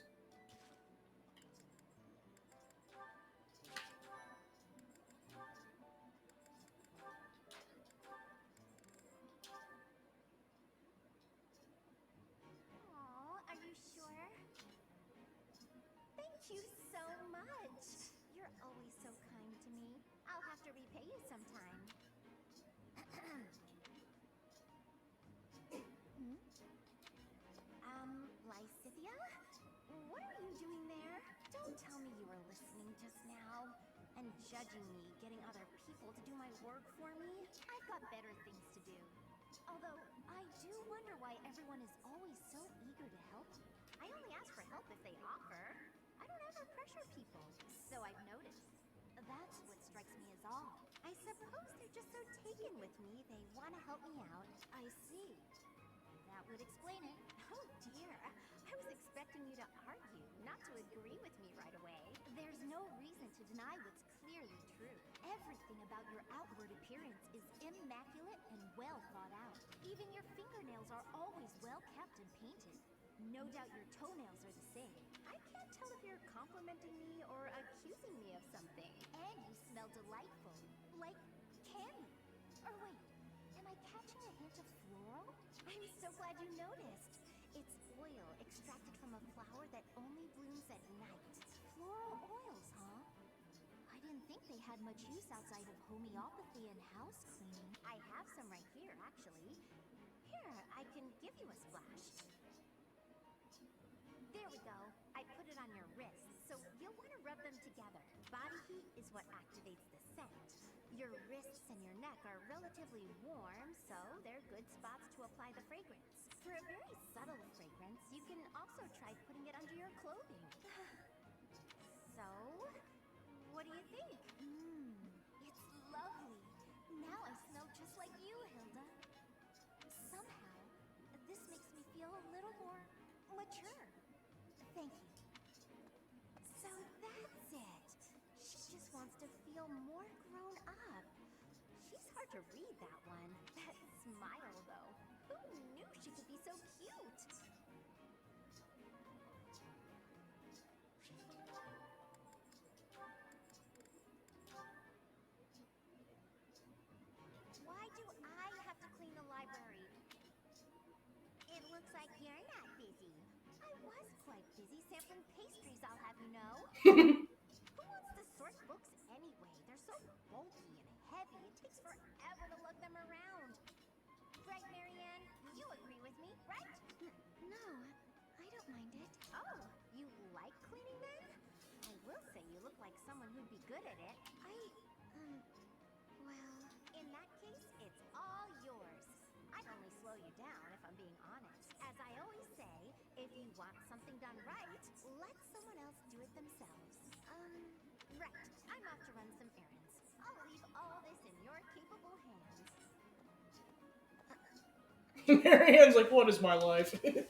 Aw, are you sure? Thank you so much. You're always so kind to me. I'll have to repay you sometime. Lysithia? What are you doing there? Don't tell me you were listening just now and judging me, getting other people to do my work for me. I've got better things to do. Although, I do wonder why everyone is always so eager to help me. I only ask for help if they offer. I don't ever pressure people, so I've noticed. That's what strikes me as odd. I suppose they're just so taken with me, they want to help me out. I see. That would explain it. Oh dear, I was expecting you to argue, not to agree with me right away. There's no reason to deny what's clearly true. Everything about your outward appearance is immaculate and well thought out. Even your fingernails are always well kept and painted. No doubt your toenails are the same. I can't tell if you're complimenting me or accusing me of something. And you smell delightful, like candy. Or wait, am I catching a hint of floral? I'm so glad you noticed. It's oil extracted from a flower that only blooms at night. Floral oils, huh? I didn't think they had much use outside of homeopathy and house cleaning. I have some right here, actually. Here, I can give you a splash. There we go. I put it on your wrist, so you'll want to rub them together. Body heat is what activates the scent. Your wrists and your neck are relatively warm, so they're good spots to apply the fragrance. For a very subtle fragrance, you can also try putting it under your clothing. So, what do you think? It's lovely. Now I smell just like you, Hilda. Somehow, this makes me feel a little more mature. Thank you. So that's it. She just wants to feel more grown up. She's hard to read, that one. That smile, though. Who knew she could be so cute? Why do I have to clean the library? It looks like you're not busy. I was quite busy sampling pastries, I'll have you know. Who wants to sort books anyway? They're so bulky and heavy, it takes forever to lug them around. Right, Marianne? You agree with me, right? No, I don't mind it. Oh, you like cleaning then? I will say you look like someone who'd be good at it. Well, in that case, it's all yours. I'd only slow you down if I'm being honest. As I always say, if you want something done right, let someone else do it themselves. Right. I'm off to run some errands. I'll leave all this in your capable hands. Marianne's like, what is my life? Marianne,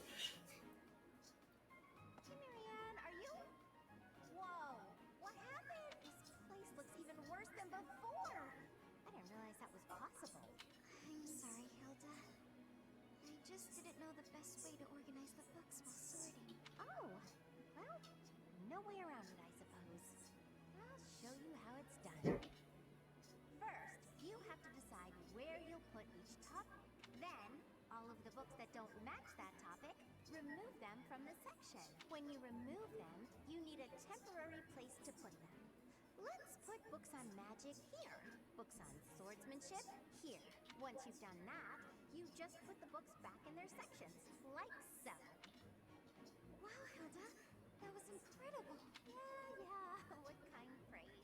are you? Whoa, what happened? This place looks even worse than before. I didn't realize that was possible. I'm sorry, Hilda. I just didn't know the best way to organize the books while sorting. Oh, well, no way around it, I suppose. I'll show you how it's done. First, you have to decide where you'll put each topic. Then, all of the books that don't match that topic, remove them from the section. When you remove them, you need a temporary place to put them. Let's put books on magic here. Books on swordsmanship here. Once you've done that, you just put the books back in their sections, like so. Wow, Hilda, that was incredible. Yeah, what kind praise.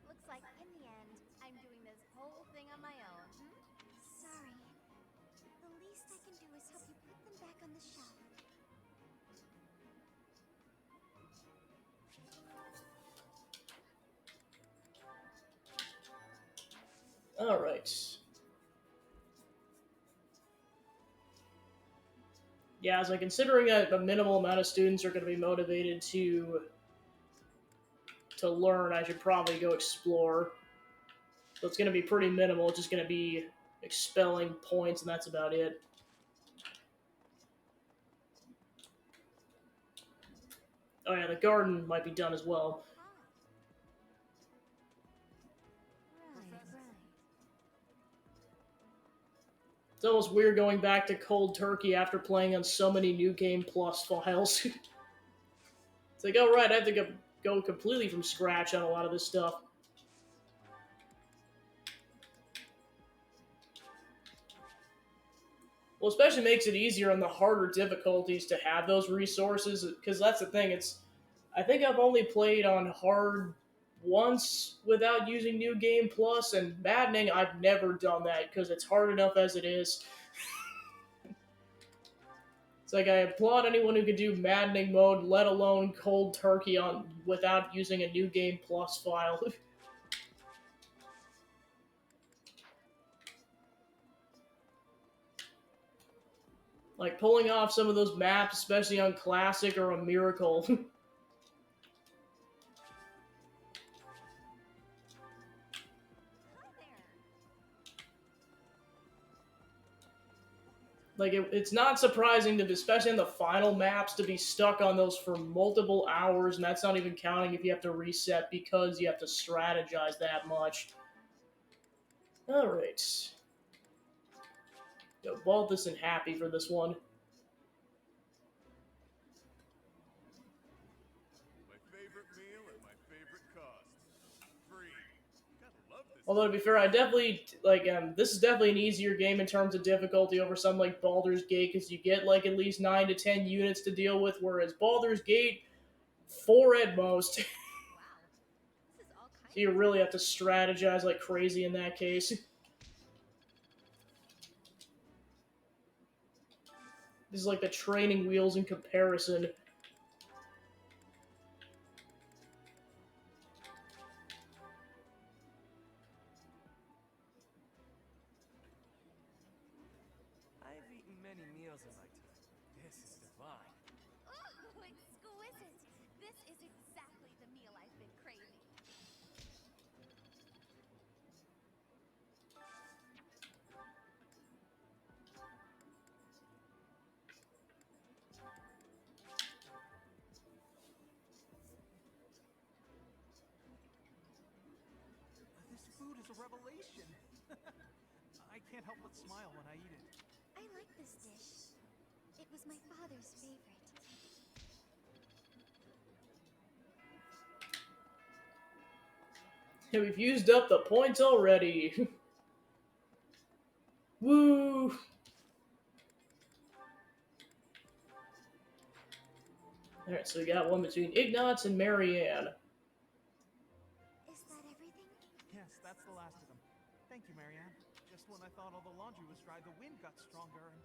Looks like in the end, I'm doing this whole thing on my own. Sorry. The least I can do is help you put them back on the shelf. Alright. Yeah, so considering a minimal amount of students are going to be motivated to learn, I should probably go explore. So it's going to be pretty minimal. It's just going to be expelling points, and that's about it. Oh yeah, the garden might be done as well. It's almost weird going back to cold turkey after playing on so many New Game Plus files. It's like, oh right, I have to go completely from scratch on a lot of this stuff. Well, especially makes it easier on the harder difficulties to have those resources, because that's the thing. I think I've only played on hard once without using New Game Plus, and maddening, I've never done that because it's hard enough as it is. It's like I applaud anyone who can do maddening mode, let alone cold turkey on without using a New Game Plus file. Like pulling off some of those maps, especially on Classic, are a miracle. Like, it's not surprising, to, especially in the final maps, to be stuck on those for multiple hours, and that's not even counting if you have to reset because you have to strategize that much. Alright. Go Balthus and happy for this one. My favorite meal at my favorite cost. Free. Gotta love this. Although, to be fair, I definitely, this is definitely an easier game in terms of difficulty over something like Baldur's Gate, because you get, like, at least 9 to 10 units to deal with, whereas Baldur's Gate, 4 at most. So you really have to strategize like crazy in that case. This is like the training wheels in comparison. I've eaten many meals in my time. This is divine. Ooh, exquisite! This is exactly the meal I've been craving. This food is a revelation. I can't help but smile when I eat it. I like this dish. It was my father's favorite. Yeah, we've used up the points already. Woo! Alright, so we got one between Ignatz and Marianne. Is that everything? Yes, that's the last of them. Thank you, Marianne. Just when I thought all the laundry was dry, the wind got stronger, and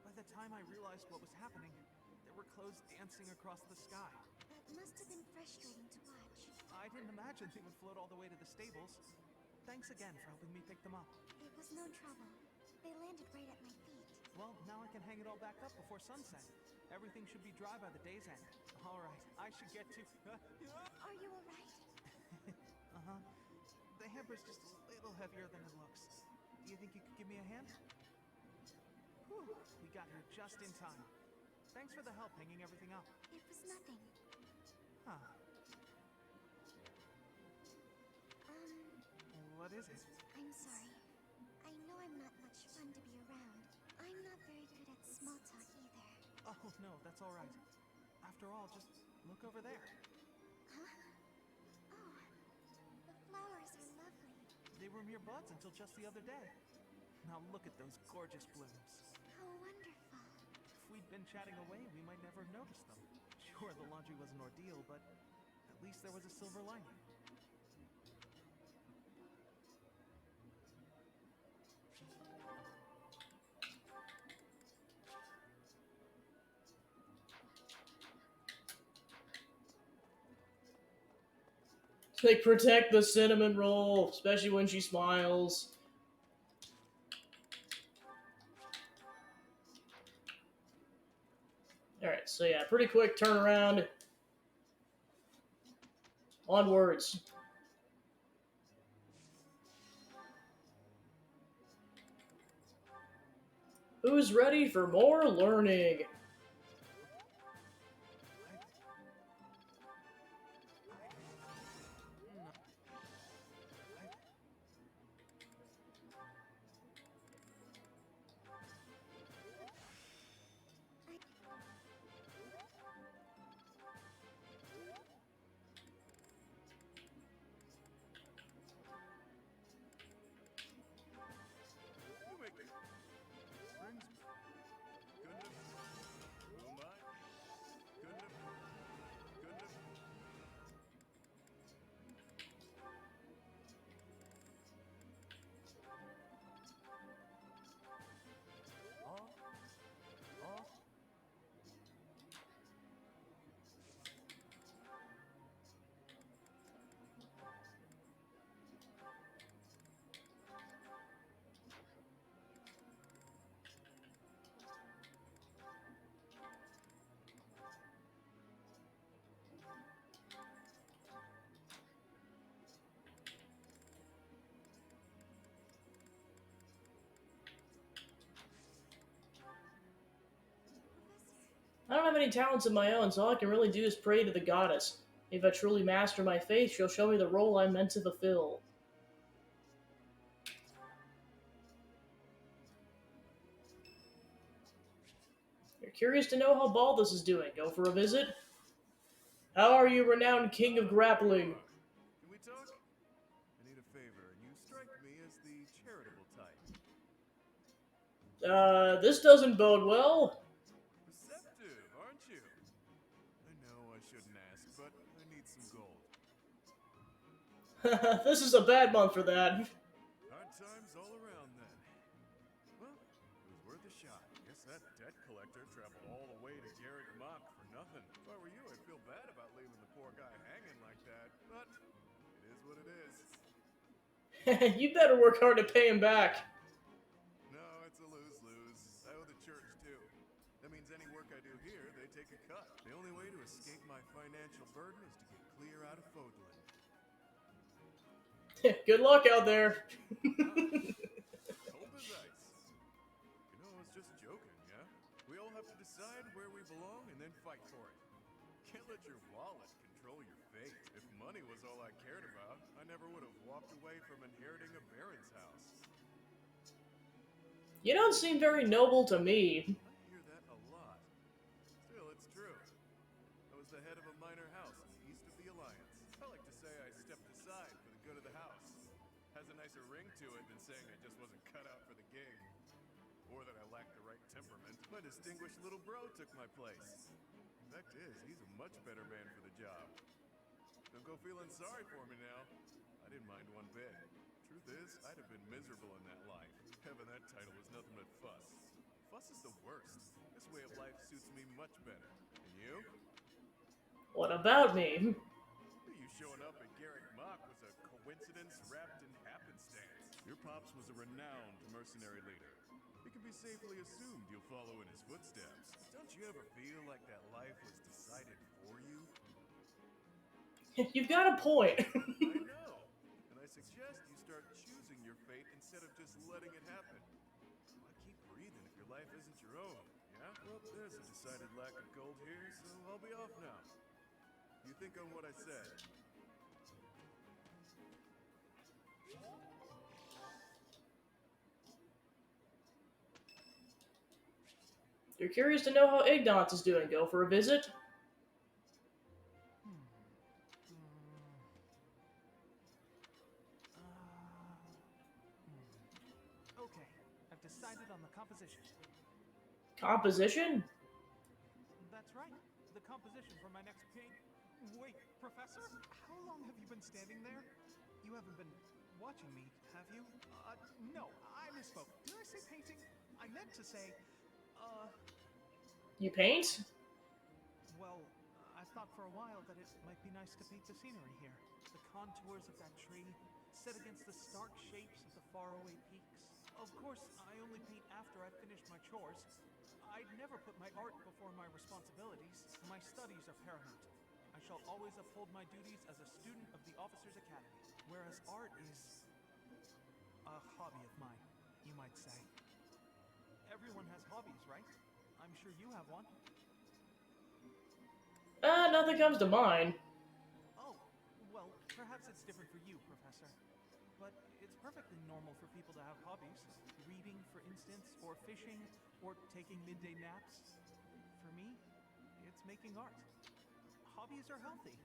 by the time I realized what was happening, there were clothes dancing across the sky. That must have been frustrating to watch. I didn't imagine they would float all the way to the stables. Thanks again for helping me pick them up. It was no trouble. They landed right at my feet. Well, now I can hang it all back up before sunset. Everything should be dry by the day's end. All right, I should get to... Are you alright? Uh-huh. The hamper's just a little heavier than it looks. Do you think you could give me a hand? Whew, we got here just in time. Thanks for the help hanging everything up. It was nothing. Huh. What is it? I'm sorry. I know I'm not much fun to be around. I'm not very good at small talk either. Oh, no, that's all right. After all, just look over there. Huh? Oh, the flowers are lovely. They were mere buds until just the other day. Now look at those gorgeous blooms. How wonderful. If we'd been chatting away, we might never have noticed them. Sure, the laundry was an ordeal, but at least there was a silver lining. Like, protect the cinnamon roll, especially when she smiles. Alright, so yeah, pretty quick turnaround. Onwards. Who's ready for more learning? I don't have any talents of my own, so all I can really do is pray to the goddess. If I truly master my faith, she'll show me the role I'm meant to fulfill. You're curious to know how Baldus is doing. Go for a visit? How are you, renowned king of grappling? Can we talk? I need a favor, and you strike me as the charitable type. This doesn't bode well. Receptive, aren't you? I know I shouldn't ask, but I need some gold. This is a bad month for that. Hard times all around then. Well, it was worth a shot. Guess that debt collector traveled all the way to Garrick Mock for nothing. If I were you, I'd feel bad about leaving the poor guy hanging like that, but it is what it is. You better work hard to pay him back. No, it's a lose-lose. I owe the church, too. That means any work I do here, they take a cut. The only way to escape my financial burden is to get clear out of Fodlin. Good luck out there. Cold as ice. You know, I was just joking, yeah? We all have to decide where we belong and then fight for it. Can't let your wallet control your fate. If money was all I cared about, I never would have walked away from inheriting a baron's house. You don't seem very noble to me. I hear that a lot. Still, it's true. I was the head of a minor house in the east of the Alliance. I like to say I stepped aside for the good of the house. Has a nicer ring to it than saying I just wasn't cut out for the gig. Or that I lacked the right temperament. My distinguished little bro took my place. Fact is, he's a much better man for the job. Don't go feeling sorry for me now. I didn't mind one bit. Truth is, I'd have been miserable in that life. Having that title was nothing but fuss. Fuss is the worst. This way of life suits me much better. And you? What about me? You showing up at Garrick Mock was a coincidence wrapped in happenstance. Your pops was a renowned mercenary leader. It can be safely assumed you'll follow in his footsteps. Don't you ever feel like that life was decided for you? You've got a point. I know. And I suggest you start choosing your fate instead of just letting it happen. Why keep breathing if your life isn't your own? Yeah? Well, there's a decided lack of gold here, so I'll be off now. You think on what I said. You're curious to know how Ignatz is doing. Go for a visit? Okay, I've decided on the composition. Composition? That's right, the composition for my next paint. Wait, Professor? How long have you been standing there? You haven't been watching me, have you? No, I misspoke. Did I say painting? I meant to say, You paint? well, I thought for a while that it might be nice to paint the scenery here. The contours of that tree, set against the stark shapes of the faraway peaks. Of course, I only paint after I've finished my chores. I'd never put my art before my responsibilities. My studies are paramount. I shall always uphold my duties as a student of the Officers' Academy, whereas art is a hobby of mine, you might say. Everyone has hobbies, right? I'm sure you have one. Nothing comes to mind. Oh, well, perhaps it's different for you, Professor. But it's perfectly normal for people to have hobbies. Reading, for instance, or fishing, or taking midday naps. For me, it's making art. Hobbies are healthy.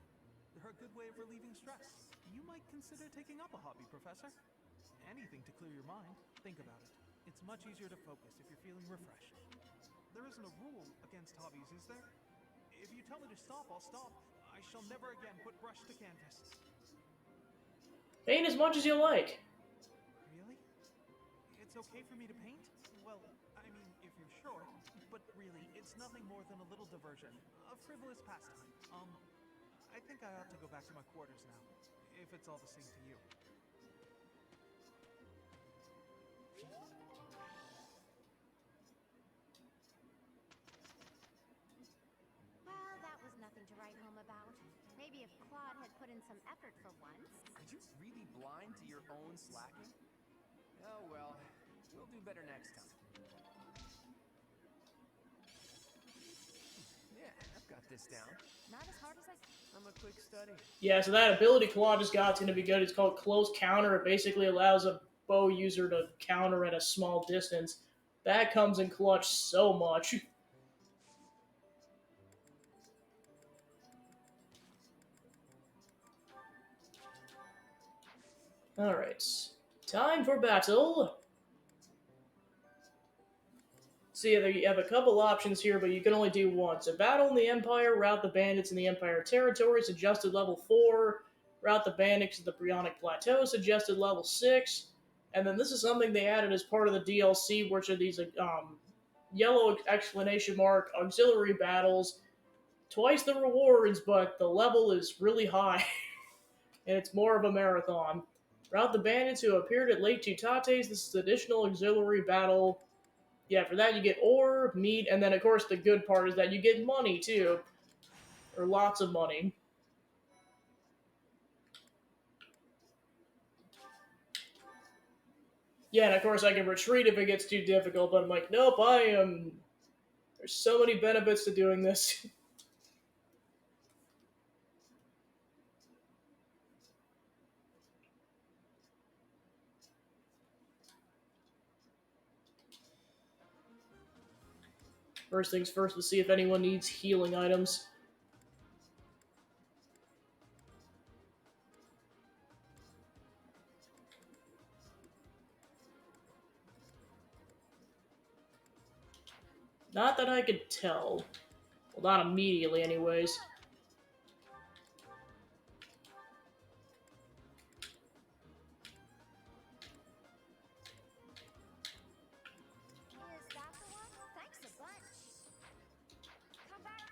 They're a good way of relieving stress. You might consider taking up a hobby, Professor. Anything to clear your mind. Think about it. It's much easier to focus if you're feeling refreshed. There isn't a rule against hobbies, is there? If you tell me to stop, I'll stop. I shall never again put brush to canvas. Paint as much as you like. Really? It's okay for me to paint? Well, I mean, if you're sure. But really, it's nothing more than a little diversion. A frivolous pastime. I think I ought to go back to my quarters now. If it's all the same to you. Well, that was nothing to write home about. Maybe if Claude had put in some effort for once. Are you really blind to your own slacking? Oh well, we'll do better next time. Yeah, I've got this down. Not as hard as I'm a quick study. Yeah, so that ability Claude just got is going to be good. It's called Close Counter. It basically allows a bow user to counter at a small distance. That comes in clutch so much. Alright. Time for battle! So yeah, you have a couple options here, but you can only do one. So battle in the Empire, rout the bandits in the Empire territories, adjusted level 4. Rout the bandits in the Brionic Plateau, suggested level 6. And then this is something they added as part of the DLC, which are these yellow exclamation mark auxiliary battles. Twice the rewards, but the level is really high. And it's more of a marathon. Rout the bandits who appeared at Lake Tutates. This is additional auxiliary battle. Yeah, for that you get ore, meat, and then of course the good part is that you get money too. Or lots of money. Yeah, and of course I can retreat if it gets too difficult, but I'm like, nope, I am... There's so many benefits to doing this. First things first, let's see if anyone needs healing items. Not that I could tell. Well, not immediately anyways. Is that the one? Thanks a bunch. Come back.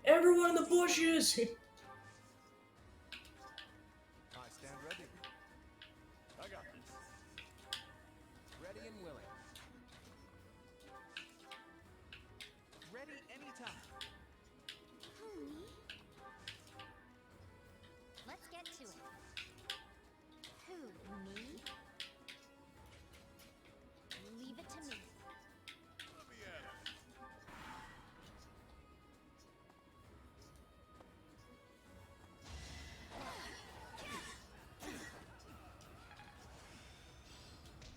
Everyone in the bushes! I stand ready. I got this. Ready and willing. Ready anytime. Who, me? Let's get to it. Who, me? Leave it to me. Let me at it.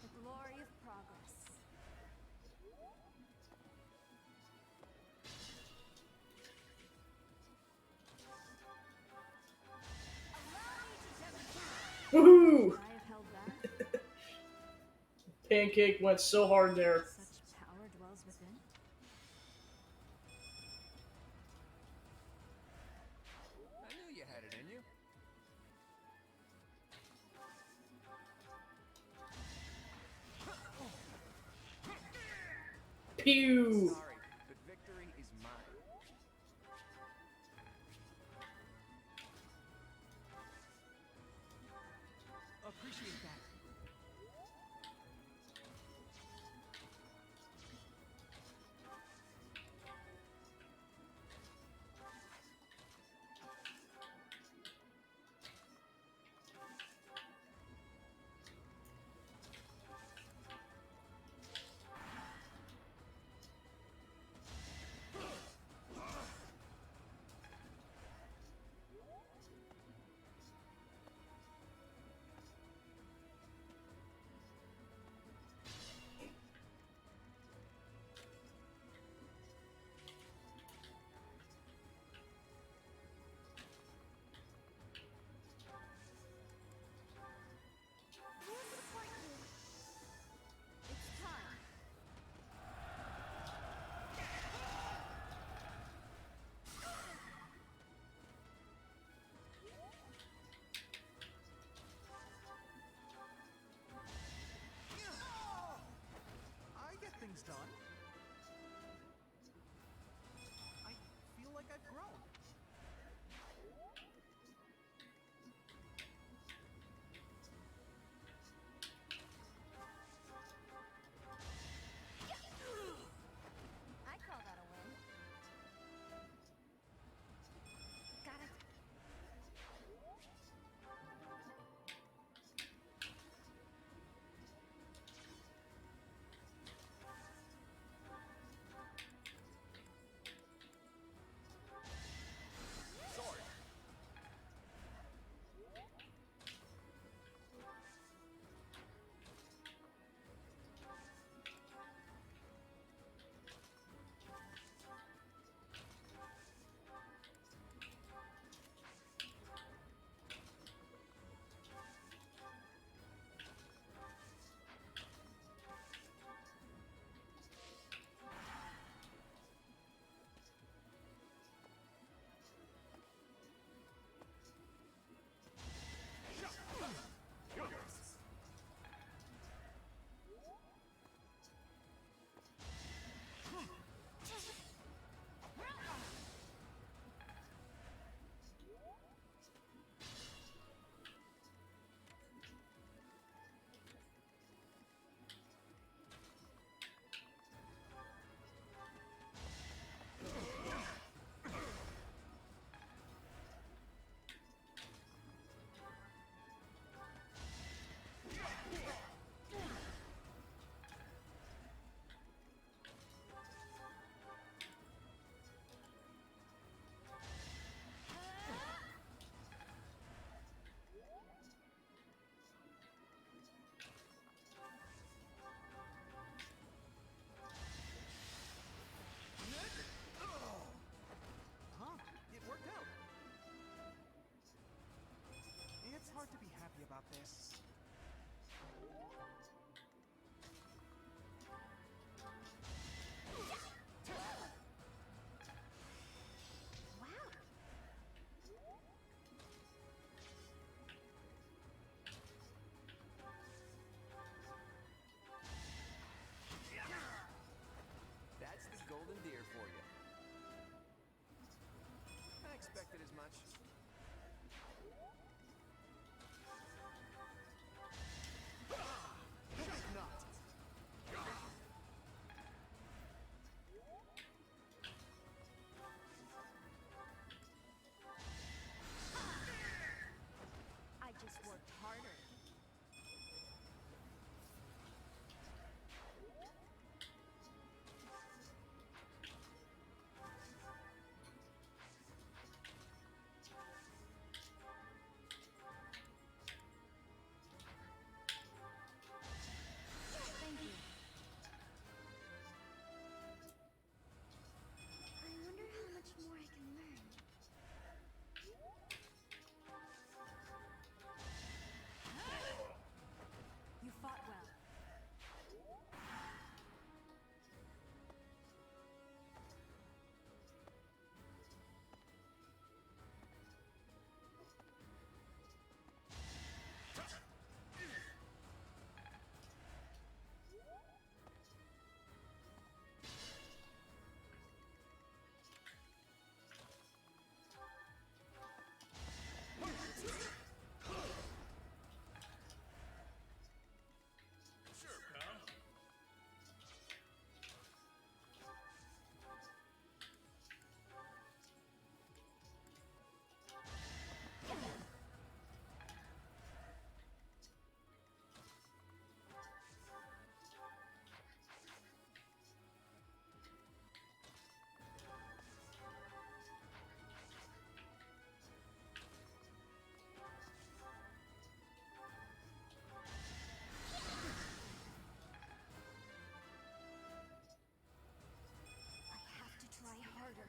The glory of progress. Woohoo! I have held back. Pancake went so hard there. Such power dwells within. I knew you had it in you. Pew! Sorry, but victory is mine. Appreciate that. We'll support you. It's time. I get things done. I feel like I've grown. I call that a win. Got it. Sorry. Huh? It worked out. It's hard to be happy about this. Wow. That's the golden deer for you. expected as much. I just worked harder. Thank you. I wonder how much more I can learn. You fought well. Sure, pal. I have to try harder.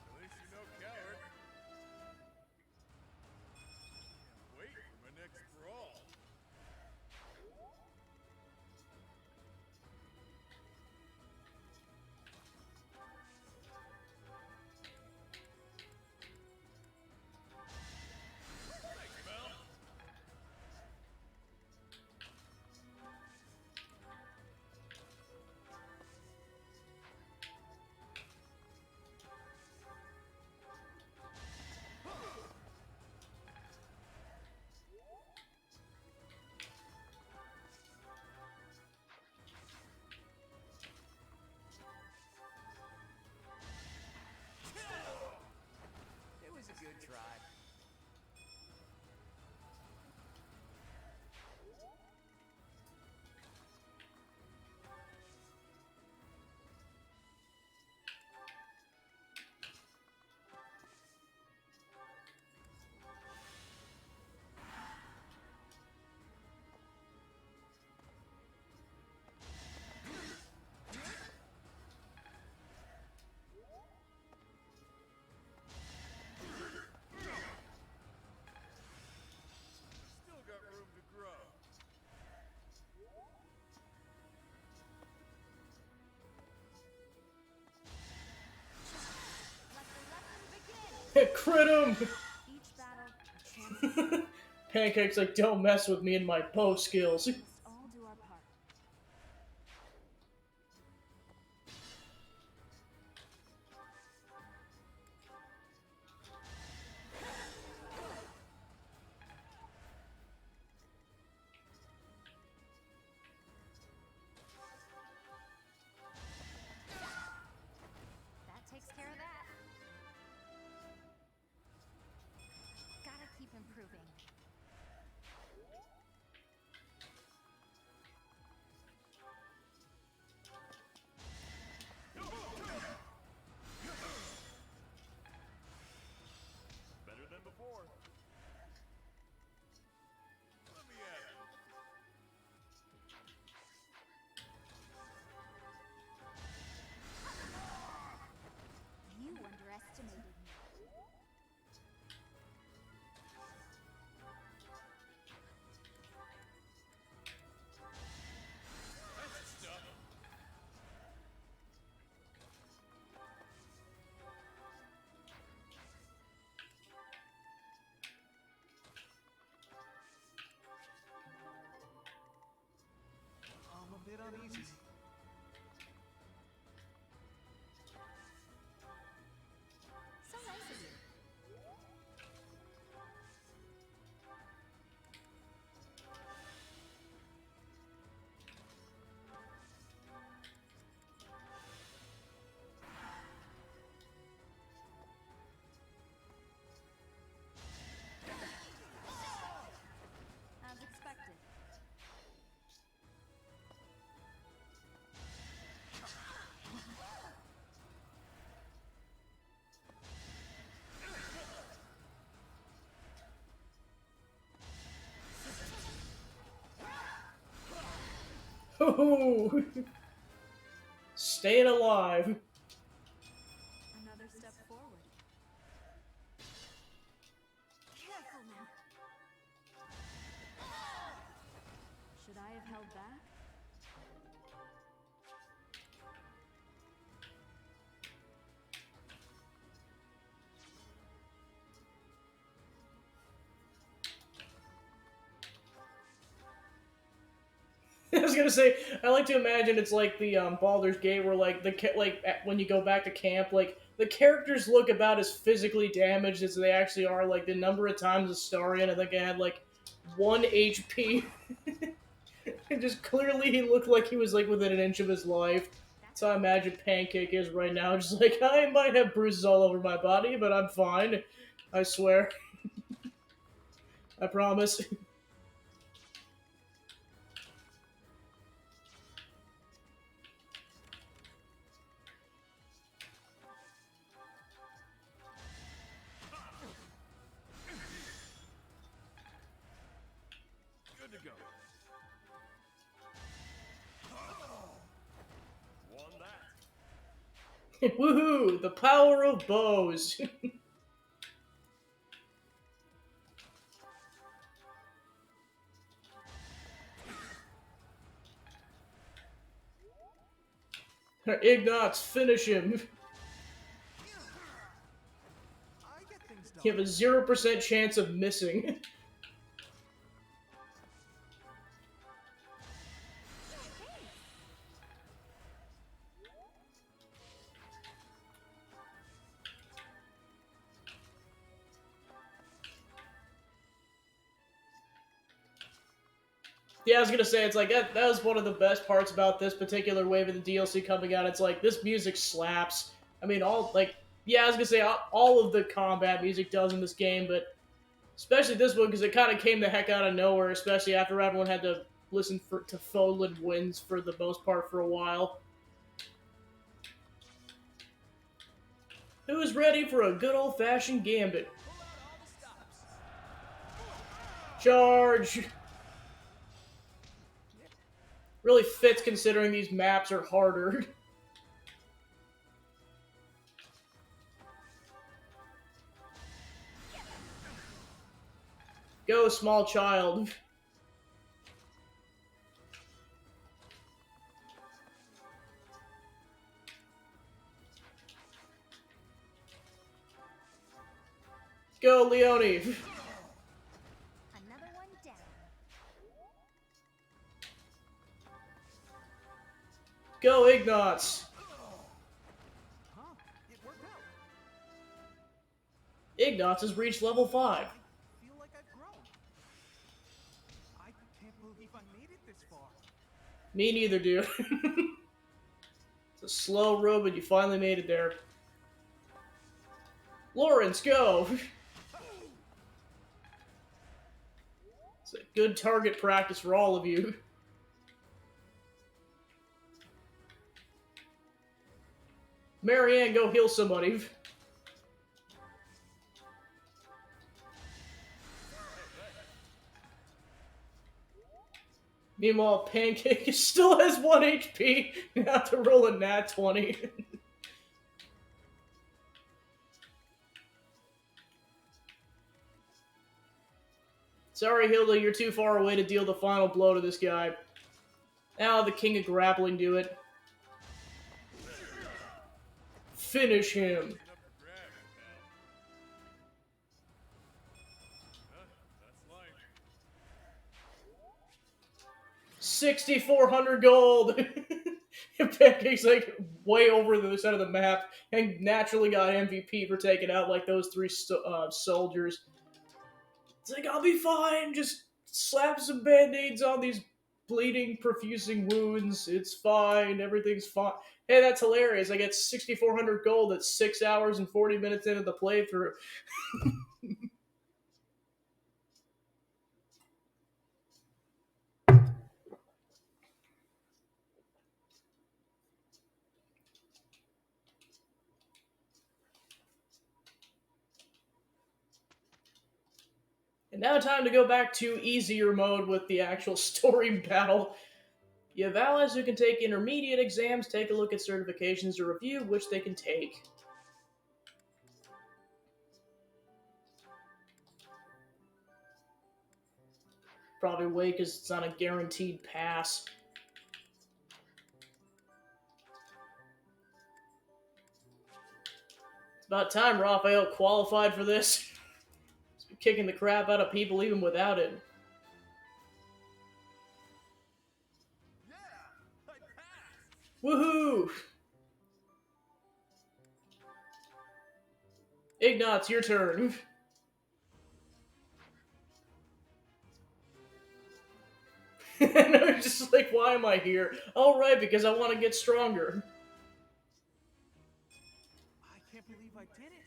At least you're no coward. Can't wait for my next brawl. Thanks, pal. It was a good try. Still got room to grow. Let the lesson begin. Crit him! Each battle, a chance to Pancake's like, don't mess with me and my bow skills. must all do our part. That takes care of that. Gotta keep improving. Better than before. Let me at it. You underestimated me. That's the stuff. I'm a bit uneasy. Ooh. Staying alive. Another step forward. Careful now. Should I have held back? I was gonna say, I like to imagine it's like the Baldur's Gate, where like when you go back to camp, like the characters look about as physically damaged as they actually are. Like the number of times Astarion, I think I had like 1 HP. And just clearly he looked like he was like within an inch of his life. So I imagine Pancake is right now, just like I might have bruises all over my body, but I'm fine. I swear. I promise. Good to go. Won that. Woohoo! The power of bows. Ignatz, finish him. You have a 0% chance of missing. Yeah, I was gonna say, it's like, that was one of the best parts about this particular wave of the DLC coming out. It's like, this music slaps. I mean, yeah, I was gonna say, all of the combat music does in this game, but especially this one, because it kind of came the heck out of nowhere, especially after everyone had to listen to Fodlan Winds for the most part for a while. Who's ready for a good old-fashioned gambit? Charge! Really fits considering these maps are harder. Go, small child. Go, Leone. Another one down. Go, Ignatz. It worked out. Ignatz has reached level 5. Feel like I've grown. I can't believe I made it this far. Me neither, dude. It's a slow road, but you finally made it there. Lawrence, go! It's a good target practice for all of you. Marianne, go heal somebody. Meanwhile, Pancake still has 1 HP. You have to roll a nat 20. Sorry, Hilda, you're too far away to deal the final blow to this guy. Now the King of Grappling do it. Finish him. 6,400 gold! Pancake's like way over the side of the map and naturally got MVP for taking out like those 3 soldiers. It's like, I'll be fine, just slap some band-aids on these bleeding, profusing wounds. It's fine, everything's fine. Hey, that's hilarious. I get 6,400 gold at 6 hours and 40 minutes into the playthrough. And now time to go back to easier mode with the actual story battle. You have allies who can take intermediate exams, take a look at certifications, or review which they can take. Probably wait because it's not a guaranteed pass. It's about time Raphael qualified for this. He's been kicking the crap out of people even without it. Yeah, I passed. Woohoo! Ignatz, your turn. And I'm just like, why am I here? Oh, right, because I want to get stronger. I can't believe I did it.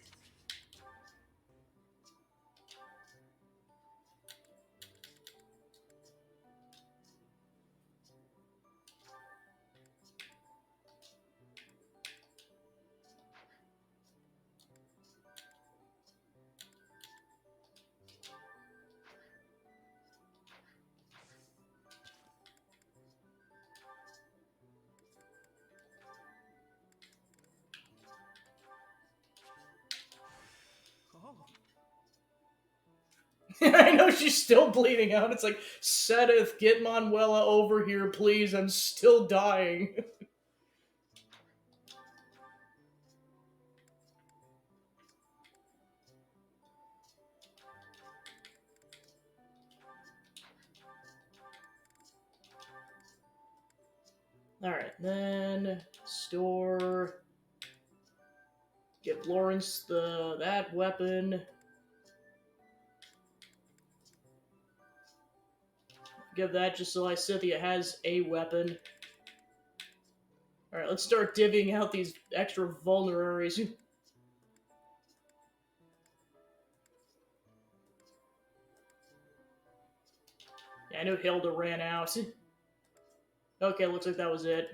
Oh. I know she's still bleeding out. It's like, Sedith, get Manuela over here, please. I'm still dying. Alright, then store. Give Lawrence that weapon. Give that just so Lysithea has a weapon. Alright, let's start divvying out these extra vulneraries. Yeah, I knew Hilda ran out. Okay, looks like that was it.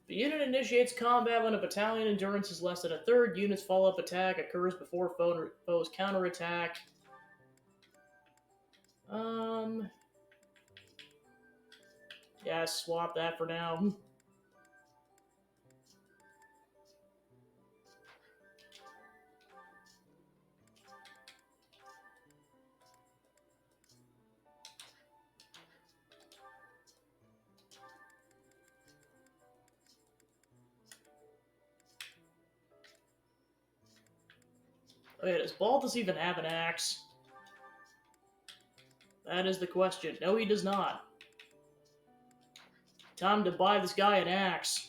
The unit initiates combat when a battalion endurance is less than a third. Unit's follow-up attack occurs before foe's counterattack. Yeah, swap that for now. Okay, does Balthus even have an axe? That is the question. No, he does not. Time to buy this guy an axe.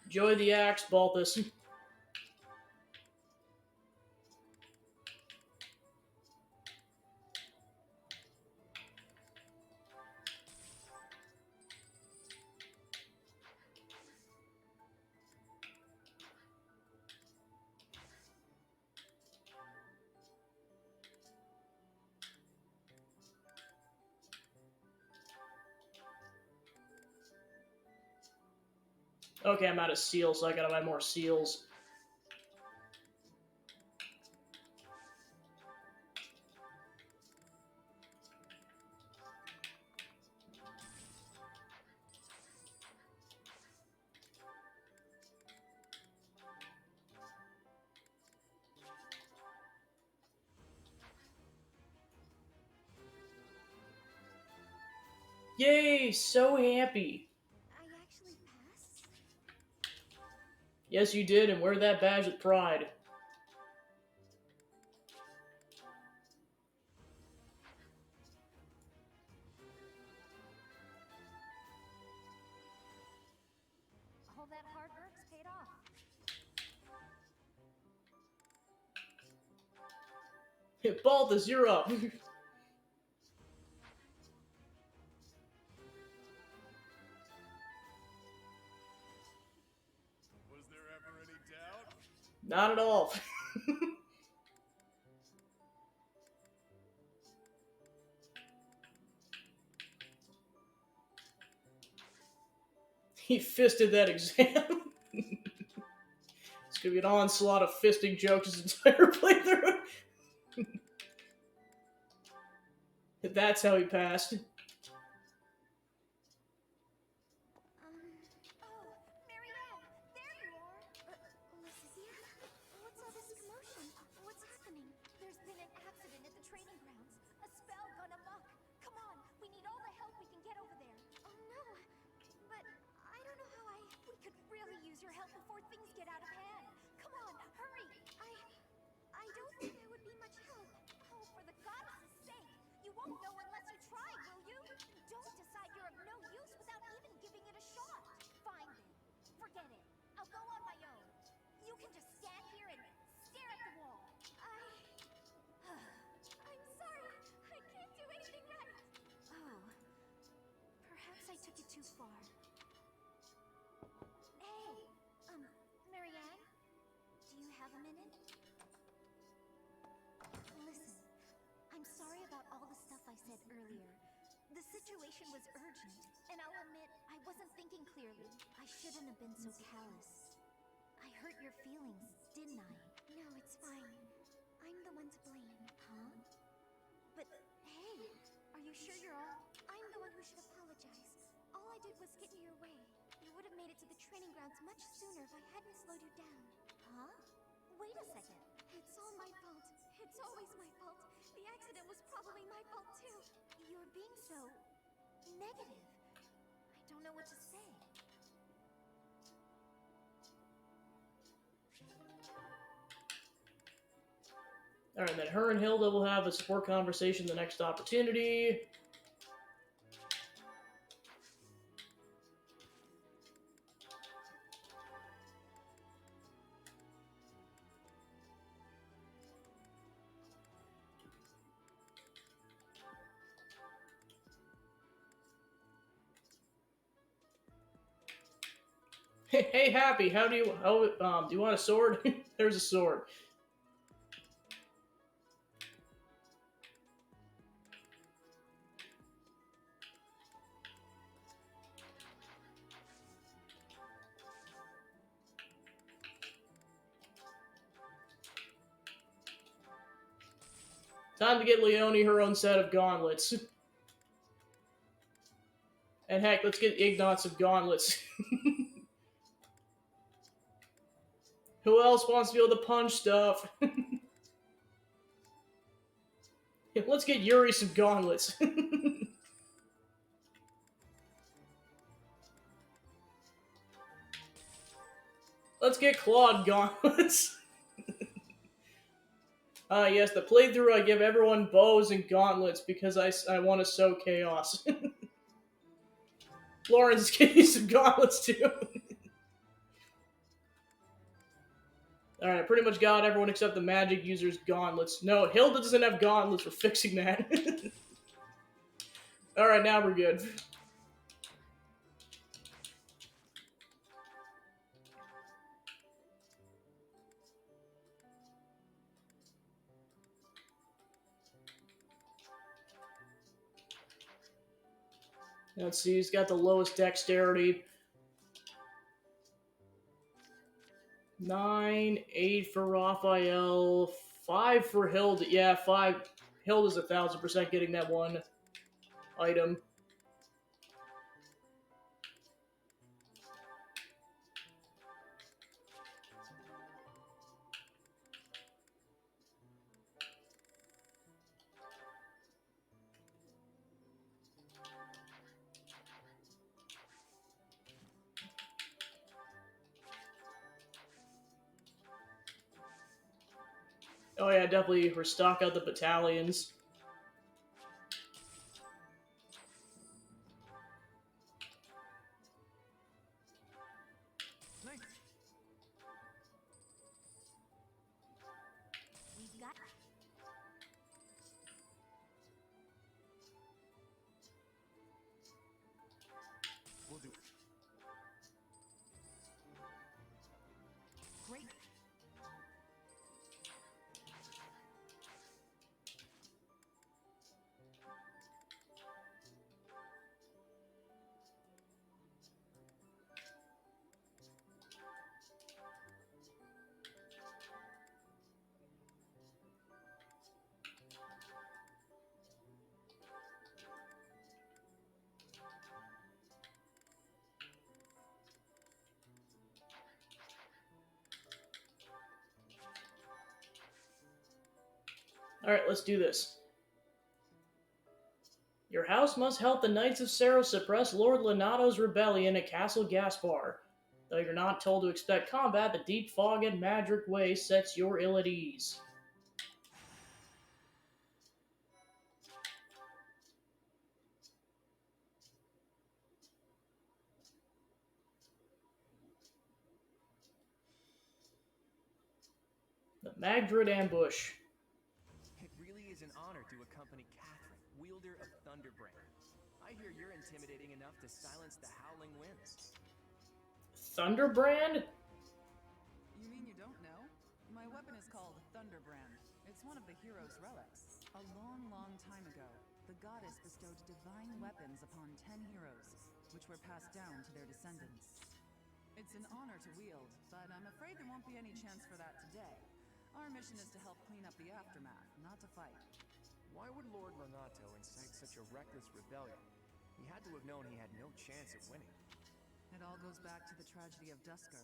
Enjoy the axe, Balthus. Okay, I'm out of seals, so I gotta buy more seals. Yay, so happy. I actually passed? Yes, you did, and wear that badge with pride. All that hard work's paid off. Balthus, you're up. Was there ever any doubt? Not at all. He fisted that exam. It's gonna be an onslaught of fisting jokes his entire playthrough. That's how he passed. Oh, Marianne, there you are. Lysithea? What's all this commotion? What's happening? There's been an accident at the training grounds. A spell gone amok. Come on, we need all the help we can get over there. Oh no, but I don't know how we could really use your help before things get out of hand. Come on, hurry. I don't think I would be much help. Oh, for the goddess's sake. You won't know unless you try, will you? Don't decide you're of no use without even giving it a shot. Fine then. Forget it. I'll go on my own. You can just stand here and stare at the wall. I'm sorry. I can't do anything right. Oh. Perhaps I took it too far. Hey, Marianne? Do you have a minute? Listen, I'm sorry about all the stuff I said earlier. The situation was urgent, and I'll admit I wasn't thinking clearly. I shouldn't have been so callous. I hurt your feelings, didn't I? No, it's fine. I'm the one to blame. Huh? But hey, are you sure you're all? I'm the one who should apologize. All I did was get in your way. You would have made it to the training grounds much sooner if I hadn't slowed you down. Huh? Wait a second. It's all my fault. It's always my fault. The accident was probably my fault too. You're being so negative. I don't know what to say. Alright, then her and Hilda will have a support conversation the next opportunity. Hey, Happy, do you want a sword? There's a sword. Time to get Leonie her own set of gauntlets. And heck, let's get Ignat some gauntlets. Who else wants to be able to punch stuff? Let's get Yuri some gauntlets. Let's get Claude gauntlets. Yes, the playthrough I give everyone bows and gauntlets because I want to sow chaos. Florence, give you some gauntlets too. Alright, I pretty much got everyone except the magic users gauntlets. No, Hilda doesn't have gauntlets. We're fixing that. Alright, now we're good. Let's see, he's got the lowest dexterity. 9, 8 for Raphael, 5 for Hilda. Yeah, 5. Hilda's 1000% getting that one item. Oh yeah, definitely restock out the battalions. Nice. We've got. We'll do it. Great. Alright, let's do this. Your house must help the Knights of Cerro suppress Lord Lenato's rebellion at Castle Gaspar. Though you're not told to expect combat, the deep fog and Madric way sets your ill at ease. The Magdred ambush. It really is an honor to accompany Catherine, wielder of Thunderbrand. I hear you're intimidating enough to silence the howling winds. Thunderbrand? You mean you don't know? My weapon is called Thunderbrand. It's one of the hero's relics. A long, long time ago, the goddess bestowed divine weapons upon 10 heroes, which were passed down to their descendants. It's an honor to wield, but I'm afraid there won't be any chance for that today. Our mission is to help clean up the aftermath, not to fight. Why would Lord Lenato incite such a reckless rebellion? He had to have known he had no chance of winning. It all goes back to the tragedy of Dusker.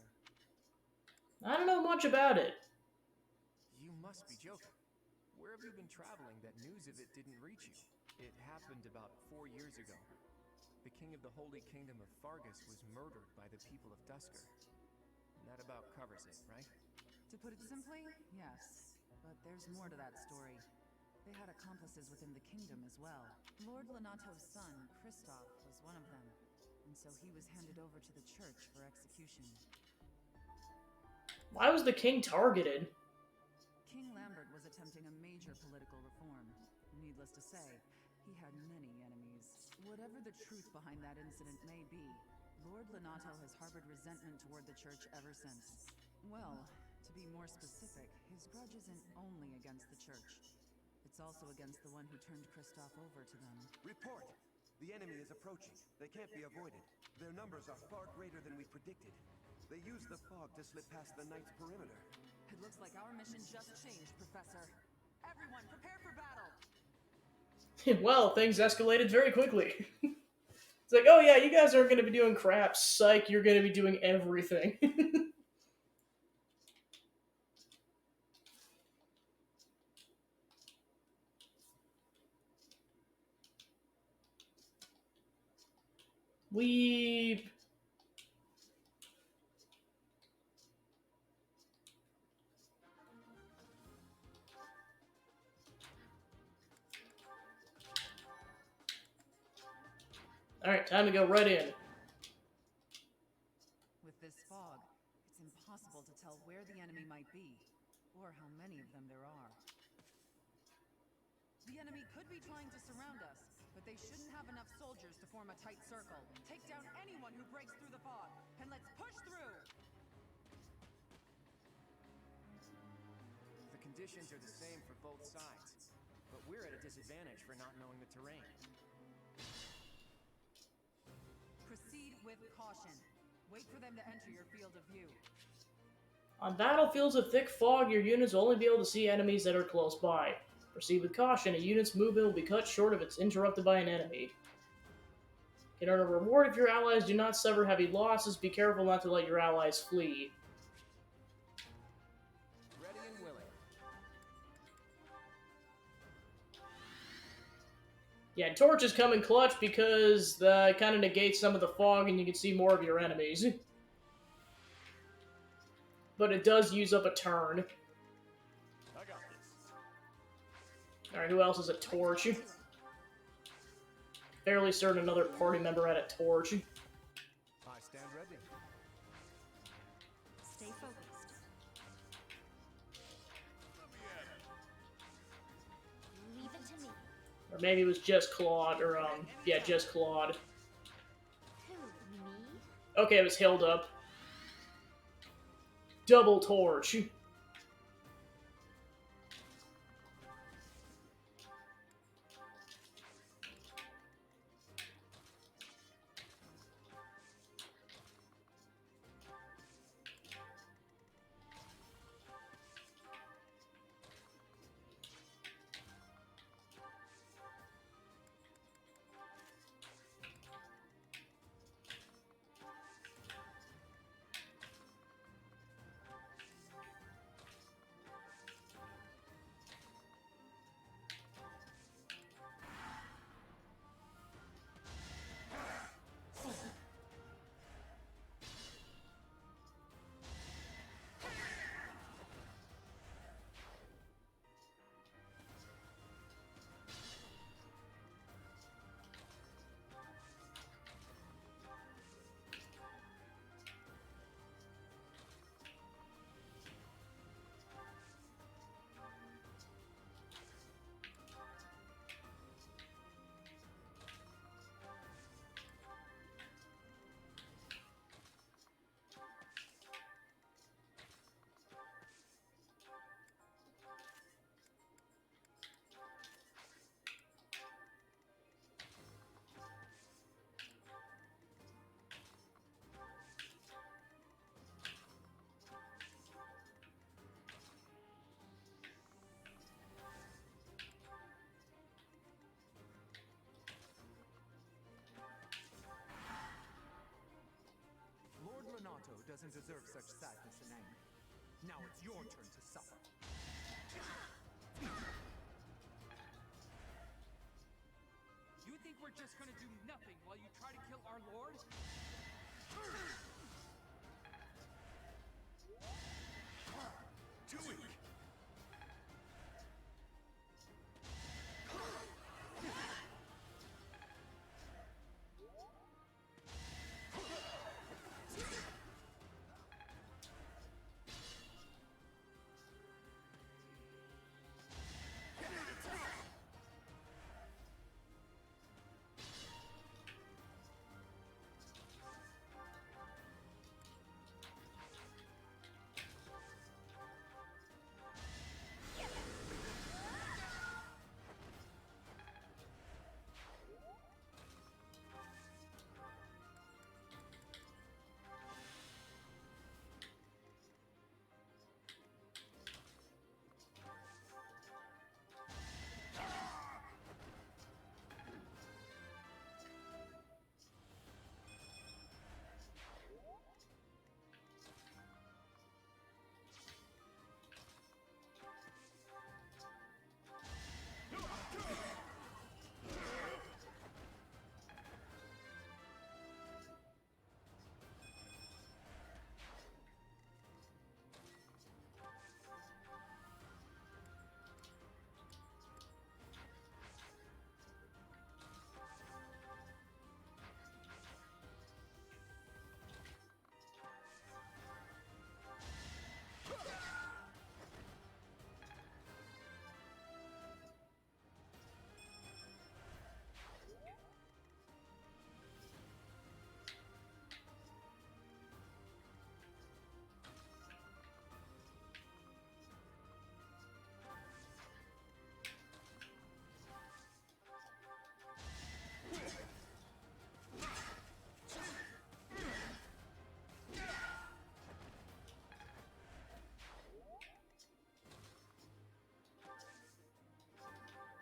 I don't know much about it. You must be joking. Where have you been traveling that news of it didn't reach you? It happened about 4 years ago. The king of the Holy Kingdom of Fargus was murdered by the people of Dusker. And that about covers it, right? To put it simply, yes. But there's more to that story. They had accomplices within the kingdom as well. Lord Lenato's son, Kristoff, was one of them. And so he was handed over to the church for execution. Why was the king targeted? King Lambert was attempting a major political reform. Needless to say, he had many enemies. Whatever the truth behind that incident may be, Lord Lenato has harbored resentment toward the church ever since. Well, to be more specific, his grudge isn't only against the church. It's also against the one who turned Kristoff over to them. Report! The enemy is approaching. They can't be avoided. Their numbers are far greater than we predicted. They used the fog to slip past the Knight's perimeter. It looks like our mission just changed, Professor. Everyone, prepare for battle! Well, things escalated very quickly. It's like, oh yeah, you guys aren't going to be doing crap. Psych, you're going to be doing everything. Weep. Alright, time to go right in. With this fog, it's impossible to tell where the enemy might be, or how many of them there are. The enemy could be trying to surround us, but they shouldn't have enough soldiers to form a tight circle. Take down anyone who breaks through the fog, and let's push through! The conditions are the same for both sides, but we're at a disadvantage for not knowing the terrain. Proceed with caution. Wait for them to enter your field of view. On battlefields of thick fog, your units will only be able to see enemies that are close by. Proceed with caution. A unit's movement will be cut short if it's interrupted by an enemy. Can earn a reward if your allies do not suffer heavy losses. Be careful not to let your allies flee. Ready and willing. Yeah, torches come in clutch because that kind of negates some of the fog and you can see more of your enemies. But it does use up a turn. I got this. Alright, who else has a torch? Fairly certain another party member had a torch. I stand ready. Stay focused. Leave it to me. Or maybe it was just Claude, or, yeah, just Claude. Who, me? Okay, it was Hilda. Double torch. doesn't deserve such sadness and anger. Now it's your turn to suffer. You think we're just gonna do nothing while you try to kill our lord? Too weak.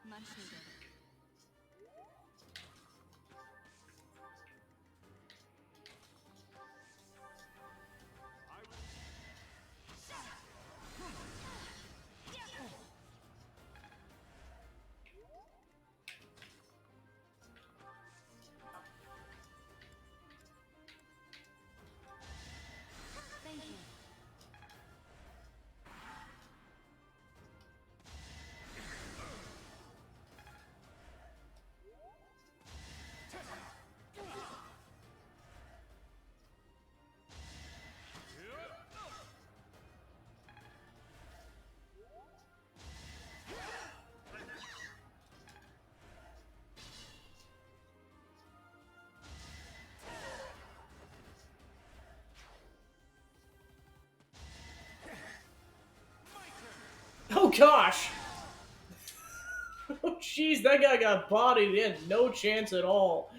Much needed. Thank you. Oh gosh! Oh jeez, that guy got bodied. He had no chance at all.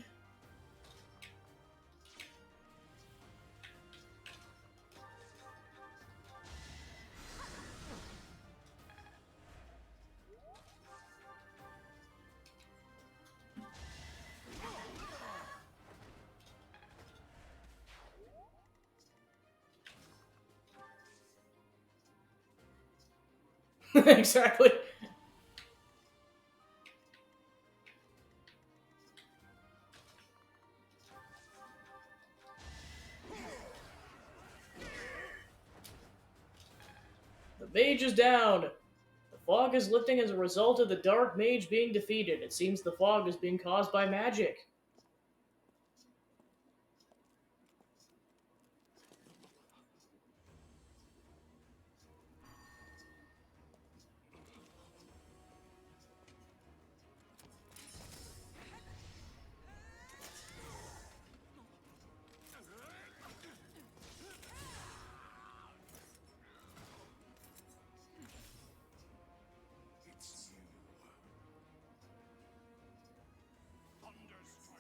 Exactly. The mage is down. The fog is lifting as a result of the dark mage being defeated. It seems the fog is being caused by magic. Thunderstorm.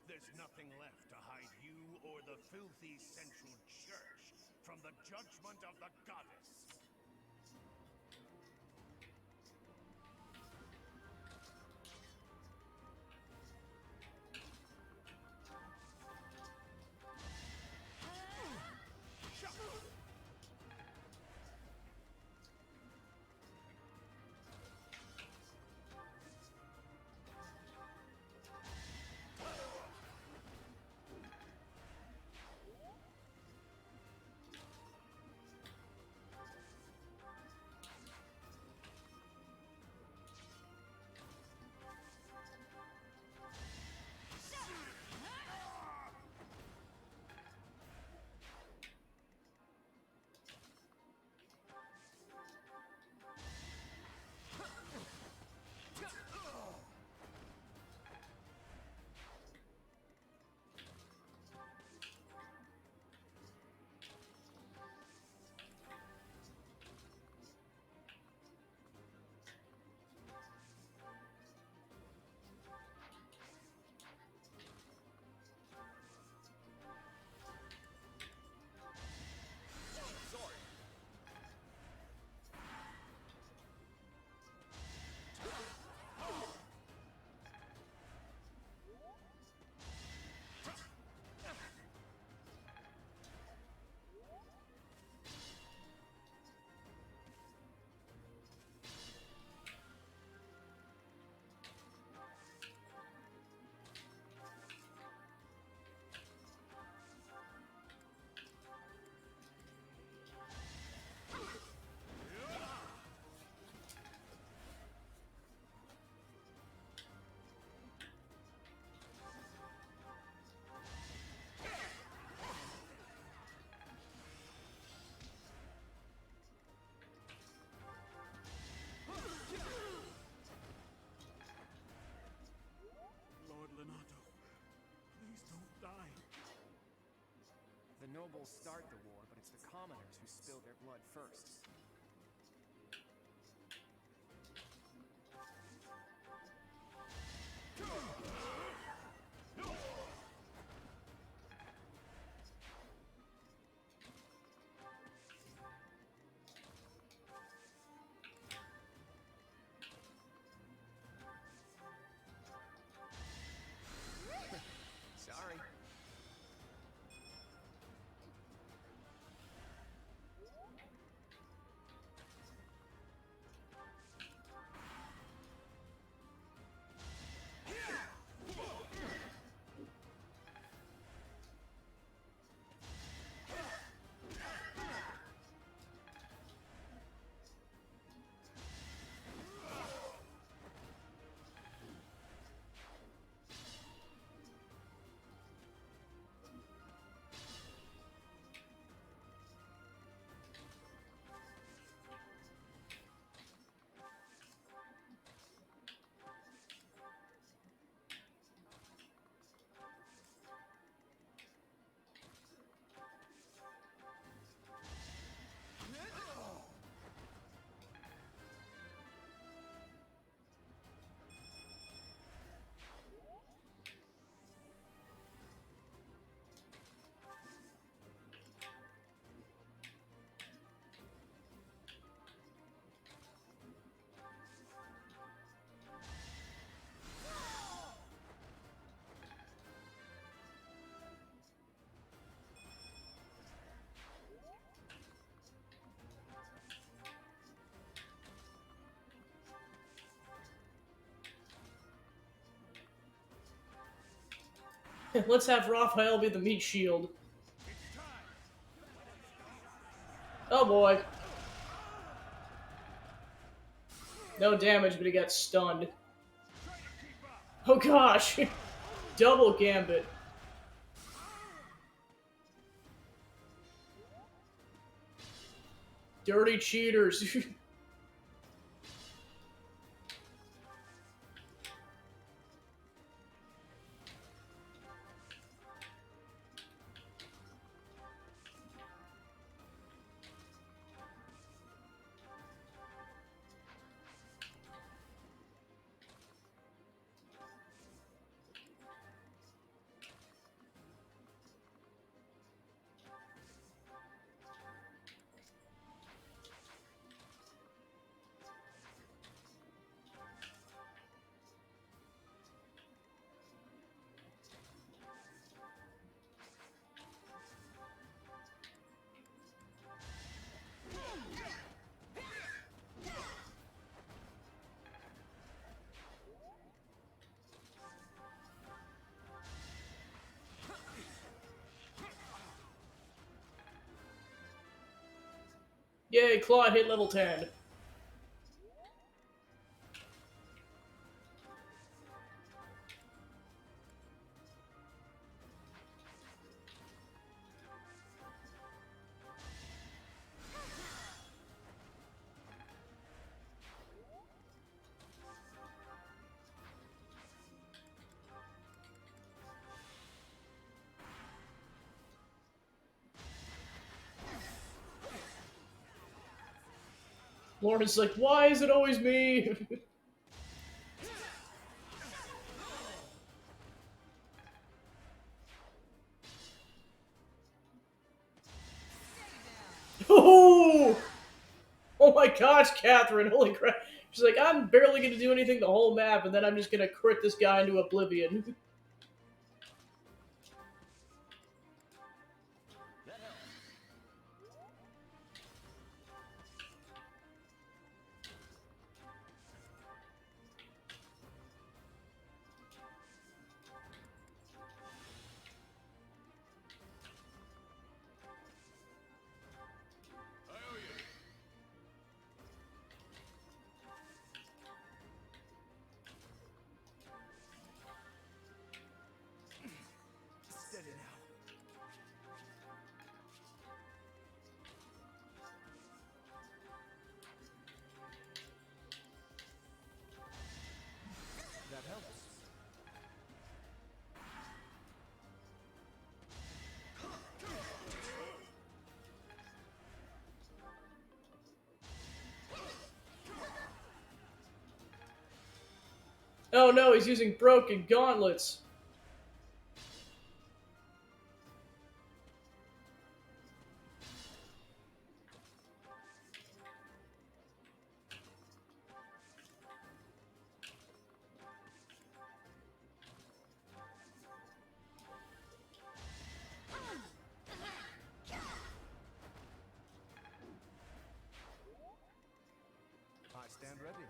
There's nothing left to hide you or the filthy Central Church from the judgment of the goddess. The nobles start the war, but it's the commoners who spill their blood first. Sorry. Let's have Raphael be the meat shield. Oh boy. No damage, but he got stunned. Oh gosh! Double gambit. Dirty cheaters. Yay, Claude hit level 10. Lauren's like, why is it always me? Oh! Oh my gosh, Catherine, holy crap. She's like, I'm barely gonna do anything the whole map, and then I'm just gonna crit this guy into oblivion. That helps. I owe you. Steady now. That helps. Oh no, he's using broken gauntlets. I stand ready.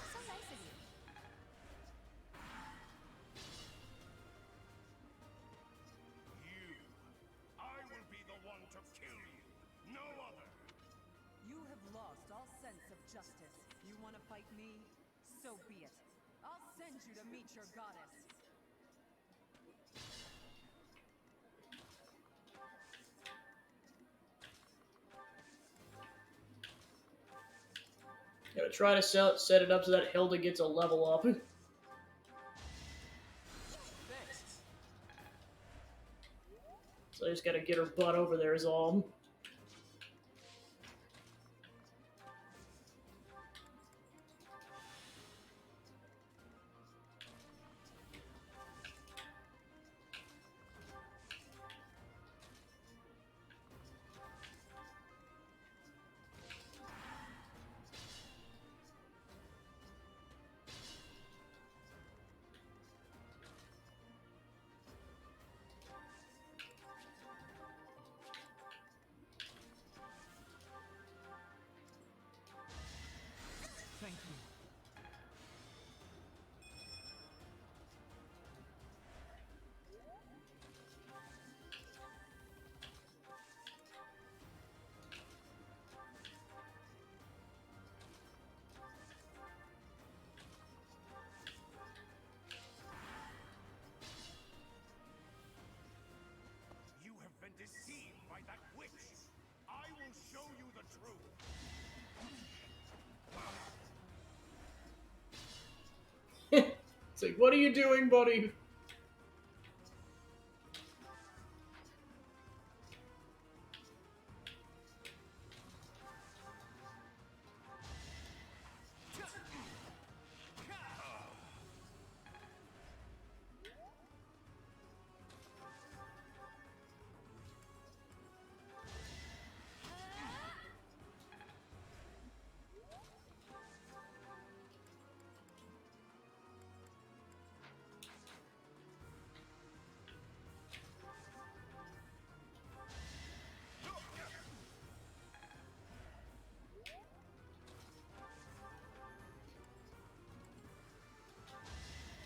So nice of you. You. I will be the one to kill you. No other. You have lost all sense of justice. You want to fight me? So be it. I'll send you to meet your goddess. Gotta try to set it up so that Hilda gets a level up. Thanks. So I just gotta get her butt over there is all. Thank you. You have been deceived by that witch. I will show you the truth. It's like, what are you doing, buddy?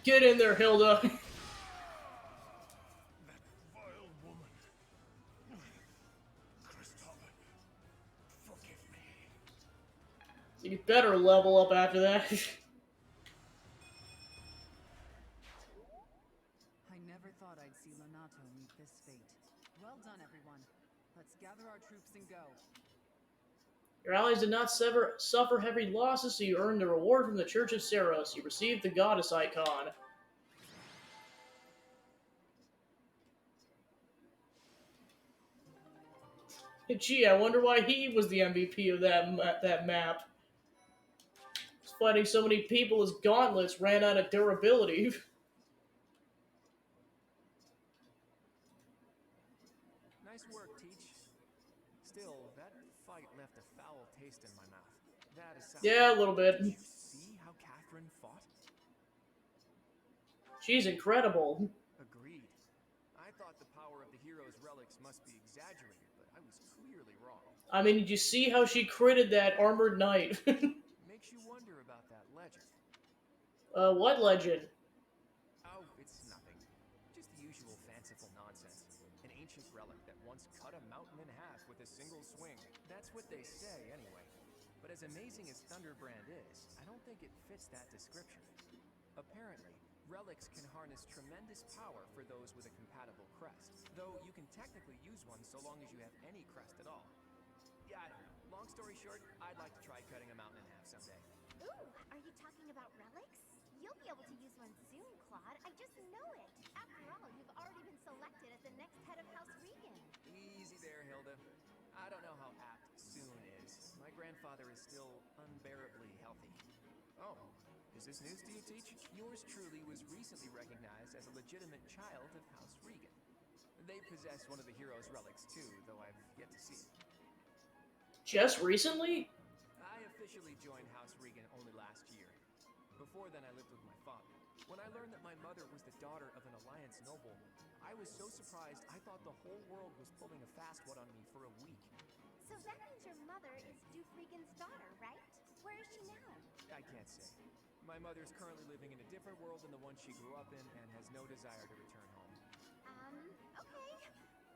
Get in there, Hilda. That vile woman. Kristoff, forgive me. You better level up after that. I never thought I'd see Lonato meet this fate. Well done, everyone. Let's gather our troops and go. Your allies did not suffer heavy losses, so you earned the reward from the Church of Seros. You received the goddess icon. Gee, I wonder why he was the MVP of that map. Fighting so many people, his gauntlets ran out of durability. Nice work, Teach. Still, that fight left a foul taste in my mouth. That aside, Yeah, a little bit. did you see how Catherine fought? She's incredible. Agreed. I thought the power of the hero's relics must be exaggerated, but I was clearly wrong. I mean, did you see how she critted that armored knight? Makes you wonder about that legend. What legend? Oh, it's nothing. Just the usual fanciful nonsense. An ancient relic that once cut a mountain in half with a single swing. That's what they say, anyway. But as amazing as Thunderbrand is, I don't think it fits that description. Apparently, relics can harness tremendous power for those with a compatible crest. Though you can technically use one so long as you have any crest at all. Yeah, I don't know. Long story short, I'd like to try cutting a mountain in half someday. Ooh, are you talking about relics? You'll be able to use one soon, Claude. I just know it. After all, you've already been selected as the next head of House Regan. Easy there, Hilda. I don't know how apt soon is. My grandfather is still unbearably healthy. Oh, is this news to you, Teach? Yours truly was recently recognized as a legitimate child of House Regan. They possess one of the hero's relics too, though I've yet to see it. Just recently? I officially joined House Regan only last year. Before then, I lived with my father. When I learned that my mother was the daughter of an Alliance noble, I was so surprised I thought the whole world was pulling a fast one on me for a week. So that means your mother is Duke Regan's daughter, right? Where is she now? I can't say. My mother is currently living in a different world than the one she grew up in and has no desire to return home. Okay.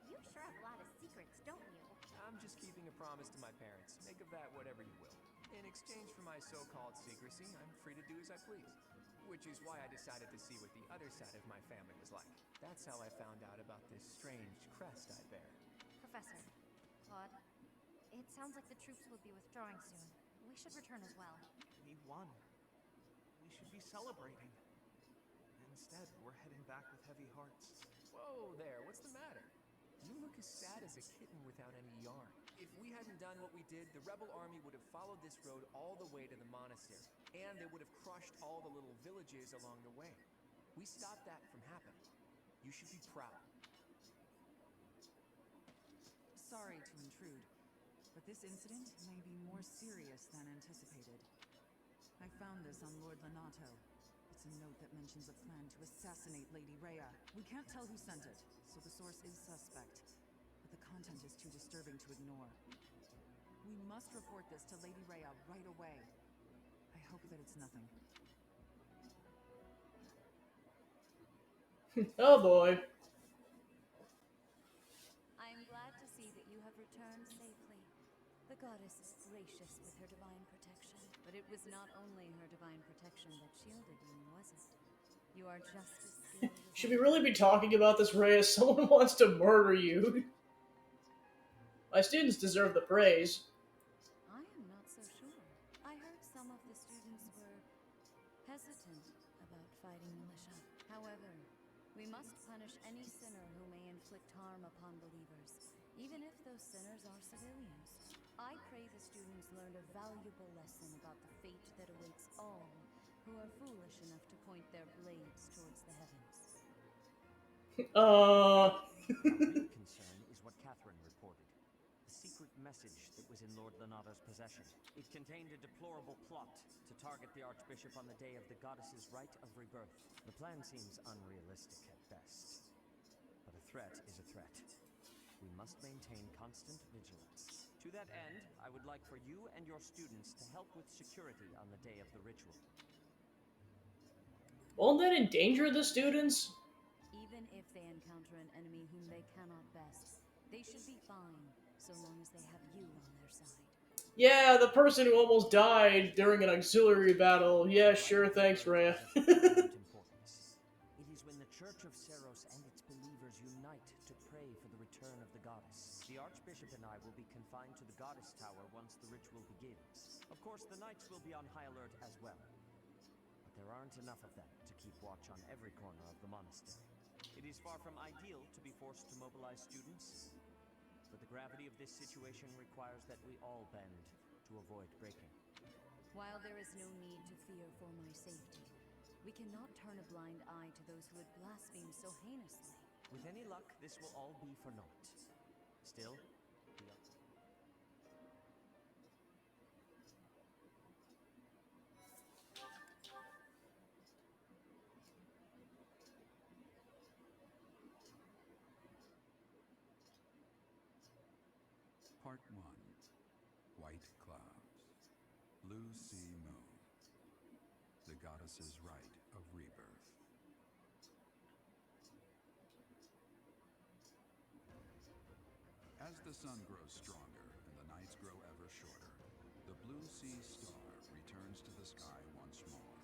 You sure have a lot of secrets, don't you? I'm just keeping a promise to my parents. Make of that whatever you will. In exchange for my so-called secrecy, I'm free to do as I please. Which is why I decided to see what the other side of my family was like. That's how I found out about this strange crest I bear. Professor, Claude, it sounds like the troops will be withdrawing soon. We should return as well. We won. We should be celebrating. Instead, we're heading back with heavy hearts. Whoa there, what's the matter? You look as sad as a kitten without any yarn. If we hadn't done what we did, the rebel army would have followed this road all the way to the monastery, and they would have crushed all the little villages along the way. We stopped that from happening. You should be proud. Sorry to intrude, but this incident may be more serious than anticipated. I found this on Lord Lonato. It's a note that mentions a plan to assassinate Lady Rhea. We can't tell who sent it, so the source is suspect. But the content is too disturbing to ignore. We must report this to Lady Rhea right away. I hope that it's nothing. Oh boy. I am glad to see that you have returned safely. The goddess is gracious with her divine protection. But it was not only her divine protection that shielded you, was it? You are just as skilled as Should we really be talking about this, Reyes? Someone wants to murder you. My students deserve the praise. I am not so sure. I heard some of the students were hesitant about fighting militia. However, we must punish any sinner who may inflict harm upon believers, even if those sinners are civilians. I pray the students learned a valuable lesson about the fate that awaits all who are foolish enough to point their blades towards the heavens. Our real concern is what Catherine reported. The secret message that was in Lord Lonato's possession. It contained a deplorable plot to target the Archbishop on the day of the goddess's rite of rebirth. The plan seems unrealistic at best. But a threat is a threat. We must maintain constant vigilance. To that end, I would like for you and your students to help with security on the day of the ritual. Won't that endanger the students? Even if they encounter an enemy whom they cannot best, they should be fine, so long as they have you on their side. Yeah, the person who almost died during an auxiliary battle. Yeah, sure, thanks, Rhea. Importance. It is when the Church of Seros and its believers unite to pray for the return of the goddess. The Archbishop and I will be confined to the Goddess Tower once the ritual begins. Of course, the knights will be on high alert as well. But there aren't enough of them to keep watch on every corner of the monastery. It is far from ideal to be forced to mobilize students, but the gravity of this situation requires that we all bend to avoid breaking. While there is no need to fear for my safety, we cannot turn a blind eye to those who would blaspheme so heinously. With any luck, this will all be for naught. Still, Part 1. White Clouds. Blue Sea Moon. The goddess's rite of rebirth. As the sun grows stronger and the nights grow ever shorter, the Blue Sea Star returns to the sky once more.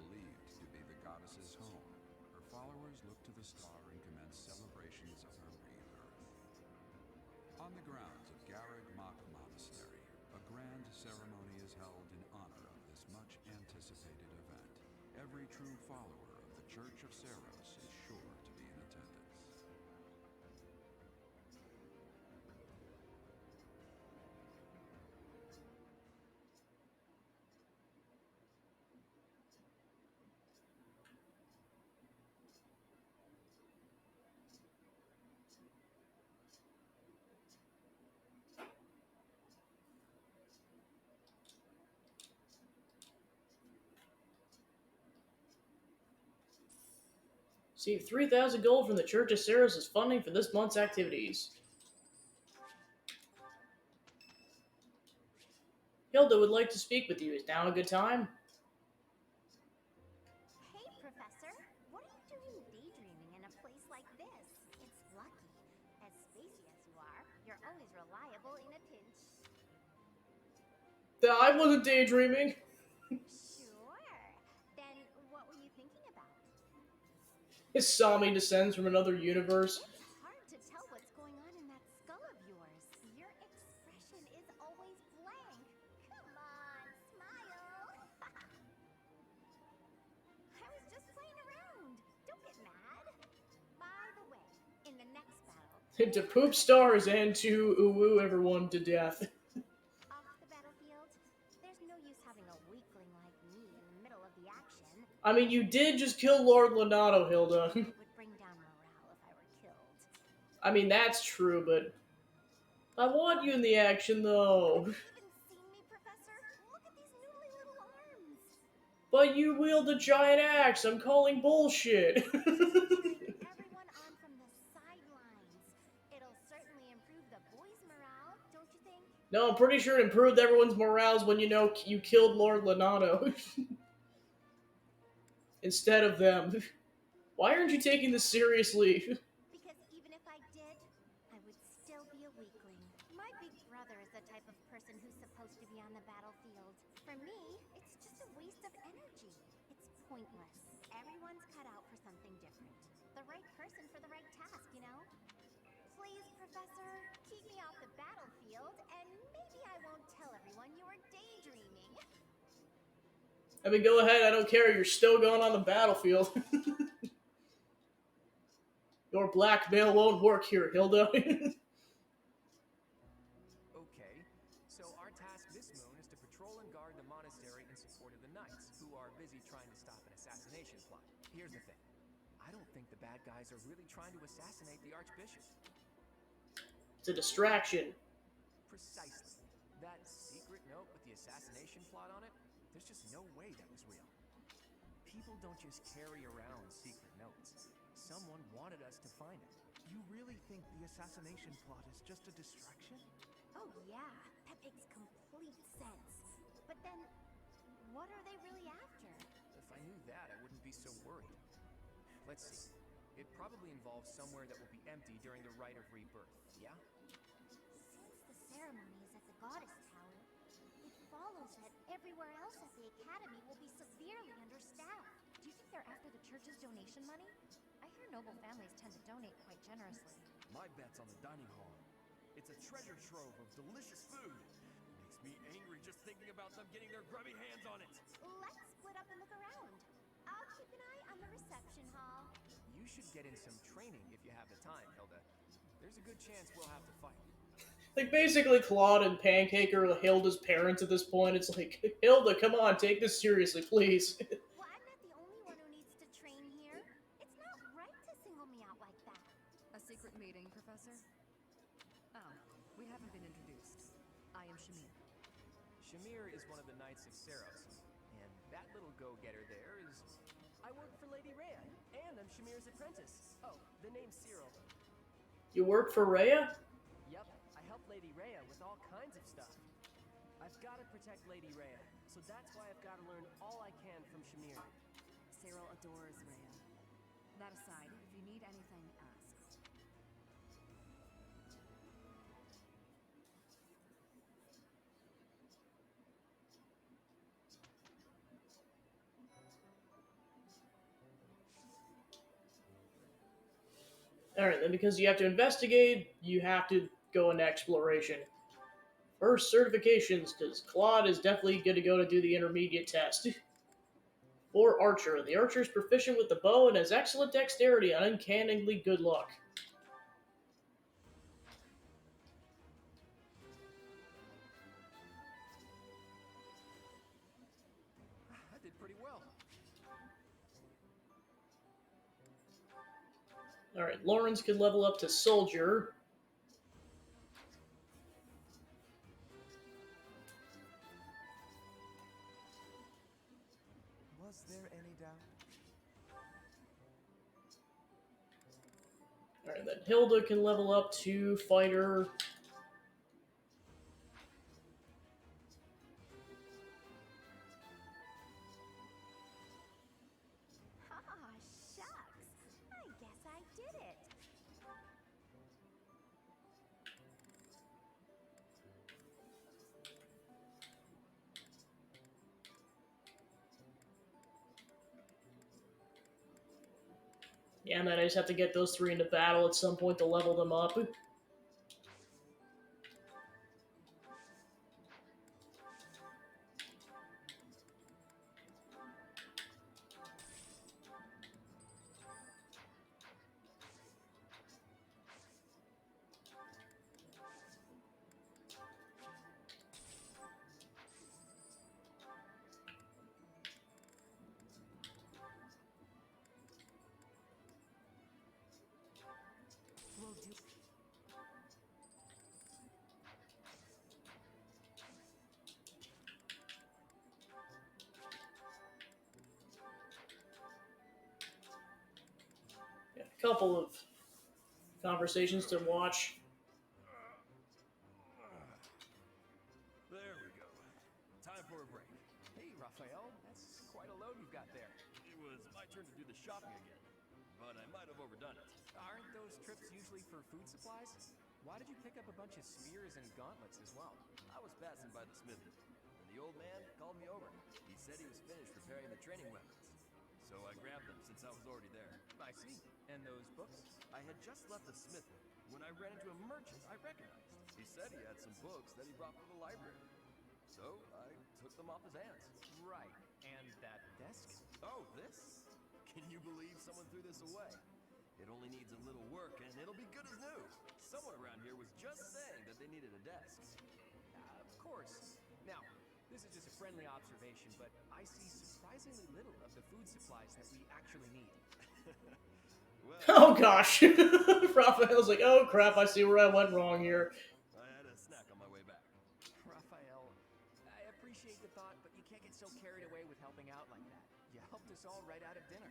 Believed to be the goddess's home, her followers look to the star and commence celebrations of her rebirth. On the grounds of Garreg Mach Monastery, a grand ceremony is held in honor of this much-anticipated event. Every true follower of the Church of Seros is sure to be in attendance. See, 3,000 gold from the Church of Ceres is funding for this month's activities. Hilda would like to speak with you. Is now a good time? Hey, Professor. What are you doing daydreaming in a place like this? It's lucky. As spacey as you are, you're always reliable in a pinch. I wasn't daydreaming. Sure. Then what were you thinking about? His Sami descends from another universe. It's hard to tell what's going on in that skull of yours. Your expression is always blank. Come on, smile. I was just playing around. Don't get mad. By the way, in the next battle... To poop stars and to woo everyone to death. Off the battlefield, there's no use having a weakling like me in the middle of the action. I mean, you did just kill Lord Lenato, Hilda. It would bring down morale if I were killed. I mean, that's true, but I want you in the action, though. Have you even seen me, Professor? Look at these noodly little arms. But you wield a giant axe. I'm calling bullshit. Everyone on from the sidelines. It'll certainly improve the boys' morale, don't you think? No, I'm pretty sure it improved everyone's morale when you know you killed Lord Lenato. Instead of them. Why aren't you taking this seriously? Because even if I did, I would still be a weakling. My big brother is the type of person who's supposed to be on the battlefield. For me, it's just a waste of energy. It's pointless. Everyone's cut out for something different. The right person for the right task, you know? Please, Professor, keep me off the battlefield, and maybe I won't tell everyone you were daydreaming. I mean, go ahead, I don't care, you're still going on the battlefield. Your blackmail won't work here, Hilda. Okay, so our task this moon is to patrol and guard the monastery in support of the knights, who are busy trying to stop an assassination plot. Here's the thing. I don't think the bad guys are really trying to assassinate the Archbishop. It's a distraction. Precisely. That secret note with the assassination plot on it, there's just no way that was real. People don't just carry around secret notes. Someone wanted us to find it. You really think the assassination plot is just a distraction? Oh yeah, that makes complete sense. But then, what are they really after? If I knew that, I wouldn't be so worried. Let's see. It probably involves somewhere that will be empty during the Rite of Rebirth, yeah? Since the ceremony is at the Goddess Tower, it follows that everywhere else at the Academy will be severely understaffed. Do you think they're after the church's donation money? I hear noble families tend to donate quite generously. My bet's on the dining hall. It's a treasure trove of delicious food. Makes me angry just thinking about them getting their grubby hands on it. Let's split up and look around. I'll keep an eye on the reception hall. You should get in some training if you have the time, Hilda. There's a good chance we'll have to fight. Like, basically, Claude and Pancake are Hilda's parents at this point. It's like, Hilda, come on, take this seriously, please. Well, I'm not the only one who needs to train here. It's not right to single me out like that. A secret meeting, Professor? Oh, we haven't been introduced. I am Shamir. Shamir is one of the Knights of Seros, and that little go-getter there is... I work for Lady Rhea, and I'm Shamir's apprentice. Oh, the name's Cyril. You work for Rhea? Yep, I help Lady Rhea with all kinds of stuff. I've got to protect Lady Rhea, so that's why I've got to learn all I can from Shamir. Cyril adores Rhea. That aside, if you need anything, ask. Alright, then because you have to investigate, you have to go into exploration. First, certifications, because Claude is definitely going to go to do the intermediate test. For Archer, the Archer is proficient with the bow and has excellent dexterity and uncannily good luck. I did pretty well. Alright, Lawrence can level up to Soldier. Was there any doubt? Alright, then Hilda can level up to Fighter. Ah, shucks. I guess I did it. Yeah, and then I just have to get those three into battle at some point to level them up. We'll do... Yeah, a couple of conversations to watch. There we go. Time for a break. Hey, Raphael, that's quite a load you've got there. It was my turn to do the shopping again, but I might have overdone it. Aren't those trips usually for food supplies? Why did you pick up a bunch of spears and gauntlets as well? I was passing by the smithy, and the old man called me over. He said he was finished preparing the training weapons, so I grabbed them since I was already there. I see. And those books? I had just left the smithy when I ran into a merchant I recognized. He said he had some books that he brought from the library, so I took them off his hands. Right. And that desk? Oh, this? Can you believe someone threw this away? It only needs a little work and it'll be good as new. Someone around here was just saying that they needed a desk. Of course. Now, this is just a friendly observation, but I see surprisingly little of the food supplies that we actually need. Well, Oh gosh! Raphael's like, oh crap, I see where I went wrong here. I had a snack on my way back. Raphael, I appreciate the thought, but you can't get so carried away with helping out like that. You helped us all right out of dinner.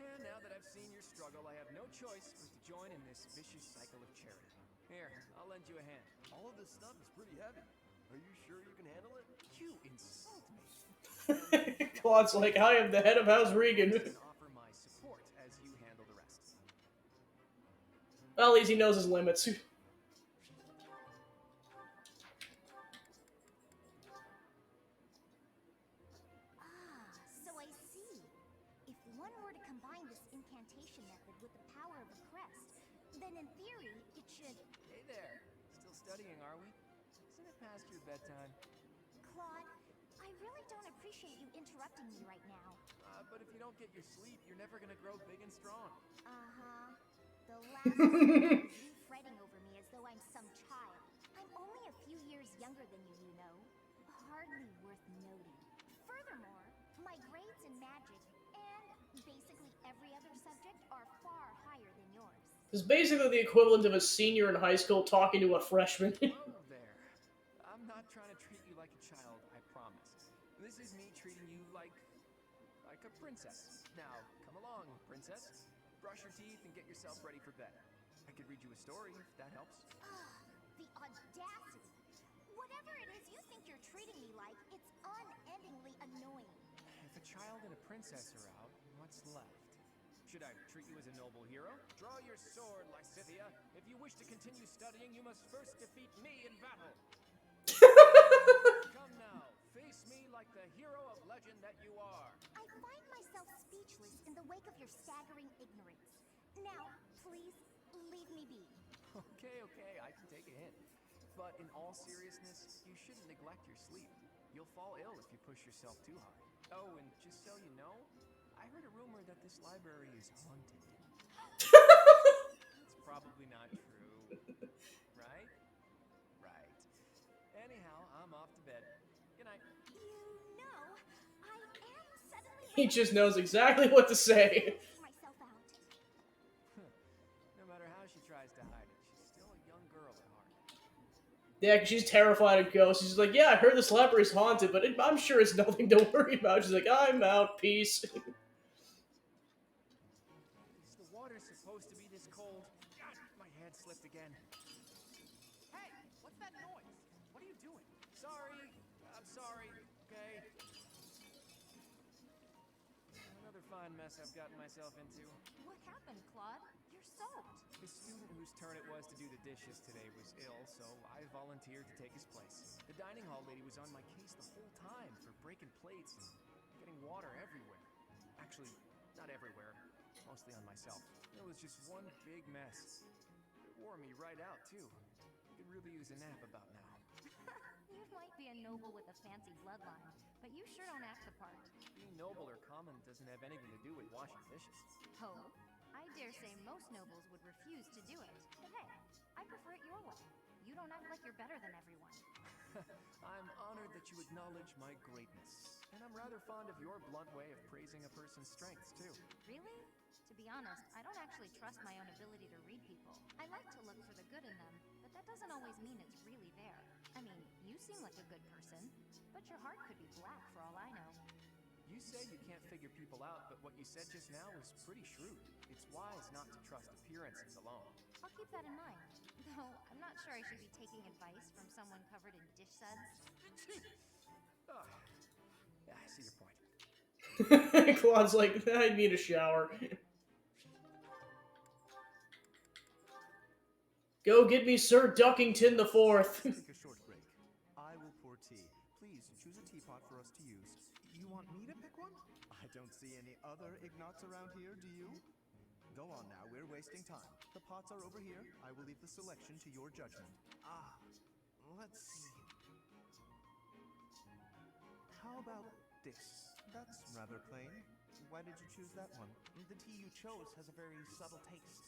And now that I've seen your struggle, I have no choice but to join in this vicious cycle of charity. Here, I'll lend you a hand. All of this stuff is pretty heavy. Are you sure you can handle it? You insult me. Claude's like, I am the head of House Regan. And offer my support as you handle the rest. Well, at least he knows his limits. So I see. If one were to combine this incantation method with the power of a crest, then in theory, it should... Hey there. Still studying, are we? Isn't it past your bedtime? Claude, I really don't appreciate you interrupting me right now. But if you don't get your sleep, you're never gonna grow big and strong. Uh-huh. The last thing is you fretting over me as though I'm some child. I'm only a few years younger than you, you know. Hardly worth noting. Furthermore, my grades in magic and basically every other subject are far higher than yours. It's basically the equivalent of a senior in high school talking to a freshman. Whoa there. I'm not trying to treat you like a child, I promise. This is me treating you like a princess. Now, come along, princess. Brush your teeth and get yourself ready for bed. I could read you a story if that helps. The audacity. Whatever it is you think you're treating me like, it's unendingly annoying. If a child and a princess are out, what's left? Should I treat you as a noble hero? Draw your sword, Lysithea. If you wish to continue studying, you must first defeat me in battle. Come now, face me like the hero of legend that you are. I find myself speechless in the wake of your staggering ignorance. Now, please, leave me be. Okay, I can take a hint. But in all seriousness, you shouldn't neglect your sleep. You'll fall ill if you push yourself too hard. Oh, and just so you know, I heard a rumor that this library is haunted. That's probably not true, right? Right. Anyhow, I'm off to bed. Good night. You know, I am suddenly... He just knows exactly what to say. myself out. No matter how she tries to hide it, she's still a young girl at heart. Yeah, 'cause she's terrified of ghosts. She's like, yeah, I heard this library's haunted, but I'm sure it's nothing to worry about. She's like, I'm out, peace. Is the water supposed to be this cold? God, my hand slipped again. Hey, what's that noise? What are you doing? Sorry, I'm sorry, okay? Another fine mess I've gotten myself into. What happened, Claude? You're soaked. The student whose turn it was to do the dishes today was ill, so I volunteered to take his place. The dining hall lady was on my case the whole time for breaking plates and getting water everywhere. Actually, not everywhere, mostly on myself. It was just one big mess. It wore me right out, too. I could really use a nap about now. You might be a noble with a fancy bloodline, but you sure don't act the part. Being noble or common doesn't have anything to do with washing dishes. Oh, I dare say most nobles would refuse to do it. But hey, I prefer it your way. You don't act like you're better than everyone. I'm honored that you acknowledge my greatness. And I'm rather fond of your blunt way of praising a person's strengths, too. Really? To be honest, I don't actually trust my own ability to read people. I like to look for the good in them, but that doesn't always mean it's really there. I mean, you seem like a good person, but your heart could be black for all I know. You say you can't figure people out, but what you said just now was pretty shrewd. It's wise not to trust appearances alone. I'll keep that in mind. Though, I'm not sure I should be taking advice from someone covered in dish suds. Yeah, I see your point. Claude's like, I need a shower. Go get me Sir Duckington the Fourth. Take a short break. I will pour tea. Please choose a teapot for us to use. You want me to pick one? I don't see any other Ignots around here, do you? Go on now, we're wasting time. The pots are over here. I will leave the selection to your judgment. Let's see. How about this? That's rather plain. Why did you choose that one? The tea you chose has a very subtle taste,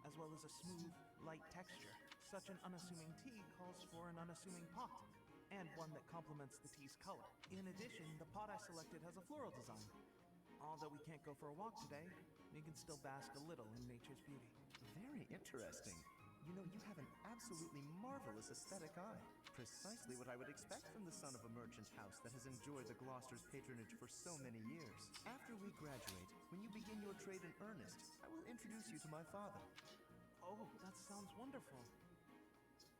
as well as a smooth, light texture. Such an unassuming tea calls for an unassuming pot, and one that complements the tea's color. In addition, the pot I selected has a floral design. Although we can't go for a walk today, we can still bask a little in nature's beauty. Very interesting. You know, you have an absolutely marvelous aesthetic eye. Precisely what I would expect from the son of a merchant house that has enjoyed the Gloucester's patronage for so many years. After we graduate, when you begin your trade in earnest, I will introduce you to my father. Oh, that sounds wonderful.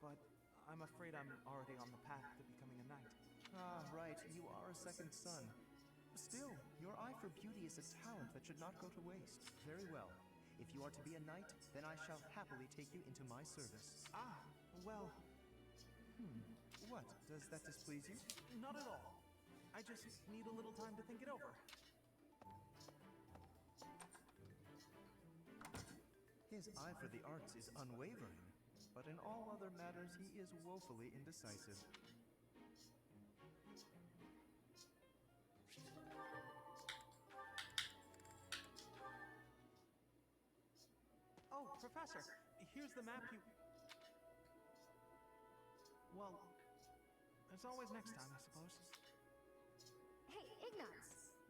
But I'm afraid I'm already on the path to becoming a knight. Ah, right. You are a second son. Still, your eye for beauty is a talent that should not go to waste. Very well. If you are to be a knight, then I shall happily take you into my service. Ah, well, What? Does that displease you? not at all. I just need a little time to think it over. His eye for the arts is unwavering, but in all other matters he is woefully indecisive. Oh, Professor, here's the map you... Well, there's always next time, I suppose. Hey, Ignaz!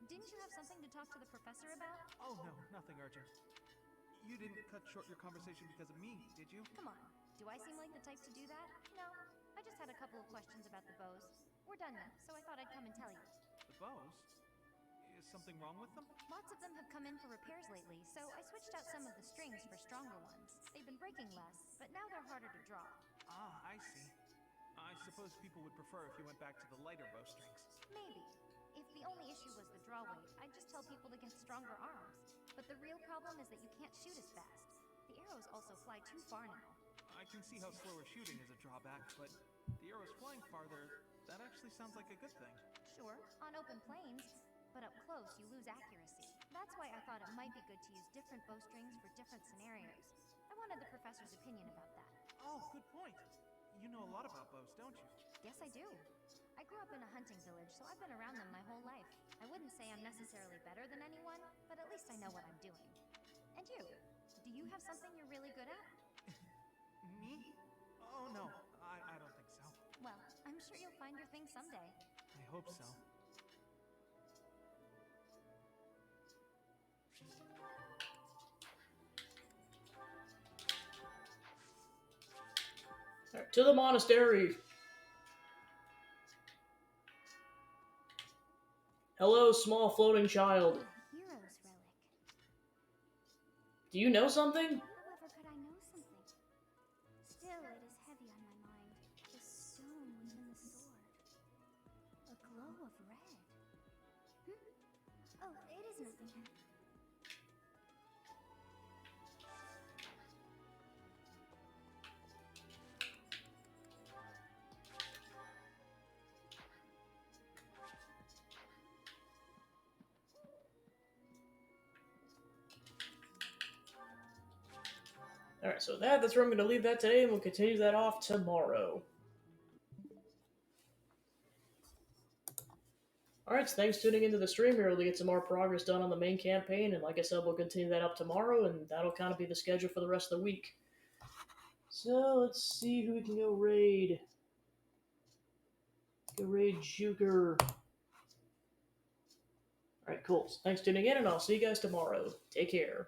Didn't you have something to talk to the professor about? Oh, no, nothing urgent. You didn't cut short your conversation because of me, did you? Come on. Do I seem like the type to do that? No. I just had a couple of questions about the bows. We're done now, so I thought I'd come and tell you. The bows? Is something wrong with them? Lots of them have come in for repairs lately, so I switched out some of the strings for stronger ones. They've been breaking less, but now they're harder to draw. Ah, I see. I suppose people would prefer if you went back to the lighter bowstrings. Maybe. If the only issue was the draw weight, I'd just tell people to get stronger arms. But the real problem is that you can't shoot as fast. The arrows also fly too far now. I can see how slower shooting is a drawback, but the arrows flying farther, that actually sounds like a good thing. Sure, on open plains, but up close you lose accuracy. That's why I thought it might be good to use different bowstrings for different scenarios. I wanted the professor's opinion about that. Oh, good point. You know a lot about bows, don't you? Yes, I do. I grew up in a hunting village, so I've been around them my whole life. I wouldn't say I'm necessarily better than anyone, but at least I know what I'm doing. And you? Do you have something you're really good at? Me? Oh, no. I don't think so. Well, I'm sure you'll find your thing someday. I hope so. Alright, to the monastery. Hello, small floating child. Hero's relic. Do you know something? However could I know something? Still, it is heavy on my mind. The stone within the sword. A glow of red. Oh, it is nothing. Alright, so that's where I'm going to leave that today, and we'll continue that off tomorrow. Alright, so thanks for tuning into the stream. We're able to get some more progress done on the main campaign, and like I said, we'll continue that up tomorrow, and that'll kind of be the schedule for the rest of the week. So, let's see who we can go raid. Go raid Juker. Alright, cool. So thanks for tuning in, and I'll see you guys tomorrow. Take care.